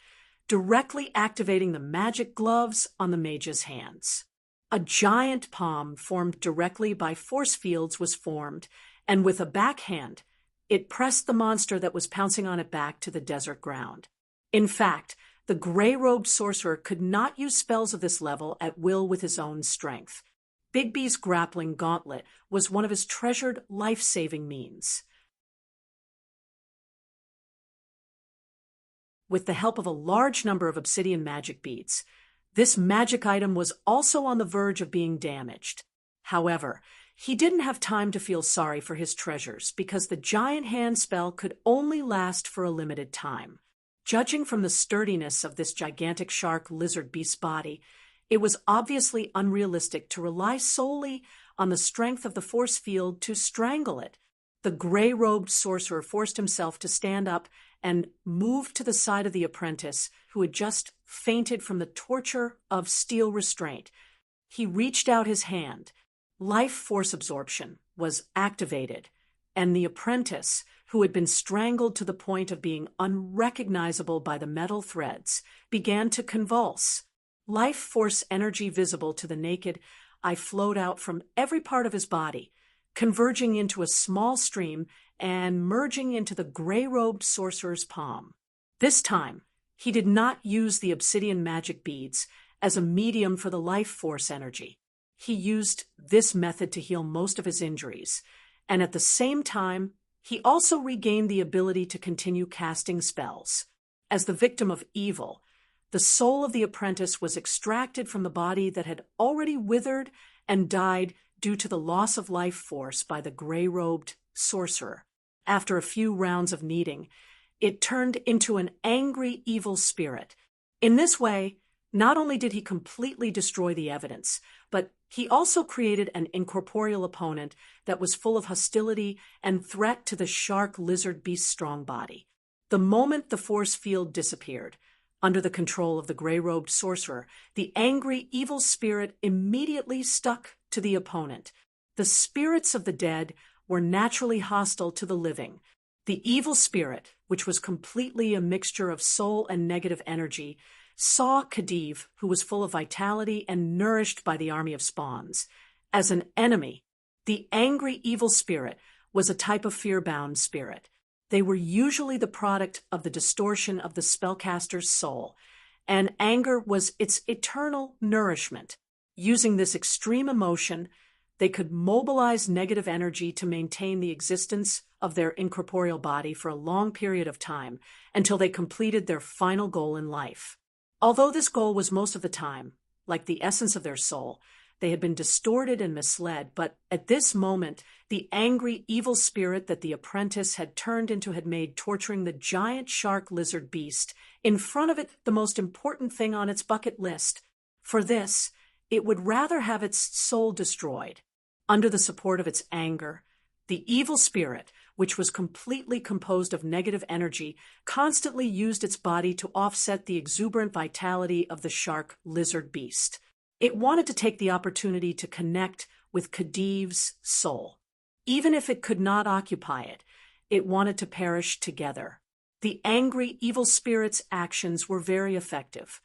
directly activating the magic gloves on the mage's hands. A giant palm formed directly by force fields was formed, and with a backhand, it pressed the monster that was pouncing on it back to the desert ground. In fact, the gray-robed sorcerer could not use spells of this level at will with his own strength. Bigby's grappling gauntlet was one of his treasured life-saving means. With the help of a large number of obsidian magic beads, this magic item was also on the verge of being damaged. However, he didn't have time to feel sorry for his treasures because the giant hand spell could only last for a limited time. Judging from the sturdiness of this gigantic shark lizard beast's body, it was obviously unrealistic to rely solely on the strength of the force field to strangle it. The gray-robed sorcerer forced himself to stand up and move to the side of the apprentice, who had just fainted from the torture of steel restraint. He reached out his hand. Life force absorption was activated, and the apprentice, who had been strangled to the point of being unrecognizable by the metal threads, began to convulse. Life force energy visible to the naked eye flowed out from every part of his body, converging into a small stream and merging into the gray-robed sorcerer's palm. This time, he did not use the obsidian magic beads as a medium for the life force energy. He used this method to heal most of his injuries, and at the same time, he also regained the ability to continue casting spells. As the victim of evil, the soul of the apprentice was extracted from the body that had already withered and died due to the loss of life force by the gray-robed sorcerer. After a few rounds of kneading, it turned into an angry evil spirit. In this way, not only did he completely destroy the evidence, but he also created an incorporeal opponent that was full of hostility and threat to the shark lizard beast's strong body. The moment the force field disappeared, under the control of the gray-robed sorcerer, the angry evil spirit immediately stuck to the opponent. The spirits of the dead were naturally hostile to the living. The evil spirit, which was completely a mixture of soul and negative energy, saw Khedive, who was full of vitality and nourished by the army of spawns, as an enemy. The angry evil spirit was a type of fear-bound spirit. They were usually the product of the distortion of the spellcaster's soul, and anger was its eternal nourishment. Using this extreme emotion, they could mobilize negative energy to maintain the existence of their incorporeal body for a long period of time until they completed their final goal in life. Although this goal was most of the time, like the essence of their soul, they had been distorted and misled, but at this moment, the angry evil spirit that the apprentice had turned into had made torturing the giant shark lizard beast in front of it the most important thing on its bucket list. For this, it would rather have its soul destroyed. Under the support of its anger, the evil spirit, which was completely composed of negative energy, constantly used its body to offset the exuberant vitality of the shark lizard beast. It wanted to take the opportunity to connect with Khedive's soul. Even if it could not occupy it, it wanted to perish together. The angry evil spirit's actions were very effective.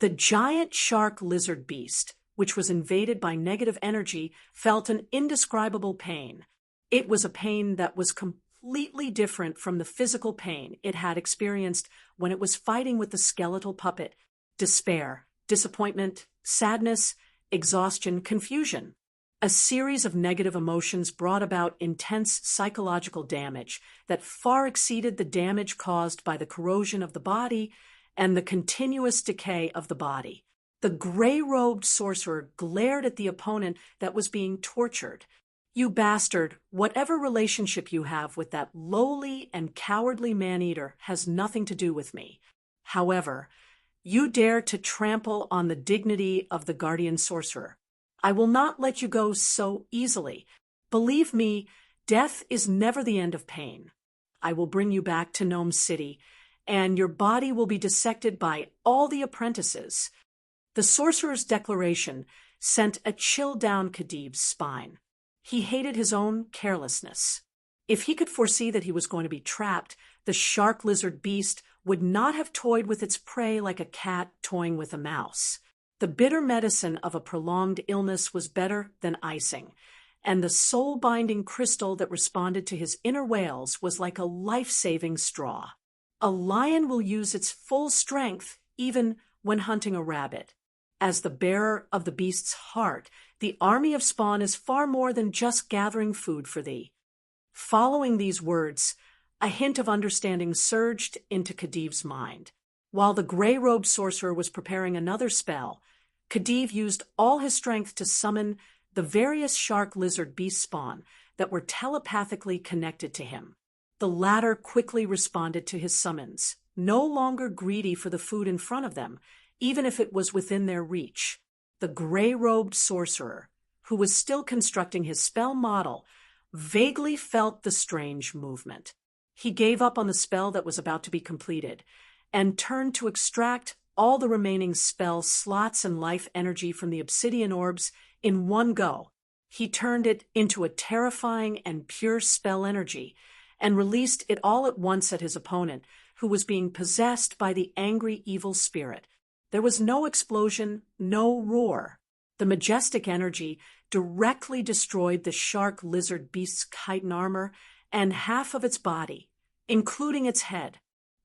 The giant shark lizard beast, which was invaded by negative energy, felt an indescribable pain. It was a pain that was completely different from the physical pain it had experienced when it was fighting with the skeletal puppet. Despair, disappointment, sadness, exhaustion, confusion. A series of negative emotions brought about intense psychological damage that far exceeded the damage caused by the corrosion of the body and the continuous decay of the body. The gray-robed sorcerer glared at the opponent that was being tortured. "You bastard, whatever relationship you have with that lowly and cowardly man-eater has nothing to do with me. However, you dare to trample on the dignity of the guardian sorcerer. I will not let you go so easily. Believe me, death is never the end of pain. I will bring you back to Gnome City, and your body will be dissected by all the apprentices." The sorcerer's declaration sent a chill down Khedive's spine. He hated his own carelessness. If he could foresee that he was going to be trapped, the shark lizard beast would not have toyed with its prey like a cat toying with a mouse. The bitter medicine of a prolonged illness was better than icing, and the soul-binding crystal that responded to his inner wails was like a life-saving straw. A lion will use its full strength even when hunting a rabbit. As the bearer of the beast's heart, the army of Spawn is far more than just gathering food for thee. Following these words, a hint of understanding surged into Khedive's mind. While the gray-robed sorcerer was preparing another spell, Khedive used all his strength to summon the various shark lizard beast spawn that were telepathically connected to him. The latter quickly responded to his summons, no longer greedy for the food in front of them, even if it was within their reach. The gray-robed sorcerer, who was still constructing his spell model, vaguely felt the strange movement. He gave up on the spell that was about to be completed and turned to extract all the remaining spell slots and life energy from the obsidian orbs in one go. He turned it into a terrifying and pure spell energy and released it all at once at his opponent, who was being possessed by the angry evil spirit. There was no explosion, no roar. The majestic energy directly destroyed the shark lizard beast's chitin armor and half of its body, including its head.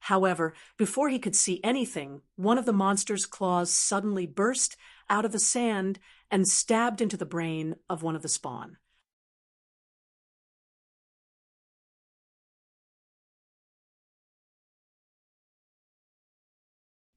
However, before he could see anything, one of the monster's claws suddenly burst out of the sand and stabbed into the brain of one of the spawn.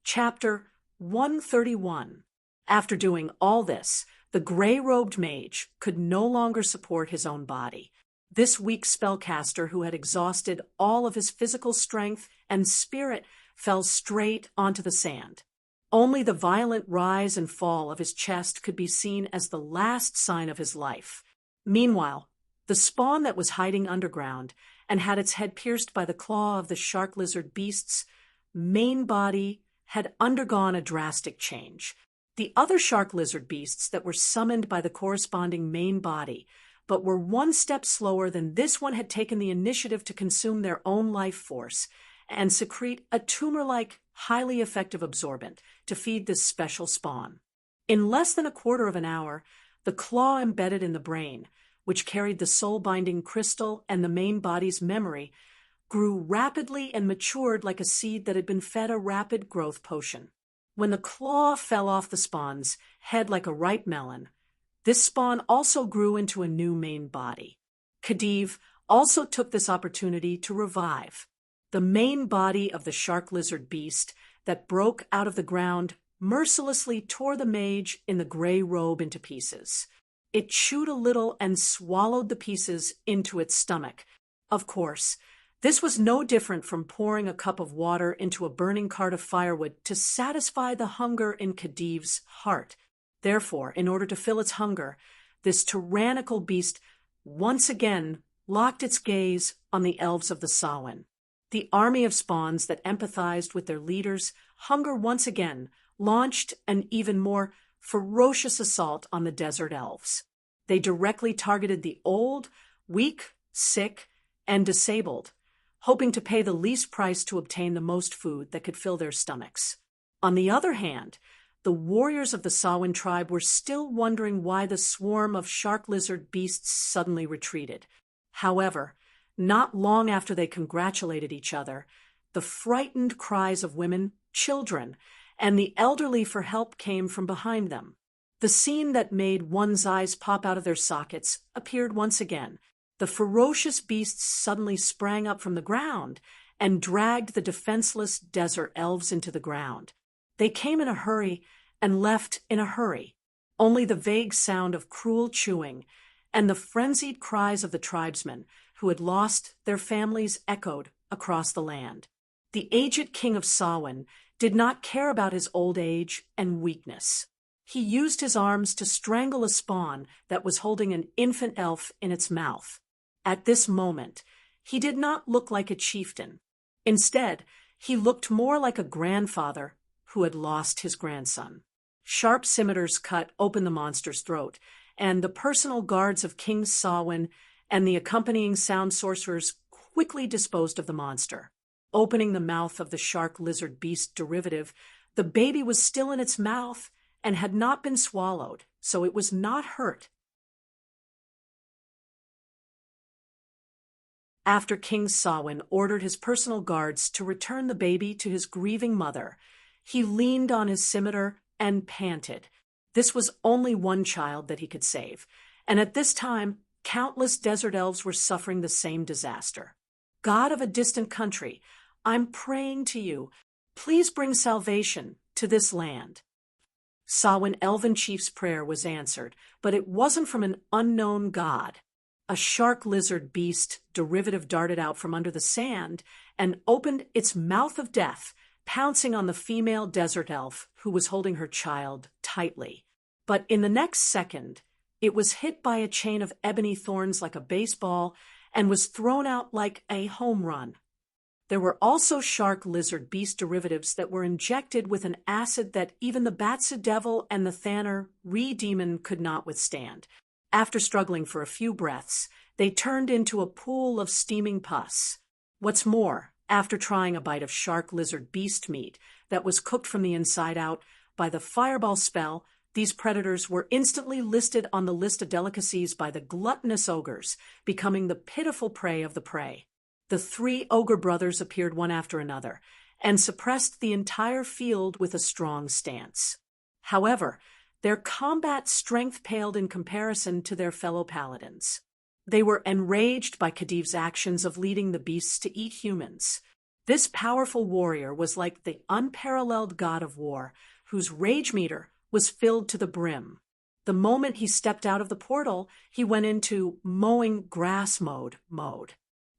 Chapter 131. After doing all this, the gray-robed mage could no longer support his own body. This weak spellcaster, who had exhausted all of his physical strength and spirit, fell straight onto the sand. Only the violent rise and fall of his chest could be seen as the last sign of his life. Meanwhile, the spawn that was hiding underground and had its head pierced by the claw of the shark lizard beast's main body had undergone a drastic change. The other shark lizard beasts that were summoned by the corresponding main body, but were one step slower than this one, had taken the initiative to consume their own life force and secrete a tumor-like, highly effective absorbent to feed this special spawn. In less than a quarter of an hour, the claw embedded in the brain, which carried the soul-binding crystal and the main body's memory, grew rapidly and matured like a seed that had been fed a rapid growth potion. When the claw fell off the spawn's head like a ripe melon, this spawn also grew into a new main body. Khedive also took this opportunity to revive. The main body of the shark lizard beast that broke out of the ground mercilessly tore the mage in the gray robe into pieces. It chewed a little and swallowed the pieces into its stomach. Of course, this was no different from pouring a cup of water into a burning cart of firewood to satisfy the hunger in Khedive's heart. Therefore, in order to fill its hunger, this tyrannical beast once again locked its gaze on the elves of the Samhain. The army of spawns that empathized with their leaders' hunger once again launched an even more ferocious assault on the desert elves. They directly targeted the old, weak, sick, and disabled, hoping to pay the least price to obtain the most food that could fill their stomachs. On the other hand, the warriors of the Samhain tribe were still wondering why the swarm of shark lizard beasts suddenly retreated. However, not long after they congratulated each other, the frightened cries of women, children, and the elderly for help came from behind them. The scene that made one's eyes pop out of their sockets appeared once again. The ferocious beasts suddenly sprang up from the ground and dragged the defenseless desert elves into the ground. They came in a hurry and left in a hurry. Only the vague sound of cruel chewing and the frenzied cries of the tribesmen who had lost their families echoed across the land. The aged king of Samhain did not care about his old age and weakness. He used his arms to strangle a spawn that was holding an infant elf in its mouth. At this moment, he did not look like a chieftain. Instead, he looked more like a grandfather who had lost his grandson. Sharp scimitars cut open the monster's throat, and the personal guards of King Samhain and the accompanying sound sorcerers quickly disposed of the monster. Opening the mouth of the shark lizard beast derivative, the baby was still in its mouth and had not been swallowed, so it was not hurt. After King Samhain ordered his personal guards to return the baby to his grieving mother, he leaned on his scimitar and panted. This was only one child that he could save, and at this time, countless desert elves were suffering the same disaster. God of a distant country, I'm praying to you. Please bring salvation to this land. Samhain elven chief's prayer was answered, but it wasn't from an unknown god. A shark lizard beast derivative darted out from under the sand and opened its mouth of death, pouncing on the female desert elf who was holding her child tightly. But in the next second, it was hit by a chain of ebony thorns like a baseball and was thrown out like a home run. There were also shark lizard beast derivatives that were injected with an acid that even the Batsa Devil and the Thanner Re-Demon could not withstand. After struggling for a few breaths, they turned into a pool of steaming pus. What's more, after trying a bite of shark lizard beast meat that was cooked from the inside out by the fireball spell, These predators were instantly listed on the list of delicacies by the gluttonous ogres, becoming the pitiful prey of the prey. The three ogre brothers appeared one after another, and suppressed the entire field with a strong stance. However, their combat strength paled in comparison to their fellow paladins. They were enraged by Khediv's actions of leading the beasts to eat humans. This powerful warrior was like the unparalleled god of war, whose rage meter was filled to the brim. The moment he stepped out of the portal, he went into mowing grass mode.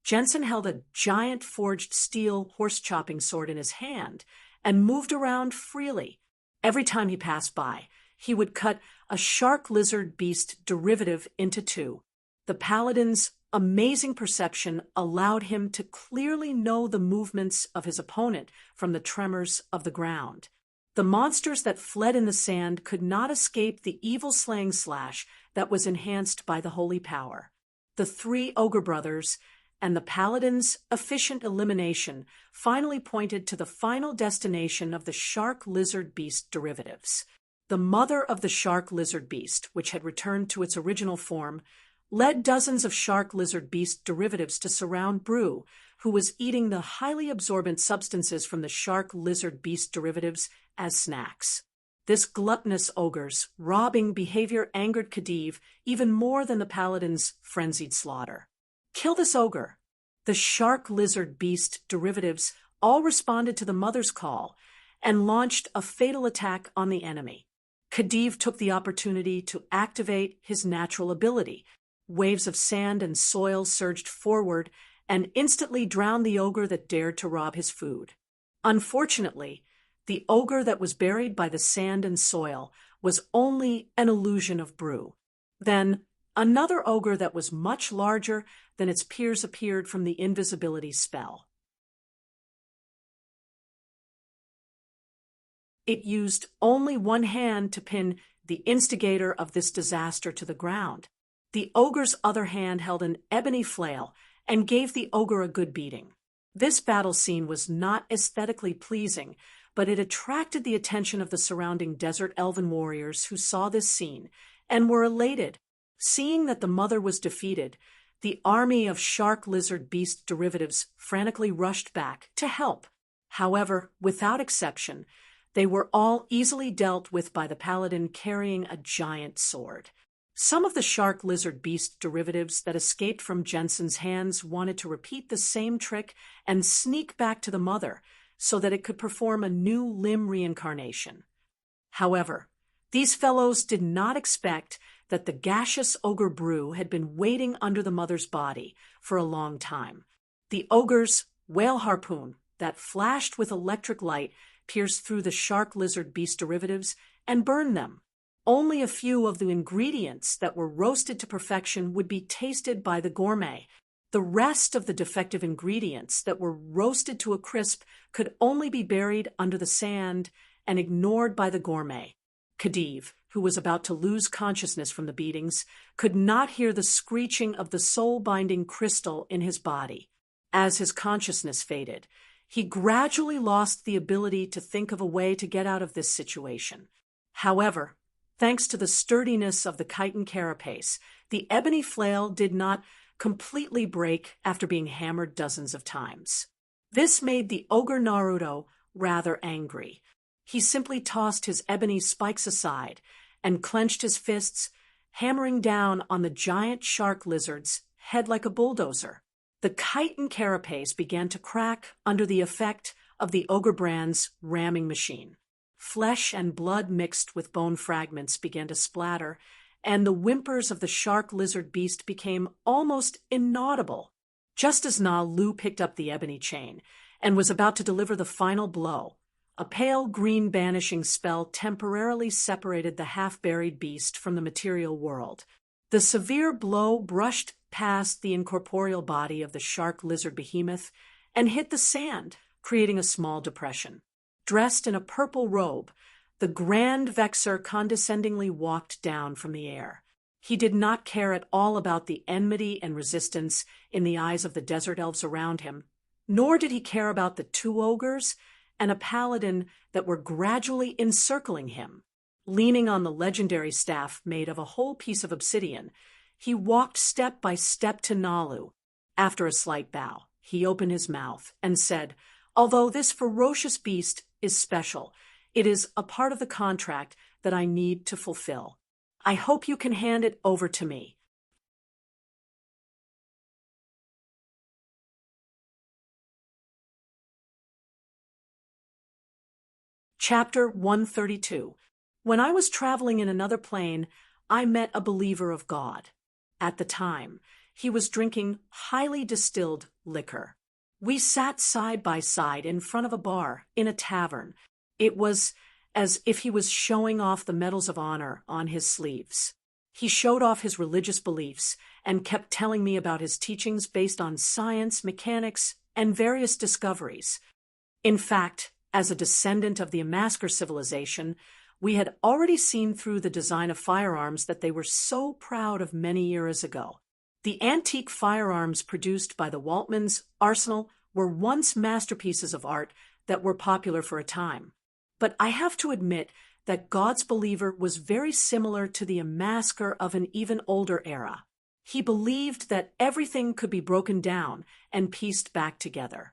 Jensen held a giant forged steel horse-chopping sword in his hand and moved around freely. Every time he passed by, he would cut a shark lizard beast derivative into two. The paladin's amazing perception allowed him to clearly know the movements of his opponent from the tremors of the ground. The monsters that fled in the sand could not escape the evil slaying slash that was enhanced by the holy power. The three ogre brothers and the paladin's efficient elimination finally pointed to the final destination of the shark lizard beast derivatives. The mother of the shark lizard beast, which had returned to its original form, led dozens of shark lizard beast derivatives to surround Brew, who was eating the highly absorbent substances from the shark lizard beast derivatives as snacks. This gluttonous ogre's robbing behavior angered Khedive even more than the paladin's frenzied slaughter. Kill this ogre. The shark lizard beast derivatives all responded to the mother's call and launched a fatal attack on the enemy. Khedive took the opportunity to activate his natural ability. Waves of sand and soil surged forward and instantly drowned the ogre that dared to rob his food. Unfortunately, the ogre that was buried by the sand and soil was only an illusion of Brew. Then, another ogre that was much larger than its peers appeared from the invisibility spell. It used only one hand to pin the instigator of this disaster to the ground. The ogre's other hand held an ebony flail and gave the ogre a good beating. This battle scene was not aesthetically pleasing, but it attracted the attention of the surrounding desert elven warriors who saw this scene and were elated. Seeing that the mother was defeated, the army of shark lizard beast derivatives frantically rushed back to help. However, without exception, they were all easily dealt with by the paladin carrying a giant sword. Some of the shark lizard beast derivatives that escaped from Jensen's hands wanted to repeat the same trick and sneak back to the mother so that it could perform a new limb reincarnation. However, these fellows did not expect that the gaseous ogre Brew had been waiting under the mother's body for a long time. The ogre's whale harpoon that flashed with electric light pierced through the shark lizard beast derivatives and burned them. Only a few of the ingredients that were roasted to perfection would be tasted by the gourmet. The rest of the defective ingredients that were roasted to a crisp could only be buried under the sand and ignored by the gourmet. Khedive, who was about to lose consciousness from the beatings, could not hear the screeching of the soul-binding crystal in his body. As his consciousness faded, he gradually lost the ability to think of a way to get out of this situation. However, thanks to the sturdiness of the chitin carapace, the ebony flail did not completely break after being hammered dozens of times. This made the ogre Naruto rather angry. He simply tossed his ebony spikes aside and clenched his fists, hammering down on the giant shark lizard's head like a bulldozer. The chitin carapace began to crack under the effect of the ogre brand's ramming machine. Flesh and blood mixed with bone fragments began to splatter, and the whimpers of the shark lizard beast became almost inaudible. Just as Na Lu picked up the ebony chain and was about to deliver the final blow, a pale green banishing spell temporarily separated the half-buried beast from the material world. The severe blow brushed past the incorporeal body of the shark lizard behemoth and hit the sand, creating a small depression. Dressed in a purple robe, the Grand Vexer condescendingly walked down from the air. He did not care at all about the enmity and resistance in the eyes of the desert elves around him, nor did he care about the two ogres and a paladin that were gradually encircling him. Leaning on the legendary staff made of a whole piece of obsidian, he walked step by step to Nalu. After a slight bow, he opened his mouth and said, "Although this ferocious beast is special, it is a part of the contract that I need to fulfill. I hope you can hand it over to me." Chapter 132. When I was traveling in another plane, I met a believer of God. At the time, he was drinking highly distilled liquor. We sat side by side in front of a bar in a tavern. It was as if he was showing off the medals of honor on his sleeves. He showed off his religious beliefs and kept telling me about his teachings based on science, mechanics, and various discoveries. In fact, as a descendant of the Amasker civilization, we had already seen through the design of firearms that they were so proud of many years ago. The antique firearms produced by the Waltmans' arsenal were once masterpieces of art that were popular for a time. But I have to admit that God's believer was very similar to the Amasker of an even older era. He believed that everything could be broken down and pieced back together.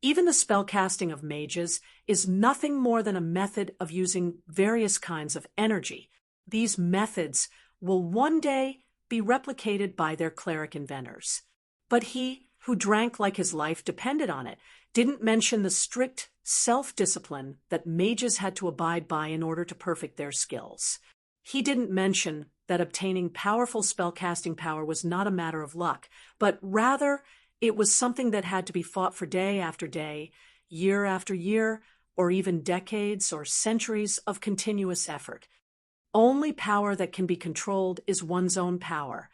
Even the spellcasting of mages is nothing more than a method of using various kinds of energy. These methods will one day be replicated by their cleric inventors. But he, who drank like his life depended on it, didn't mention the strict self-discipline that mages had to abide by in order to perfect their skills. He didn't mention that obtaining powerful spellcasting power was not a matter of luck, but rather it was something that had to be fought for day after day, year after year, or even decades or centuries of continuous effort. Only power that can be controlled is one's own power,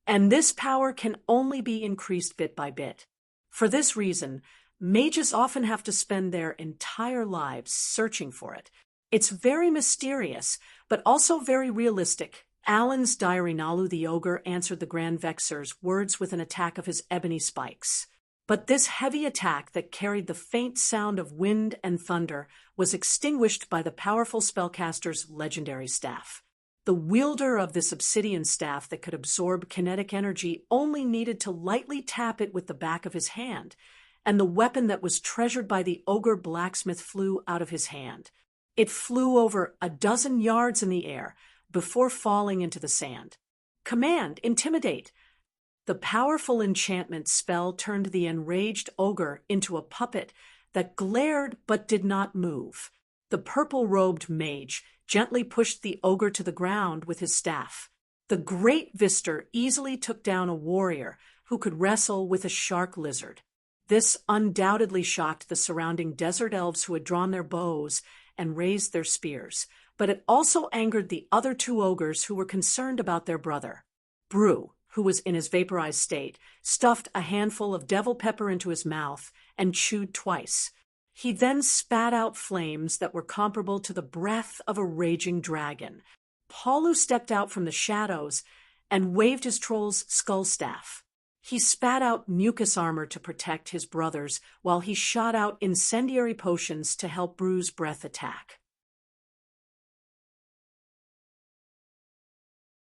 and this power can only be increased bit by bit. For this reason, mages often have to spend their entire lives searching for it. It's very mysterious, but also very realistic. Alan's diary. Nalu the ogre answered the Grand Vexer's words with an attack of his ebony spikes. But this heavy attack that carried the faint sound of wind and thunder was extinguished by the powerful spellcaster's legendary staff. The wielder of this obsidian staff that could absorb kinetic energy only needed to lightly tap it with the back of his hand, and the weapon that was treasured by the ogre blacksmith flew out of his hand. It flew over a dozen yards in the air before falling into the sand. Command, intimidate. The powerful enchantment spell turned the enraged ogre into a puppet that glared but did not move. The purple-robed mage gently pushed the ogre to the ground with his staff. The great Vister easily took down a warrior who could wrestle with a shark lizard. This undoubtedly shocked the surrounding desert elves who had drawn their bows and raised their spears, but it also angered the other two ogres who were concerned about their brother. Brew, who was in his vaporized state, stuffed a handful of devil pepper into his mouth and chewed twice. He then spat out flames that were comparable to the breath of a raging dragon. Paulu stepped out from the shadows and waved his troll's skull staff. He spat out mucus armor to protect his brothers while he shot out incendiary potions to help Brew's breath attack.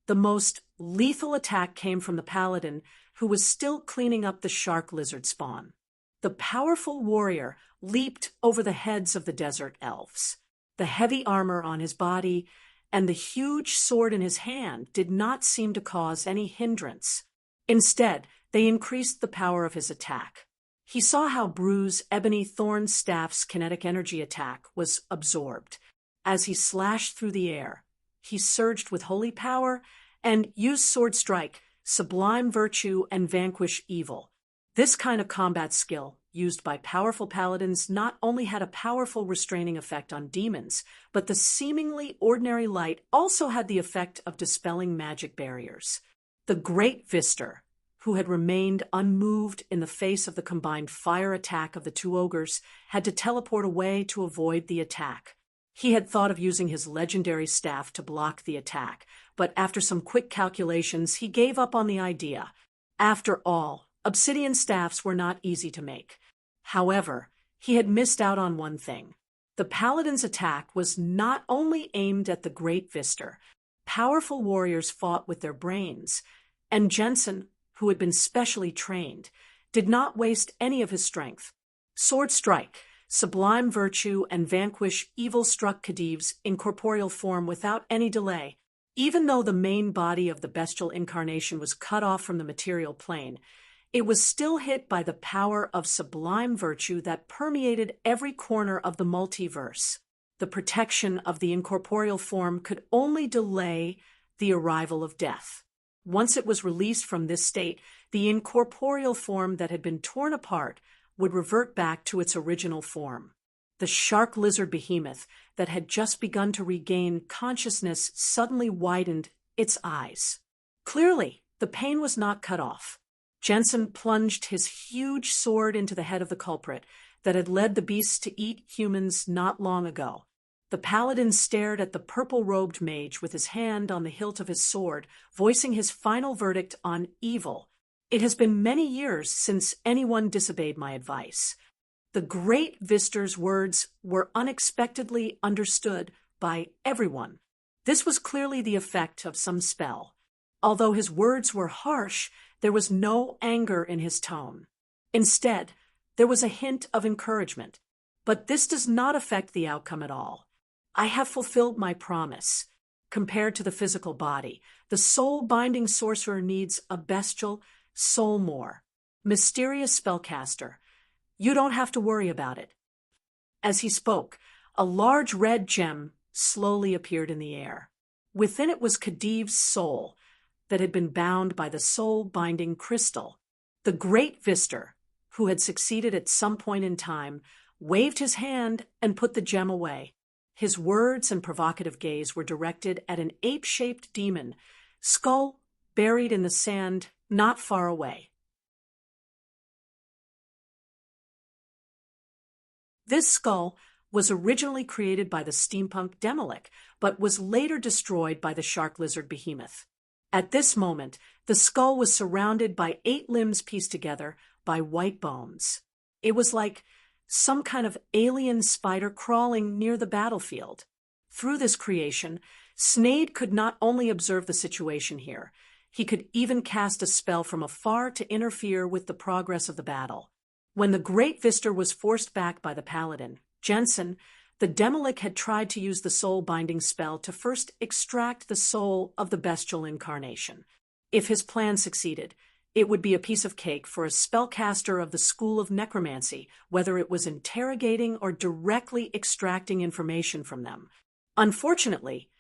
The most lethal attack came from the paladin, who was still cleaning up the shark lizard spawn. The powerful warrior leaped over the heads of the desert elves. The heavy armor on his body and the huge sword in his hand did not seem to cause any hindrance. Instead, they increased the power of his attack. He saw how Brew's ebony thorn staff's kinetic energy attack was absorbed. As he slashed through the air, he surged with holy power and used sword strike, sublime virtue, and vanquish evil. This kind of combat skill, used by powerful paladins, not only had a powerful restraining effect on demons, but the seemingly ordinary light also had the effect of dispelling magic barriers. The great Vister, who had remained unmoved in the face of the combined fire attack of the two ogres, had to teleport away to avoid the attack. He had thought of using his legendary staff to block the attack, but after some quick calculations, he gave up on the idea. After all, obsidian staffs were not easy to make. However, he had missed out on one thing. The paladin's attack was not only aimed at the Great Vister. Powerful warriors fought with their brains, and Jensen, who had been specially trained, did not waste any of his strength. Sword strike, sublime virtue, and vanquish evil struck Khediv's incorporeal form without any delay. Even though the main body of the bestial incarnation was cut off from the material plane, it was still hit by the power of sublime virtue that permeated every corner of the multiverse. The protection of the incorporeal form could only delay the arrival of death. Once it was released from this state, the incorporeal form that had been torn apart would revert back to its original form. The shark lizard behemoth that had just begun to regain consciousness suddenly widened its eyes. Clearly, the pain was not cut off. Jensen plunged his huge sword into the head of the culprit that had led the beasts to eat humans not long ago. The paladin stared at the purple-robed mage with his hand on the hilt of his sword, voicing his final verdict on evil. It has been many years since anyone disobeyed my advice. The Great Vister's words were unexpectedly understood by everyone. This was clearly the effect of some spell. Although his words were harsh, there was no anger in his tone. Instead, there was a hint of encouragement. But this does not affect the outcome at all. I have fulfilled my promise. Compared to the physical body, the soul-binding sorcerer needs a bestial soul more. Mysterious spellcaster, you don't have to worry about it. As he spoke, a large red gem slowly appeared in the air. Within it was Khediv's soul that had been bound by the soul-binding crystal. The Great Vister, who had succeeded at some point in time, waved his hand and put the gem away. His words and provocative gaze were directed at an ape-shaped demon, skull buried in the sand not far away. This skull was originally created by the steampunk Demolic, but was later destroyed by the shark lizard behemoth. At this moment, the skull was surrounded by 8 limbs pieced together by white bones. It was like some kind of alien spider crawling near the battlefield. Through this creation, Snade could not only observe the situation here, he could even cast a spell from afar to interfere with the progress of the battle. When the Great Vister was forced back by the paladin, Jensen, the Demolic had tried to use the soul-binding spell to first extract the soul of the bestial incarnation. If his plan succeeded, it would be a piece of cake for a spellcaster of the school of necromancy, whether it was interrogating or directly extracting information from them. Unfortunately,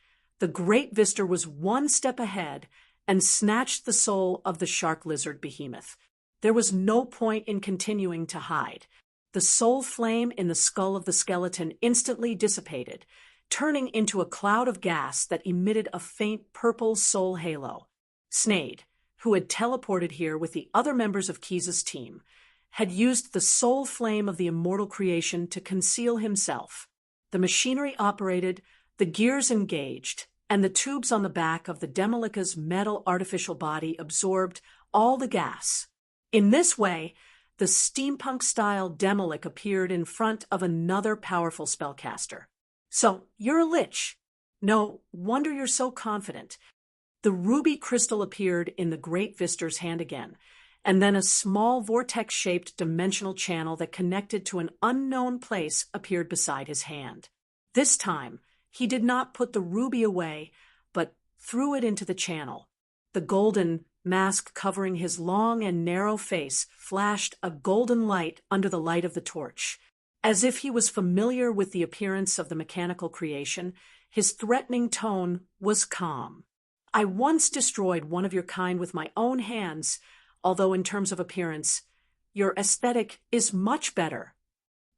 the Great Vister was one step ahead and snatched the soul of the shark lizard behemoth. There was no point in continuing to hide. The soul flame in the skull of the skeleton instantly dissipated, turning into a cloud of gas that emitted a faint purple soul halo. Snade, who had teleported here with the other members of Keyes' team, had used the soul flame of the immortal creation to conceal himself. The machinery operated, the gears engaged, and the tubes on the back of the Demolica's metal artificial body absorbed all the gas. In this way, the steampunk-style Demolic appeared in front of another powerful spellcaster. So, you're a lich. No wonder you're so confident. The ruby crystal appeared in the Great Vister's hand again, and then a small vortex-shaped dimensional channel that connected to an unknown place appeared beside his hand. This time, he did not put the ruby away, but threw it into the channel. The golden mask covering his long and narrow face flashed a golden light under the light of the torch. As if he was familiar with the appearance of the mechanical creation, his threatening tone was calm. I once destroyed one of your kind with my own hands, although in terms of appearance, your aesthetic is much better.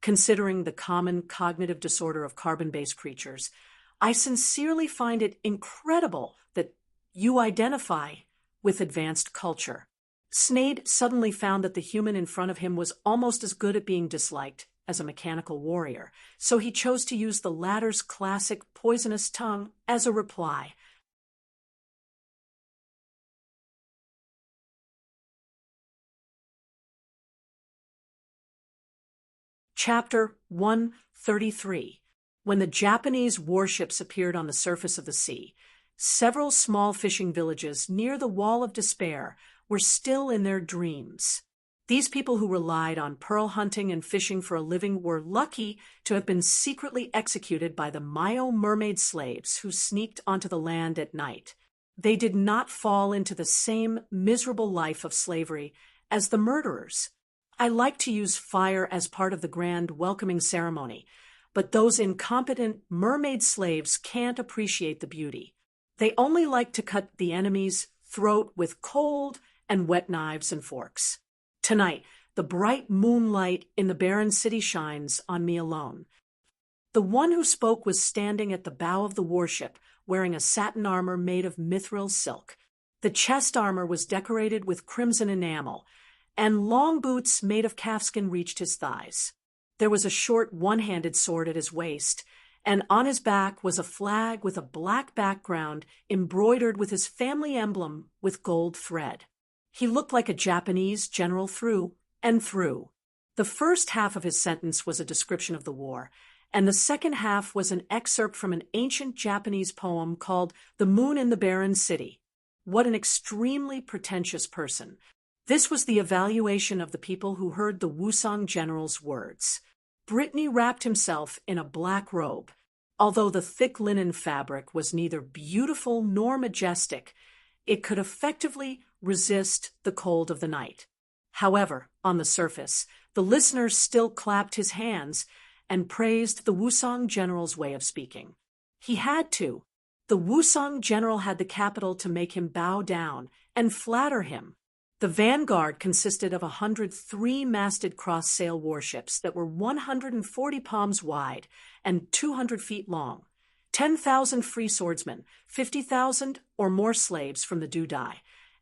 Considering the common cognitive disorder of carbon-based creatures, I sincerely find it incredible that you identify with advanced culture. Snade suddenly found that the human in front of him was almost as good at being disliked as a mechanical warrior, so he chose to use the latter's classic poisonous tongue as a reply. Chapter 133. When the Japanese warships appeared on the surface of the sea, several small fishing villages near the Wall of Despair were still in their dreams. These people who relied on pearl hunting and fishing for a living were lucky to have been secretly executed by the Mayo mermaid slaves who sneaked onto the land at night. They did not fall into the same miserable life of slavery as the murderers. I like to use fire as part of the grand welcoming ceremony, but those incompetent mermaid slaves can't appreciate the beauty. They only like to cut the enemy's throat with cold and wet knives and forks. Tonight, the bright moonlight in the barren city shines on me alone. The one who spoke was standing at the bow of the warship, wearing a satin armor made of mithril silk. The chest armor was decorated with crimson enamel, and long boots made of calfskin reached his thighs. There was a short one-handed sword at his waist, and on his back was a flag with a black background embroidered with his family emblem with gold thread. He looked like a Japanese general through and through. The first half of his sentence was a description of the war, and the second half was an excerpt from an ancient Japanese poem called The Moon in the Barren City. What an extremely pretentious person. This was the evaluation of the people who heard the Wusong general's words. Brittany wrapped himself in a black robe. Although the thick linen fabric was neither beautiful nor majestic, it could effectively resist the cold of the night. However, on the surface, the listeners still clapped his hands and praised the Wusong general's way of speaking. He had to. The Wusong general had the capital to make him bow down and flatter him. The vanguard consisted of 100 three-masted cross-sail warships that were 140 palms wide and 200 feet long, 10,000 free swordsmen, 50,000 or more slaves from the Dudai,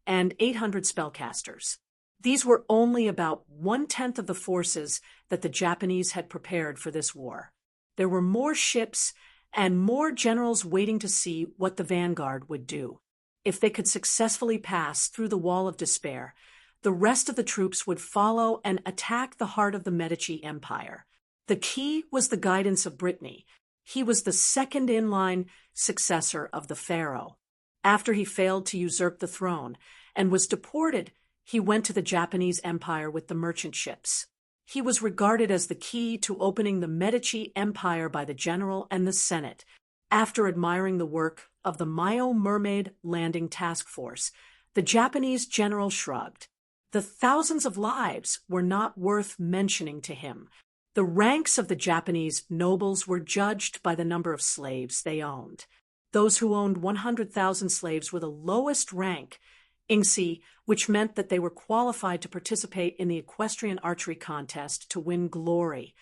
and 800 spellcasters. These were only about 1/10 of the forces that the Japanese had prepared for this war. There were more ships and more generals waiting to see what the vanguard would do. If they could successfully pass through the Wall of Despair, the rest of the troops would follow and attack the heart of the Medici Empire. The key was the guidance of Brittany. He was the second-in-line successor of the pharaoh. After he failed to usurp the throne and was deported, he went to the Japanese Empire with the merchant ships. He was regarded as the key to opening the Medici Empire by the general and the Senate. After admiring the work of the Mayo Mermaid Landing Task Force, the Japanese general shrugged. The thousands of lives were not worth mentioning to him. The ranks of the Japanese nobles were judged by the number of slaves they owned. Those who owned 100,000 slaves were the lowest rank, ingsi, which meant that they were qualified to participate in the equestrian archery contest to win glory.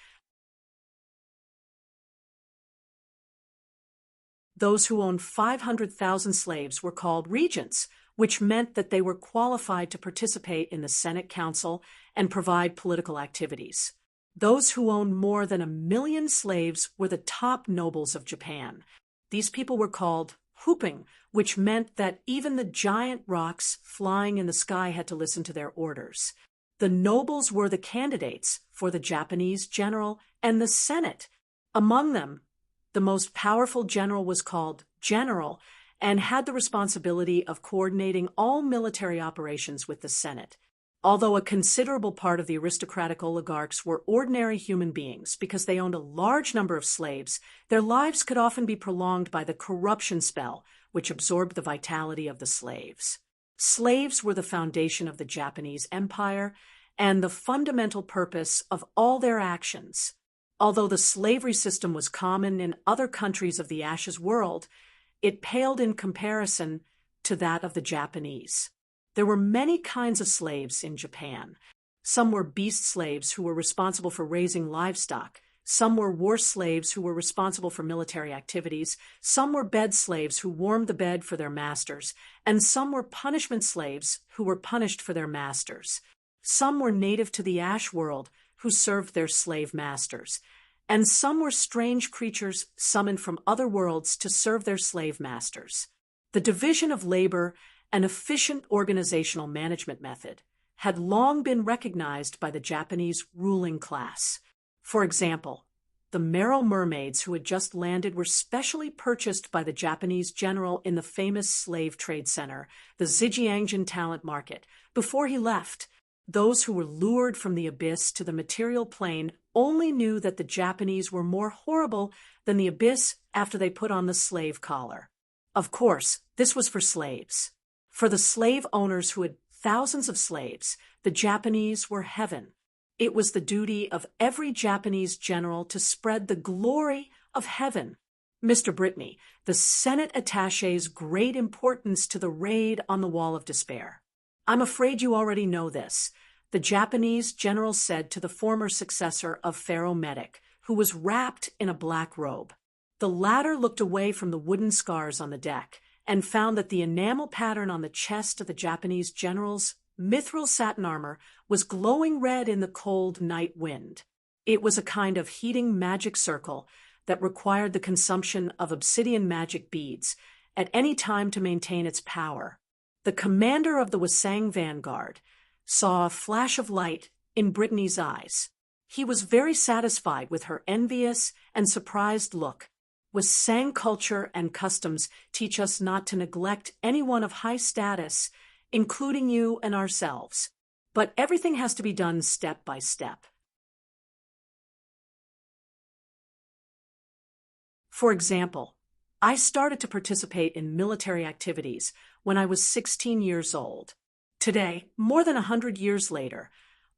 Those who owned 500,000 slaves were called regents, which meant that they were qualified to participate in the Senate Council and provide political activities. Those who owned more than 1 million slaves were the top nobles of Japan. These people were called hooping, which meant that even the giant rocks flying in the sky had to listen to their orders. The nobles were the candidates for the Japanese general and the Senate. Among them, the most powerful general was called general and had the responsibility of coordinating all military operations with the Senate. Although a considerable part of the aristocratic oligarchs were ordinary human beings because they owned a large number of slaves, their lives could often be prolonged by the corruption spell, which absorbed the vitality of the slaves. Slaves were the foundation of the Japanese Empire and the fundamental purpose of all their actions. Although the slavery system was common in other countries of the Ashes world, it paled in comparison to that of the Japanese. There were many kinds of slaves in Japan. Some were beast slaves who were responsible for raising livestock. Some were war slaves who were responsible for military activities. Some were bed slaves who warmed the bed for their masters. And some were punishment slaves who were punished for their masters. Some were native to the Ash world who served their slave masters. And some were strange creatures summoned from other worlds to serve their slave masters. The division of labor, an efficient organizational management method, had long been recognized by the Japanese ruling class. For example, The Merrow mermaids who had just landed were specially purchased by the Japanese general in the famous slave trade center, the Zhejiangjian Talent Market, before he left. Those who were lured from the abyss to the material plane only knew that the Japanese were more horrible than the abyss after they put on the slave collar. Of course, this was for slaves. For the slave owners who had thousands of slaves, the Japanese were heaven. It was the duty of every Japanese general to spread the glory of heaven. Mr. Brittany, the Senate attaché's great importance to the raid on the Wall of Despair. I'm afraid you already know this. The Japanese general said to the former successor of Pharaoh Metic, who was wrapped in a black robe. The latter looked away from the wooden scars on the deck and found that the enamel pattern on the chest of the Japanese general's mithril satin armor was glowing red in the cold night wind. It was a kind of heating magic circle that required the consumption of obsidian magic beads at any time to maintain its power. The commander of the Wasang vanguard saw a flash of light in Brittany's eyes. He was very satisfied with her envious and surprised look. Wasang culture and customs teach us not to neglect anyone of high status, including you and ourselves. But everything has to be done step by step. For example, I started to participate in military activities when I was 16 years old. Today, more than 100 years later,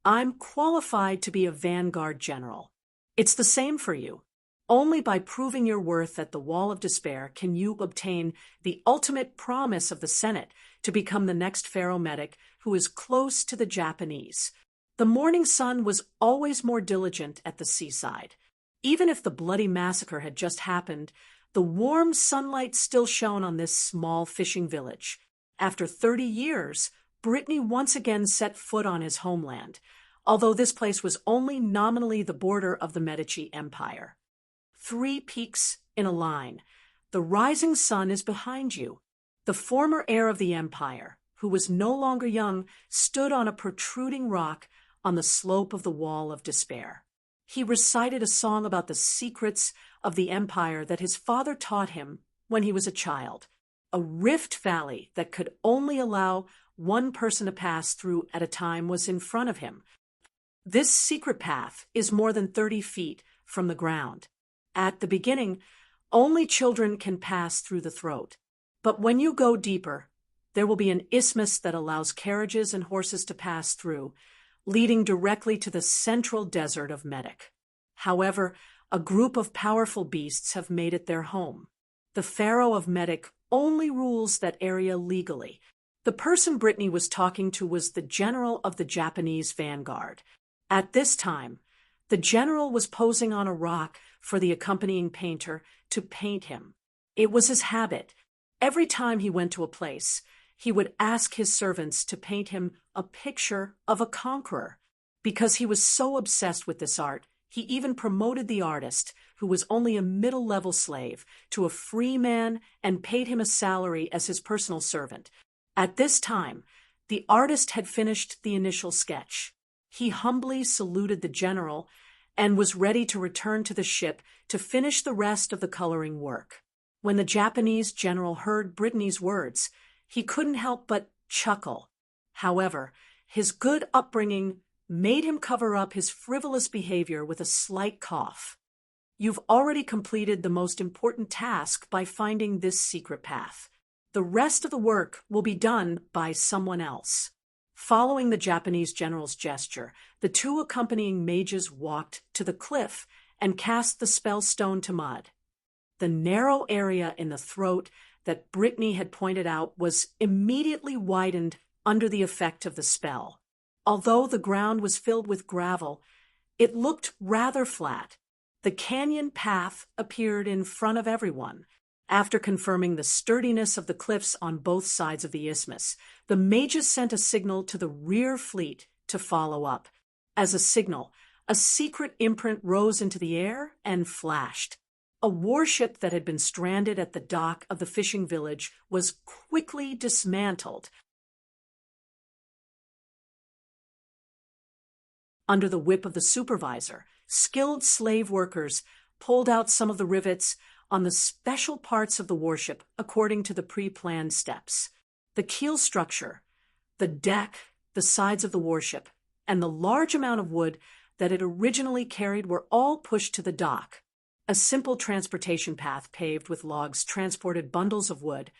I'm qualified to be a vanguard general. It's the same for you. Only by proving your worth at the Wall of Despair can you obtain the ultimate promise of the Senate to become the next Pharaoh Metic who is close to the Japanese. The morning sun was always more diligent at the seaside. Even if the bloody massacre had just happened, the warm sunlight still shone on this small fishing village. After 30 years, Brittany once again set foot on his homeland, although this place was only nominally the border of the Medici Empire. 3 peaks in a line. The rising sun is behind you. The former heir of the empire, who was no longer young, stood on a protruding rock on the slope of the Wall of Despair. He recited a song about the secrets of the empire that his father taught him when he was a child, a rift valley that could only allow one person to pass through at a time was in front of him. This secret path is more than 30 feet from the ground. At the beginning, only children can pass through the throat. But when you go deeper, there will be an isthmus that allows carriages and horses to pass through, leading directly to the central desert of Metic. However, a group of powerful beasts have made it their home. The Pharaoh of Metic only rules that area legally. The person Brittany was talking to was the general of the Japanese vanguard. At this time, the general was posing on a rock for the accompanying painter to paint him. It was his habit. Every time he went to a place, he would ask his servants to paint him a picture of a conqueror. Because he was so obsessed with this art, he even promoted the artist, who was only a middle-level slave, to a free man and paid him a salary as his personal servant. At this time, the artist had finished the initial sketch. He humbly saluted the general and was ready to return to the ship to finish the rest of the coloring work. When the Japanese general heard Brittany's words, he couldn't help but chuckle. However, his good upbringing made him cover up his frivolous behavior with a slight cough. You've already completed the most important task by finding this secret path. The rest of the work will be done by someone else. Following the Japanese general's gesture, the 2 accompanying mages walked to the cliff and cast the spell stone to mud. The narrow area in the throat that Brittany had pointed out was immediately widened under the effect of the spell. Although the ground was filled with gravel, it looked rather flat. The canyon path appeared in front of everyone. After confirming the sturdiness of the cliffs on both sides of the isthmus, the mages sent a signal to the rear fleet to follow up. As a signal, a secret imprint rose into the air and flashed. A warship that had been stranded at the dock of the fishing village was quickly dismantled. Under the whip of the supervisor, skilled slave workers pulled out some of the rivets on the special parts of the warship according to the pre-planned steps. The keel structure, the deck, the sides of the warship, and the large amount of wood that it originally carried were all pushed to the dock. A simple transportation path paved with logs transported bundles of wood,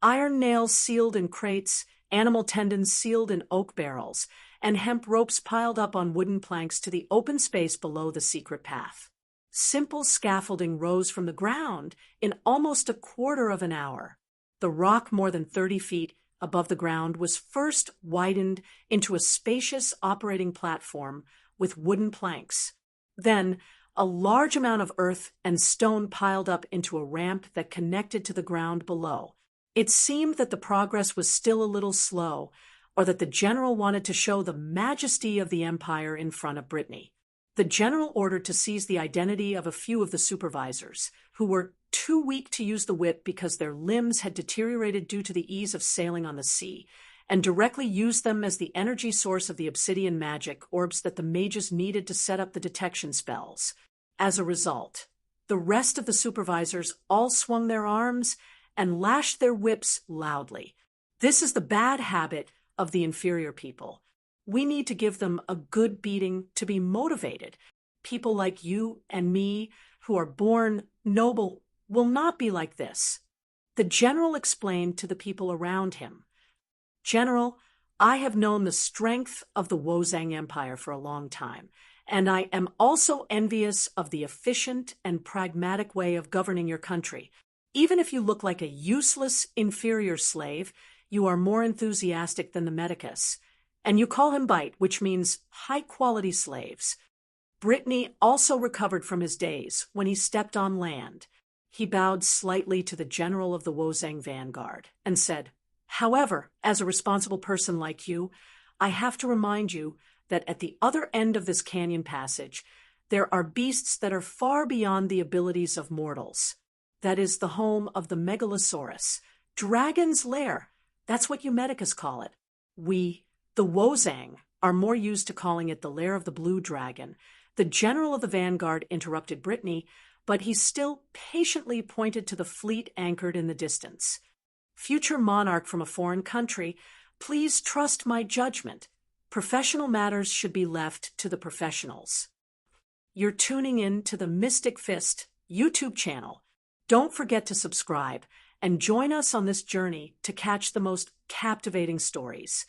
iron nails sealed in crates, animal tendons sealed in oak barrels, and hemp ropes piled up on wooden planks to the open space below the secret path. Simple scaffolding rose from the ground in almost a quarter of an hour. The rock more than 30 feet above the ground was first widened into a spacious operating platform with wooden planks. Then, a large amount of earth and stone piled up into a ramp that connected to the ground below. It seemed that the progress was still a little slow, or that the general wanted to show the majesty of the empire in front of Brittany. The general ordered to seize the identity of a few of the supervisors, who were too weak to use the whip because their limbs had deteriorated due to the ease of sailing on the sea, and directly used them as the energy source of the obsidian magic orbs that the mages needed to set up the detection spells. As a result, the rest of the supervisors all swung their arms and lashed their whips loudly. This is the bad habit of the inferior people. We need to give them a good beating to be motivated. People like you and me, who are born noble, will not be like this. The general explained to the people around him, "General, I have known the strength of the Wozang Empire for a long time, and I am also envious of the efficient and pragmatic way of governing your country. Even if you look like a useless, inferior slave, you are more enthusiastic than the medicus. And you call him Bite, which means high-quality slaves." Brittany also recovered from his daze when he stepped on land. He bowed slightly to the general of the Wozang Vanguard and said, "However, as a responsible person like you, I have to remind you that at the other end of this canyon passage, there are beasts that are far beyond the abilities of mortals. That is the home of the Megalosaurus, Dragon's Lair. That's what you medicus call it. We, the Wozang, are more used to calling it the Lair of the Blue Dragon." The general of the vanguard interrupted Brittany, but he still patiently pointed to the fleet anchored in the distance. "Future monarch from a foreign country, please trust my judgment. Professional matters should be left to the professionals." You're tuning in to the Mystic Fist YouTube channel. Don't forget to subscribe and join us on this journey to catch the most captivating stories.